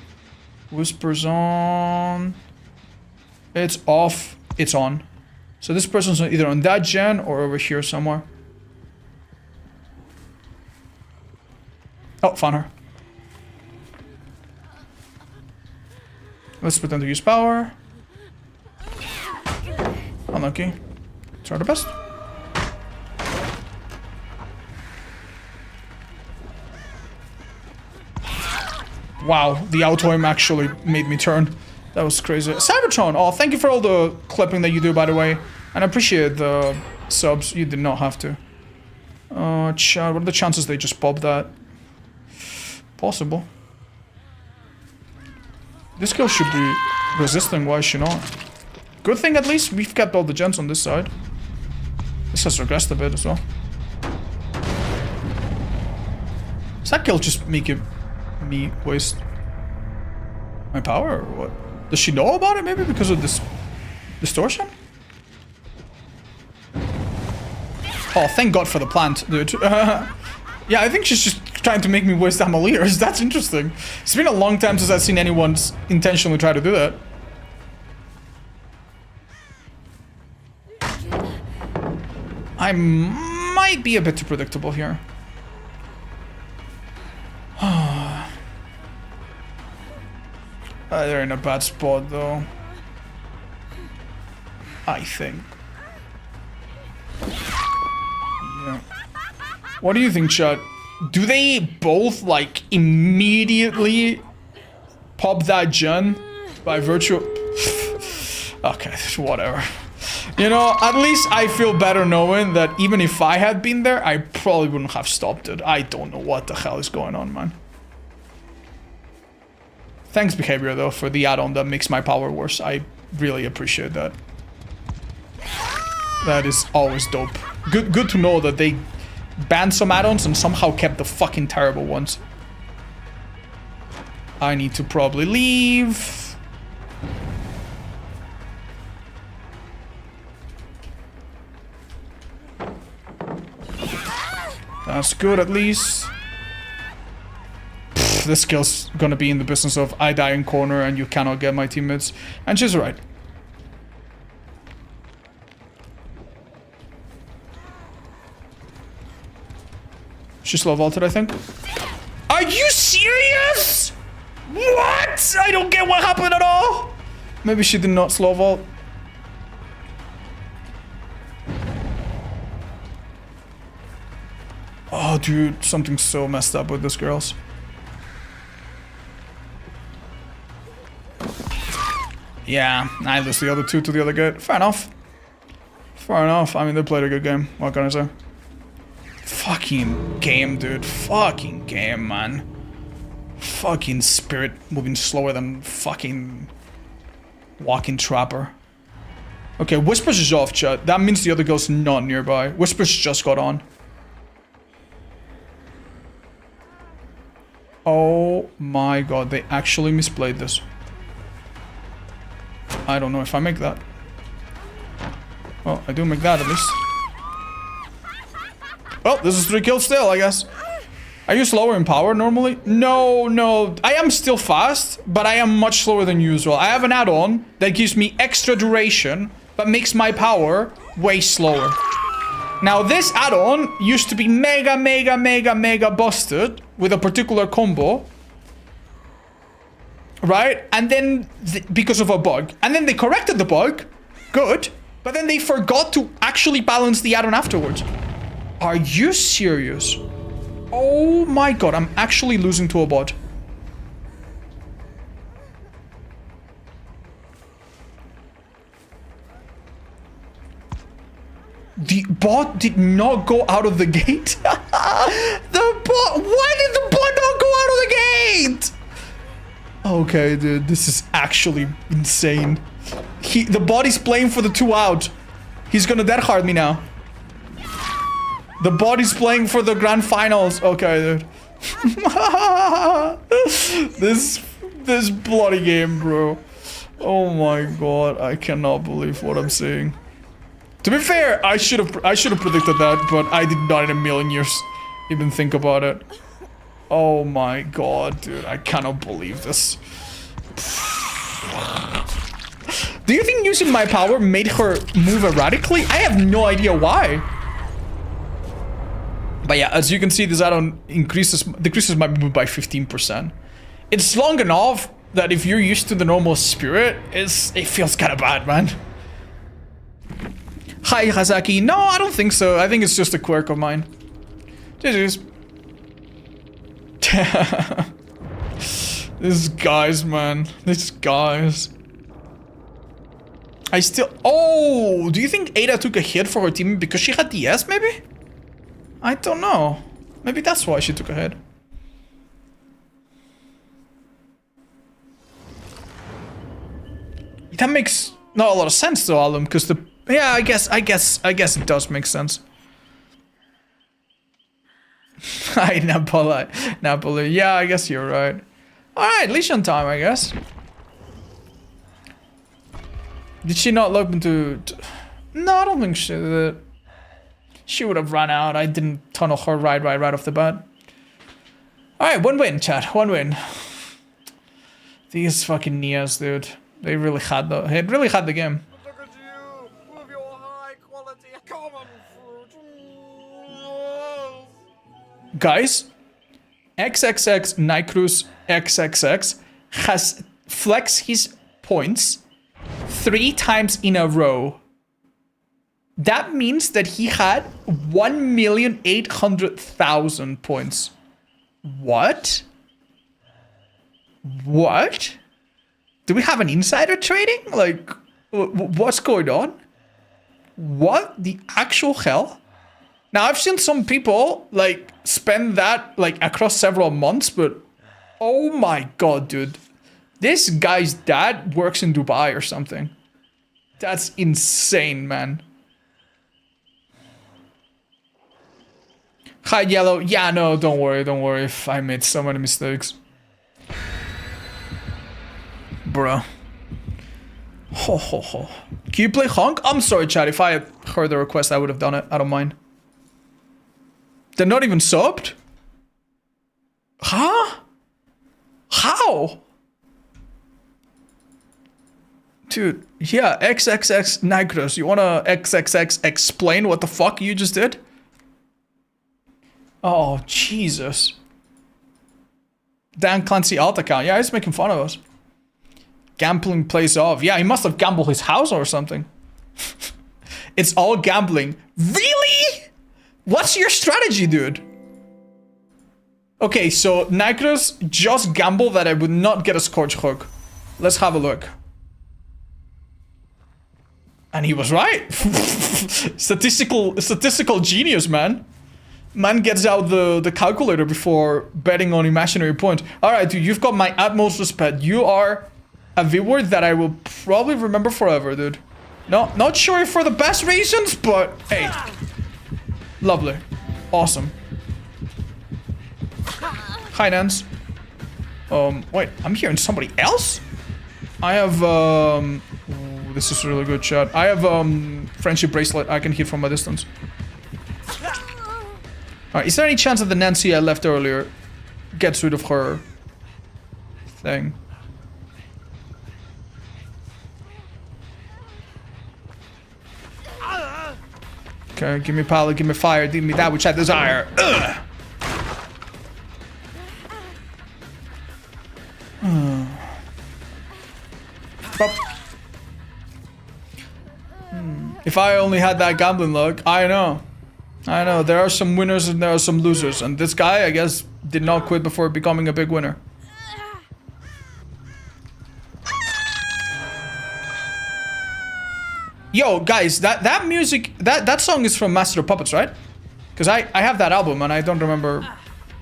Whisper's on. It's off. It's on. So this person's either on that gen or over here somewhere. Oh, found her. Let's pretend to use power. Unlucky. Try the best. Wow, the auto aim actually made me turn. That was crazy. Cybertron, oh, thank you for all the clipping that you do, by the way. And I appreciate the subs. You did not have to. Chat, what are the chances they just pop that? Possible. This girl should be resisting, why is she not? Good thing at least we've kept all the gens on this side. This has regressed a bit as well. Does that kill just make me waste my power or what? Does she know about it maybe because of this distortion? Oh, thank God for the plant, dude. Yeah, I think she's just trying to make me waste Amaliers. That's interesting. It's been a long time since I've seen anyone intentionally try to do that. I might be a bit too predictable here. They're in a bad spot though. I think. Yeah. What do you think, chat? Do they both, like, immediately pop that gen by virtue of... Okay, whatever. You know, at least I feel better knowing that even if I had been there, I probably wouldn't have stopped it. I don't know what the hell is going on, man. Thanks, Behavior, though, for the add-on that makes my power worse. I really appreciate that. That is always dope. Good to know that they banned some add-ons and somehow kept the fucking terrible ones. I need to probably leave. That's good at least. Pfft, this skill's gonna be in the business of I die in corner and you cannot get my teammates. And she's right. She slow vaulted, I think. Are you serious? What? I don't get what happened at all. Maybe she did not slow vault. Oh, dude, something's so messed up with this girls. Yeah, I lose the other two to the other guy. Fair enough. Fair enough. I mean, they played a good game. What can I say? Fucking game, dude. Fucking game, man. Fucking Spirit moving slower than fucking walking trapper. Okay, Whispers is off, chat. That means the other girl's not nearby. Whispers just got on. Oh my god, they actually misplayed this. I don't know if I make that. Well, I do make that at least. Well, this is 3 kills still, I guess. Are you slower in power normally? No, no. I am still fast, but I am much slower than usual. I have an add-on that gives me extra duration, but makes my power way slower. Now, this add-on used to be mega busted with a particular combo. Right? And then, because of a bug. And then they corrected the bug. Good. But then they forgot to actually balance the add-on afterwards. Are you serious? Oh my god, I'm actually losing to a bot. The bot did not go out of the gate. The bot, why did the bot not go out of the gate? Okay, dude, this is actually insane. The bot is playing for the 2 out. He's gonna dead hard me now. The bot is playing for the grand finals. Okay, dude. This bloody game, bro. Oh my god, I cannot believe what I'm seeing. To be fair, I should have predicted that, but I did not in a million years even think about it. Oh my god, dude, I cannot believe this. Do you think using my power made her move erratically? I have no idea why. But yeah, as you can see, this add-on decreases my movement by 15%. It's long enough that if you're used to the normal spirit, it feels kind of bad, man. Hi, Hazaki. No, I don't think so. I think it's just a quirk of mine. GG's. These guys, man. These guys. I still... Oh! Do you think Ada took a hit for her team because she had DS, maybe? I don't know. Maybe that's why she took a hit. That makes not a lot of sense though, Alum, because the... Yeah, I guess it does make sense. Hi, Napoli. Yeah, I guess you're right. Alright, Lesion time, I guess. Did she not look into... No, I don't think she did. She would have run out. I didn't tunnel her right off the bat. Alright, 1 win, chat. 1 win. These fucking Nias, dude. They really had the game. Look at you with your high quality common fruit. Guys, XXX Nycrus XXX has flexed his points 3 times in a row. That means that he had 1,800,000 points. What? What? Do we have an insider trading? Like, what's going on? What the actual hell? Now, I've seen some people, like, spend that, like, across several months, but... Oh my god, dude. This guy's dad works in Dubai or something. That's insane, man. Hi, Yellow. Yeah, no, don't worry if I made so many mistakes. Bro. Ho, ho, ho. Can you play Honk? I'm sorry, chat. If I had heard the request, I would have done it. I don't mind. They're not even subbed? Huh? How? Dude, yeah, XXX Nigros. You wanna XXX explain what the fuck you just did? Oh, Jesus. Dan Clancy alt account. Yeah, he's making fun of us. Gambling plays off. Yeah, he must have gambled his house or something. It's all gambling. Really? What's your strategy, dude? Okay, so Nigros just gambled that I would not get a Scorch Hook. Let's have a look. And he was right. Statistical genius, man. Man gets out the calculator before betting on imaginary point. Alright, dude, you've got my utmost respect. You are a viewer that I will probably remember forever, dude. No, not sure for the best reasons, but hey. Lovely. Awesome. Hi, Nance. Wait, I'm hearing somebody else? I have, ooh, this is really good shot. I have, friendship bracelet I can hit from a distance. Alright, is there any chance that the Nancy I left earlier gets rid of her thing? Okay, give me power, give me fire, give me that which I desire. Ugh. If I only had that gambling luck, I know. I know, there are some winners and there are some losers. And this guy, I guess, did not quit before becoming a big winner. Yo, guys, that music, that song is from Master of Puppets, right? Because I have that album and I don't remember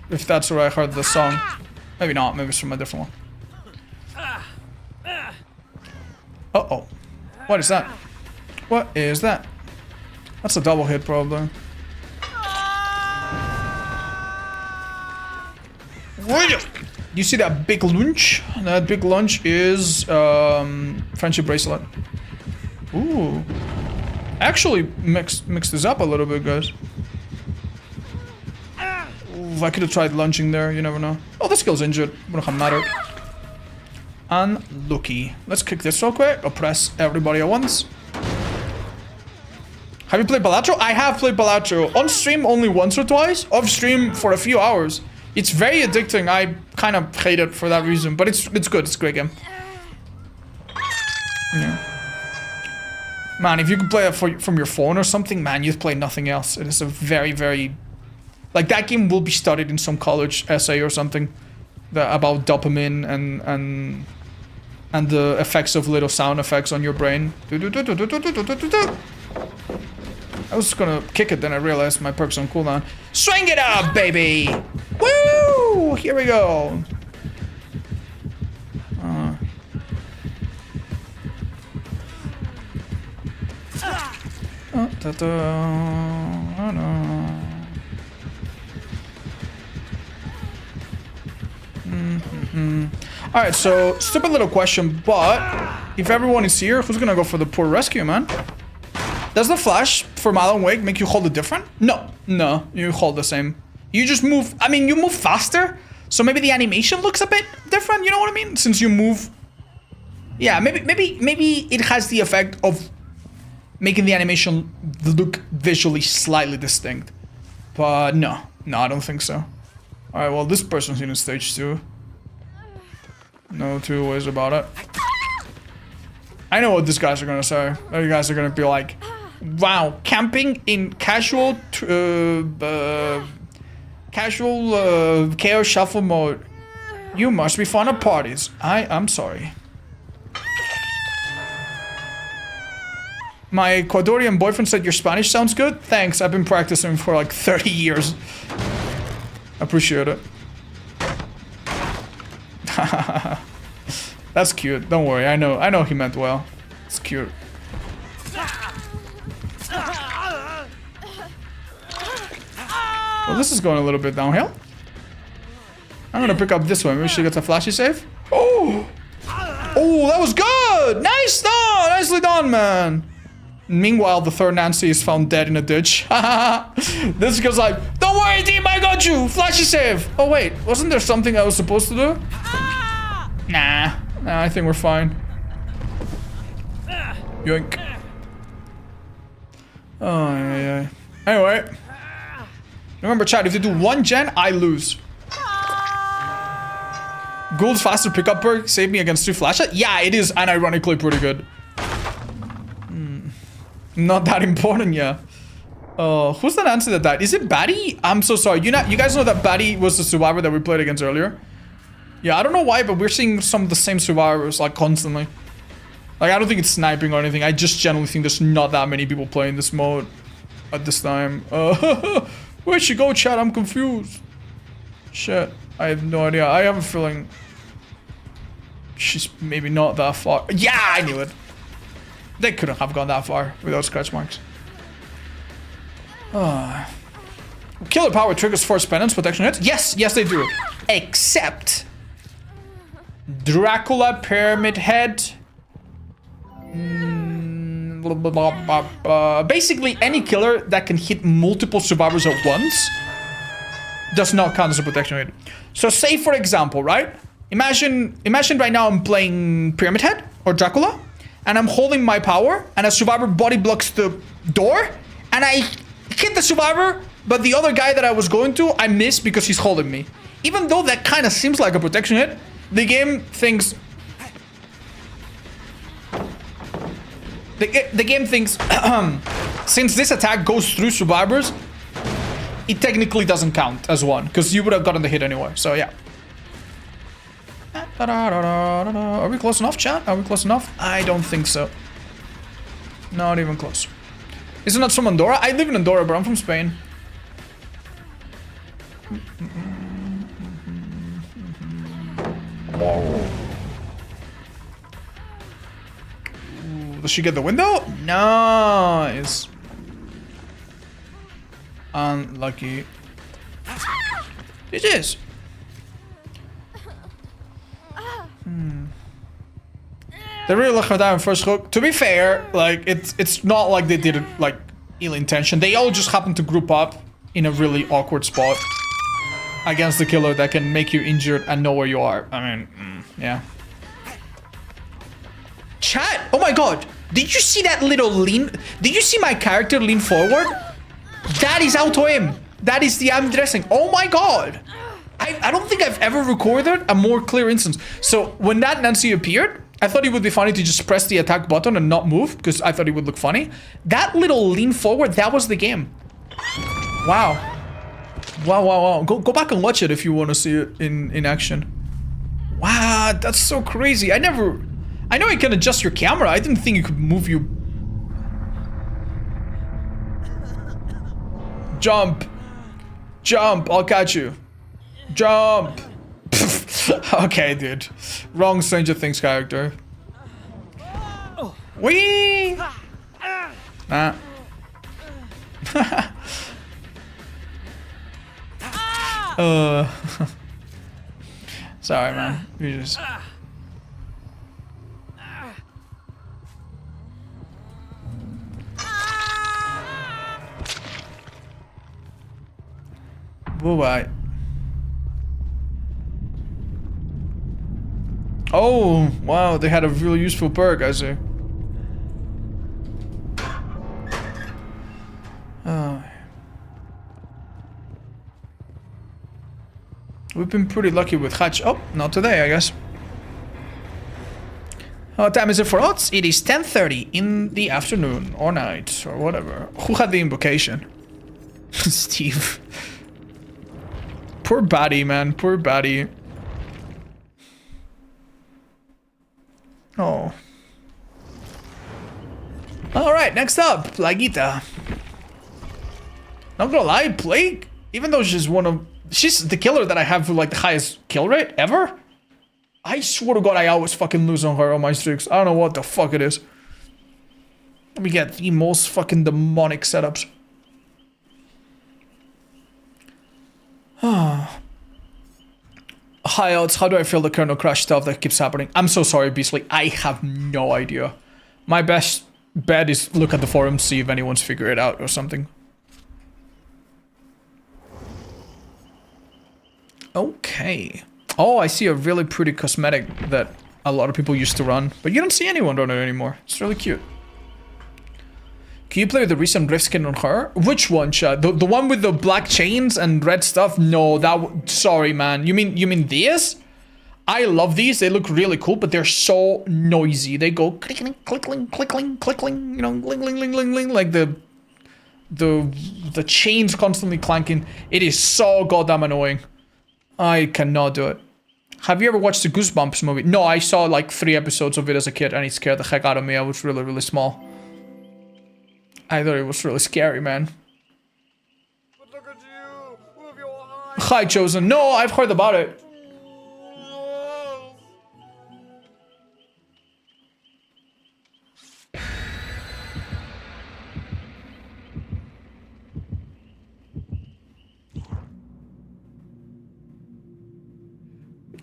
if that's where I heard the song. Maybe not, maybe it's from a different one. Uh-oh. What is that? What is that? That's a double hit, probably. You see that big lunch? That big lunch is friendship bracelet. Ooh. Actually, mix this up a little bit, guys. Ooh, I could have tried lunging there, you never know. Oh, this girl's injured. Wouldn't matter. Unlucky. Let's kick this real quick. Oppress everybody at once. Have you played Balatro? I have played Balatro. On stream only once or twice. Off stream for a few hours. It's very addicting. I kind of hate it for that reason. But it's good. It's a great game. Yeah. Man, if you could play it from your phone or something, man, you'd play nothing else. It is a very, very... Like, that game will be studied in some college essay or something. About dopamine and the effects of little sound effects on your brain. I was gonna kick it, then I realized my perk's on cooldown. Swing it up, baby! Woo! Here we go. Alright, so stupid little question, but if everyone is here, who's gonna go for the poor rescue, man? Does the flash from Alan Wake make you hold it different? No, you hold the same. You just move, I mean, you move faster, so maybe the animation looks a bit different, you know what I mean? Since you move, yeah, maybe it has the effect of making the animation look visually slightly distinct. But no, I don't think so. Alright, well, this person's in stage 2. No two ways about it. I know what these guys are gonna say. You guys are gonna be like, wow, camping in casual chaos shuffle mode. You must be fond of parties. I'm sorry. My Ecuadorian boyfriend said your Spanish sounds good. Thanks, I've been practicing for like 30 years. Appreciate it. That's cute. Don't worry. I know he meant well. It's cute. Well, this is going a little bit downhill. I'm gonna pick up this one. Maybe she gets a flashy save. Oh, that was good. Nice done. Nicely done, man. Meanwhile, the third Nancy is found dead in a ditch. This girl's like, don't worry, team, I got you. Flashy save. Oh wait, wasn't there something I was supposed to do? Nah, I think we're fine. Yoink. Oh, yeah. Anyway. Remember, chat, if you do one gen, I lose. Gould's faster pickup perk saved me against 2 flashes? Yeah, it is unironically pretty good. Not that important, yeah. Who's that answer that died? Is it Batty? I'm so sorry. You guys know that Batty was the survivor that we played against earlier? Yeah, I don't know why, but we're seeing some of the same survivors, like, constantly. Like, I don't think it's sniping or anything. I just generally think there's not that many people playing this mode at this time. Where'd she go, chat? I'm confused. Shit. I have no idea. I have a feeling she's maybe not that far. Yeah, I knew it. They couldn't have gone that far without scratch marks. Killer power triggers force penance, protection hits. Yes, yes they do. Except Dracula, Pyramid Head. Basically, any killer that can hit multiple survivors at once does not count as a protection hit. So say for example, right? Imagine right now I'm playing Pyramid Head or Dracula, and I'm holding my power, and a survivor body blocks the door, and I hit the survivor, but the other guy that I was going to, I miss because he's holding me. Even though that kind of seems like a protection hit, the game thinks... The game thinks, since this attack goes through survivors, it technically doesn't count as one, because you would have gotten the hit anyway, so yeah. Are we close enough, chat? Are we close enough? I don't think so. Not even close. Is it not from Andorra? I live in Andorra, but I'm from Spain. Does she get the window? Nice. Unlucky. It is. They really look at that in first hook. To be fair, like it's not like they did it like ill intention. They all just happen to group up in a really awkward spot against the killer that can make you injured and know where you are. I mean, yeah. Chat! Oh my god! Did you see that little lean? Did you see my character lean forward? That is auto aim. That is the I'm dressing. Oh my god! I don't think I've ever recorded a more clear instance. So when that Nancy appeared, I thought it would be funny to just press the attack button and not move because I thought it would look funny. That little lean forward, that was the game. Wow. Wow, wow, wow. Go back and watch it if you want to see it in action. Wow, that's so crazy. I know you can adjust your camera. I didn't think you could move you. Jump. Jump, I'll catch you. Jump. Okay, dude. Wrong Stranger Things character. Whee! Nah. Sorry, man. You just... Bye-bye. Oh, wow, they had a really useful perk, I see. We've been pretty lucky with Hatch. Oh, not today, I guess. What time is it for us? It is 10:30 in the afternoon or night or whatever. Who had the invocation? Steve. Poor baddie, man. Poor baddie. Oh. Alright, next up, Plaguita. Not gonna lie, Plague, even though she's the killer that I have with like the highest kill rate ever. I swear to god I always fucking lose on her on my streaks. I don't know what the fuck it is. Let me get the most fucking demonic setups. Hi odds, how do I feel the Colonel Crash stuff that keeps happening? I'm so sorry, Beastly. I have no idea. My best bet is look at the forum, see if anyone's figured it out or something. Okay. Oh, I see a really pretty cosmetic that a lot of people used to run, but you don't see anyone run it anymore. It's really cute. Can you play the recent Rift skin on her? Which one, Chad? The one with the black chains and red stuff? No, sorry, man. You mean these? I love these. They look really cool, but they're so noisy. They go clicking, clicking, clicking, clicking, you know, ling, ling, ling, ling, ling, like the chains constantly clanking. It is so goddamn annoying. I cannot do it. Have you ever watched the Goosebumps movie? No, I saw like 3 episodes of it as a kid and it scared the heck out of me. I was really, really small. I thought it was really scary, man. But look at you with your high... Hi, Chosen. No, I've heard about it.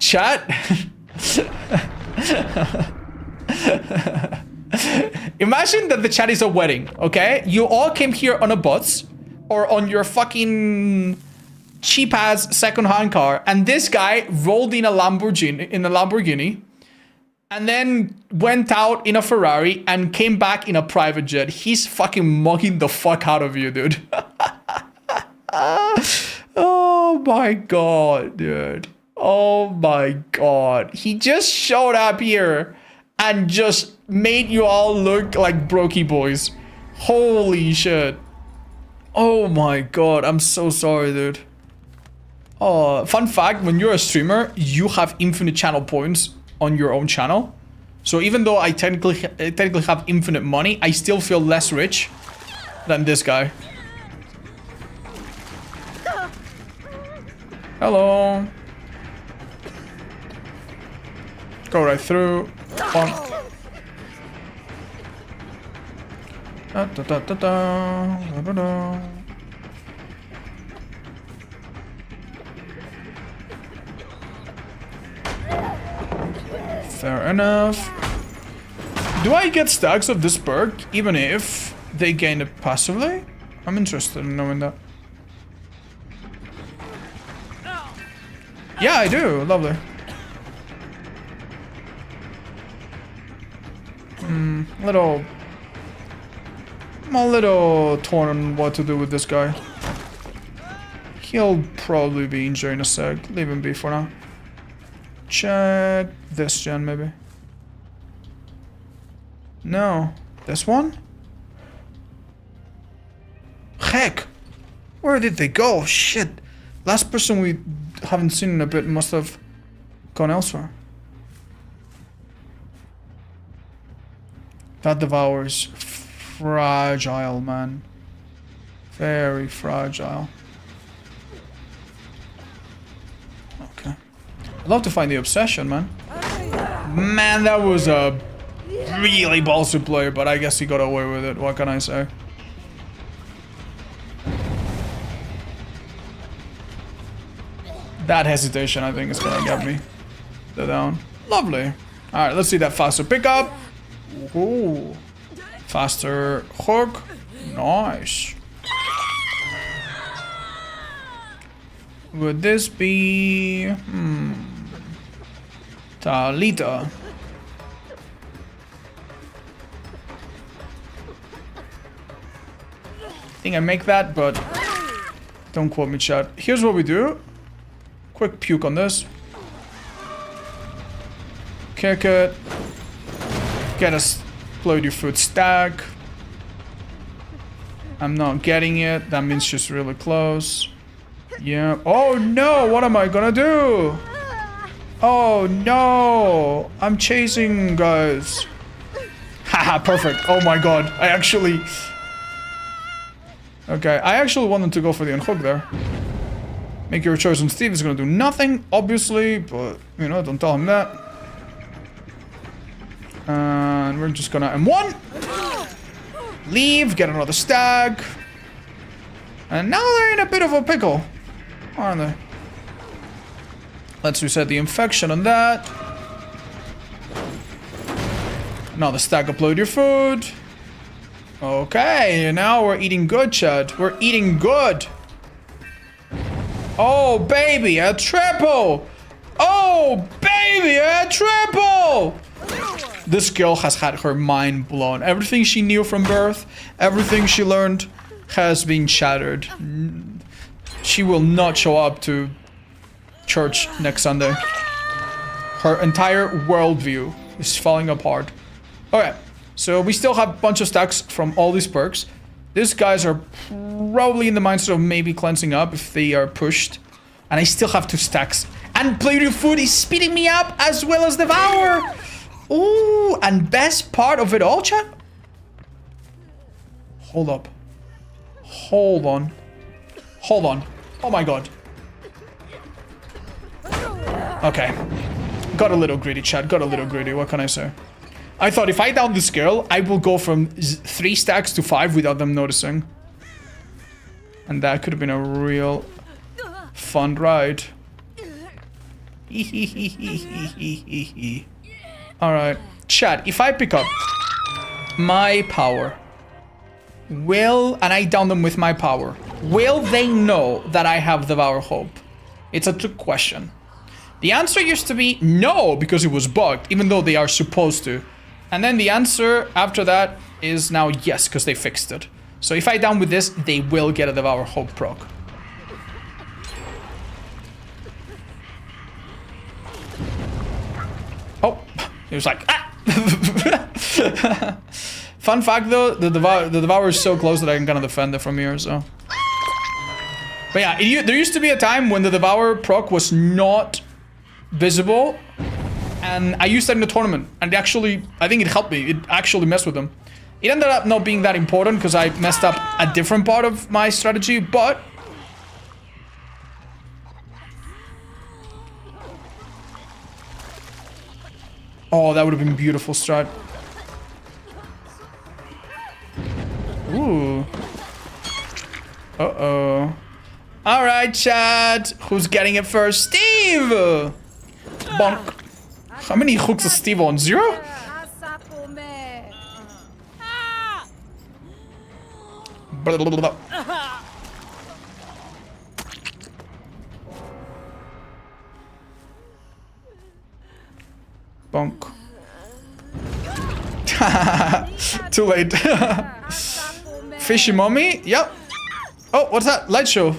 Chat. Imagine that the chat is a wedding, okay? You all came here on a bus or on your fucking cheap ass second-hand car, and this guy rolled in a Lamborghini, and then went out in a Ferrari and came back in a private jet. He's fucking mugging the fuck out of you, dude. Oh my god, dude. Oh my god. He just showed up here and just made you all look like brokey boys. Holy shit. Oh my god, I'm so sorry, dude. Oh, fun fact, when you're a streamer, you have infinite channel points on your own channel. So even though I technically have infinite money, I still feel less rich than this guy. Hello. Go right through. One. Da, da, da, da, da, da, da. Fair enough. Do I get stacks of this perk even if they gain it passively? I'm interested in knowing that. Yeah, I do. Lovely. I'm a little torn on what to do with this guy. He'll probably be injured in a sec. Leave him be for now. Check this gen, maybe. No. This one? Heck! Where did they go? Shit. Last person we haven't seen in a bit must have gone elsewhere. That devours fragile, man. Very fragile. Okay. I'd love to find the obsession, man. Man, that was a really ballsy play, but I guess he got away with it. What can I say? That hesitation, I think, is gonna get me the down. Lovely. Alright, let's see that faster pickup. Ooh. Faster hook. Nice. Would this be... Talita. I think I make that, but don't quote me, chat. Here's what we do. Quick puke on this. Kick it. Get a explode your foot stack. I'm not getting it. That means she's really close. Yeah. Oh no! What am I gonna do? Oh no! I'm chasing, guys. Haha, perfect. Oh my god. I actually... Okay, I actually wanted to go for the unhook there. Make your choice on Steve is gonna do nothing, obviously, but, you know, don't tell him that. And we're just gonna M1. Leave, get another stag. And now they're in a bit of a pickle, aren't they? Let's reset the infection on that. Another stag, upload your food. Okay, now we're eating good, Chad. We're eating good. Oh, baby, a triple! Oh, baby, a triple! This girl has had her mind blown. Everything she knew from birth, everything she learned has been shattered. She will not show up to church next Sunday. Her entire worldview is falling apart. Okay, so we still have a bunch of stacks from all these perks. These guys are probably in the mindset of maybe cleansing up if they are pushed. And I still have 2 stacks. And Play Your Food is speeding me up as well as Devour. Ooh, and best part of it all, chat? Hold up. Hold on. Hold on. Oh my god. Okay. Got a little greedy, chat. Got a little greedy. What can I say? I thought if I down this girl, I will go from 3 stacks to 5 without them noticing. And that could have been a real fun ride. Alright. Chat, if I pick up my power, and I down them with my power, will they know that I have Devour Hope? It's a trick question. The answer used to be no, because it was bugged, even though they are supposed to. And then the answer after that is now yes, because they fixed it. So if I down with this, they will get a Devour Hope proc. Oh, it was like, ah! Fun fact though, the Devour is so close that I can kind of defend it from here, so. But yeah, there used to be a time when the Devour proc was not visible, and I used that in the tournament, and actually, I think it helped me. It actually messed with them. It ended up not being that important because I messed up a different part of my strategy, but... Oh, that would have been beautiful strat. Ooh. Uh-oh. Alright, chat. Who's getting it first? Steve! Bonk. How many hooks is Steve on? 0? Blah, blah, blah, blah. Bonk. Too late. Fishy mommy? Yep. Oh, what's that? Light show.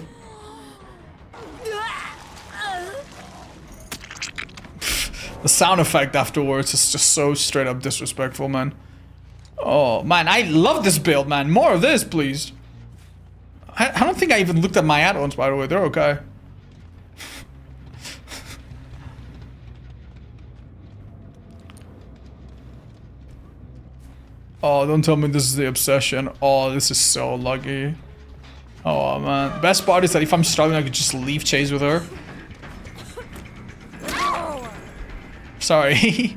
The sound effect afterwards is just so straight up disrespectful, man. Oh, man, I love this build, man. More of this, please. I don't think I even looked at my add-ons, by the way. They're okay. Oh, don't tell me this is the obsession. Oh, this is so lucky. Oh, man. The best part is that if I'm struggling, I could just leave chase with her. Sorry.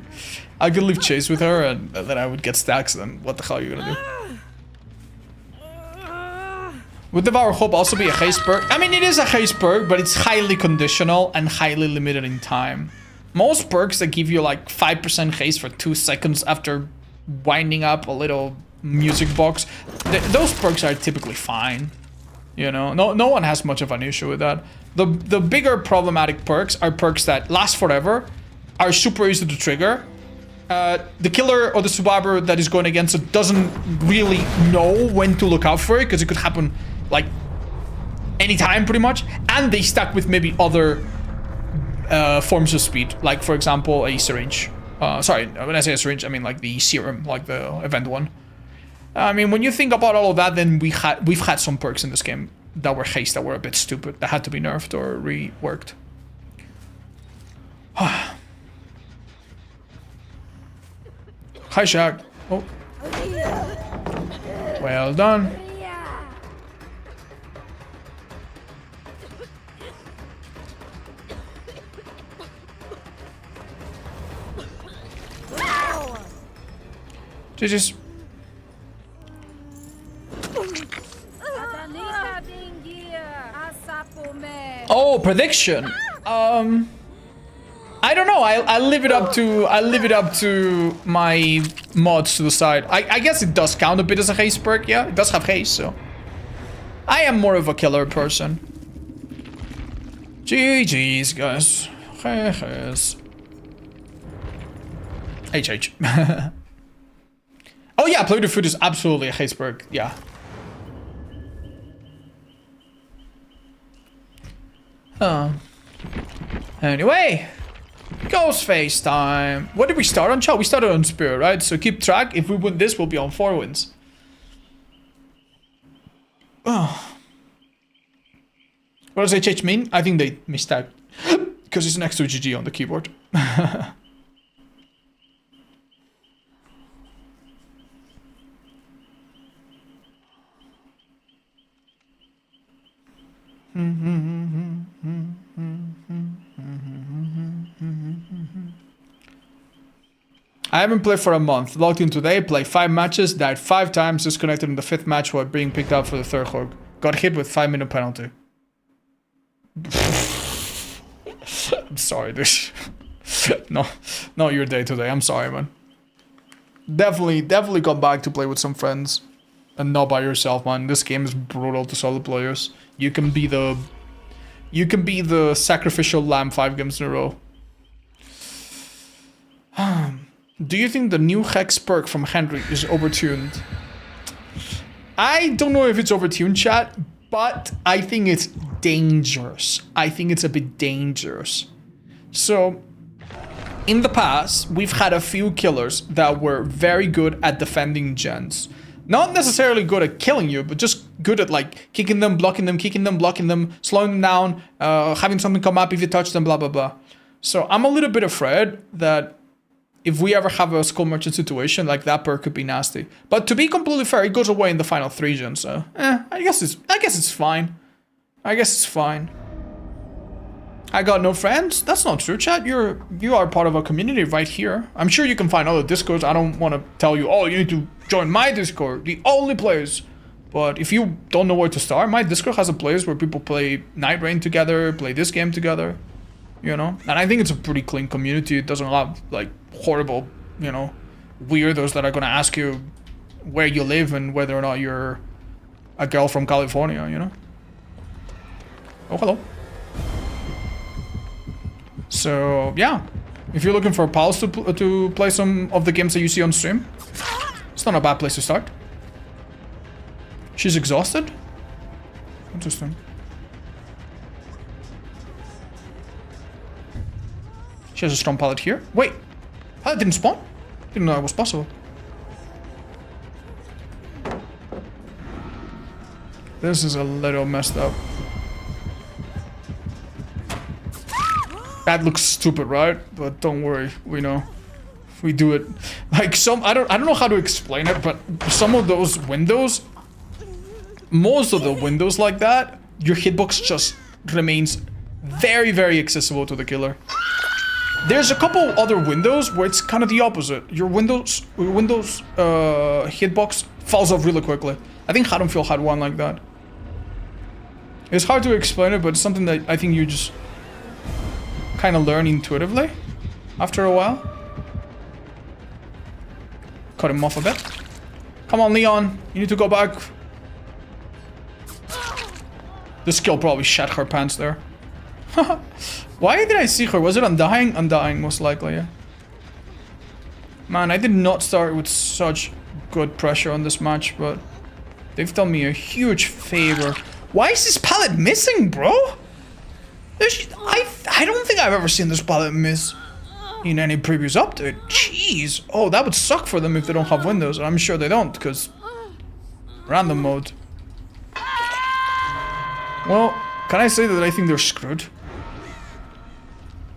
I could leave chase with her and then I would get stacks, then what the hell are you gonna do? Would Devour Hope also be a haste perk? I mean, it is a haste perk, but it's highly conditional and highly limited in time. Most perks that give you like 5% haste for 2 seconds after winding up a little music box, those perks are typically fine. You know, no one has much of an issue with that. The bigger problematic perks are perks that last forever, are super easy to trigger. The killer or the survivor that is going against it doesn't really know when to look out for it, because it could happen like anytime pretty much, and they stack with maybe other forms of speed, like for example a syringe. Sorry, when I say a syringe, I mean like the serum, like the event one. I mean, when you think about all of that, then we've had some perks in this game that were haste, that were a bit stupid, that had to be nerfed or reworked. Hi, Shaq. Oh. Well done. Just. Oh, prediction. I don't know. I leave it up to my mods to decide. I guess it does count a bit as a haste perk. Yeah, it does have haste, so I am more of a killer person. GG's, guys. HH. Oh yeah, play with food is absolutely a haste perk. Yeah. Anyway, Ghostface time. What did we start on? Chow, we started on Spear, right? So keep track. If we win this, we'll be on 4 wins. Oh. What does HH mean? I think they mistyped. Because it's next to GG on the keyboard. I haven't played for a month. Logged in today, played 5 matches, died 5 times, disconnected in the 5th match while being picked up for the 3rd hook. Got hit with 5-minute penalty. I'm sorry, dude. No, not your day today. I'm sorry, man. Definitely come back to play with some friends. And not by yourself, man. This game is brutal to solo players. You can be the sacrificial lamb 5 games in a row. Do you think the new Hex perk from Henry is overtuned? I don't know if it's overtuned, chat, but I think it's dangerous. I think it's a bit dangerous. So, in the past, we've had a few killers that were very good at defending gens. Not necessarily good at killing you, but just good at like kicking them, blocking them, kicking them, blocking them, slowing them down, having something come up if you touch them, blah, blah, blah. So I'm a little bit afraid that if we ever have a Skull Merchant situation, like that perk could be nasty. But to be completely fair, it goes away in the final 3 gens, so I guess it's fine. I guess it's fine. I got no friends? That's not true, chat. You are part of a community right here. I'm sure you can find other Discords. I don't want to tell you, oh, you need to join my Discord, the only place. But if you don't know where to start, my Discord has a place where people play Night Rain together, play this game together, you know? And I think it's a pretty clean community. It doesn't have, like, horrible, you know, weirdos that are gonna ask you where you live and whether or not you're a girl from California, you know? Oh, hello. So, yeah. If you're looking for pals to play some of the games that you see on stream, it's not a bad place to start. She's exhausted? Interesting. She has a strong pallet here. Wait! Pallet didn't spawn? Didn't know that was possible. This is a little messed up. That looks stupid, right? But don't worry, we know. We do it. Like I don't know how to explain it, but some of those windows, most of the windows like that, your hitbox just remains very, very accessible to the killer. There's a couple other windows where it's kind of the opposite. Your Windows hitbox falls off really quickly. I think Haddonfield had one like that. It's hard to explain it, but it's something that I think you just kind of learn intuitively after a while. Cut him off a bit. Come on, Leon. You need to go back. This kill probably shat her pants there. Why did I see her? Was it Undying? Undying, most likely, yeah. Man, I did not start with such good pressure on this match, but they've done me a huge favor. Why is this pallet missing, bro? I don't think I've ever seen this pallet miss in any previous update. Jeez. Oh, that would suck for them if they don't have windows. I'm sure they don't, because random mode. Well, can I say that I think they're screwed?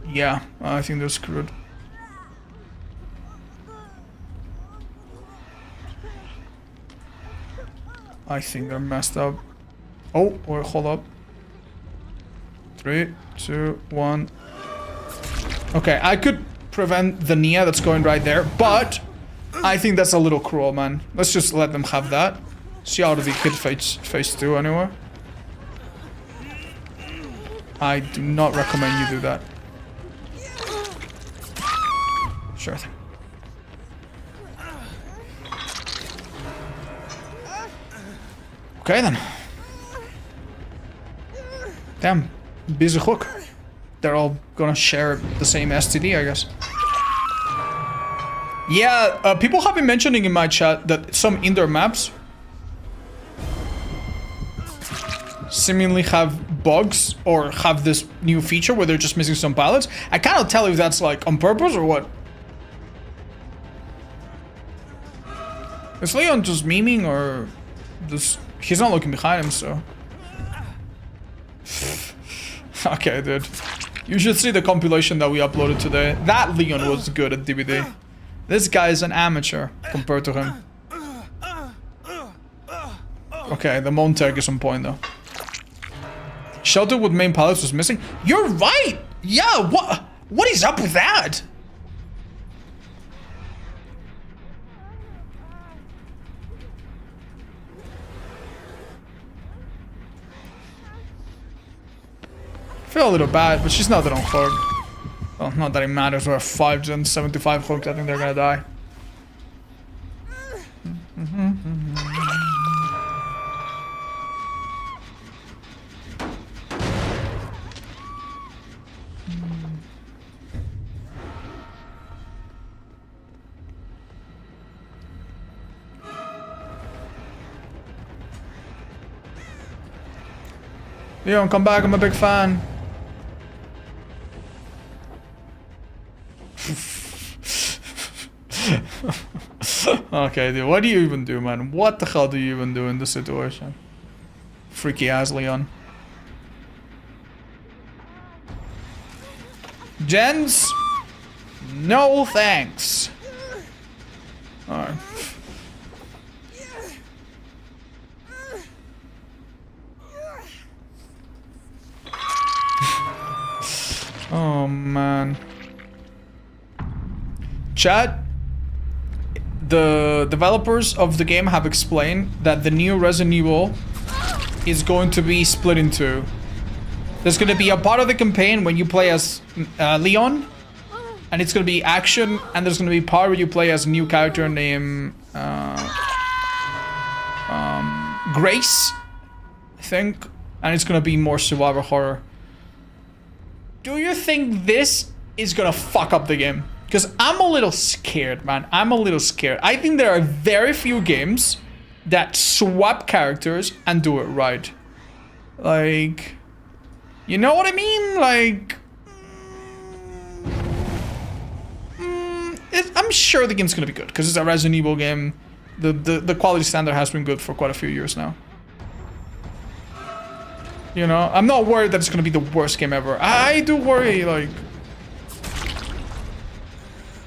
Yeah, I think they're screwed. I think they're messed up. Oh, wait, hold up. 3, 2, 1. Okay, I could prevent the Nia that's going right there, but I think that's a little cruel, man. Let's just let them have that. She already hit phase 2 anyway. I do not recommend you do that. Sure thing. Okay then. Damn, busy hook. They're all gonna share the same STD, I guess. Yeah, people have been mentioning in my chat that some indoor maps seemingly have bugs or have this new feature where they're just missing some pallets. I cannot tell if that's like on purpose or what. Is Leon just memeing or just... He's not looking behind him, so... Okay, dude. You should see the compilation that we uploaded today. That Leon was good at DBD. This guy is an amateur compared to him. Okay, the Montag is on point though. Shelter with main pallets was missing. You're right! Yeah, what is up with that? feel a little bad, but she's not that on Horde. Well, not that it matters. We're 5 gen 75 hooked. I think they're gonna die. Leon, come back. I'm a big fan. Okay, dude, what do you even do, man? What the hell do you even do in this situation? Freaky ass Leon. Gens? No thanks. Alright. Oh man. Chat, the developers of the game have explained that the new Resident Evil is going to be split in two. There's going to be a part of the campaign when you play as Leon, and it's going to be action, and there's going to be a part where you play as a new character named Grace, I think, and it's going to be more survival horror. Do you think this is going to fuck up the game? Because I'm a little scared, man. I'm a little scared. I think there are very few games that swap characters and do it right. Like, you know what I mean? Like, I'm sure the game's gonna be good because it's a Resident Evil game. The quality standard has been good for quite a few years now. You know, I'm not worried that it's gonna be the worst game ever. I do worry, like,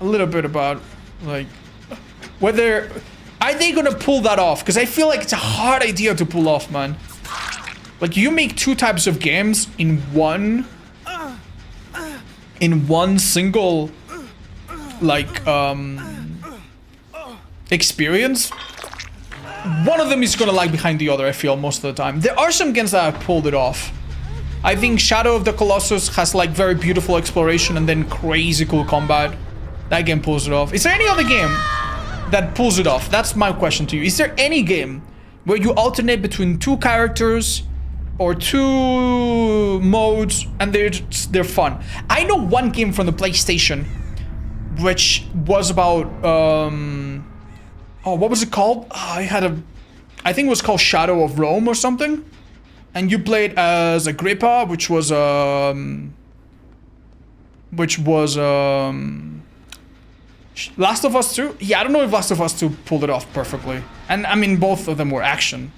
a little bit about, like, whether are they gonna pull that off? Because I feel like it's a hard idea to pull off, man. Like, you make two types of games in one single, like, experience. One of them is gonna lag behind the other, I feel, most of the time. There are some games that have pulled it off. I think Shadow of the Colossus has, like, very beautiful exploration and then crazy cool combat. That game pulls it off. Is there any other game that pulls it off? That's my question to you. Is there any game where you alternate between two characters or two modes and they're fun? I know one game from the PlayStation which was about oh, what was it called? I think it was called Shadow of Rome or something. And you played as Agrippa, which was Last of Us 2? Yeah, I don't know if Last of Us 2 pulled it off perfectly. And I mean, both of them were action.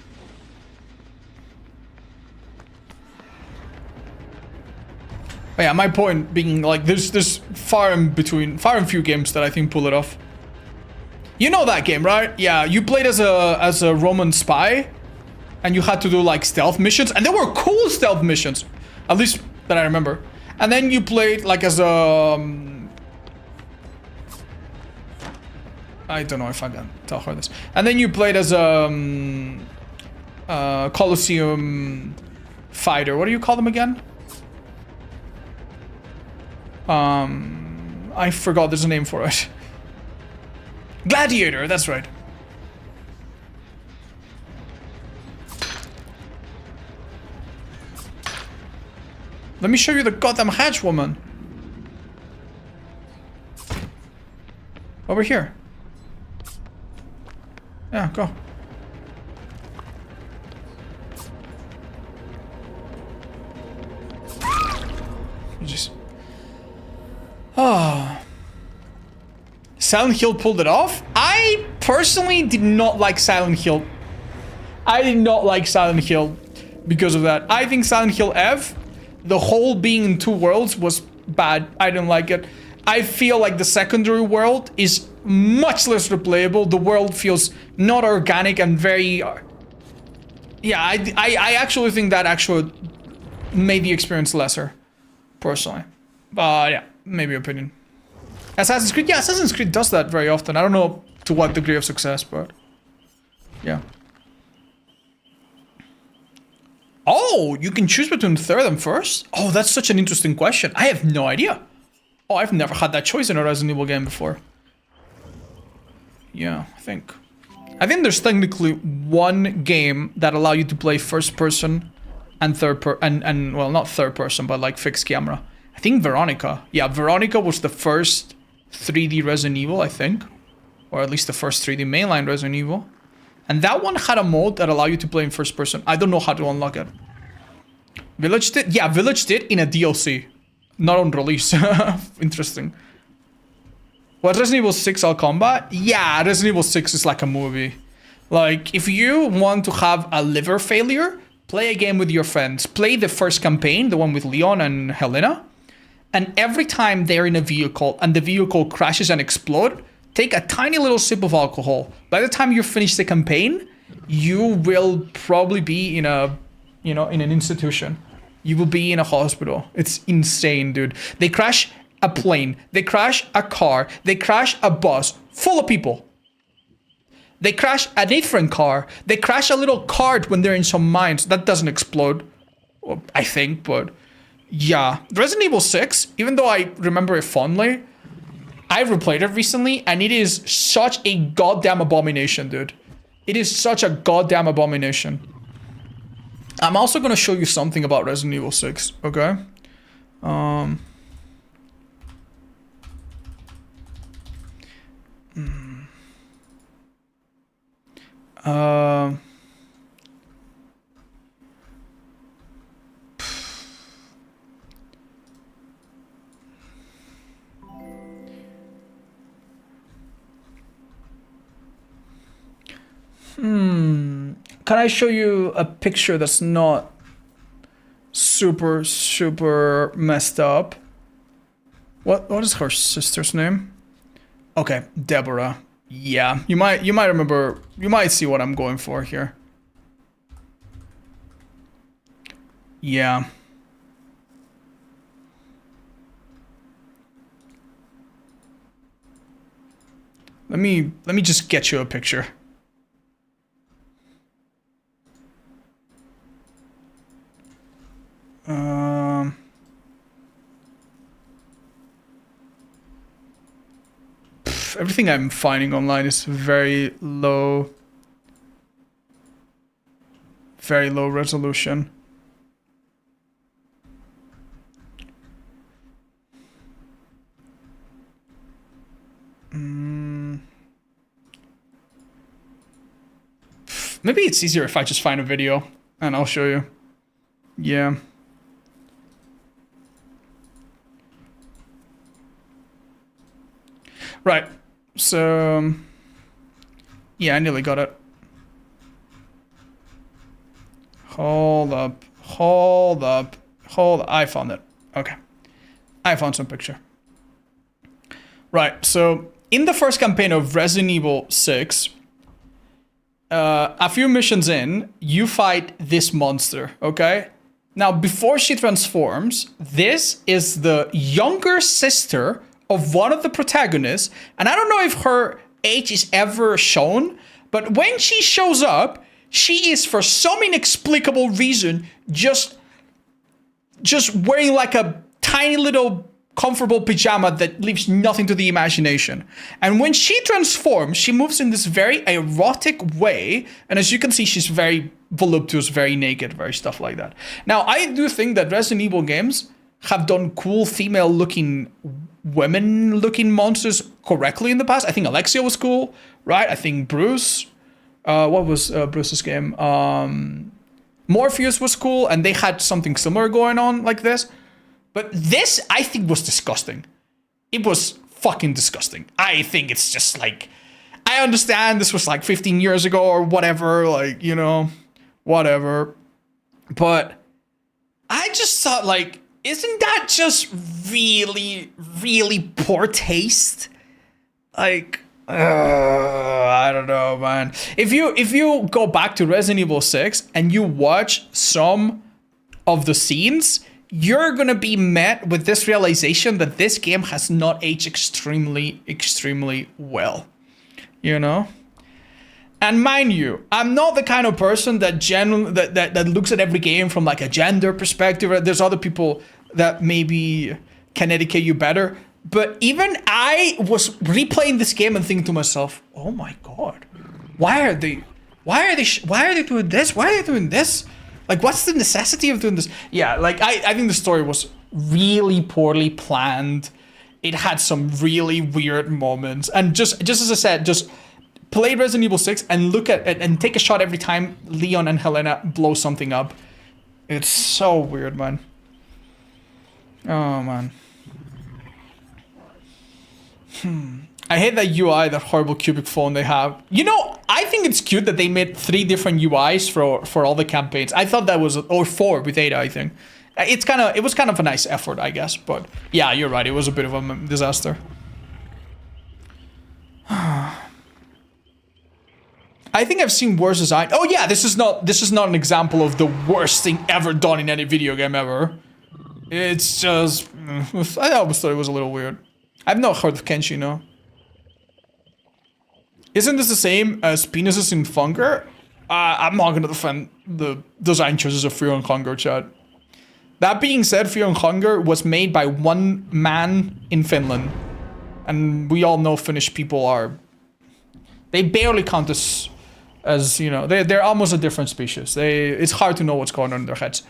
But yeah, my point being, like, there's far and few games that I think pull it off. You know that game, right? Yeah, you played as a Roman spy, and you had to do, like, stealth missions, and they were cool stealth missions, at least that I remember. And then you played, like, as a I don't know if I can tell her this. And then you played as a Colosseum fighter. What do you call them again? I forgot. There's a name for it. Gladiator. That's right. Let me show you the goddamn hatch, woman. Over here. Yeah, go. You just... Oh. Silent Hill pulled it off? I personally did not like Silent Hill. I did not like Silent Hill because of that. I think Silent Hill F, the whole being in two worlds, was bad. I didn't like it. I feel like the secondary world is much less replayable. The world feels not organic and very... yeah, I actually think that actually made the experience lesser, personally. But yeah, maybe opinion. Assassin's Creed? Yeah, Assassin's Creed does that very often. I don't know to what degree of success, but... yeah. Oh, you can choose between third and first? Oh, that's such an interesting question. I have no idea. Oh, I've never had that choice in a Resident Evil game before. Yeah, I think there's technically one game that allow you to play first person and well, not third person, but like fixed camera. I think Veronica. Yeah, Veronica was the first 3D Resident Evil, I think. Or at least the first 3D mainline Resident Evil. And that one had a mode that allowed you to play in first person. I don't know how to unlock it. Village did? Yeah, Village did in a DLC. Not on release. Interesting. What, Resident Evil 6 All Combat? Yeah, Resident Evil 6 is like a movie. Like, if you want to have a liver failure, play a game with your friends. Play the first campaign, the one with Leon and Helena. And every time they're in a vehicle and the vehicle crashes and explodes, take a tiny little sip of alcohol. By the time you finish the campaign, you will probably be in a, in an institution. You will be in a hospital. It's insane, dude. They crash a plane. They crash a car. They crash a bus full of people. They crash a different car. They crash a little cart when they're in some mines. That doesn't explode, I think, but yeah. Resident Evil 6, even though I remember it fondly, I replayed it recently, and it is such a goddamn abomination, dude. It is such a goddamn abomination. I'm also going to show you something about Resident Evil 6, okay? Can I show you a picture that's not super messed up? What is her sister's name? Okay, Deborah. Yeah, you might remember, you might see what I'm going for here. Yeah. Let me just get you a picture. Everything I'm finding online is very low resolution. Maybe it's easier if I just find a video and I'll show you. Yeah. Right. So, yeah, I nearly got it. Hold up. I found it. Okay. I found some picture. Right, so in the first campaign of Resident Evil 6, a few missions in, you fight this monster, okay? Now, before she transforms, this is the younger sister of one of the protagonists, and I don't know if her age is ever shown, but when she shows up, she is, for some inexplicable reason, just wearing like a tiny little comfortable pajama that leaves nothing to the imagination. And when she transforms, she moves in this very erotic way, and as you can see, she's very voluptuous, very naked, very stuff like that. Now, I do think that Resident Evil games have done cool female-looking, women-looking monsters correctly in the past. I think Alexia was cool, right? I think Bruce, what was Bruce's game? Morpheus was cool, and they had something similar going on like this. But this, I think, was disgusting. It was fucking disgusting. I think it's just like, I understand this was like 15 years ago or whatever, like, you know, whatever. But I just thought, like, isn't that just really, really poor taste? Like, I don't know, man. If you go back to Resident Evil 6 and you watch some of the scenes, you're gonna be met with this realization that this game has not aged extremely well, you know? And mind you, I'm not the kind of person that that looks at every game from like a gender perspective. There's other people that maybe can educate you better. But even I was replaying this game and thinking to myself, "Oh my god, why are they doing this? Why are they doing this? Like, what's the necessity of doing this?" Yeah, like I think the story was really poorly planned. It had some really weird moments, and just as I said, just play Resident Evil 6 and look at it and take a shot every time Leon and Helena blow something up. It's so weird, man. Oh man. I hate that UI, that horrible cubic phone they have. You know, I think it's cute that they made 3 different UIs for all the campaigns. I thought that was, or 4 with Ada, I think. It was kind of a nice effort, I guess. But yeah, you're right. It was a bit of a disaster. I think I've seen worse design. Oh yeah, this is not an example of the worst thing ever done in any video game ever. It's just, I always thought it was a little weird. I've not heard of Kenshi, no. Isn't this the same as penises in Funker? I'm not gonna defend the design choices of Fear and Hunger, chat. That being said, Fear and Hunger was made by one man in Finland. And we all know Finnish people are... They barely count as you know, they're almost a different species. It's hard to know what's going on in their heads.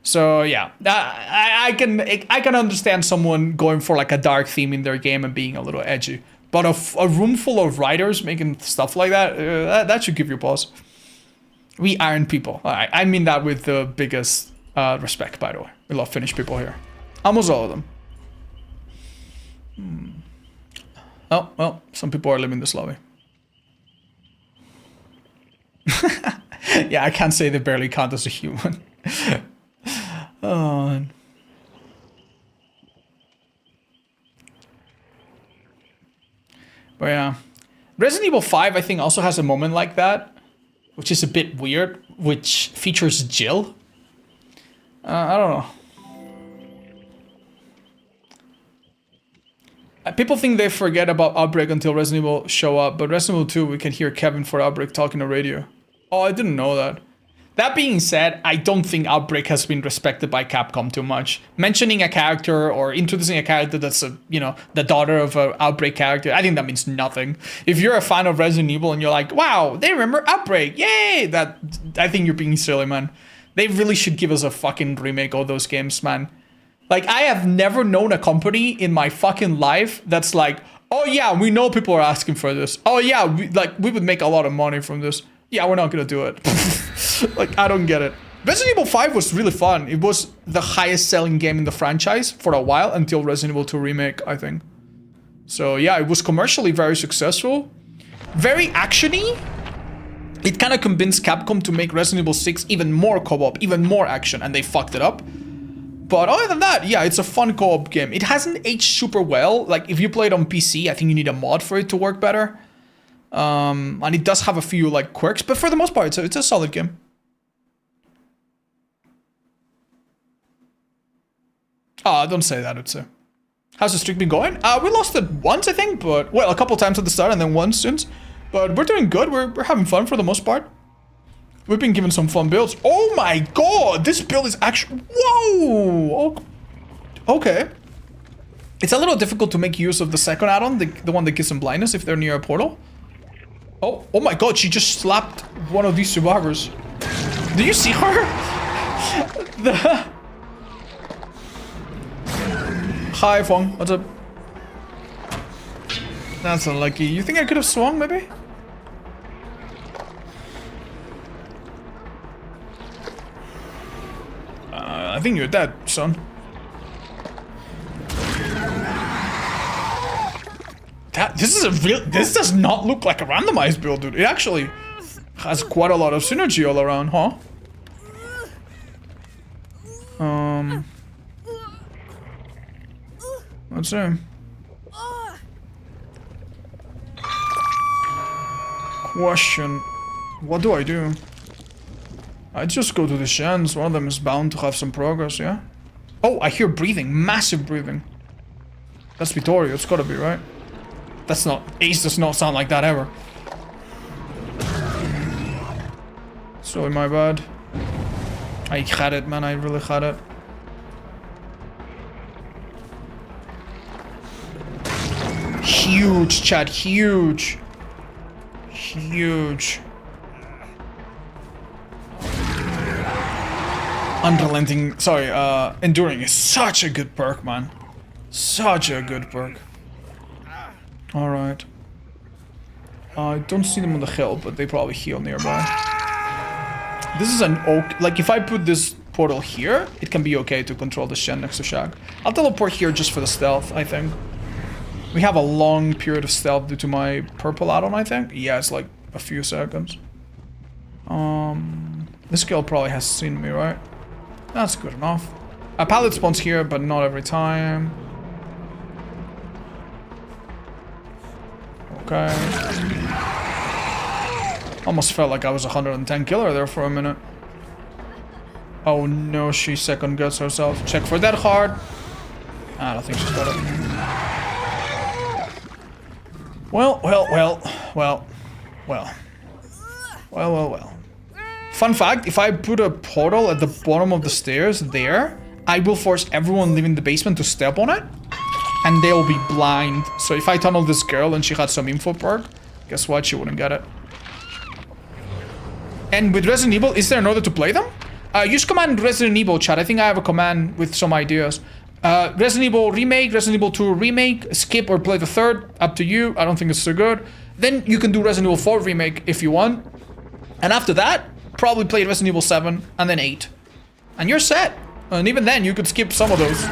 So yeah, I can understand someone going for like a dark theme in their game and being a little edgy. But a room full of writers making stuff like that, that should give you pause. We iron people. I mean that with the biggest respect, by the way. We love Finnish people here. Almost all of them. Oh, well, some people are living this lobby. Yeah, I can't say they barely count as a human. Oh. But yeah. Resident Evil 5, I think, also has a moment like that, which is a bit weird, which features Jill. I don't know. People think they forget about Outbreak until Resident Evil show up, but Resident Evil 2, we can hear Kevin for Outbreak talking on radio. Oh, I didn't know that. That being said, I don't think Outbreak has been respected by Capcom too much. Mentioning a character or introducing a character that's the daughter of an Outbreak character, I think that means nothing. If you're a fan of Resident Evil and you're like, wow, they remember Outbreak, yay! I think you're being silly, man. They really should give us a fucking remake of those games, man. Like, I have never known a company in my fucking life that's like, oh yeah, we know people are asking for this. Oh yeah, we would make a lot of money from this. Yeah, we're not gonna do it. Like, I don't get it. Resident Evil 5 was really fun. It was the highest selling game in the franchise for a while until Resident Evil 2 Remake, I think. So yeah, it was commercially very successful. Very actiony. It kind of convinced Capcom to make Resident Evil 6 even more co-op, even more action, and they fucked it up. But other than that, yeah, it's a fun co-op game. It hasn't aged super well. Like, if you play it on PC, I think you need a mod for it to work better. And it does have a few, like, quirks, but for the most part, it's a solid game. Oh, don't say that, it's how's the streak been going? We lost it once, I think, but, well, a couple times at the start and then once since. But we're doing good, we're having fun for the most part. We've been given some fun builds. Oh my god, this build is actually... Whoa! Okay. It's a little difficult to make use of the second add-on, the one that gives them blindness if they're near a portal. Oh my god, she just slapped one of these survivors. Do you see her? Hi, Fong. What's up? That's unlucky. You think I could have swung, maybe? I think you're dead, son. This does not look like a randomized build, dude. It actually has quite a lot of synergy all around, huh? Let's see. Question. What do I do? I just go to the Shans. One of them is bound to have some progress, yeah? Oh, I hear breathing. Massive breathing. That's Vittorio. It's gotta be, right? That's not... Ace does not sound like that ever. It's really my bad. I had it, man. I really had it. Huge, chat. Huge. Huge. Unrelenting. Sorry, Enduring is such a good perk, man. Such a good perk. Alright. I don't see them on the hill, but they probably heal nearby. This is an oak. Like, if I put this portal here, it can be okay to control the Shen next to Shag. I'll teleport here just for the stealth, I think. We have a long period of stealth due to my purple add-on, I think. Yeah, it's like a few seconds. This girl probably has seen me, right? That's good enough. A pallet spawns here, but not every time. Okay. Almost felt like I was 110 killer there for a minute. Oh no, she second guessed herself. Check for that hard. I don't think she's got it. Well. Fun fact, if I put a portal at the bottom of the stairs there, I will force everyone leaving the basement to step on it. And they'll be blind. So if I tunnel this girl and she had some info perk, guess what? She wouldn't get it. And with Resident Evil, is there another to play them? Use command Resident Evil, chat. I think I have a command with some ideas. Resident Evil Remake, Resident Evil 2 Remake, skip or play the third, up to you. I don't think it's so good. Then you can do Resident Evil 4 Remake if you want. And after that, probably play Resident Evil 7 and then 8. And you're set. And even then, you could skip some of those.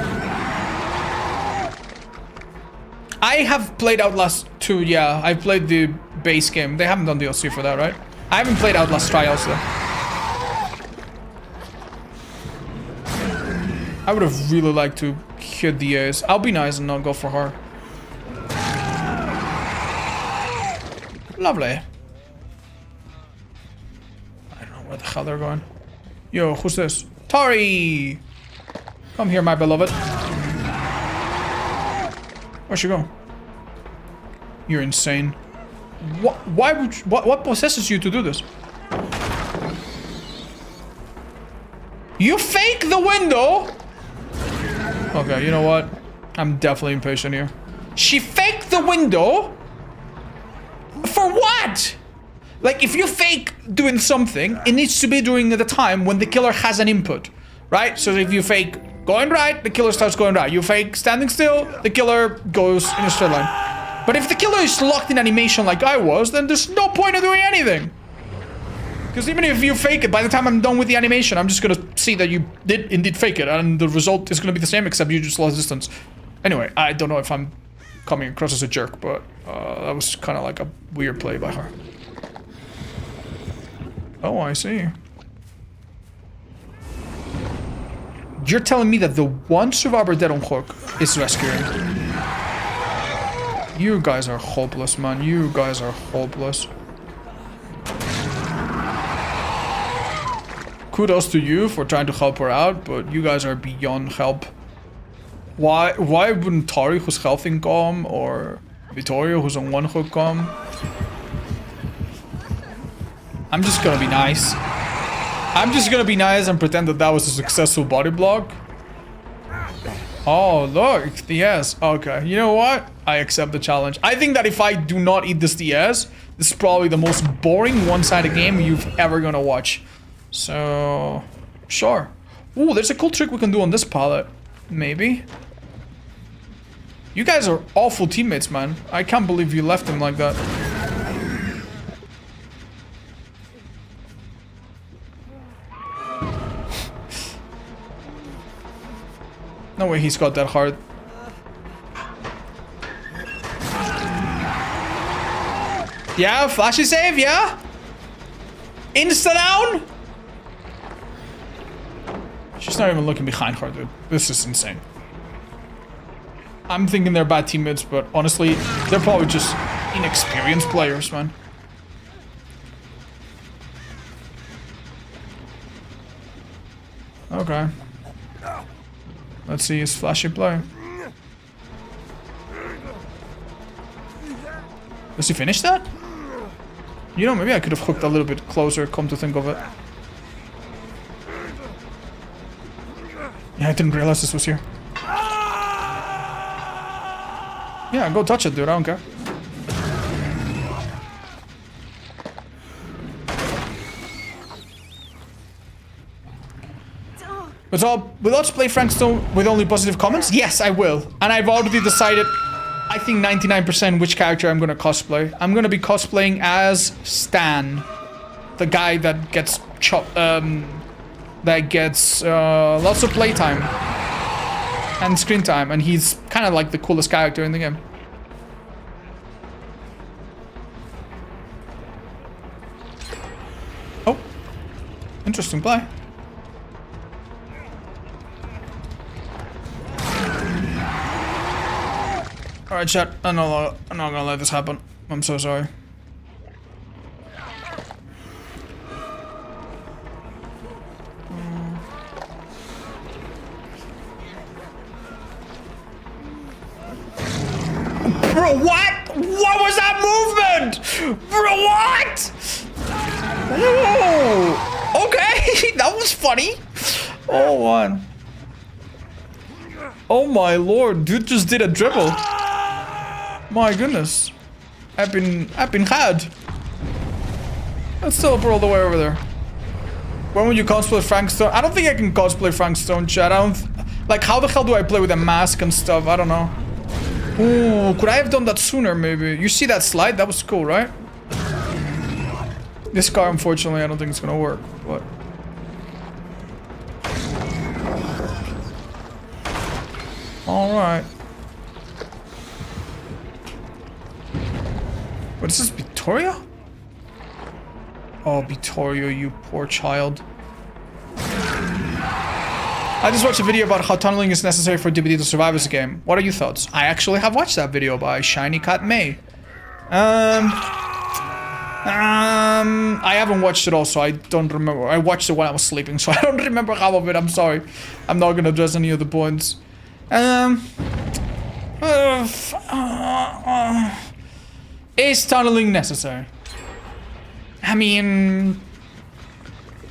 I have played Outlast 2, yeah. I've played the base game. They haven't done DLC for that, right? I haven't played Outlast Trials, though. I would have really liked to hit the A's. I'll be nice and not go for her. Lovely. I don't know where the hell they're going. Yo, who's this? Tori! Come here, my beloved. Where'd she go? You're insane. Why would you, what possesses you to do this? You fake the window? Okay, you know what? I'm definitely impatient here. She faked the window? For what? Like, if you fake doing something, it needs to be doing at the time when the killer has an input, right? So if you fake going right, the killer starts going right. You fake standing still, the killer goes in a straight line. But if the killer is locked in animation like I was, then there's no point of doing anything. Because even if you fake it, by the time I'm done with the animation, I'm just gonna see that you did indeed fake it, and the result is gonna be the same, except you just lost distance. Anyway, I don't know if I'm coming across as a jerk, but that was kind of like a weird play by her. Oh, I see. You're telling me that the one survivor dead on Hook is rescuing. You guys are hopeless, man. You guys are hopeless. Kudos to you for trying to help her out, but you guys are beyond help. Why wouldn't Tari, who's healthing, come, or Vittorio, who's on one hook, come? I'm just gonna be nice. I'm just gonna be nice and pretend that that was a successful body block. Oh, look, DS. Okay, you know what? I accept the challenge. I think that if I do not eat this DS, this is probably the most boring one-sided game you've ever gonna watch. So, sure. Ooh, there's a cool trick we can do on this pallet. Maybe. You guys are awful teammates, man. I can't believe you left him like that. No way he's got that hard. Yeah, flashy save, yeah? Insta down? She's not even looking behind her, dude. This is insane. I'm thinking they're bad teammates, but honestly, they're probably just inexperienced players, man. Okay. Let's see his flashy play. Does he finish that? You know, maybe I could have hooked a little bit closer, come to think of it. I didn't realize this was here. Yeah, go touch it, dude. I don't care. But will Let's Play Frankstone with only positive comments? Yes, I will. And I've already decided, I think 99% which character I'm gonna cosplay. I'm gonna be cosplaying as Stan. The guy that gets lots of playtime and screen time, and he's kind of like the coolest character in the game. Oh, interesting play. Alright, chat, I'm not gonna let this happen. I'm so sorry. Bro, what? What was that movement? Bro, what? Oh, okay, that was funny. Oh, man. Oh my lord, dude just did a dribble. My goodness. I've been had. Let's teleport all the way over there. When will you cosplay Frankstone? I don't think I can cosplay Frankstone, chat. I don't... Like, how the hell do I play with a mask and stuff? I don't know. Ooh, could I have done that sooner, maybe? You see that slide? That was cool, right? This car, unfortunately, I don't think it's gonna work, but... Alright. What is this, Victoria? Oh, Victoria, you poor child. I just watched a video about how tunneling is necessary for DBD to survive as a game. What are your thoughts? I actually have watched that video by Shiny Cat May. I haven't watched it all, so I don't remember. I watched it when I was sleeping, so I don't remember half of it. I'm sorry. I'm not gonna address any of the points. Is tunneling necessary? I mean,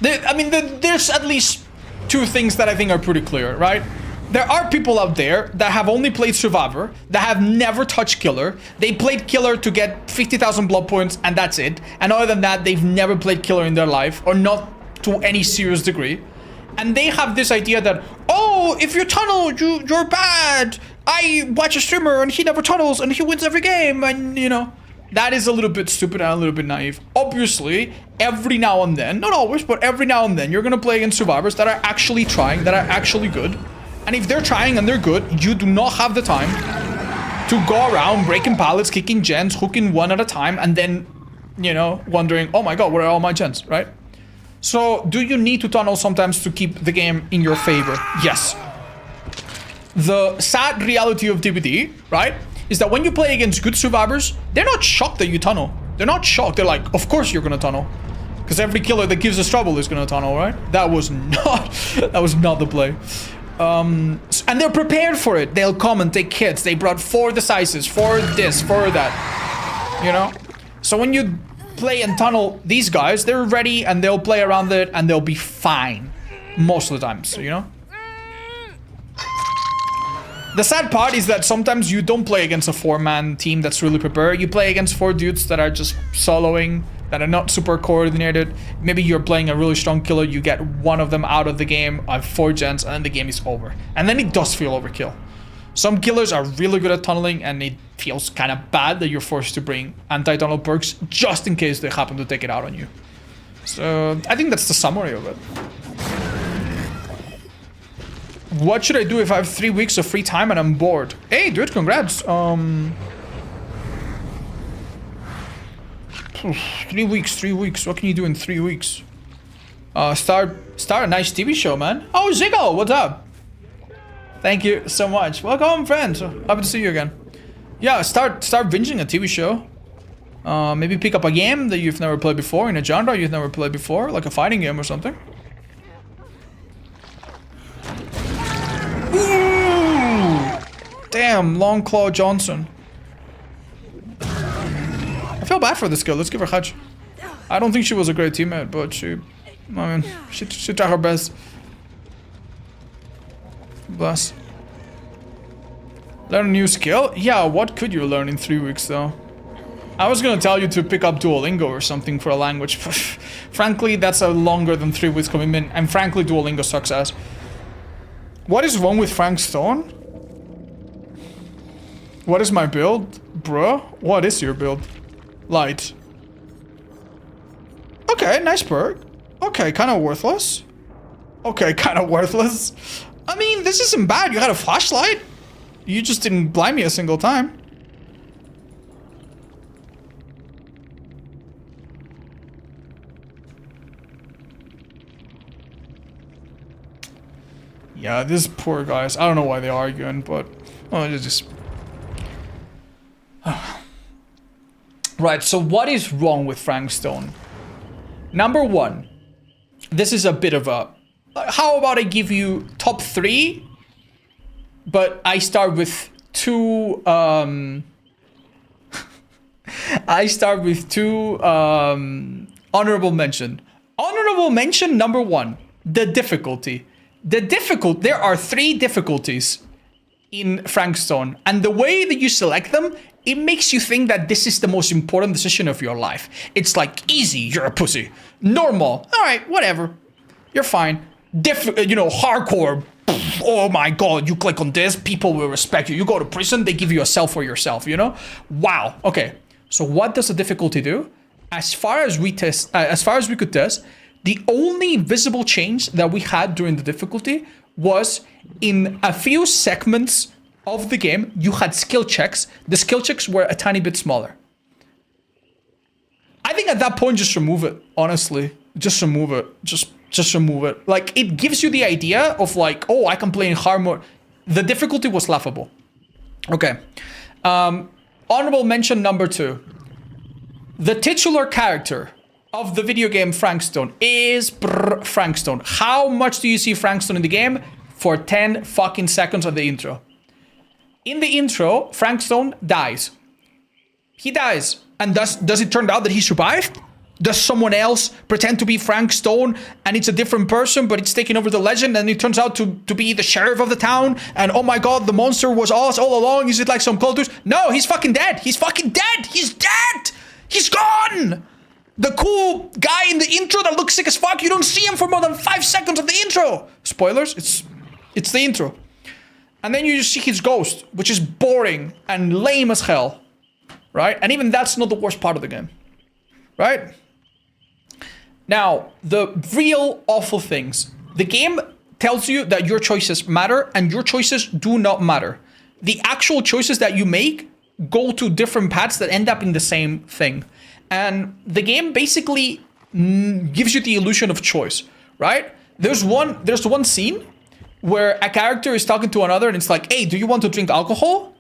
there's at least two things that I think are pretty clear, right? There are people out there that have only played Survivor, that have never touched Killer. They played Killer to get 50,000 blood points, and that's it. And other than that, they've never played Killer in their life, or not to any serious degree. And they have this idea that, oh, if you tunnel, you're bad. I watch a streamer and he never tunnels and he wins every game, and you know. That is a little bit stupid and a little bit naive. Obviously, every now and then, not always, but every now and then, you're gonna play against survivors that are actually trying, that are actually good. And if they're trying and they're good, you do not have the time to go around breaking pallets, kicking gens, hooking one at a time, and then, you know, wondering, oh my god, where are all my gens, right? So, do you need to tunnel sometimes to keep the game in your favor? Yes. The sad reality of DBD, right, is that when you play against good survivors, they're not shocked that you tunnel. They're not shocked. They're like, of course you're gonna tunnel. Because every killer that gives us trouble is gonna tunnel, right? That was not the play. And they're prepared for it. They'll come and take hits. They brought 4 decisives, 4 this, 4 that. You know? So when you play and tunnel these guys, they're ready and they'll play around it and they'll be fine. Most of the time, so, you know? The sad part is that sometimes you don't play against a 4-man team that's really prepared. You play against 4 dudes that are just soloing, that are not super coordinated. Maybe you're playing a really strong killer, you get one of them out of the game, 4 gens, and then the game is over. And then it does feel overkill. Some killers are really good at tunneling, and it feels kind of bad that you're forced to bring anti-tunnel perks just in case they happen to take it out on you. So I think that's the summary of it. What should I do if I have 3 weeks of free time and I'm bored? Hey, dude, congrats. 3 weeks. What can you do in 3 weeks? Start a nice TV show, man. Oh, Ziggo, what's up? Thank you so much. Welcome, friends. Happy to see you again. Yeah, start binging a TV show. Maybe pick up a game that you've never played before, in a genre you've never played before, like a fighting game or something. Ooh! Damn, Long Claw Johnson. I feel bad for this girl. Let's give her a hug. I don't think she was a great teammate, but she tried her best. Bless. Learn a new skill? Yeah, what could you learn in 3 weeks though? I was gonna tell you to pick up Duolingo or something for a language, but frankly, that's a longer than 3 weeks commitment, and frankly, Duolingo sucks ass. What is wrong with Frank Stone? What is my build? Bruh? What is your build? Light. Okay, nice perk. Okay, kind of worthless. Okay, kind of worthless. I mean, this isn't bad. You had a flashlight. You just didn't blind me a single time. Yeah, these poor guys. I don't know why they're arguing, but... Oh, it's just... Right, so what is wrong with Frank Stone? Number one, this is a bit of a... How about I give you top 3, but I start with 2... I start with 2 honorable mention. Honorable mention number 1, the difficulty. There are 3 difficulties in Frank Stone, and the way that you select them, it makes you think that this is the most important decision of your life. It's like, easy, you're a pussy. Normal, all right, whatever. You're fine. Hardcore, oh my god, you click on this, people will respect you. You go to prison, they give you a cell for yourself, you know? Wow, okay. So what does the difficulty do? As far as we could test, the only visible change that we had during the difficulty was in a few segments of the game, you had skill checks. The skill checks were a tiny bit smaller. I think at that point, just remove it, honestly. Just remove it. Just remove it. Like, it gives you the idea of like, oh, I can play in hard mode. The difficulty was laughable. Okay. Honorable mention number 2. The titular character of the video game Frank Stone is Frank Stone. How much do you see Frank Stone in the game? For 10 fucking seconds of the intro. In the intro, Frank Stone dies. He dies. And does it turn out that he survived? Does someone else pretend to be Frank Stone and it's a different person, but it's taking over the legend and it turns out to be the sheriff of the town? And oh my god, the monster was us all along. Is it like some cultist? No, he's fucking dead. He's fucking dead. He's dead. He's gone. The cool guy in the intro that looks sick as fuck, you don't see him for more than 5 seconds of the intro. Spoilers, it's the intro. And then you just see his ghost, which is boring and lame as hell. Right? And even that's not the worst part of the game. Right? Now, the real awful things. The game tells you that your choices matter and your choices do not matter. The actual choices that you make go to different paths that end up in the same thing. And the game basically gives you the illusion of choice, right? There's one scene where a character is talking to another and it's like, hey, do you want to drink alcohol?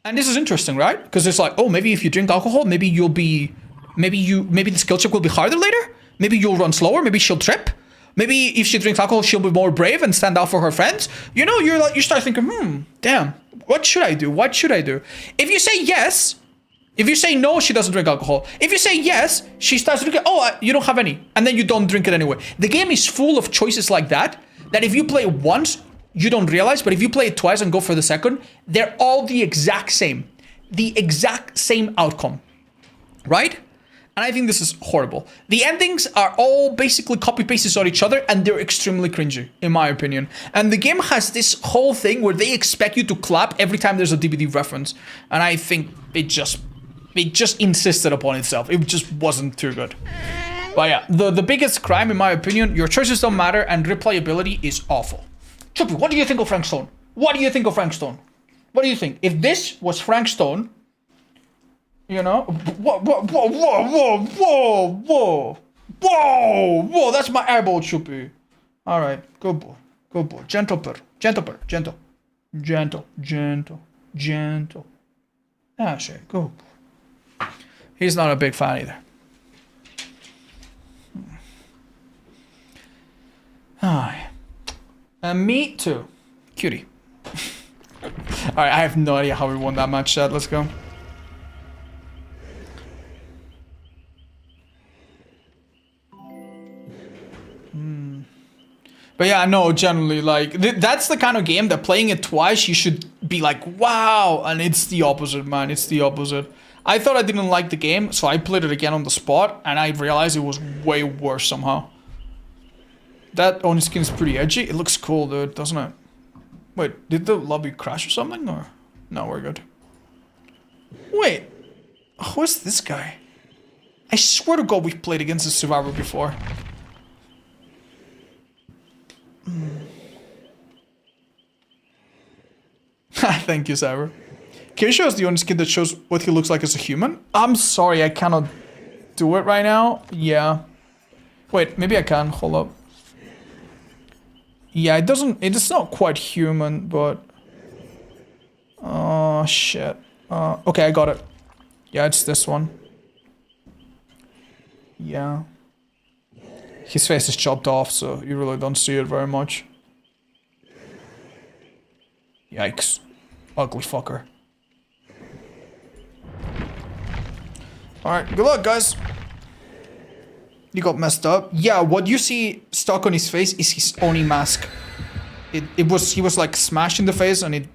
And this is interesting, right? Because it's like, oh, maybe if you drink alcohol, maybe the skill check will be harder later. Maybe you'll run slower. Maybe she'll trip. Maybe if she drinks alcohol, she'll be more brave and stand out for her friends. You know, you start thinking, damn, what should I do? What should I do? If you say yes, if you say no, she doesn't drink alcohol. If you say yes, she starts drinking, you don't have any. And then you don't drink it anyway. The game is full of choices like that if you play it once, you don't realize, but if you play it twice and go for the second, they're all the exact same. The exact same outcome, right? And I think this is horrible. The endings are all basically copy-pastes on each other, and they're extremely cringy, in my opinion. And the game has this whole thing where they expect you to clap every time there's a DVD reference. And I think it just insisted upon itself. It just wasn't too good. But yeah, the biggest crime, in my opinion, your choices don't matter, and replayability is awful. Chuppy, what do you think of Frank Stone? What do you think of Frank Stone? What do you think? If this was Frank Stone, you know, whoa, that's my airball, Chuppy. All right, good boy, gentle. Ah, shit, good boy. He's not a big fan either. Ah, and me too, cutie. All right, I have no idea how we won that match, chat. Let's go. But yeah, no, generally, like, that's the kind of game that playing it twice, you should be like, wow, and it's the opposite, man, it's the opposite. I thought I didn't like the game, so I played it again on the spot, and I realized it was way worse somehow. That Oni skin is pretty edgy. It looks cool, dude, doesn't it? Wait, did the lobby crash or something, or? No, we're good. Wait, who is this guy? I swear to God we've played against a survivor before. Thank you, Sarah. Can you show us the Oni skin that shows what he looks like as a human? I'm sorry, I cannot do it right now. Yeah. Wait, maybe I can. Hold up. Yeah, it doesn't... It's not quite human, but... Oh, shit. Okay, I got it. Yeah, it's this one. Yeah. His face is chopped off, so you really don't see it very much. Yikes. Ugly fucker. Alright, good luck, guys. You got messed up. Yeah, what you see stuck on his face is his Oni mask. He was like smashed in the face and it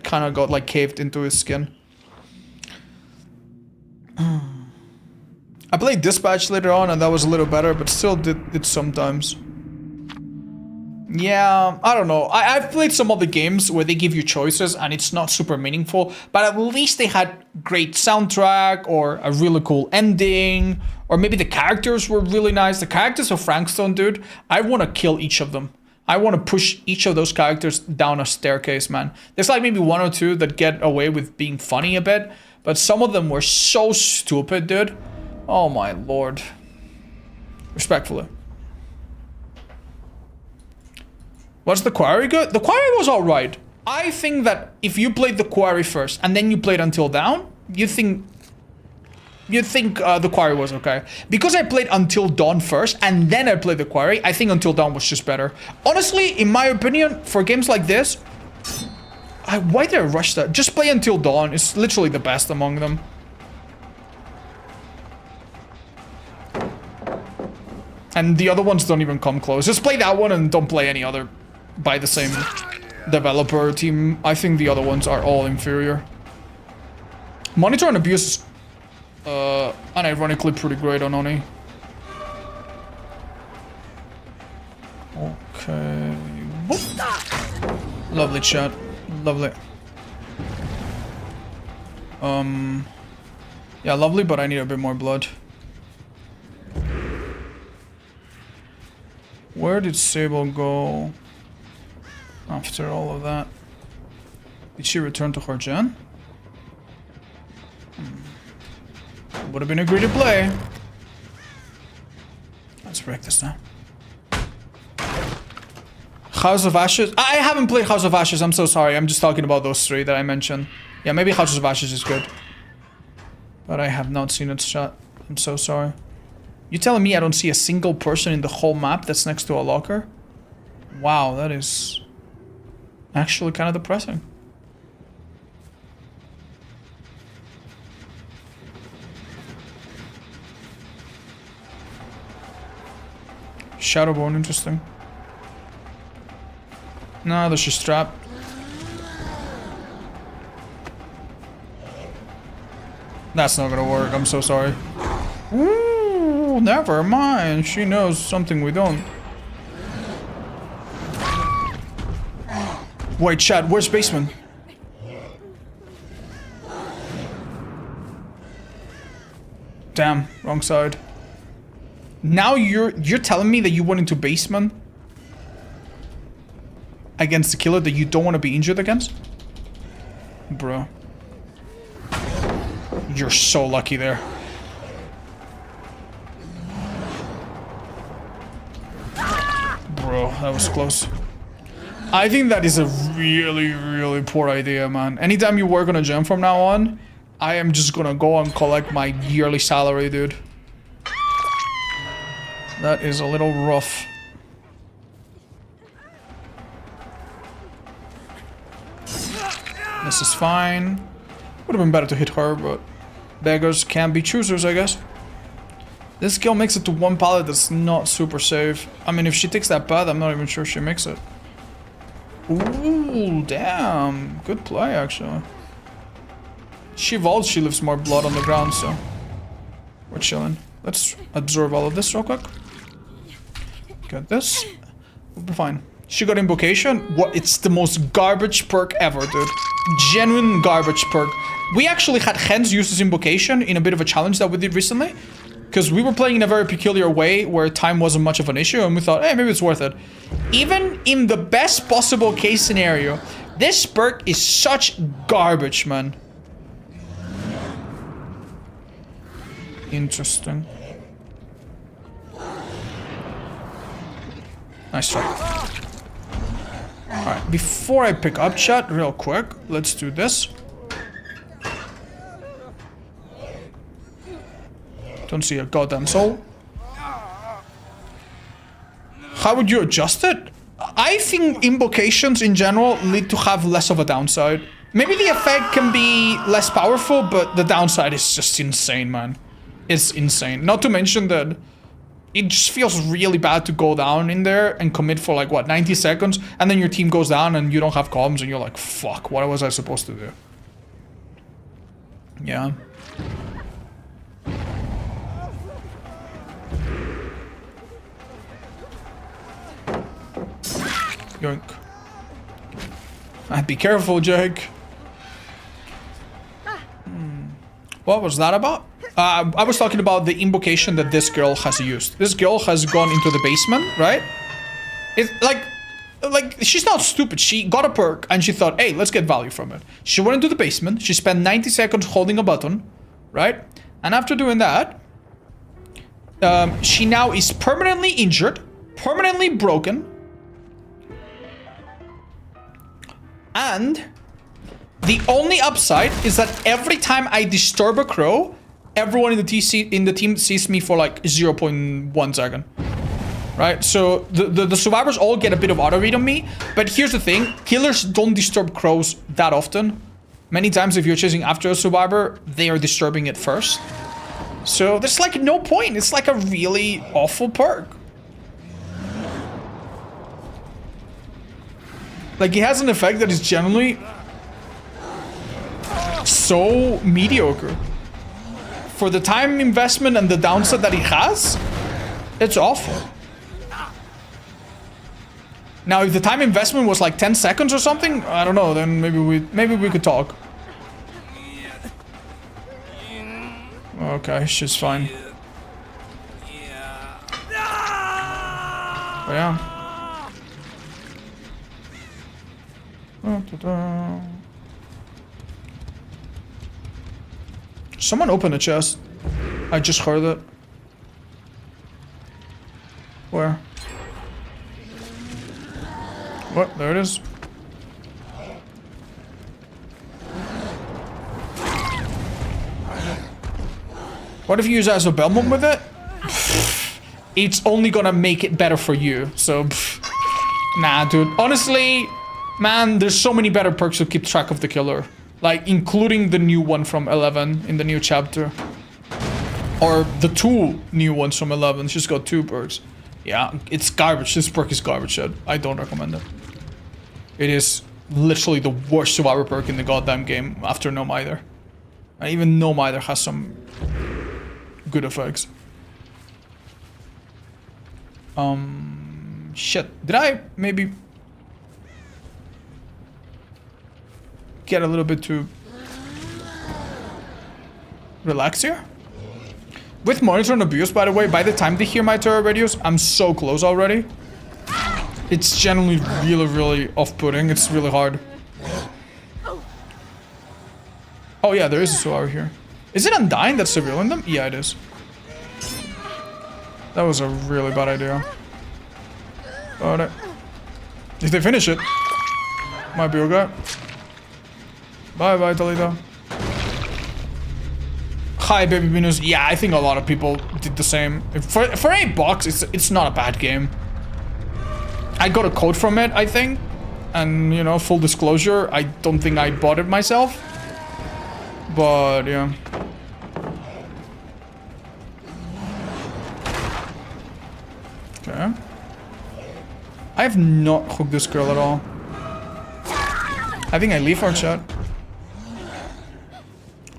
kind of got like caved into his skin. I played Dispatch later on and that was a little better, but still did it sometimes. Yeah, I don't know. I've played some other games where they give you choices and it's not super meaningful, but at least they had great soundtrack or a really cool ending, or maybe the characters were really nice. The characters of Frankstone, dude, I want to kill each of them. I want to push each of those characters down a staircase, man. There's like maybe one or two that get away with being funny a bit, but some of them were so stupid, dude. Oh my lord. Respectfully. Was the Quarry good? The Quarry was alright. I think that if you played the Quarry first and then you played Until Dawn, you'd think the Quarry was okay. Because I played Until Dawn first and then I played the Quarry, I think Until Dawn was just better. Honestly, in my opinion, for games like this, why did I rush that? Just play Until Dawn. It's literally the best among them. And the other ones don't even come close. Just play that one and don't play any other by the same developer team. I think the other ones are all inferior. Monitor and Abuse is unironically pretty great on Oni. Okay. Whoop. Lovely chat. Lovely. Yeah, lovely, but I need a bit more blood. Where did Sable go after all of that? Did she return to her gen? Would have been a greedy play. Let's break this now. House of Ashes? I haven't played House of Ashes, I'm so sorry. I'm just talking about those three that I mentioned. Yeah, maybe House of Ashes is good. But I have not seen it shot. I'm so sorry. You telling me I don't see a single person in the whole map that's next to a locker? Wow, that is actually kind of depressing. Shadowbone, interesting. No, that's just trap. That's not gonna work, I'm so sorry. Ooh, never mind. She knows something we don't. Wait, Chad, where's basement? Damn, wrong side. Now you're telling me that you went into basement against the killer that you don't want to be injured against? Bro. You're so lucky there. Bro, that was close. I think that is a really, really poor idea, man. Anytime you work on a gem from now on, I am just gonna go and collect my yearly salary, dude. That is a little rough. This is fine. Would have been better to hit her, but beggars can't be choosers, I guess. This girl makes it to one pallet that's not super safe. I mean, if she takes that path, I'm not even sure she makes it. Ooh, damn. Good play, actually. She vaults, she leaves more blood on the ground, so... We're chilling. Let's absorb all of this real quick. Got this. We'll be fine. She got Invocation. What? It's the most garbage perk ever, dude. Genuine garbage perk. We actually had Hens use this Invocation in a bit of a challenge that we did recently. Because we were playing in a very peculiar way where time wasn't much of an issue, and we thought, hey, maybe it's worth it. Even in the best possible case scenario, this perk is such garbage, man. Interesting. Nice try. Alright, before I pick up chat, real quick, let's do this. Don't see a goddamn soul. How would you adjust it? I think invocations in general need to have less of a downside. Maybe the effect can be less powerful, but the downside is just insane, man. It's insane. Not to mention that it just feels really bad to go down in there and commit for like, what, 90 seconds? And then your team goes down and you don't have comms and you're like, fuck, what was I supposed to do? Yeah. Yoink. Be careful, Jake. What was that about? I was talking about the invocation that this girl has used. This girl has gone into the basement, right? It's like she's not stupid. She got a perk and she thought, hey, let's get value from it. She went into the basement. She spent 90 seconds holding a button, right? And after doing that, she now is permanently injured, permanently broken. And the only upside is that every time I disturb a crow, everyone in the team sees me for like 0.1 second. Right? So the survivors all get a bit of auto read on me. But here's the thing, killers don't disturb crows that often. Many times if you're chasing after a survivor, they are disturbing it first. So there's like no point. It's like a really awful perk. Like, it has an effect that is generally so mediocre. For the time investment and the downside that it has, it's awful. Now, if the time investment was like 10 seconds or something, I don't know, then maybe we could talk. Okay, she's fine. Oh, yeah. Someone opened a chest. I just heard it. Where? What? There it is. What if you use as a Belmont with it? It's only gonna make it better for you. So, nah, dude. Honestly, man, there's so many better perks to keep track of the killer. Like, including the new one from 11 in the new chapter. Or the two new ones from 11. She's got 2 perks. Yeah, it's garbage. This perk is garbage shit. I don't recommend it. It is literally the worst survivor perk in the goddamn game after No Mither. And even No Mither has some good effects. Shit. Did I maybe get a little bit too relaxed here? With monitor and abuse, by the way, by the time they hear my terror radios, I'm so close already. It's generally really, really off-putting. It's really hard. Oh yeah, there is a survivor here. Is it Undying that's surveilling them? Yeah, it is. That was a really bad idea. But if they finish it, might be okay. Bye bye, Toledo. Hi, Baby Venus. Yeah, I think a lot of people did the same. For $8, it's not a bad game. I got a code from it, I think. And, you know, full disclosure, I don't think I bought it myself. But, yeah. have not hooked this girl at all. I think I leave our chat.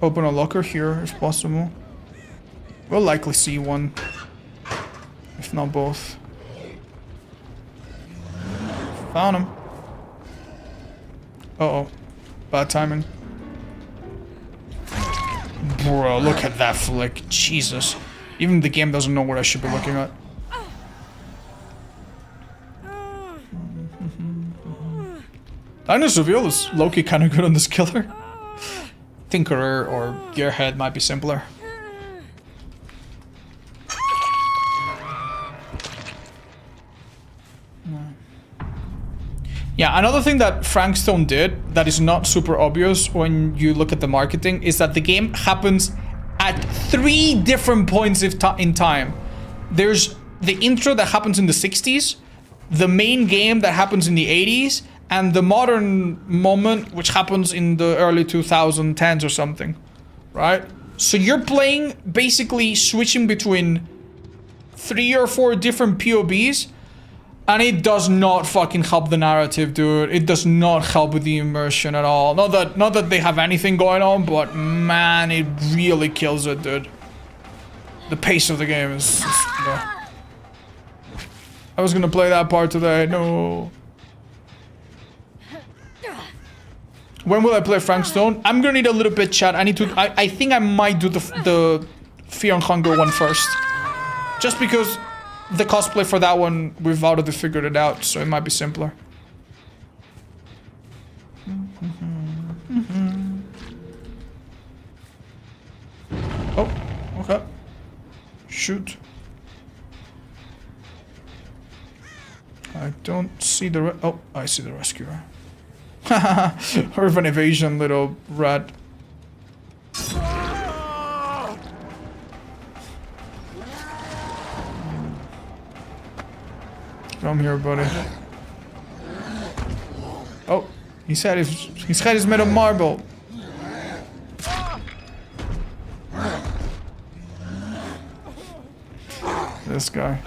Open a locker here if possible. We'll likely see one. If not both. Found him. Uh-oh. Bad timing. Bro, look at that flick. Jesus. Even the game doesn't know what I should be looking at. Dinosaur Reveal is low-key kind of good on this killer. Tinkerer or Gearhead might be simpler. Yeah, another thing that Frank Stone did that is not super obvious when you look at the marketing is that the game happens at 3 different points in time. There's the intro that happens in the 60s, the main game that happens in the 80s, and the modern moment which happens in the early 2010s or something, right? So you're playing, basically switching between 3 or 4 different POVs, and it does not fucking help the narrative, dude. It does not help with the immersion at all. Not that they have anything going on, but man, it really kills it, dude. The pace of the game is I was gonna play that part today. No. When will I play Frank Stone? I'm gonna need a little bit, chat. I think I might do the Fear and Hunger one first, just because the cosplay for that one we've already figured it out, so it might be simpler. Oh, okay. Shoot. I don't see the oh, I see the rescuer. Urban evasion, little rat. Come here, buddy. Oh, his head is made of marble. This guy.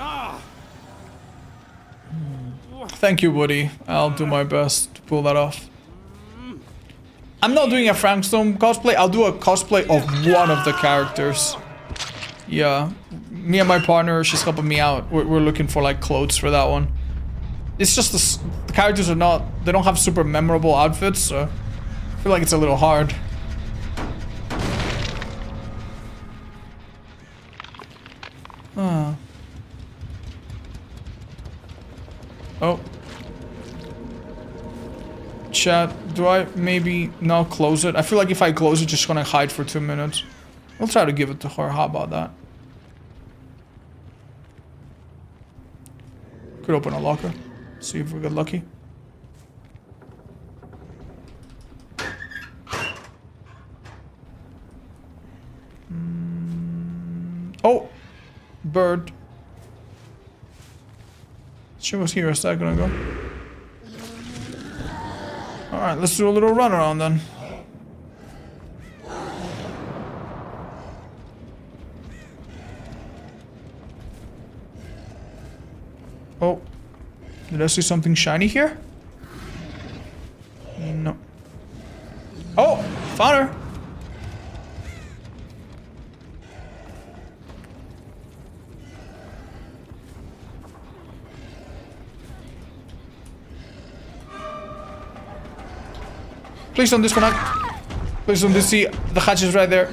Thank you, Woody. I'll do my best to pull that off. I'm not doing a Frank Stone cosplay. I'll do a cosplay of one of the characters. Yeah. Me and my partner, she's helping me out. We're looking for like clothes for that one. It's just the characters are not, they don't have super memorable outfits, so I feel like it's a little hard. Oh. Chat, do I maybe not close it? I feel like if I close it, it's just gonna hide for 2 minutes. I'll try to give it to her. How about that? Could open a locker. See if we get lucky. Oh! Bird. She was here a second ago. Alright, let's do a little run around then. Oh. Did I see something shiny here? No. Oh! Found her! Please don't disconnect. Please don't see the hatch is right there.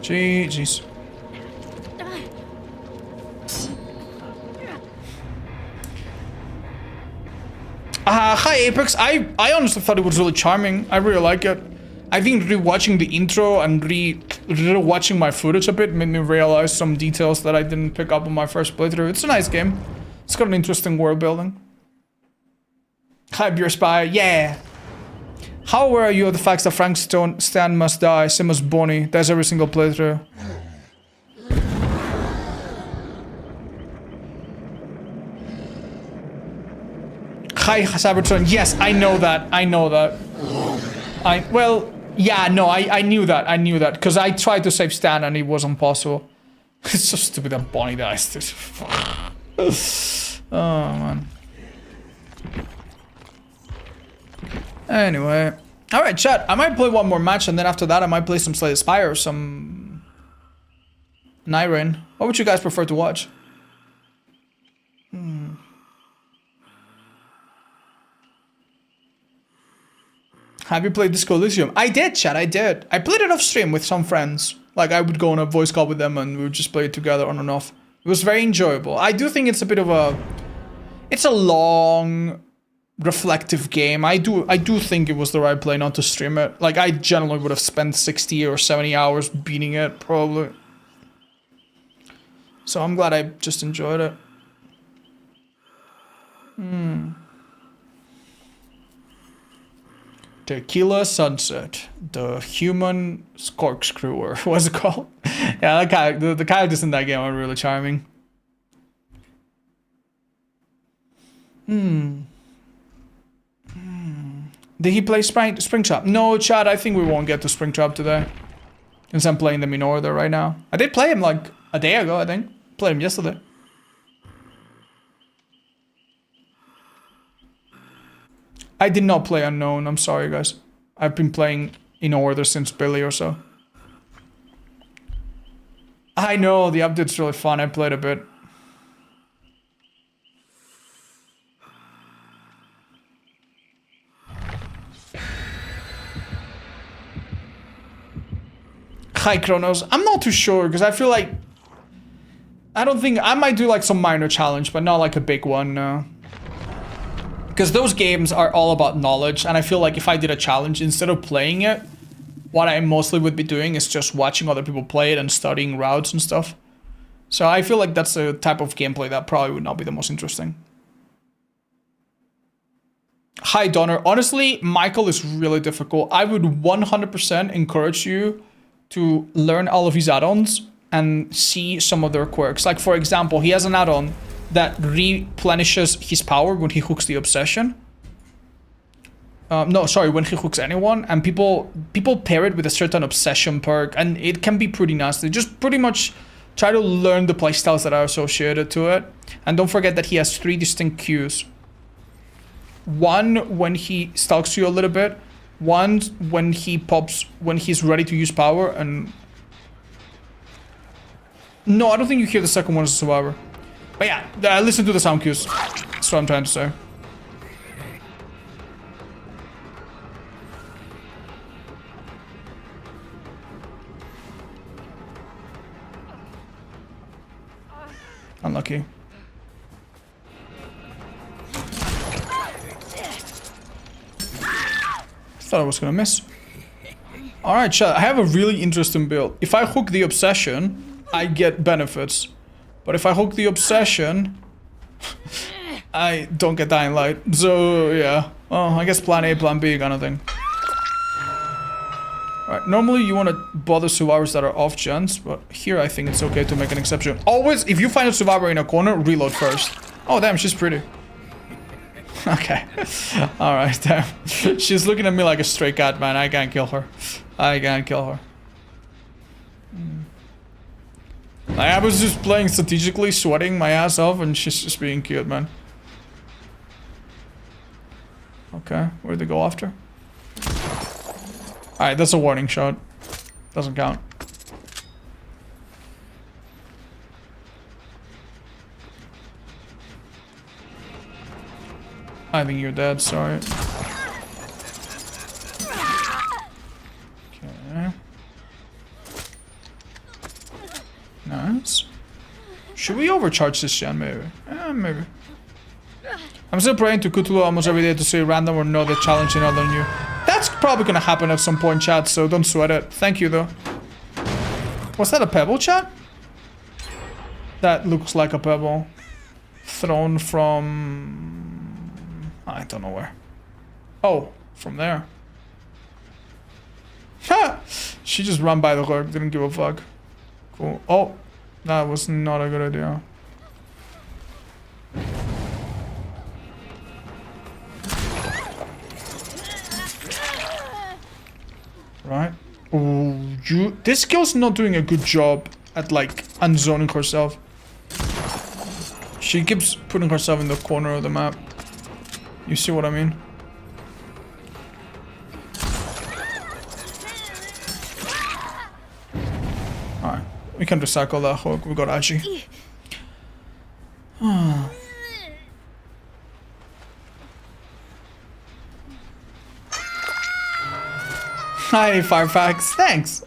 Jeez. Hi Apex, I honestly thought it was really charming. I really like it. I think rewatching the intro and rewatching my footage a bit made me realize some details that I didn't pick up on my first playthrough. It's a nice game. It's got an interesting world building. Hi Beer Spy, yeah. How aware are you of the fact that Frank Stan must die, same as Bonnie? That's every single playthrough. Hi, Cybertron. Yes, I know that. I know that. Well, yeah, no, I knew that. I knew that. Because I tried to save Stan and it wasn't possible. It's so stupid that Bonnie dies. Dude. Oh, man. Anyway. Alright, chat. I might play one more match and then after that I might play some Slay the Spire or some Nyreen. What would you guys prefer to watch? Have you played Disco Elysium? I did, chat, I did. I played it off stream with some friends. Like, I would go on a voice call with them and we would just play it together on and off. It was very enjoyable. I do think it's a bit of a... It's a long, reflective game. I do think it was the right play not to stream it. Like, I generally would have spent 60 or 70 hours beating it, probably. So I'm glad I just enjoyed it. Tequila Sunset, the human corkscrewer. What's it called? Yeah, that guy, the characters in that game are really charming. Did he play Springtrap? No, Chad, I think we won't get to Springtrap today. Since I'm playing them in order right now. I did play him like a day ago, I think. Played him yesterday. I did not play Unknown, I'm sorry guys. I've been playing in order since Billy or so. I know, the update's really fun, I played a bit. Hi Kronos, I'm not too sure because I feel like... I don't think... I might do like some minor challenge, but not like a big one, no. Because those games are all about knowledge, and I feel like if I did a challenge, instead of playing it, what I mostly would be doing is just watching other people play it and studying routes and stuff. So I feel like that's a type of gameplay that probably would not be the most interesting. Hi Donner, honestly, Michael is really difficult. I would 100% encourage you to learn all of his add-ons and see some of their quirks. Like for example, he has an add-on that replenishes his power when he hooks the obsession. No, sorry, when he hooks anyone, and people pair it with a certain obsession perk, and it can be pretty nasty. Just pretty much try to learn the playstyles that are associated to it. And don't forget that he has 3 distinct cues. One when he stalks you a little bit, one when he pops, when he's ready to use power, and... No, I don't think you hear the second one as a survivor. But yeah, listen to the sound cues. That's what I'm trying to say. Unlucky. Thought I was gonna miss. Alright, chat, I have a really interesting build. If I hook the obsession, I get benefits. But if I hook the obsession, I don't get Dying Light. So, yeah. Oh, I guess plan A, plan B kind of thing. Alright, normally you want to bother survivors that are off gens, but here I think it's okay to make an exception. Always, if you find a survivor in a corner, reload first. Oh, damn, she's pretty. Okay. Alright, damn. She's looking at me like a stray cat, man. I can't kill her. I can't kill her. I was just playing strategically, sweating my ass off, and she's just being cute, man. Okay, where'd they go after? Alright, that's a warning shot. Doesn't count. I think you're dead, sorry. Okay. Nice. Should we overcharge this gen, maybe? Maybe. I'm still praying to Cthulhu almost every day to say random or no, they're challenging other than you. That's probably gonna happen at some point, chat, so don't sweat it. Thank you, though. Was that a pebble, chat? That looks like a pebble. Thrown from... I don't know where. Oh, from there. Ha! She just ran by the hook, didn't give a fuck. Cool. Oh, that was not a good idea. Right. Oh, this girl's not doing a good job at like unzoning herself. She keeps putting herself in the corner of the map. You see what I mean? Alright. We can recycle that hook. We got Aji. Hi, Firefax. Thanks.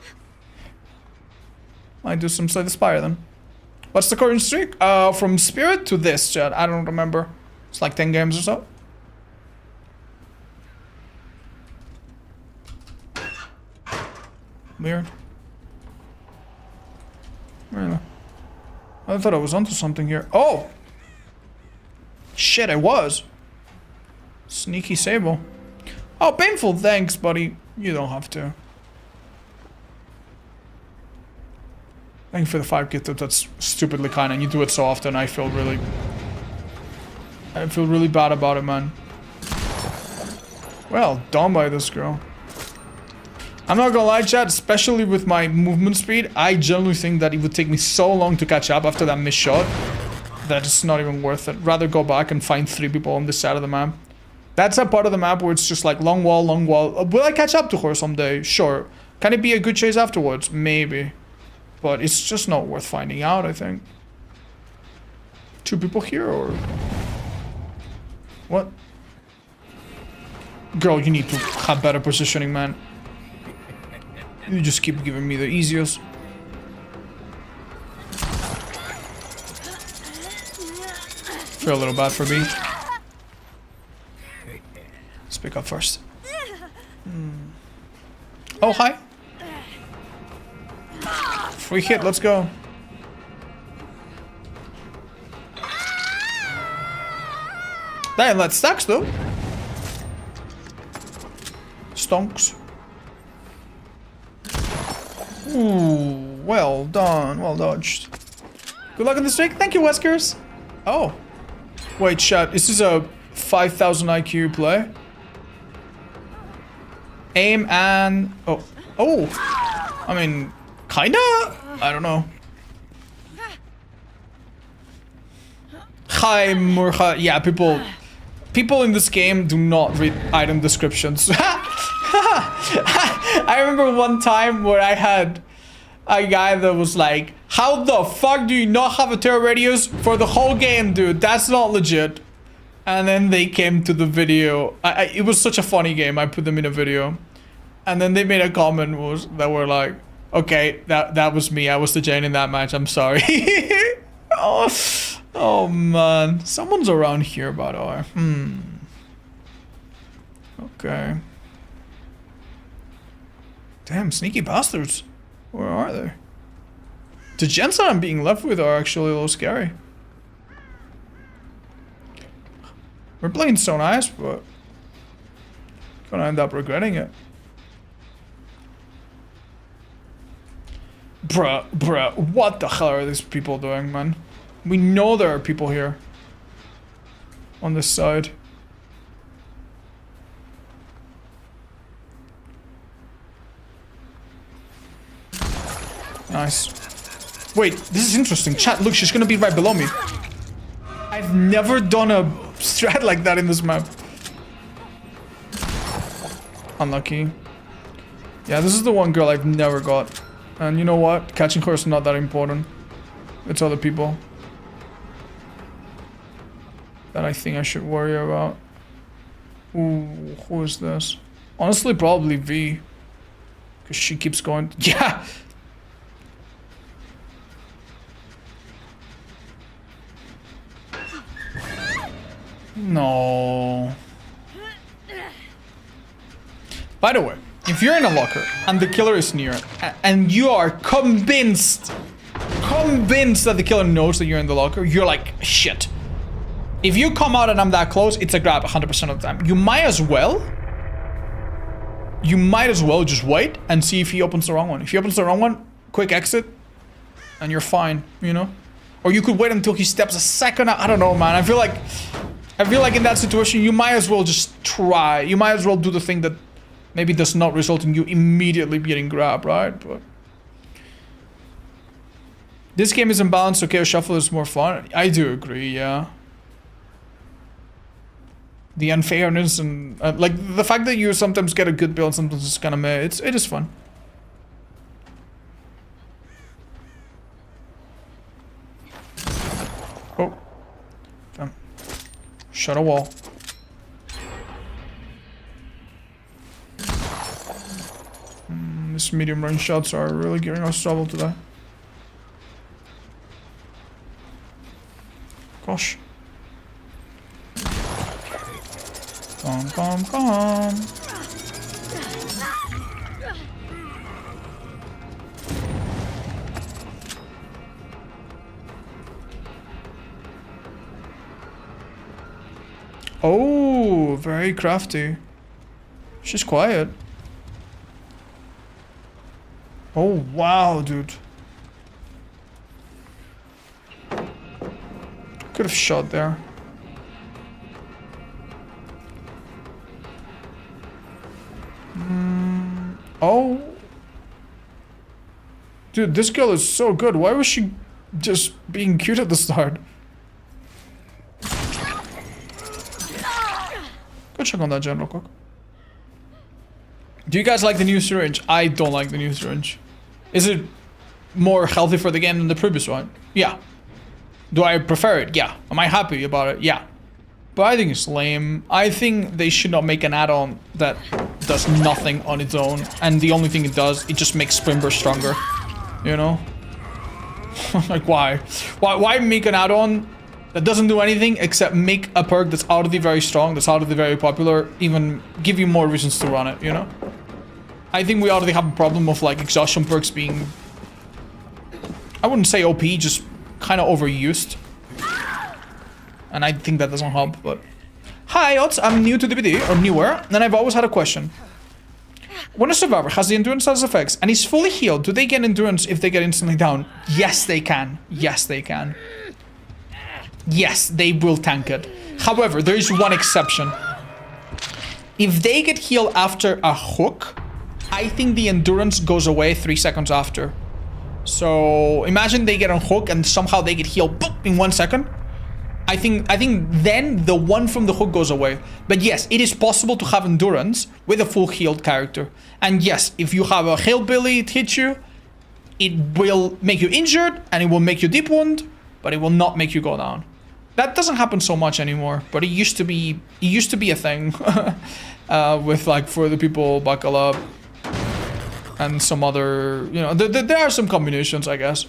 Might do some Slay the Spire then. What's the current streak? From Spirit to this, chat. I don't remember. It's like 10 games or so. Weird. Really? I thought I was onto something here. Oh! Shit, I was. Sneaky Sable. Oh, painful. Thanks, buddy. You don't have to. Thank you for the 5 gifted. That's stupidly kind, and you do it so often. I feel really bad about it, man. Well done by this girl. I'm not gonna lie, chat, especially with my movement speed, I generally think that it would take me so long to catch up after that missed shot that it's not even worth it. Rather go back and find 3 people on this side of the map. That's a part of the map where it's just like long wall, long wall. Will I catch up to her someday? Sure. Can it be a good chase afterwards? Maybe. But it's just not worth finding out, I think. 2 people here, or... What? Girl, you need to have better positioning, man. You just keep giving me the easiest. Feel a little bad for me. Let's pick up first. Oh, hi. Free hit, let's go. Damn, that stacks though. Stonks. Ooh, well done, well dodged. Good luck on this streak. Thank you, Weskers. Oh. Wait, chat, is this a 5,000 IQ play? Aim and... Oh. Oh. I mean, kinda? I don't know. Hi, Murha. Yeah, people in this game do not read item descriptions. I remember one time where I had a guy that was like, how the fuck do you not have a terror radius for the whole game, dude? That's not legit. And then they came to the video. It was such a funny game. I put them in a video. And then they made a comment that were like, okay, that was me. I was the Jane in that match. I'm sorry. Oh man. Someone's around here, by the way. Okay. Damn, sneaky bastards. Where are they? The gens that I'm being left with are actually a little scary. We're playing so nice, but gonna end up regretting it. Bruh, what the hell are these people doing, man? We know there are people here. On this side. Nice. Wait, this is interesting. Chat, look, she's gonna be right below me. I've never done a strat like that in this map. Unlucky. Yeah, this is the one girl I've never got. And you know what? Catching her is not that important. It's other people that I think I should worry about. Ooh, who is this? Honestly, probably V. Because she keeps going. Yeah! No. By the way, if you're in a locker and the killer is near and you are convinced that the killer knows that you're in the locker, you're like, shit. If you come out and I'm that close, it's a grab 100% of the time. You might as well just wait and see if he opens the wrong one. If he opens the wrong one, quick exit and you're fine, you know? Or you could wait until he steps a second out. I don't know, man. I feel like in that situation, you might as well just try. You might as well do the thing that maybe does not result in you immediately getting grabbed, right? But this game is imbalanced, so Chaos Shuffle is more fun. I do agree, yeah. The unfairness and like the fact that you sometimes get a good build, sometimes it's kind of meh. It is fun. Oh, damn. Shut a wall. These medium range shots are really giving us trouble today. Gosh. Come. Oh, very crafty. She's quiet. Oh, wow, dude. Could have shot there. Oh. Dude, this girl is so good. Why was she just being cute at the start? Go check on that gen real quick. Do you guys like the new syringe? I don't like the new syringe. Is it more healthy for the game than the previous one? Yeah. Do I prefer it? Yeah. Am I happy about it? Yeah. But I think it's lame. I think they should not make an add-on that does nothing on its own. And the only thing it does, it just makes Springburst stronger. You know? Like, why? Why make an add-on that doesn't do anything except make a perk that's already very strong, that's already very popular, even give you more reasons to run it, you know? I think we already have a problem of, like, exhaustion perks being... I wouldn't say OP, just kind of overused. And I think that doesn't help, but... Hi, Odds, I'm new to DBD, or newer, and I've always had a question. When a survivor has the endurance as effects and is fully healed, do they get endurance if they get instantly down? Yes, they can. Yes, they can. Yes, they will tank it. However, there is one exception. If they get healed after a hook, I think the endurance goes away 3 seconds after. So imagine they get a hook and somehow they get healed boop, in 1 second. I think then the one from the hook goes away. But yes, it is possible to have endurance with a full healed character. And yes, if you have a hillbilly hit you, it will make you injured and it will make you deep wound, but it will not make you go down. That doesn't happen so much anymore, but it used to be a thing. With, like, for the people buckle up and some other, you know, there are some combinations, I guess.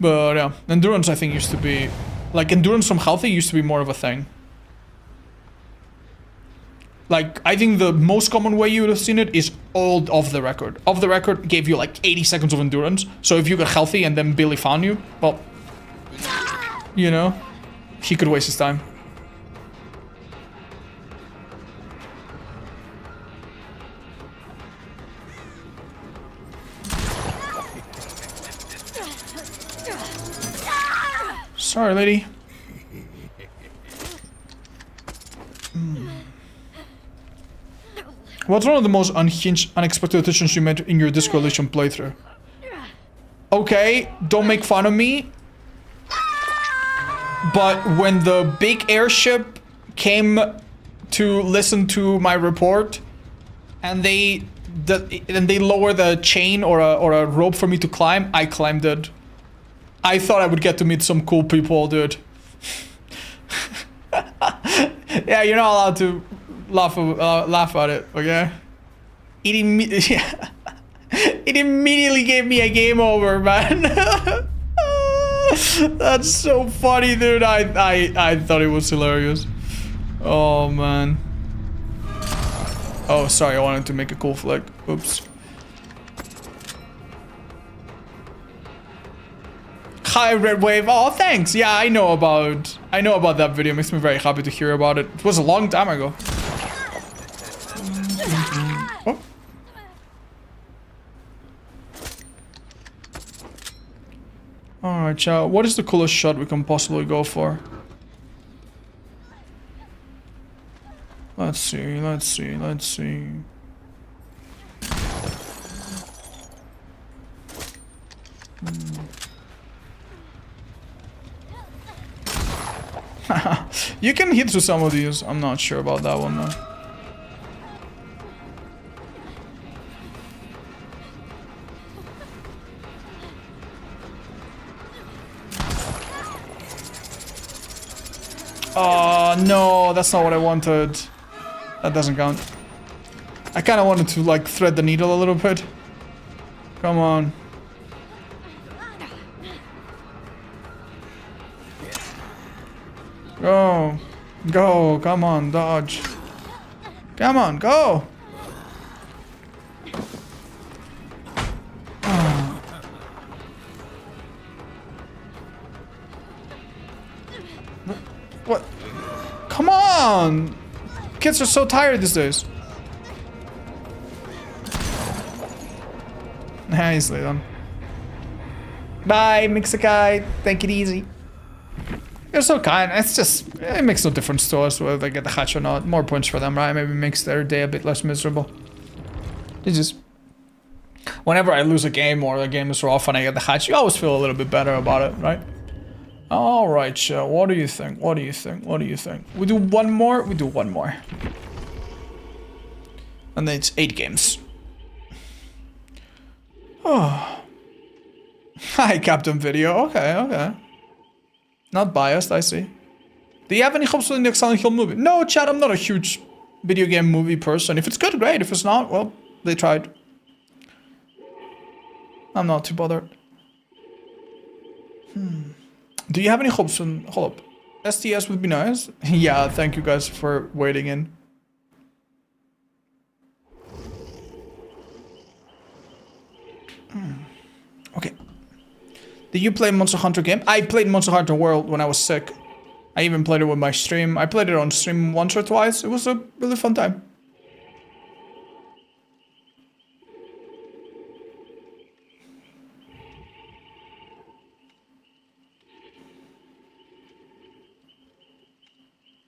But yeah, endurance I think used to be, like, endurance from healthy used to be more of a thing. Like, I think the most common way you would have seen it is old Off the Record. Off the Record gave you like 80 seconds of endurance. So if you got healthy and then Billy found you, well, you know, he could waste his time. Sorry, lady. What's one of the most unhinged, unexpected decisions you made in your Disc Coalition playthrough? Okay, don't make fun of me. But when the big airship came to listen to my report, and they lowered the chain or a rope for me to climb, I climbed it. I thought I would get to meet some cool people, dude. Yeah, you're not allowed to laugh at it, okay? It immediately gave me a game over, man. That's so funny, dude. I thought it was hilarious. Oh, man. Oh, sorry, I wanted to make a cool flick. Oops. Hi, Red Wave. Oh, thanks. Yeah, I know about that video. It makes me very happy to hear about it. It was a long time ago. Oh. Alright, chat. What is the coolest shot we can possibly go for? Let's see, let's see, let's see. You can hit through some of these. I'm not sure about that one though. Oh no, that's not what I wanted. That doesn't count. I kind of wanted to like thread the needle a little bit. Come on. Go. Go. Come on, dodge. Come on, go. What? Come on! Kids are so tired these days. Nicely done. Bye, Mixakai. Take it easy. You're so kind. It's just, it makes no difference to us whether they get the hatch or not. More points for them, right? Maybe makes their day a bit less miserable. It's just, whenever I lose a game or the game is rough and I get the hatch, you always feel a little bit better about it, right? All right, Joe. What do you think? What do you think? What do you think? We do one more? We do one more. And then it's 8 games. Oh. Hi, Captain Video. Okay, okay. Not biased, I see. Do you have any hopes for the next Silent Hill movie? No, Chad, I'm not a huge video game movie person. If it's good, great. If it's not, well, they tried. I'm not too bothered. Do you have any hopes on... Hold up. STS would be nice. Yeah, thank you guys for waiting in. Okay. Did you play Monster Hunter game? I played Monster Hunter World when I was sick. I even played it with my stream. I played it on stream once or twice. It was a really fun time.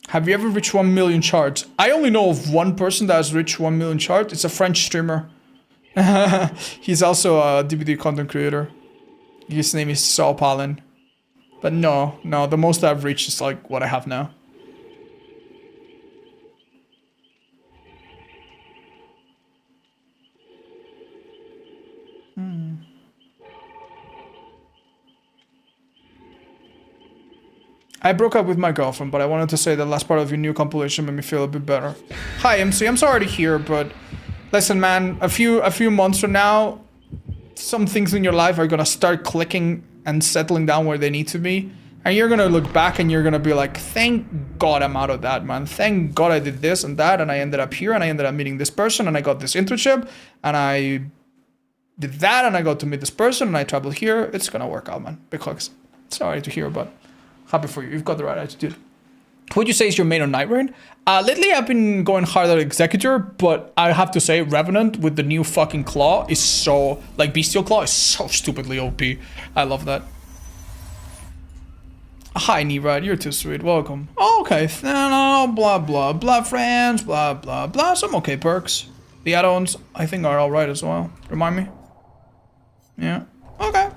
Have you ever reached 1 million charts? I only know of one person that has reached 1 million charts. It's a French streamer. He's also a DVD content creator. His name is Saul Palin. But no, the most I've reached is like what I have now. I broke up with my girlfriend, but I wanted to say the last part of your new compilation made me feel a bit better. Hi, MC. I'm sorry to hear, but listen, man. A few months from now, some things in your life are gonna start clicking and settling down where they need to be, and you're gonna look back and you're gonna be like, "Thank God I'm out of that, man. Thank God I did this and that, and I ended up here, and I ended up meeting this person, and I got this internship, and I did that, and I got to meet this person, and I traveled here. It's gonna work out, man. Big hugs. Sorry to hear, but happy for you. You've got the right attitude." Who would you say is your main on Night Rain? Lately I've been going hard at Executor, but I have to say Revenant with the new fucking claw is so, like Bestial Claw is so stupidly OP. I love that. Hi Nerad, you're too sweet, welcome. Oh, okay, no, blah blah blah friends, blah blah blah, some okay perks. The add-ons I think are alright as well. Remind me? Yeah, okay.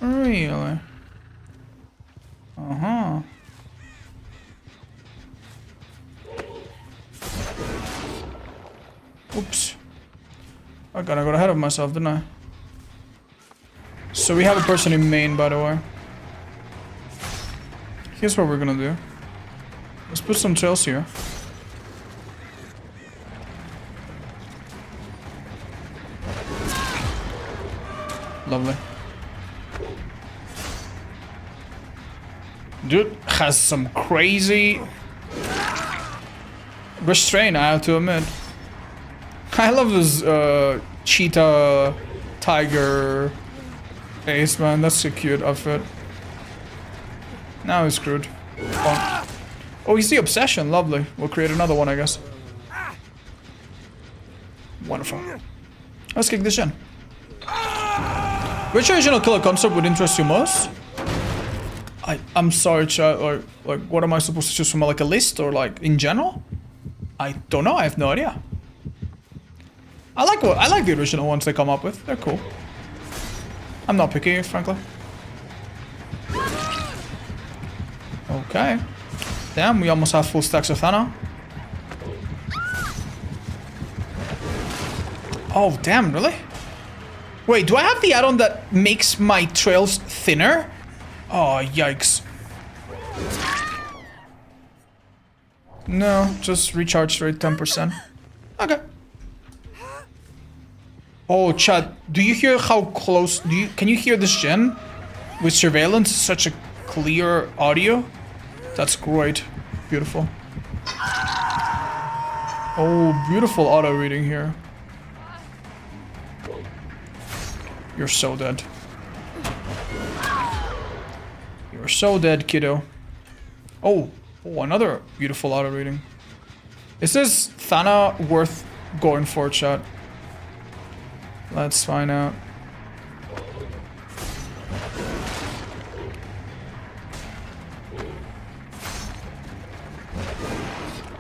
Really? Uh-huh. Oops. I got ahead of myself, didn't I? So we have a person in main, by the way. Here's what we're gonna do. Let's put some trails here. Lovely. Dude has some crazy restraint, I have to admit. I love this cheetah tiger face, man. That's a cute outfit. Now he's screwed. Oh, he's the obsession. Lovely. We'll create another one, I guess. Wonderful. Let's kick this in. Which original killer concept would interest you most? I'm sorry, chat. Like, what am I supposed to choose from? Like a list or like in general? I don't know. I have no idea. I like the original ones they come up with. They're cool. I'm not picky, frankly. Okay. Damn, we almost have full stacks of Thana. Oh, damn, really? Wait, do I have the add-on that makes my trails thinner? Oh, yikes. No, just recharge rate 10%. Okay. Oh, chat, do you hear how close... Can you hear this gen? With surveillance, such a clear audio? That's great. Beautiful. Oh, beautiful auto reading here. You're so dead. You're so dead, kiddo. Oh, another beautiful auto reading. Is this Thana worth going for, chat? Let's find out.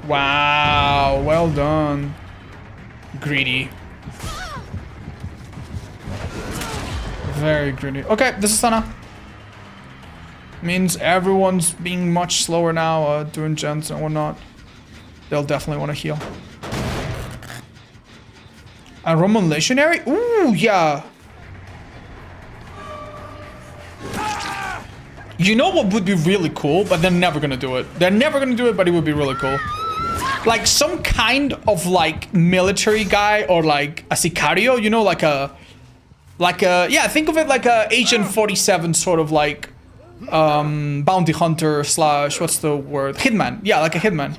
Wow, well done. Greedy. Very greedy. Okay, this is Thana. Means everyone's being much slower now, doing gens and whatnot. They'll definitely want to heal. A Roman Legionary? Ooh, yeah. You know what would be really cool, but they're never gonna do it. They're never gonna do it, but it would be really cool. Like some kind of like military guy or like a Sicario, you know, like a, yeah, think of it like a Agent 47 sort of like, bounty hunter slash, what's the word? Hitman. Yeah, like a hitman.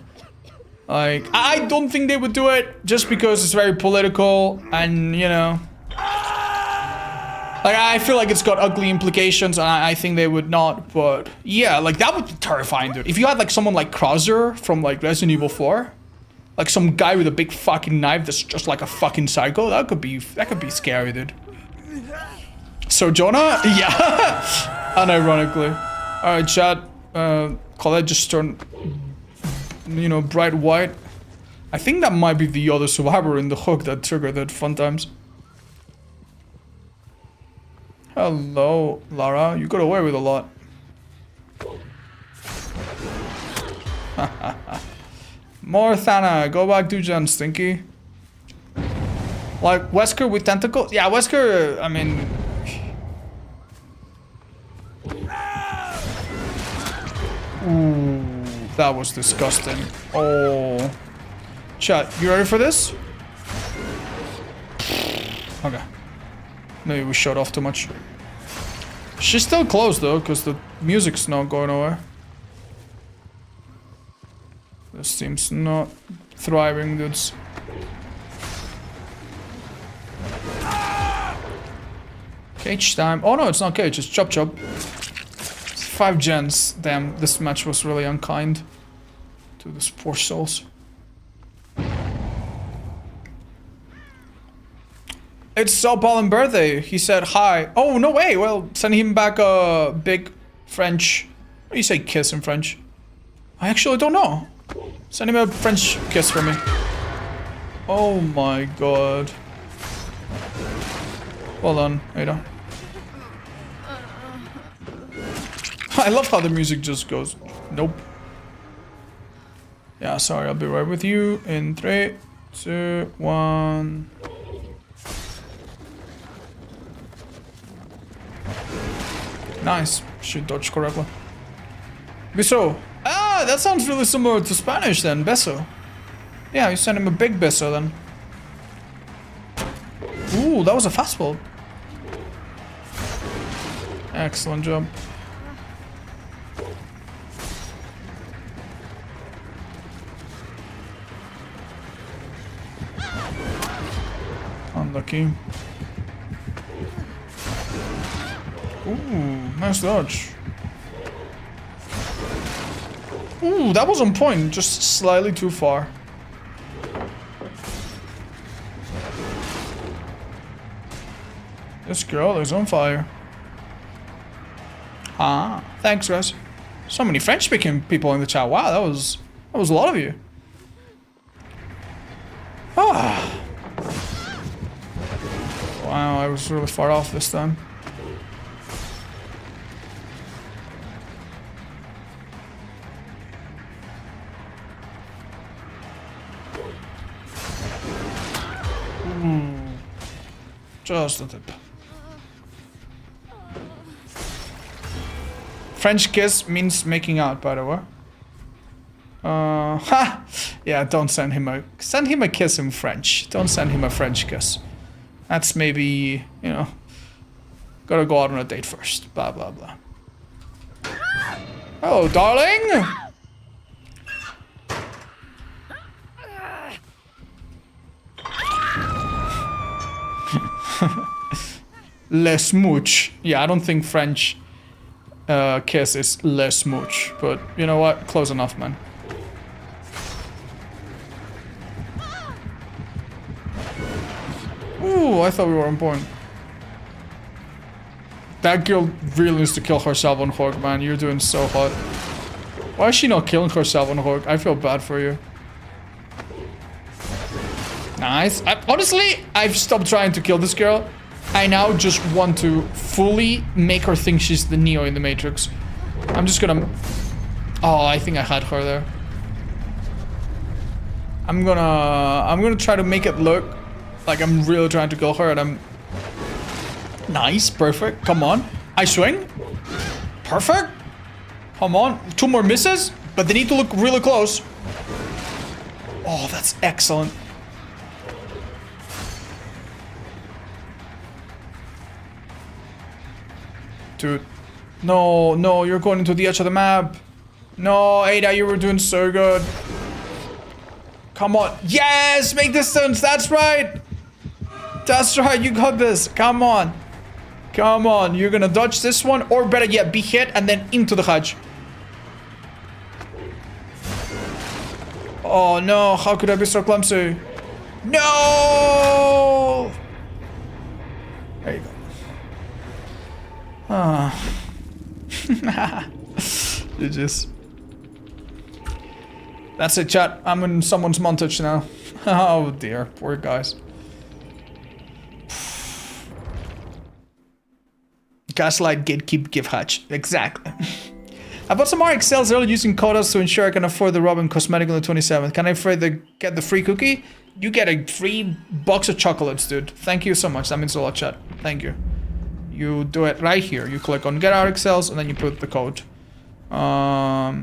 Like, I don't think they would do it just because it's very political and, you know. Like, I feel like it's got ugly implications and I think they would not, but yeah, like that would be terrifying, dude. If you had like someone like Krauser from like Resident Evil 4, like some guy with a big fucking knife that's just like a fucking psycho, that could be scary, dude. So Jonah? Yeah. Unironically. Alright, chat. Colette just turned, you know, bright white. I think that might be the other survivor in the hook that triggered that fun times. Hello, Lara. You got away with a lot. More Thana. Go back to Jen, Stinky. Like Wesker with tentacles? Yeah, Wesker, I mean... Ooh, that was disgusting. Oh. Chat, you ready for this? Okay. Maybe we showed off too much. She's still close though, because the music's not going away. This team's not thriving, dudes. Cage time. Oh no, it's not cage, it's chop chop. 5 gens. Damn, this match was really unkind to the poor souls. It's Saul Paul's birthday. He said hi. Oh, no way. Well, send him back a big French... What do you say kiss in French? I actually don't know. Send him a French kiss for me. Oh my god. Well done, Ada. I love how the music just goes. Nope. Yeah, sorry. I'll be right with you in 3, 2, 1... Nice. Should dodge correctly. Beso. Ah, that sounds really similar to Spanish then. Beso. Yeah, you send him a big beso then. Ooh, that was a fastball. Excellent job. Unlucky. Ooh, nice dodge. Ooh, that was on point, just slightly too far. This girl is on fire. Ah, thanks, guys. So many French-speaking people in the chat. Wow, that was a lot of you. Ah. Wow, I was really far off this time. Just a tip. French kiss means making out, by the way. Ha! Yeah, don't send him a kiss in French. Don't send him a French kiss. That's maybe, you know, gotta go out on a date first. Blah, blah, blah. Oh, darling! Le smooch. Yeah, I don't think French kiss is le smooch, but you know what? Close enough, man. Ooh, I thought we were on point. That girl really needs to kill herself on Hork, man. You're doing so hot. Why is she not killing herself on Hork? I feel bad for you. Nice. Honestly, I've stopped trying to kill this girl. I now just want to fully make her think she's the Neo in the Matrix. I'm just gonna... Oh, I think I had her there. I'm gonna try to make it look like I'm really trying to kill her, and I'm... Nice, perfect. Come on. I swing. Perfect. Come on. 2 more misses, but they need to look really close. Oh, that's excellent. Dude. No, no, you're going into the edge of the map. No, Ada, you were doing so good. Come on. Yes, make distance. That's right. That's right. You got this. Come on. Come on. You're going to dodge this one, or better yet, be hit and then into the hatch. Oh, no. How could I be so clumsy? No. There you go. Ah. You just... That's it, chat. I'm in someone's montage now. Oh dear, poor guys. Gaslight, gatekeep, give hatch. Exactly. I bought some RXLs earlier using quotas to ensure I can afford the Robin cosmetic on the 27th. Can I get the free cookie? You get a free box of chocolates, dude. Thank you so much. That means a lot, chat. Thank you. You do it right here. You click on get RXLs and then you put the code. Oh,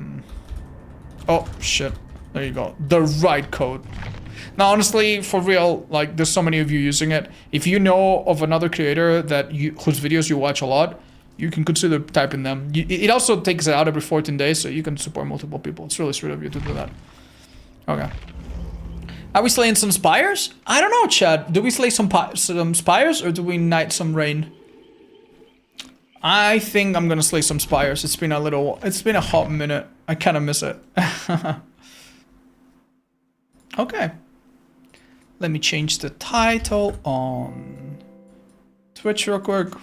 shit. There you go. The right code. Now, honestly, for real, like, there's so many of you using it. If you know of another creator whose videos you watch a lot, you can consider typing them. It also takes it out every 14 days, so you can support multiple people. It's really sweet of you to do that. Okay. Are we slaying some spires? I don't know, Chad. Do we slay some spires, or do we knight some rain? I think I'm gonna slay some spires. It's been a hot minute. I kind of miss it. Okay. Let me change the title on Twitch real quick.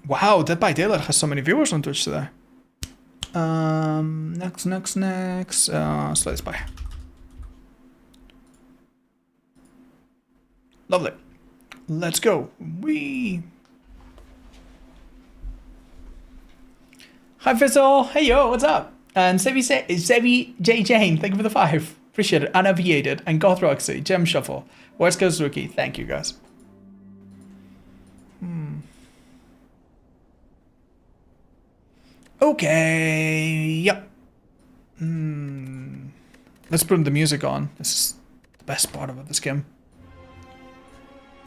Wow, Dead by Daylight has so many viewers on Twitch today. Next. Slay Spy. Lovely. Let's go. Hi Fizzle. Hey yo, what's up? And Sevi J Jane, thank you for the 5. Appreciate it. Unaviated and Goth Roxy, Gem Shuffle, West Coast Rookie. Thank you guys. Okay, yep. Let's put the music on. This is the best part of this game.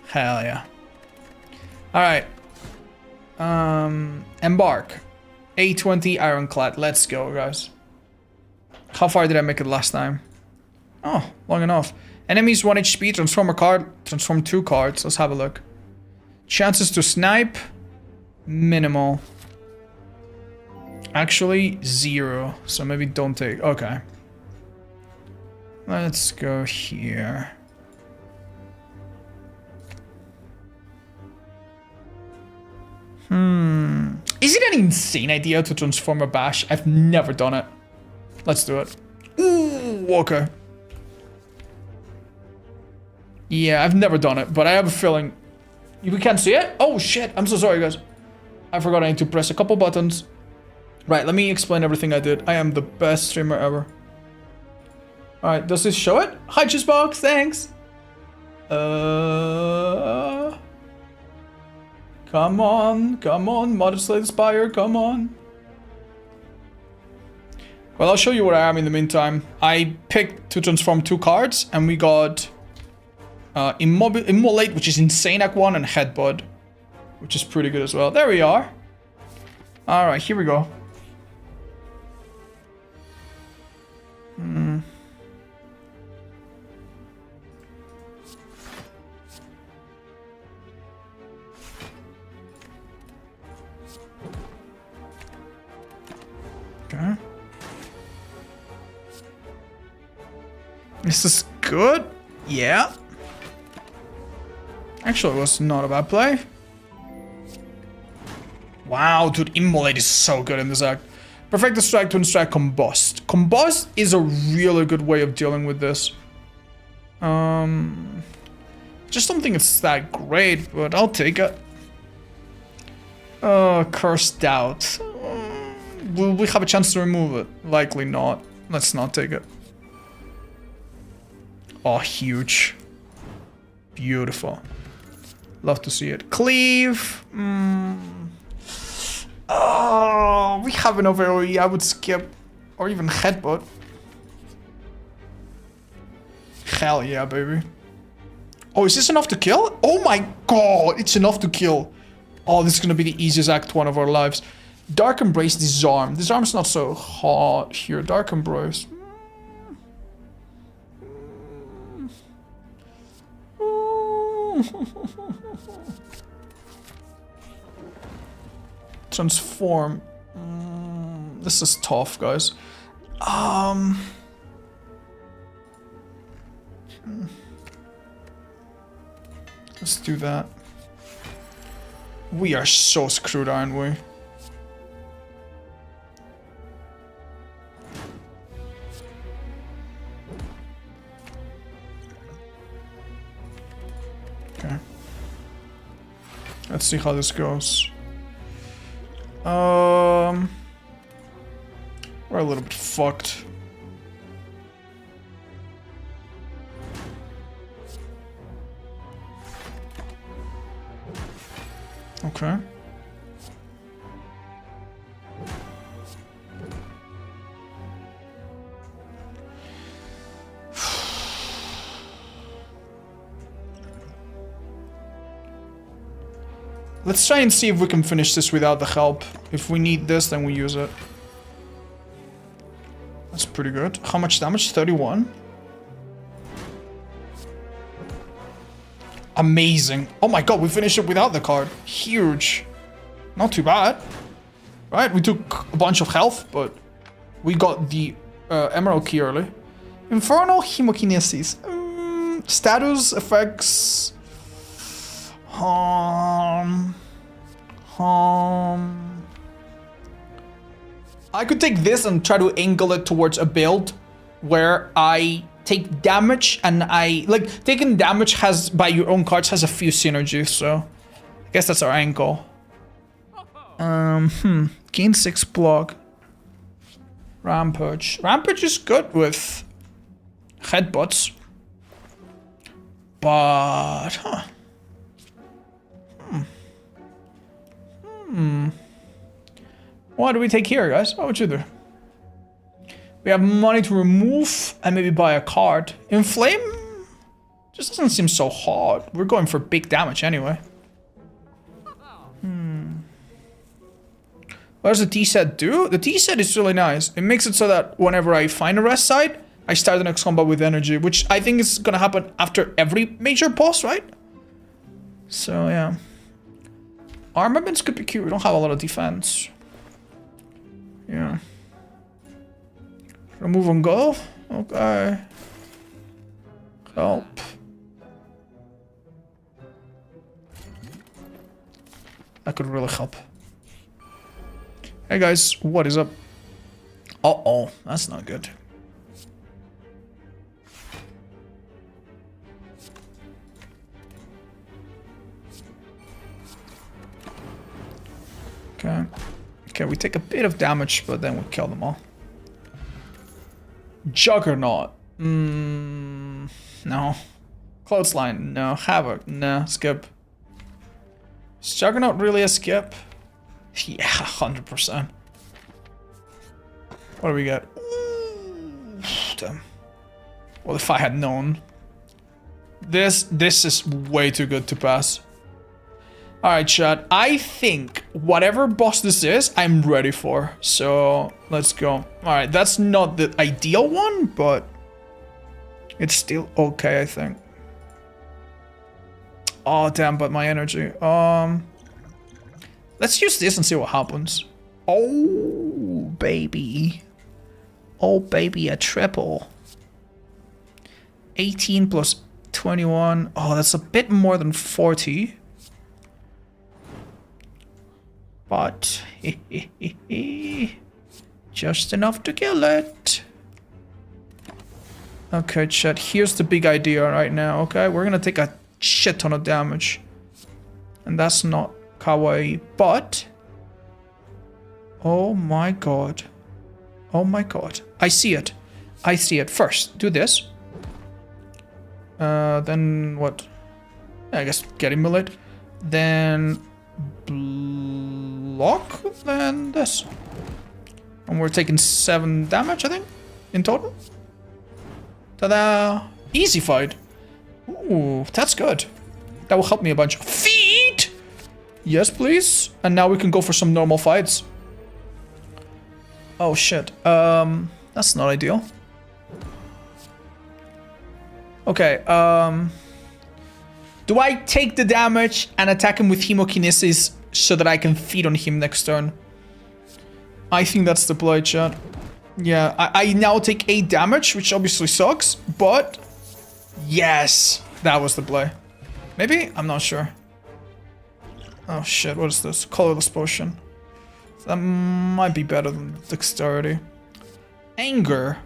Hell yeah. Alright. Embark. A20 Ironclad. Let's go, guys. How far did I make it last time? Oh, long enough. Enemies 1 HP, transform a card, transform 2 cards. Let's have a look. Chances to snipe, minimal. Actually, 0. So maybe don't take. Okay. Let's go here. Is it an insane idea to transform a bash? I've never done it. Let's do it. Ooh, okay. Yeah, I've never done it, but I have a feeling... We can't see it? Oh, shit. I'm so sorry, guys. I forgot I need to press a couple buttons. Right, let me explain everything I did. I am the best streamer ever. Alright, does this show it? Hi, Cheesebox, thanks. Come on, Modern Slate Spire, come on. Well, I'll show you where I am in the meantime. I picked to transform 2 cards, and we got Immolate, which is insane at 1, and Headbutt, which is pretty good as well. There we are. Alright, here we go. Okay. This is good. Yeah. Actually, it was not a bad play. Wow, dude, Immolate is so good in this act. Perfect the strike to strike Combust. Combust is a really good way of dealing with this. Just don't think it's that great, but I'll take it. Cursed Doubt. Will we have a chance to remove it? Likely not. Let's not take it. Oh, huge. Beautiful. Love to see it. Cleave. Oh, we have an AoE. I would skip. Or even Headbutt. Hell yeah, baby. Oh, is this enough to kill? Oh my god, it's enough to kill. Oh, this is gonna be the easiest Act 1 of our lives. Dark Embrace, Disarm. Disarm's not so hot here. Dark Embrace. Transform. This is tough, guys. Let's do that. We are so screwed, aren't we? Okay. Let's see how this goes. We're a little bit fucked. Okay. Let's try and see if we can finish this without the help. If we need this, then we use it. That's pretty good. How much damage? 31. Amazing. Oh my god, we finished it without the card. Huge. Not too bad. Right, we took a bunch of health, but we got the Emerald Key early. Infernal Hemokinesis. Status effects. I could take this and try to angle it towards a build where I take damage and taking damage has by your own cards has a few synergies, so I guess that's our angle. Gain 6 block. Rampage. Rampage is good with headbutts. But what do we take here, guys? What would you do? We have money to remove and maybe buy a card. Inflame just doesn't seem so hot. We're going for big damage anyway. What does the T-set do? The T-set is really nice. It makes it so that whenever I find a rest site, I start the next combat with energy, which I think is gonna happen after every major boss, right? So yeah. Armaments could be cute. We don't have a lot of defense. Yeah. Remove on go. Okay. Help. That could really help. Hey guys, what is up? Uh-oh, that's not good. Okay. Okay, we take a bit of damage, but then we kill them all. Juggernaut. No. Clothesline. No. Havoc. No. Skip. Is Juggernaut really a skip? Yeah, 100%. What do we get? Ooh, damn. Well, if I had known. This is way too good to pass. Alright, chat. I think whatever boss this is, I'm ready for. So, let's go. Alright, that's not the ideal one, but it's still okay, I think. Oh, damn, but my energy. Let's use this and see what happens. Oh, baby. Oh, baby, a triple. 18 plus 21. Oh, that's a bit more than 40. But just enough to kill it. Okay, chat, here's the big idea right now, okay? We're gonna take a shit ton of damage. And that's not kawaii, but... Oh my god. Oh my god. I see it. I see it. First, do this. Then what? I guess get him lit. Then... block, then this. And we're taking 7 damage, I think, in total. Ta-da! Easy fight. Ooh, that's good. That will help me a bunch. Feet! Yes, please. And now we can go for some normal fights. Oh, shit. That's not ideal. Okay, do I take the damage and attack him with Hemokinesis so that I can feed on him next turn? I think that's the play, chat. Yeah, I now take 8 damage, which obviously sucks, but... Yes! That was the play. Maybe? I'm not sure. Oh shit, what is this? Colorless potion. That might be better than dexterity. Anger.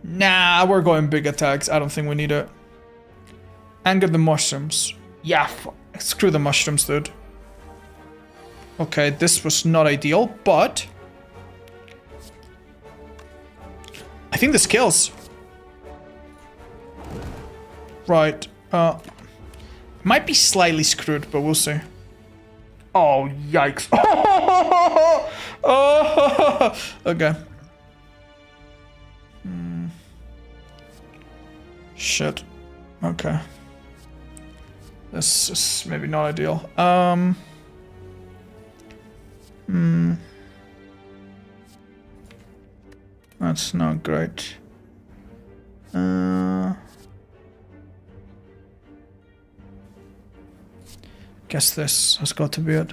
Nah, we're going big attacks. I don't think we need it. Anger the mushrooms. Yeah, screw the mushrooms, dude. Okay, this was not ideal, but... I think this kills. Right. Might be slightly screwed, but we'll see. Oh, yikes. Oh, okay. Shit. Okay. This is maybe not ideal. That's not great. Guess this has got to be it.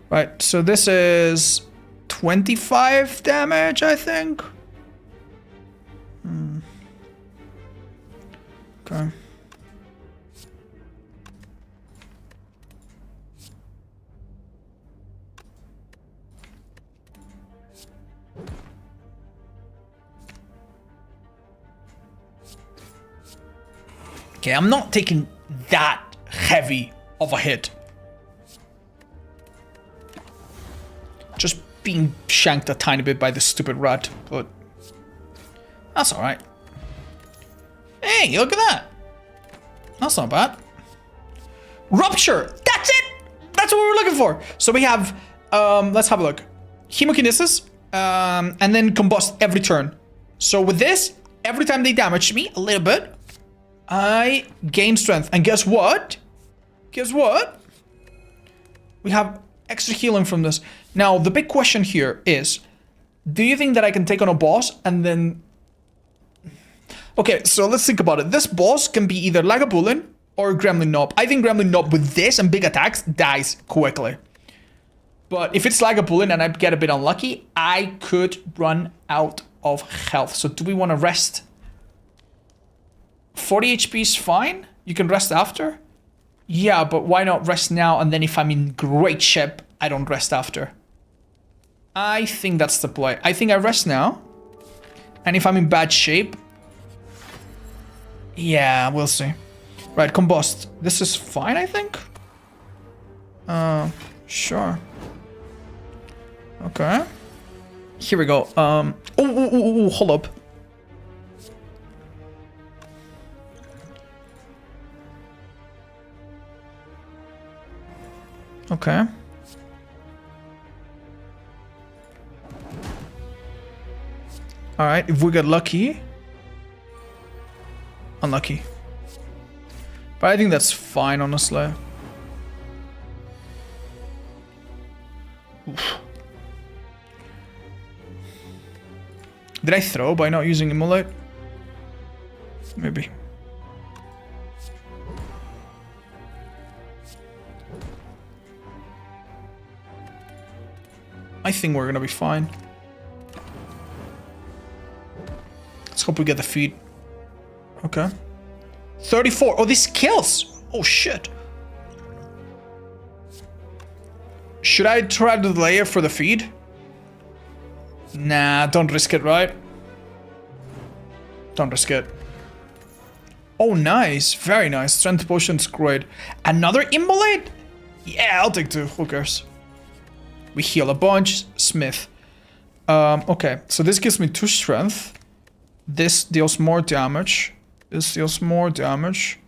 Right, so this is 25 damage, I think. Okay. Okay, I'm not taking that heavy of a hit. Just being shanked a tiny bit by this stupid rat, but that's alright. Hey, look at that. That's not bad. Rupture! That's it! That's what we were looking for. So we have, let's have a look. Hemokinesis, and then combust every turn. So with this, every time they damage me a little bit, I gain strength. And guess what? Guess what? We have extra healing from this. Now, the big question here is, Do you think that I can take on a boss and then... Okay, so let's think about it. This boss can be either Lagavulin or Gremlin Nob. I think Gremlin Nob with this and big attacks dies quickly. But if it's Lagavulin and I get a bit unlucky, I could run out of health. So do we want to rest? 40 HP is fine. You can rest after. Yeah, but why not rest now? And then if I'm in great shape, I don't rest after. I think that's the play. I think I rest now. And if I'm in bad shape... Yeah, we'll see. Right, combust. This is fine, I think. Sure. Okay. Here we go. Hold up. Okay. Alright, if we get lucky. Unlucky. But I think that's fine, honestly. Oof. Did I throw by not using Immolate? Maybe. I think we're gonna be fine. Let's hope we get the feed. Okay. 34. Oh, this kills. Oh, shit. Should I try to delay it for the feed? Nah, don't risk it, right? Don't risk it. Oh, nice. Very nice. Strength potion's great. Another Immolate? Yeah, I'll take 2. Who cares? We heal a bunch. Smith. Okay, so this gives me 2 strength. This deals more damage. This deals more damage.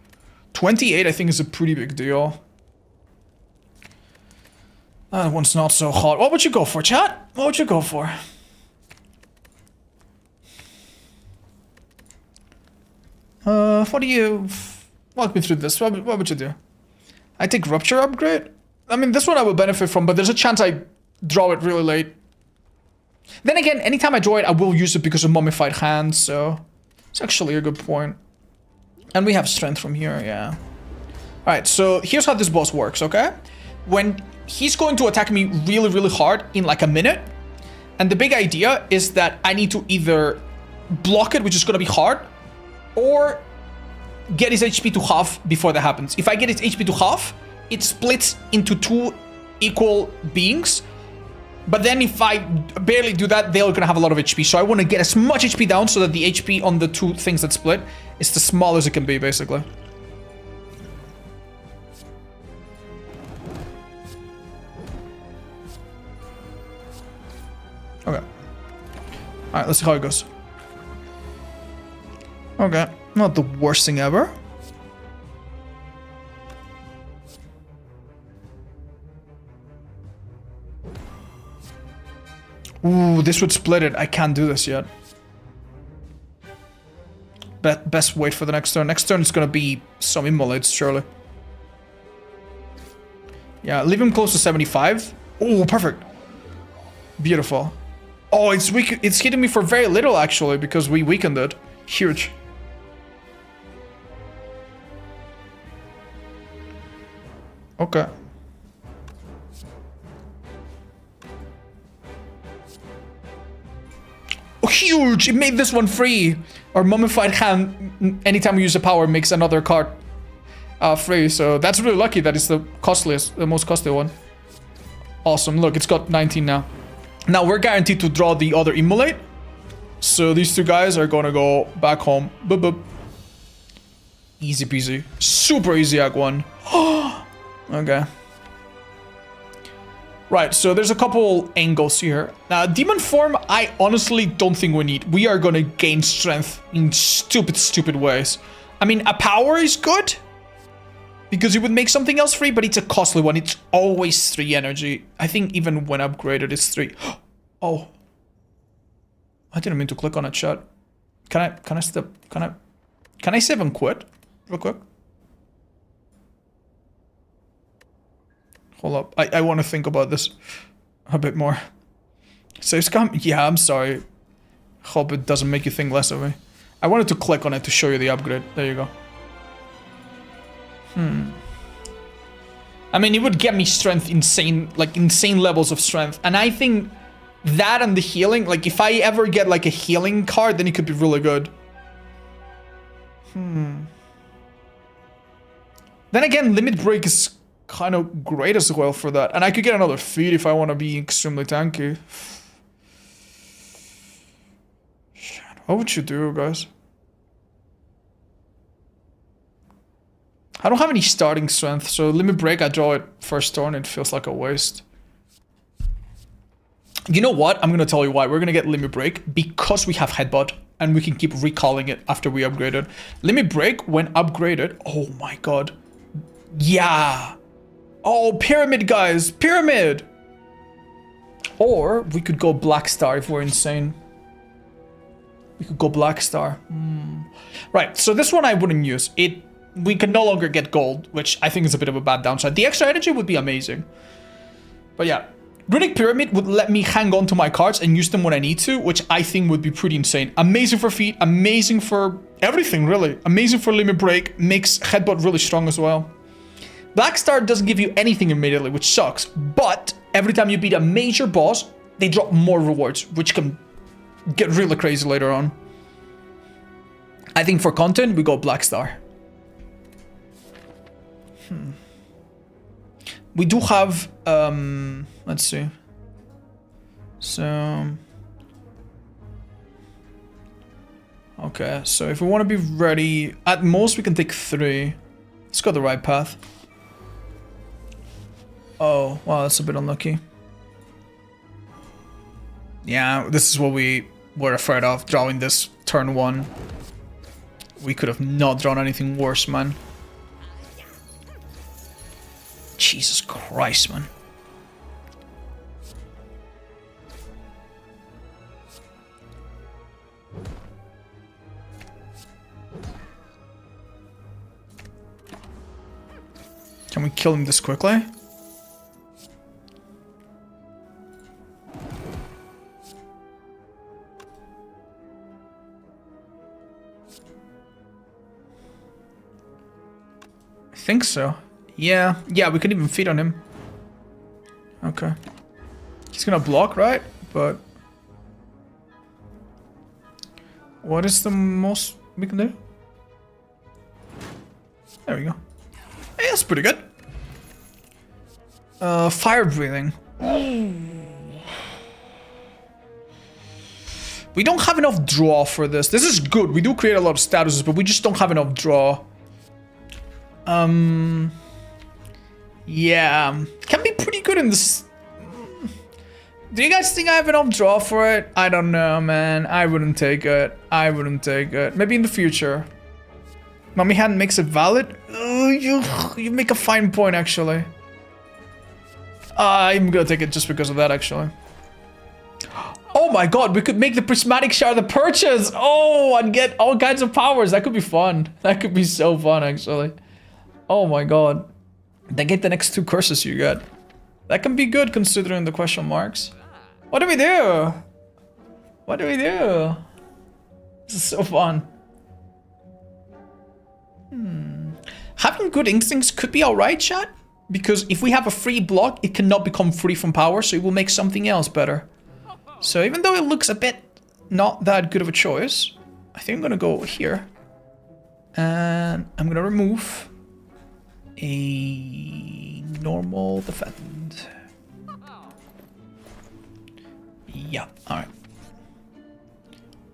28, I think, is a pretty big deal. That one's not so hot. What would you go for, chat? What would you go for? What do you... Walk me through this. What would you do? I take Rupture upgrade? I mean, this one I will benefit from, but there's a chance I draw it really late. Then again, anytime I draw it, I will use it because of Mummified Hands, so... It's actually a good point. And we have strength from here, yeah. Alright, so here's how this boss works, okay? When he's going to attack me really, really hard in like a minute, and the big idea is that I need to either block it, which is going to be hard, or get his HP to half before that happens. If I get his HP to half, it splits into 2 equal beings. But then if I barely do that, they're gonna have a lot of HP. So I want to get as much HP down so that the HP on the 2 things that split is the smallest it can be, basically. Okay. Alright, let's see how it goes. Okay. Not the worst thing ever. Ooh, this would split it. I can't do this yet. Best wait for the next turn. Next turn is gonna be some Immolates, surely. Yeah, leave him close to 75. Oh, perfect. Beautiful. Oh, it's weak. It's hitting me for very little, actually, because we weakened it. Huge. Okay. Oh, huge! It made this one free! Our Mummified Hand, anytime we use a power, makes another card free. So that's really lucky that it's the costliest, the most costly one. Awesome. Look, it's got 19 now. Now we're guaranteed to draw the other Immolate. So these 2 guys are gonna go back home. Boop, boop. Easy peasy. Super easy Act 1. Okay. Right, so there's a couple angles here. Now, Demon Form, I honestly don't think we need. We are gonna gain strength in stupid, stupid ways. I mean, a power is good, because it would make something else free, but it's a costly one. It's always 3 energy. I think even when upgraded, it's 3. Oh. I didn't mean to click on a chat. Can I save and quit? Real quick. Hold up. I want to think about this a bit more. So it's come. Yeah, I'm sorry. Hope it doesn't make you think less of me. I wanted to click on it to show you the upgrade. There you go. I mean, it would get me strength, insane levels of strength. And I think that and the healing, like if I ever get like a healing card, then it could be really good. Then again, Limit Break is kind of great as well for that. And I could get another feed if I want to be extremely tanky. What would you do, guys? I don't have any starting strength, so Limit Break, I draw it first turn, it feels like a waste. You know what? I'm gonna tell you why. We're gonna get Limit Break because we have Headbutt, and we can keep recalling it after we upgrade it. Limit Break, when upgraded, oh my god. Yeah! Oh, Pyramid, guys! Pyramid! Or, we could go Black Star if we're insane. We could go Black Star. Right, so this one I wouldn't use. We can no longer get gold, which I think is a bit of a bad downside. The extra energy would be amazing. But yeah, Runic Pyramid would let me hang on to my cards and use them when I need to, which I think would be pretty insane. Amazing for feet, amazing for everything, really. Amazing for Limit Break, makes Headbutt really strong as well. Black Star doesn't give you anything immediately, which sucks. But every time you beat a major boss, they drop more rewards, which can get really crazy later on. I think for content, we go Black Star. We do have, let's see. So, okay, so if we want to be ready, at most we can take 3. Let's go the right path. Oh, wow, that's a bit unlucky. Yeah, this is what we were afraid of, drawing this turn 1. We could have not drawn anything worse, man. Jesus Christ, man. Can we kill him this quickly? I think so. Yeah, we could even feed on him. Okay. He's gonna block, right? But what is the most we can do? There we go. Hey, that's pretty good. Fire breathing. We don't have enough draw for this. This is good. We do create a lot of statuses, but we just don't have enough draw. Yeah, can be pretty good in this. Do you guys think I have enough draw for it? I don't know, man. I wouldn't take it. I wouldn't take it. Maybe in the future. Mummy Hand makes it valid? You make a fine point, actually. I'm gonna take it just because of that, actually. Oh my god, we could make the Prismatic Shard the purchase! Oh, and get all kinds of powers. That could be fun. That could be so fun, actually. Oh my god. Then get the next 2 curses you get. That can be good considering the question marks. What do we do? What do we do? This is so fun. Having good instincts could be alright, chat. Because if we have a free block, it cannot become free from power, so it will make something else better. So even though it looks a bit not that good of a choice, I think I'm gonna go here. And I'm gonna remove a normal defend. Yeah, alright.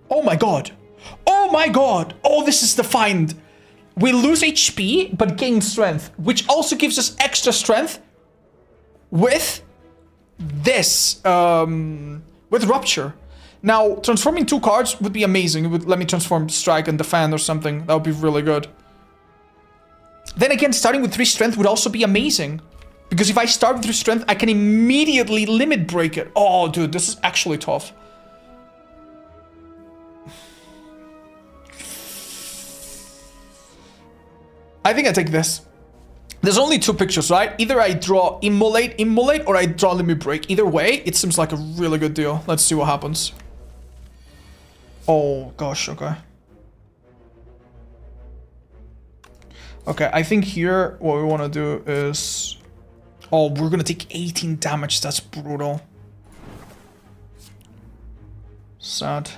Oh my god! Oh my god! Oh, this is defined! We lose HP, but gain strength, which also gives us extra strength with this, with Rupture. Now, transforming 2 cards would be amazing. It would let me transform Strike and Defend or something. That would be really good. Then again, starting with 3 strength would also be amazing. Because if I start with 3 strength, I can immediately limit break it. Oh, dude, this is actually tough. I think I take this. There's only two pictures, right? Either I draw Immolate, or I draw Limit Break. Either way, it seems like a really good deal. Let's see what happens. Oh, gosh, okay. Okay, I think here what we want to do is... Oh, we're gonna take 18 damage. That's brutal. Sad.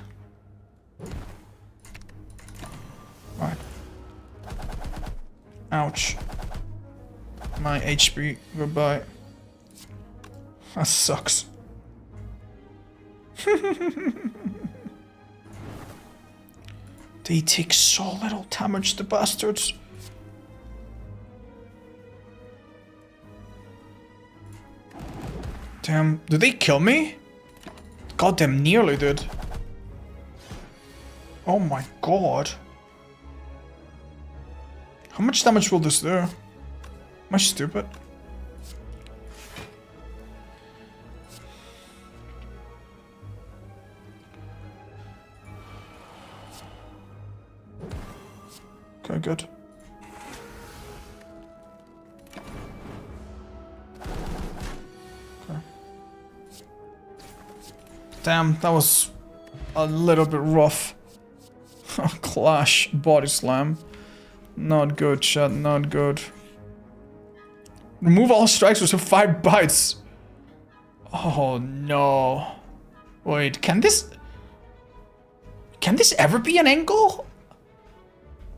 Alright. Ouch. My HP, goodbye. That sucks. They take so little damage, the bastards. Damn, did they kill me? Goddamn, nearly did. Oh my god. How much damage will this do? Am I stupid? Okay, good. Okay. Damn, that was a little bit rough. Clash, body slam. Not good, chat, not good. Remove all strikes with 5 bites. Oh no. Wait, can this ever be an angle?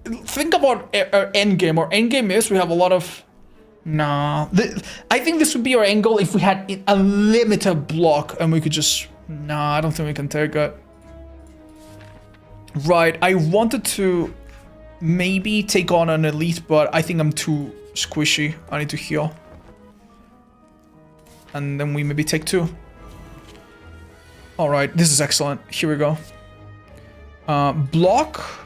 Think about our endgame. Our endgame is we have a lot of... Nah. I think this would be our angle if we had a limited block and we could just... Nah, I don't think we can take it. Right, I wanted to maybe take on an elite, but I think I'm too squishy. I need to heal. And then we maybe take 2. Alright, this is excellent. Here we go. Block.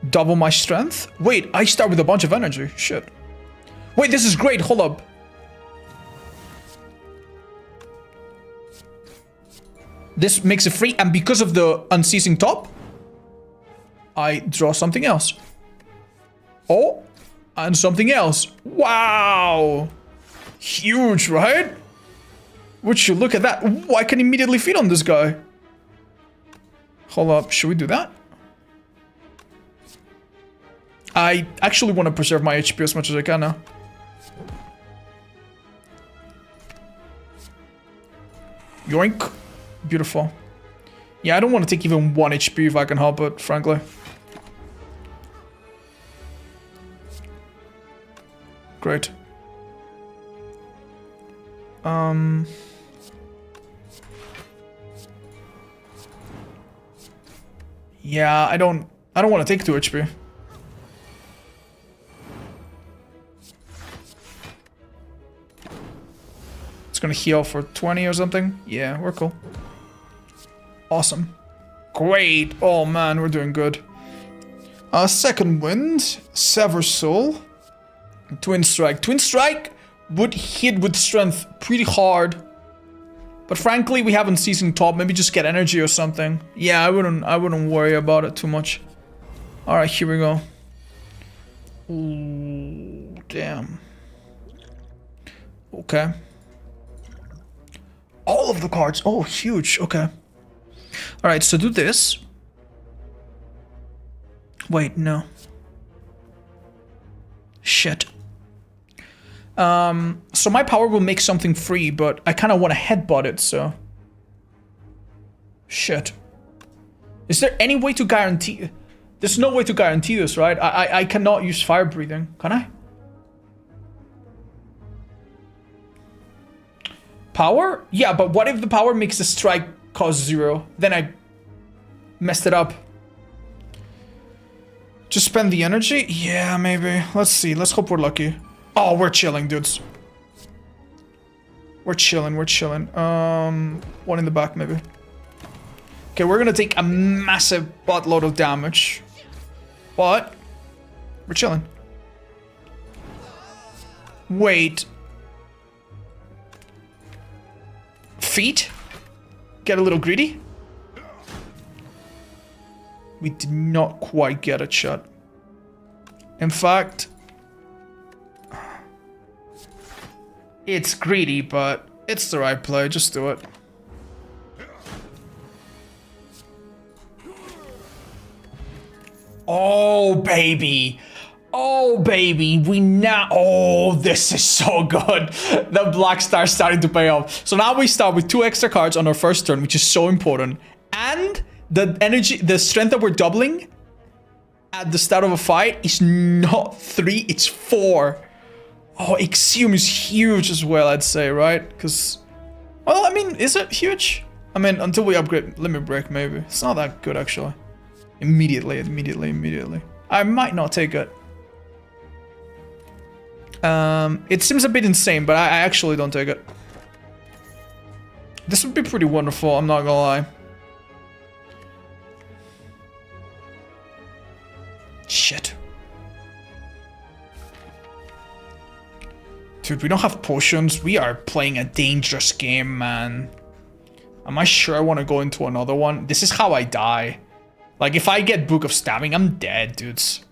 Double my strength. Wait, I start with a bunch of energy. Shit. Wait, this is great. Hold up. This makes it free, and because of the unceasing top, I draw something else. Oh, and something else. Wow. Huge, right? Would you look at that? Ooh, I can immediately feed on this guy. Hold up, should we do that? I actually want to preserve my HP as much as I can now. Yoink. Beautiful. Yeah, I don't want to take even 1 HP if I can help it, frankly. Great. Yeah, I don't want to take 2 HP. It's gonna heal for 20 or something. Yeah, we're cool. Awesome. Great. Oh man, we're doing good. Second Wind, Sever Soul, Twin Strike. Twin Strike would hit with strength pretty hard. But frankly, we haven't seasoned top. Maybe just get energy or something. Yeah, I wouldn't worry about it too much. Alright, here we go. Ooh, damn. Okay. All of the cards. Oh, huge. Okay. Alright, so do this. Wait, no. Shit. So my power will make something free, but I kind of want to headbutt it, so... Shit. Is there any way to guarantee... There's no way to guarantee this, right? I cannot use fire breathing, can I? Power? Yeah, but what if the power makes the strike cost 0? Then I messed it up. Just spend the energy? Yeah, maybe. Let's see. Let's hope we're lucky. Oh, we're chilling, dudes. We're chilling, we're chilling. One in the back, maybe. Okay, we're gonna take a massive buttload of damage. But we're chilling. Wait. Feet? Get a little greedy? We did not quite get it, chat. In fact, It's greedy, but it's the right play. Just do it. Oh, baby. Oh, baby. We now... Oh, this is so good. The Black Star starting to pay off. So now we start with 2 extra cards on our first turn, which is so important. And the energy, the strength that we're doubling at the start of a fight is not 3, it's 4. Oh, Ixium is huge as well, I'd say, right? Because... Well, I mean, is it huge? I mean, until we upgrade Limit Break, maybe. It's not that good, actually. Immediately. I might not take it. It seems a bit insane, but I actually don't take it. This would be pretty wonderful, I'm not gonna lie. Shit. Dude, we don't have potions. We are playing a dangerous game, man. Am I sure I want to go into another one? This is how I die. Like, if I get Book of Stabbing, I'm dead, dudes.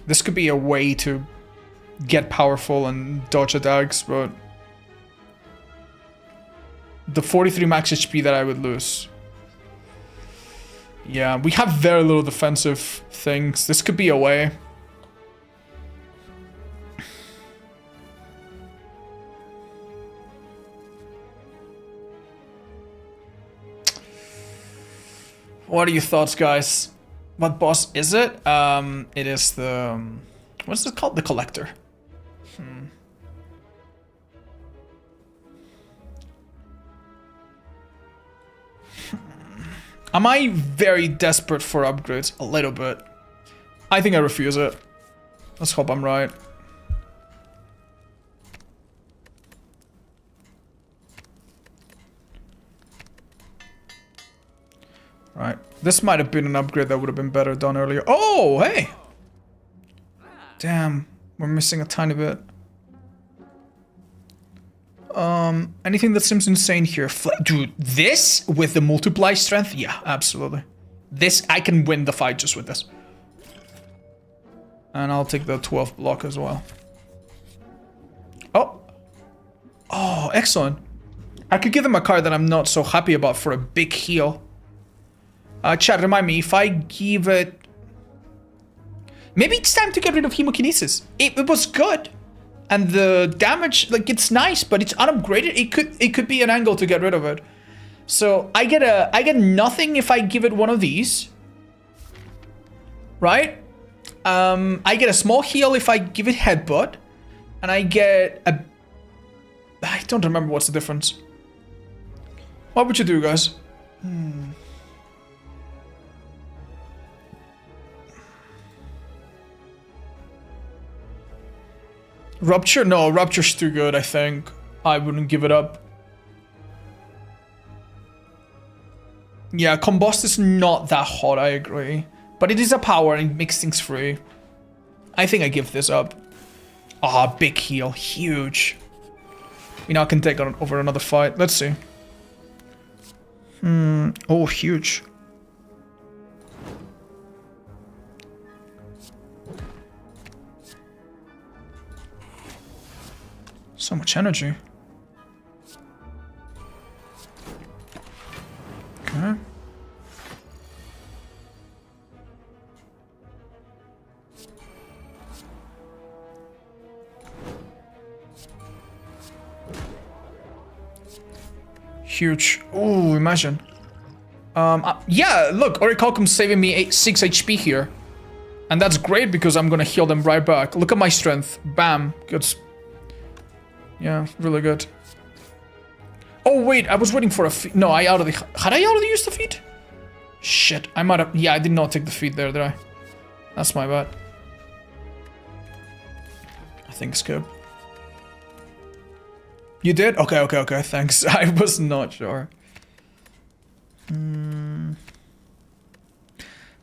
This could be a way to get powerful and dodge attacks, but... The 43 max HP that I would lose. Yeah, we have very little defensive things. This could be a way. What are your thoughts, guys? What boss is it? It is the... What's it called? The Collector. Am I very desperate for upgrades? A little bit. I think I refuse it. Let's hope I'm right. Right. This might have been an upgrade that would have been better done earlier. Oh, hey! Damn. We're missing a tiny bit. Anything that seems insane here? Dude, this with the multiply strength? Yeah, absolutely. This, I can win the fight just with this. And I'll take the 12 block as well. Oh. Oh, excellent. I could give them a card that I'm not so happy about for a big heal. Chat, remind me, if I give it... Maybe it's time to get rid of Hemokinesis. It was good. And the damage, like, it's nice, but it's unupgraded. It could be an angle to get rid of it. So I get nothing if I give it one of these. Right? I get a small heal if I give it Headbutt. And I get a... I don't remember what's the difference. What would you do, guys? Rupture? No, Rupture's too good, I think. I wouldn't give it up. Yeah, Combust is not that hot, I agree. But it is a power and it makes things free. I think I give this up. Ah, big heal. Huge. You know, I can take on over another fight. Let's see. Oh, huge. So much energy. Okay. Huge. Ooh, imagine. Yeah, look, Orichalcum's saving me 6 HP here. And that's great because I'm gonna heal them right back. Look at my strength. Bam. Good. Yeah, really good. Oh, wait, I was waiting for a feat. No, I already... Had I already used the feat? Shit, I might have... Yeah, I did not take the feat there, did I? That's my bad. I think skip. You did? Okay, thanks. I was not sure. I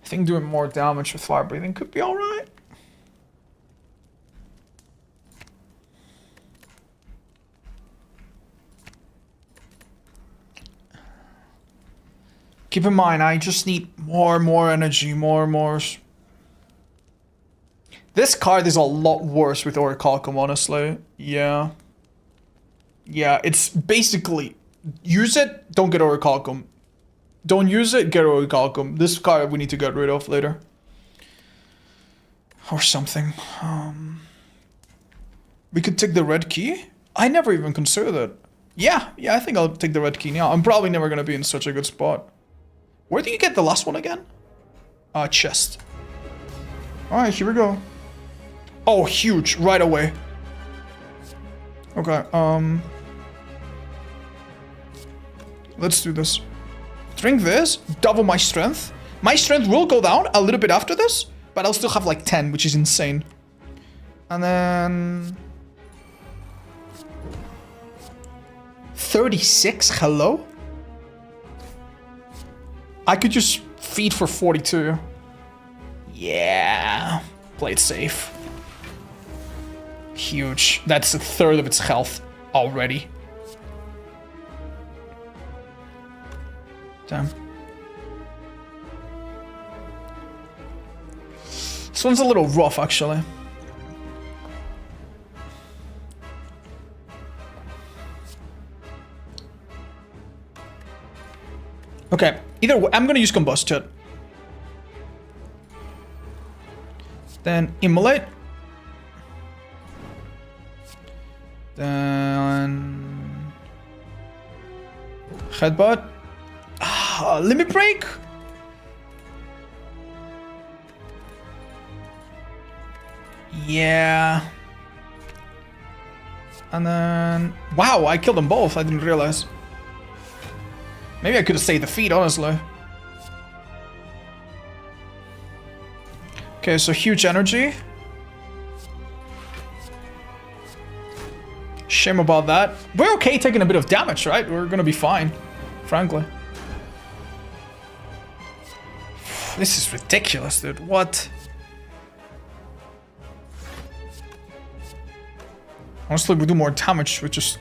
think doing more damage with fire breathing could be alright. Keep in mind, I just need more and more energy, more and more. This card is a lot worse with Orichalcum, honestly. Yeah. Yeah, it's basically, use it, don't get Orichalcum. Don't use it, get Orichalcum. This card we need to get rid of later. Or something. We could take the red key? I never even considered it. Yeah, I think I'll take the red key now. I'm probably never gonna be in such a good spot. Where do you get the last one again? Chest. Alright, here we go. Oh, huge, right away. Okay, let's do this. Drink this, double my strength. My strength will go down a little bit after this, but I'll still have like 10, which is insane. And then... 36, hello? I could just feed for 42. Yeah, play it safe. Huge. That's a third of its health already. Damn. This one's a little rough, actually. Okay, either way, I'm gonna use Combustion. Then Immolate. Then... Headbutt. Limit Break? Yeah. And then... Wow, I killed them both, I didn't realize. Maybe I could have saved the feed, honestly. Okay, so huge energy. Shame about that. We're okay taking a bit of damage, right? We're gonna be fine, frankly. This is ridiculous, dude. What? Honestly, we do more damage, which is...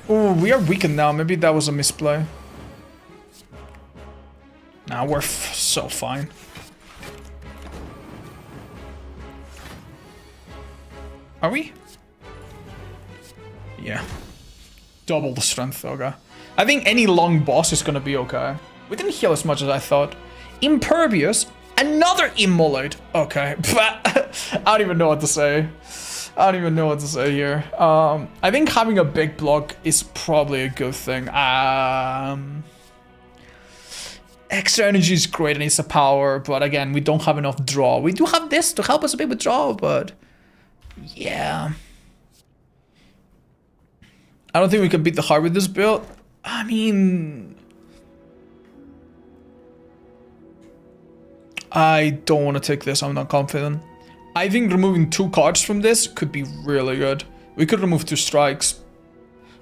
Oh, we are weakened now. Maybe that was a misplay. Nah, we're so fine. Are we? Yeah. Double the strength, okay. I think any long boss is gonna be okay. We didn't heal as much as I thought. Impervious. Another Immolate. Okay. I don't even know what to say. I don't even know what to say here. I think having a big block is probably a good thing. Extra energy is great and it's a power, but again, we don't have enough draw. We do have this to help us a bit with draw, but yeah. I don't think we can beat the heart with this build. I mean... I don't want to take this, I'm not confident. I think removing 2 cards from this could be really good. We could remove 2 strikes.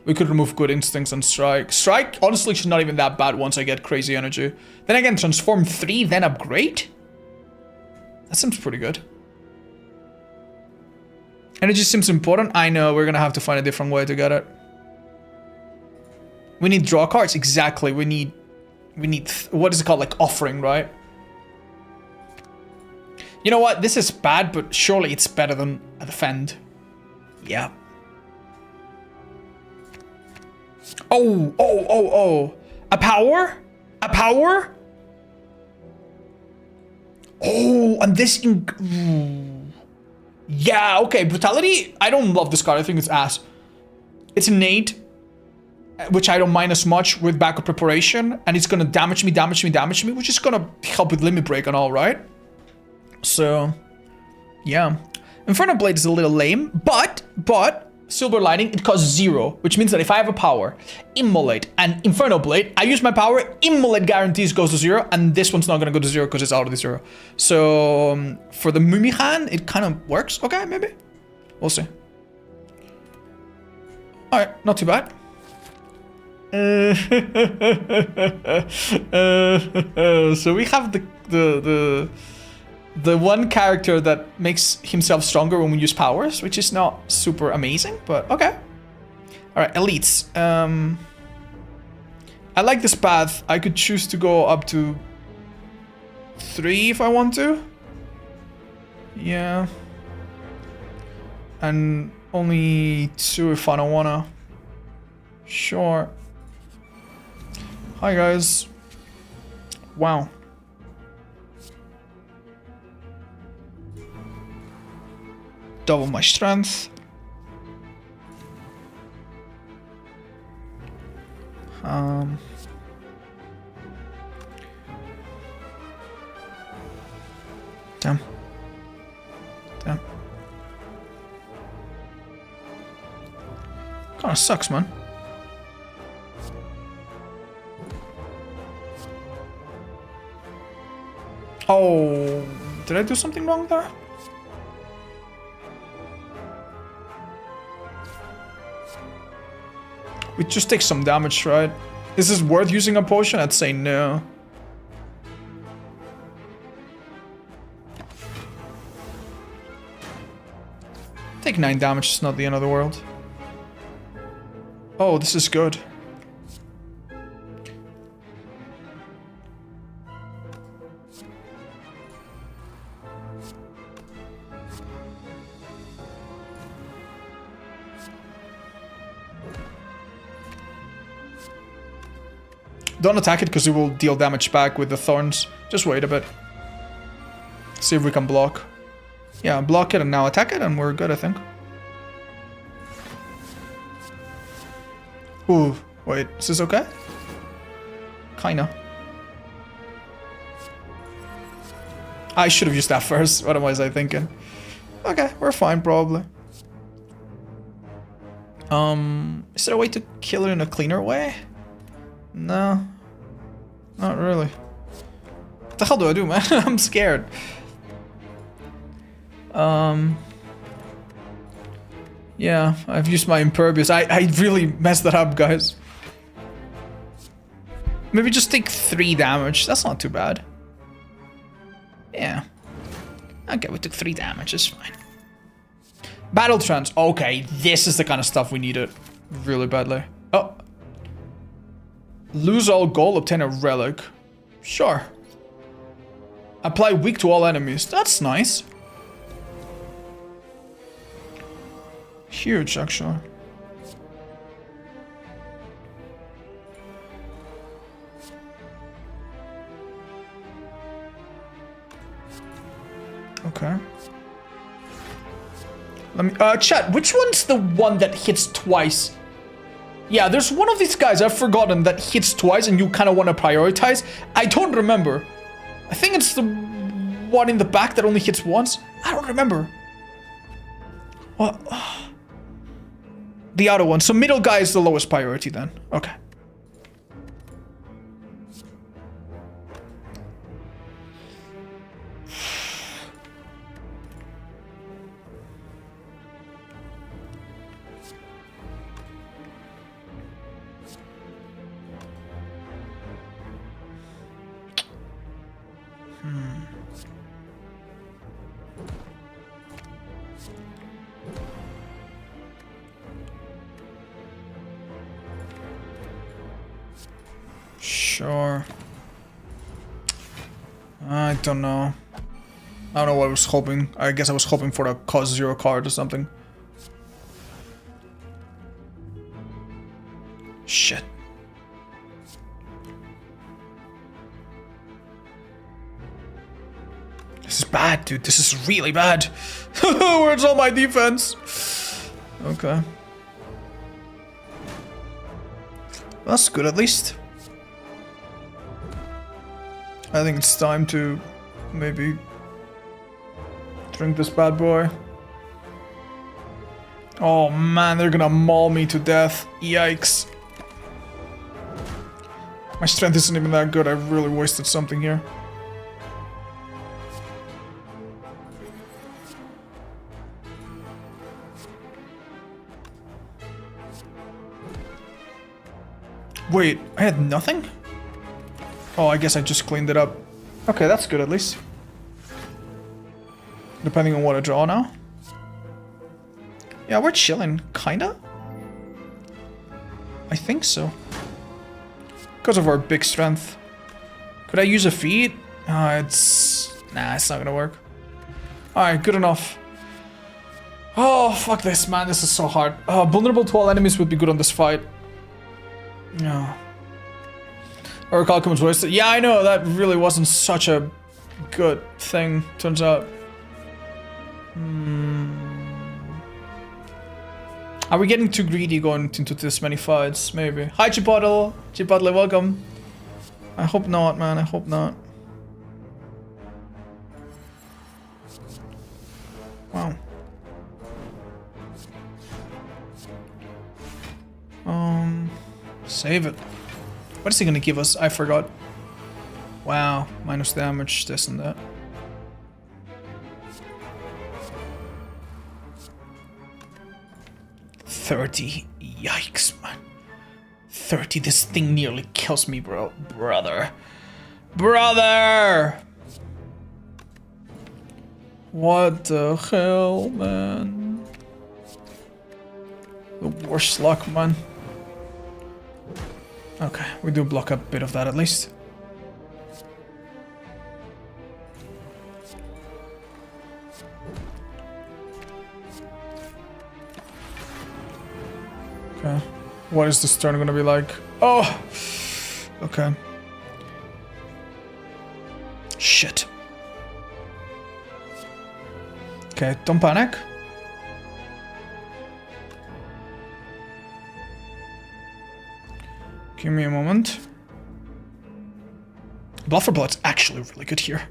We could remove Good Instincts and Strike. Strike, honestly, is not even that bad once I get crazy energy. Then again, transform 3, then upgrade? That seems pretty good. Energy seems important. I know, we're gonna have to find a different way to get it. We need draw cards, exactly. We need, what is it called, like offering, right? You know what, this is bad, but surely it's better than a defend. Yeah. Oh. A power? A power? Oh, and this... Yeah, okay, Brutality, I don't love this card, I think it's ass. It's innate, which I don't mind as much with backup preparation, and it's gonna damage me, which is gonna help with Limit Break and all, right? So, yeah. Inferno Blade is a little lame, but, Silver Lining, it costs 0, which means that if I have a power, Immolate, and Inferno Blade, I use my power, Immolate guarantees goes to 0, and this one's not gonna go to 0 because it's out of the 0. So, for the Mumihan, it kind of works. Okay, maybe. We'll see. Alright, not too bad. So we have the one character that makes himself stronger when we use powers, which is not super amazing, but okay. Alright, elites. I like this path. I could choose to go up to 3 if I want to. Yeah. And only 2 if I don't wanna. Sure. Hi guys. Wow. Double my strength. Damn. Damn. Kinda sucks, man. Oh, did I do something wrong there? We just take some damage, right? Is this worth using a potion? I'd say no. Take 9 damage, it's not the end of the world. Oh, this is good. Don't attack it because it will deal damage back with the thorns. Just wait a bit. See if we can block. Yeah, block it and now attack it and we're good, I think. Ooh, wait, is this okay? Kinda. I should have used that first, what was I thinking? Okay, we're fine probably. Is there a way to kill it in a cleaner way? No. Not really. What the hell do I do, man? I'm scared. Yeah, I've used my impervious. I really messed that up, guys. Maybe just take 3 damage. That's not too bad. Yeah. Okay, we took 3 damage. It's fine. Battle trance. Okay, this is the kind of stuff we needed really badly. Oh. Lose all gold, obtain a relic. Sure. Apply weak to all enemies. That's nice. Huge, actually. Okay. Let me, chat, which one's the one that hits twice? Yeah, there's one of these guys, I've forgotten, that hits twice and you kind of want to prioritize. I don't remember. I think it's the one in the back that only hits once. I don't remember. What? The other one. So middle guy is the lowest priority then. Okay. Sure. I don't know. I don't know what I was hoping. I guess I was hoping for a cost 0 card or something. Shit. This is bad, dude. This is really bad. Where's all my defense? Okay. That's good at least. I think it's time to maybe drink this bad boy. Oh man, they're gonna maul me to death. Yikes. My strength isn't even that good. I really wasted something here. Wait, I had nothing? Oh, I guess I just cleaned it up. Okay, that's good at least. Depending on what I draw now. Yeah, we're chilling, kinda. I think so. Because of our big strength. Could I use a feat? Nah, it's not gonna work. Alright, good enough. Oh, fuck this, man. This is so hard. Vulnerable to all enemies would be good on this fight. No. Or Calcum's wasted. Yeah, I know. That really wasn't such a good thing, turns out. Are we getting too greedy going into this many fights? Maybe. Hi, Chipotle. Chipotle, welcome. I hope not, man. I hope not. Wow. Save it. What is he gonna give us? I forgot. Wow. Minus damage, this and that. $30. Yikes, man. 30. This thing nearly kills me, bro. Brother. Brother! What the hell, man? The worst luck, man. Okay, we do block a bit of that at least. Okay. What is this turn gonna be like? Oh! Okay. Shit. Okay, don't panic. Give me a moment. Blood for Blood's actually really good here.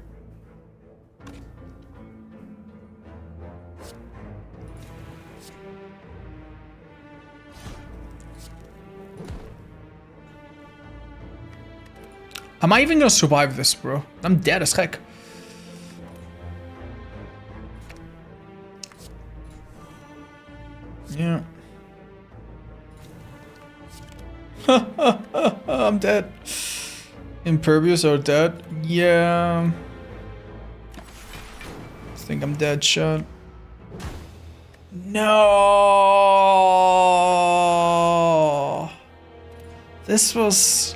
Am I even gonna survive this, bro? I'm dead as heck. Yeah. I'm dead. Impervious or dead? Yeah. I think I'm dead, shot. No. This was...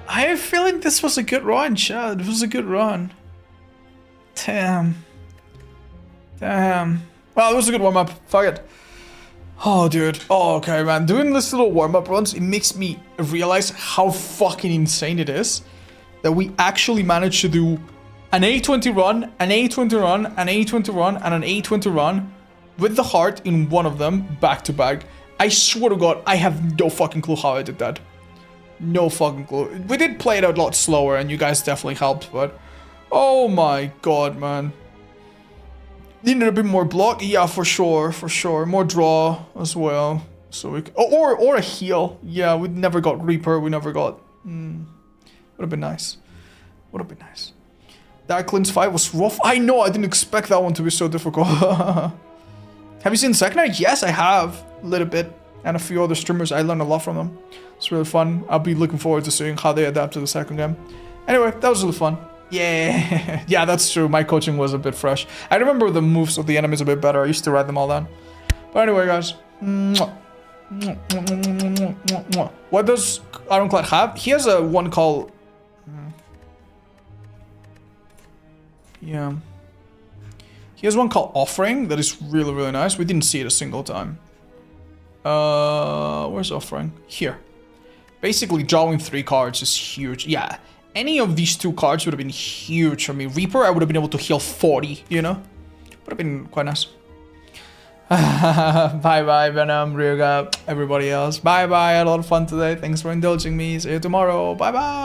I have a feeling this was a good run, Chad. It was a good run. Damn. Damn. Well, it was a good warm-up. Fuck it. Oh, dude. Oh, okay, man. Doing this little warm-up runs, it makes me realize how fucking insane it is that we actually managed to do an A20 run, an A20 run, an A20 run, and an A20 run with the heart in one of them back to back. I swear to God, I have no fucking clue how I did that. No fucking clue. We did play it a lot slower, and you guys definitely helped, but oh my God, man. Needed a bit more block, yeah, for sure, for sure. More draw as well, so we or a heal. Yeah, we never got Reaper. We never got. Would have been nice. Would have been nice. That cleanse fight was rough. I know. I didn't expect that one to be so difficult. Have you seen Second Night? Yes, I have a little bit, and a few other streamers. I learned a lot from them. It's really fun. I'll be looking forward to seeing how they adapt to the second game. Anyway, that was really fun. Yeah, yeah, that's true. My coaching was a bit fresh. I remember the moves of the enemies a bit better. I used to write them all down. But anyway, guys. What does Ironclad have? He has a one called... Yeah. He has one called Offering that is really, really nice. We didn't see it a single time. Where's Offering? Here. Basically, drawing 3 cards is huge. Yeah. Any of these 2 cards would have been huge for me. Reaper, I would have been able to heal 40, you know? Would have been quite nice. Bye-bye, Venom, Ryuga, everybody else. Bye-bye, I had a lot of fun today. Thanks for indulging me. See you tomorrow. Bye-bye.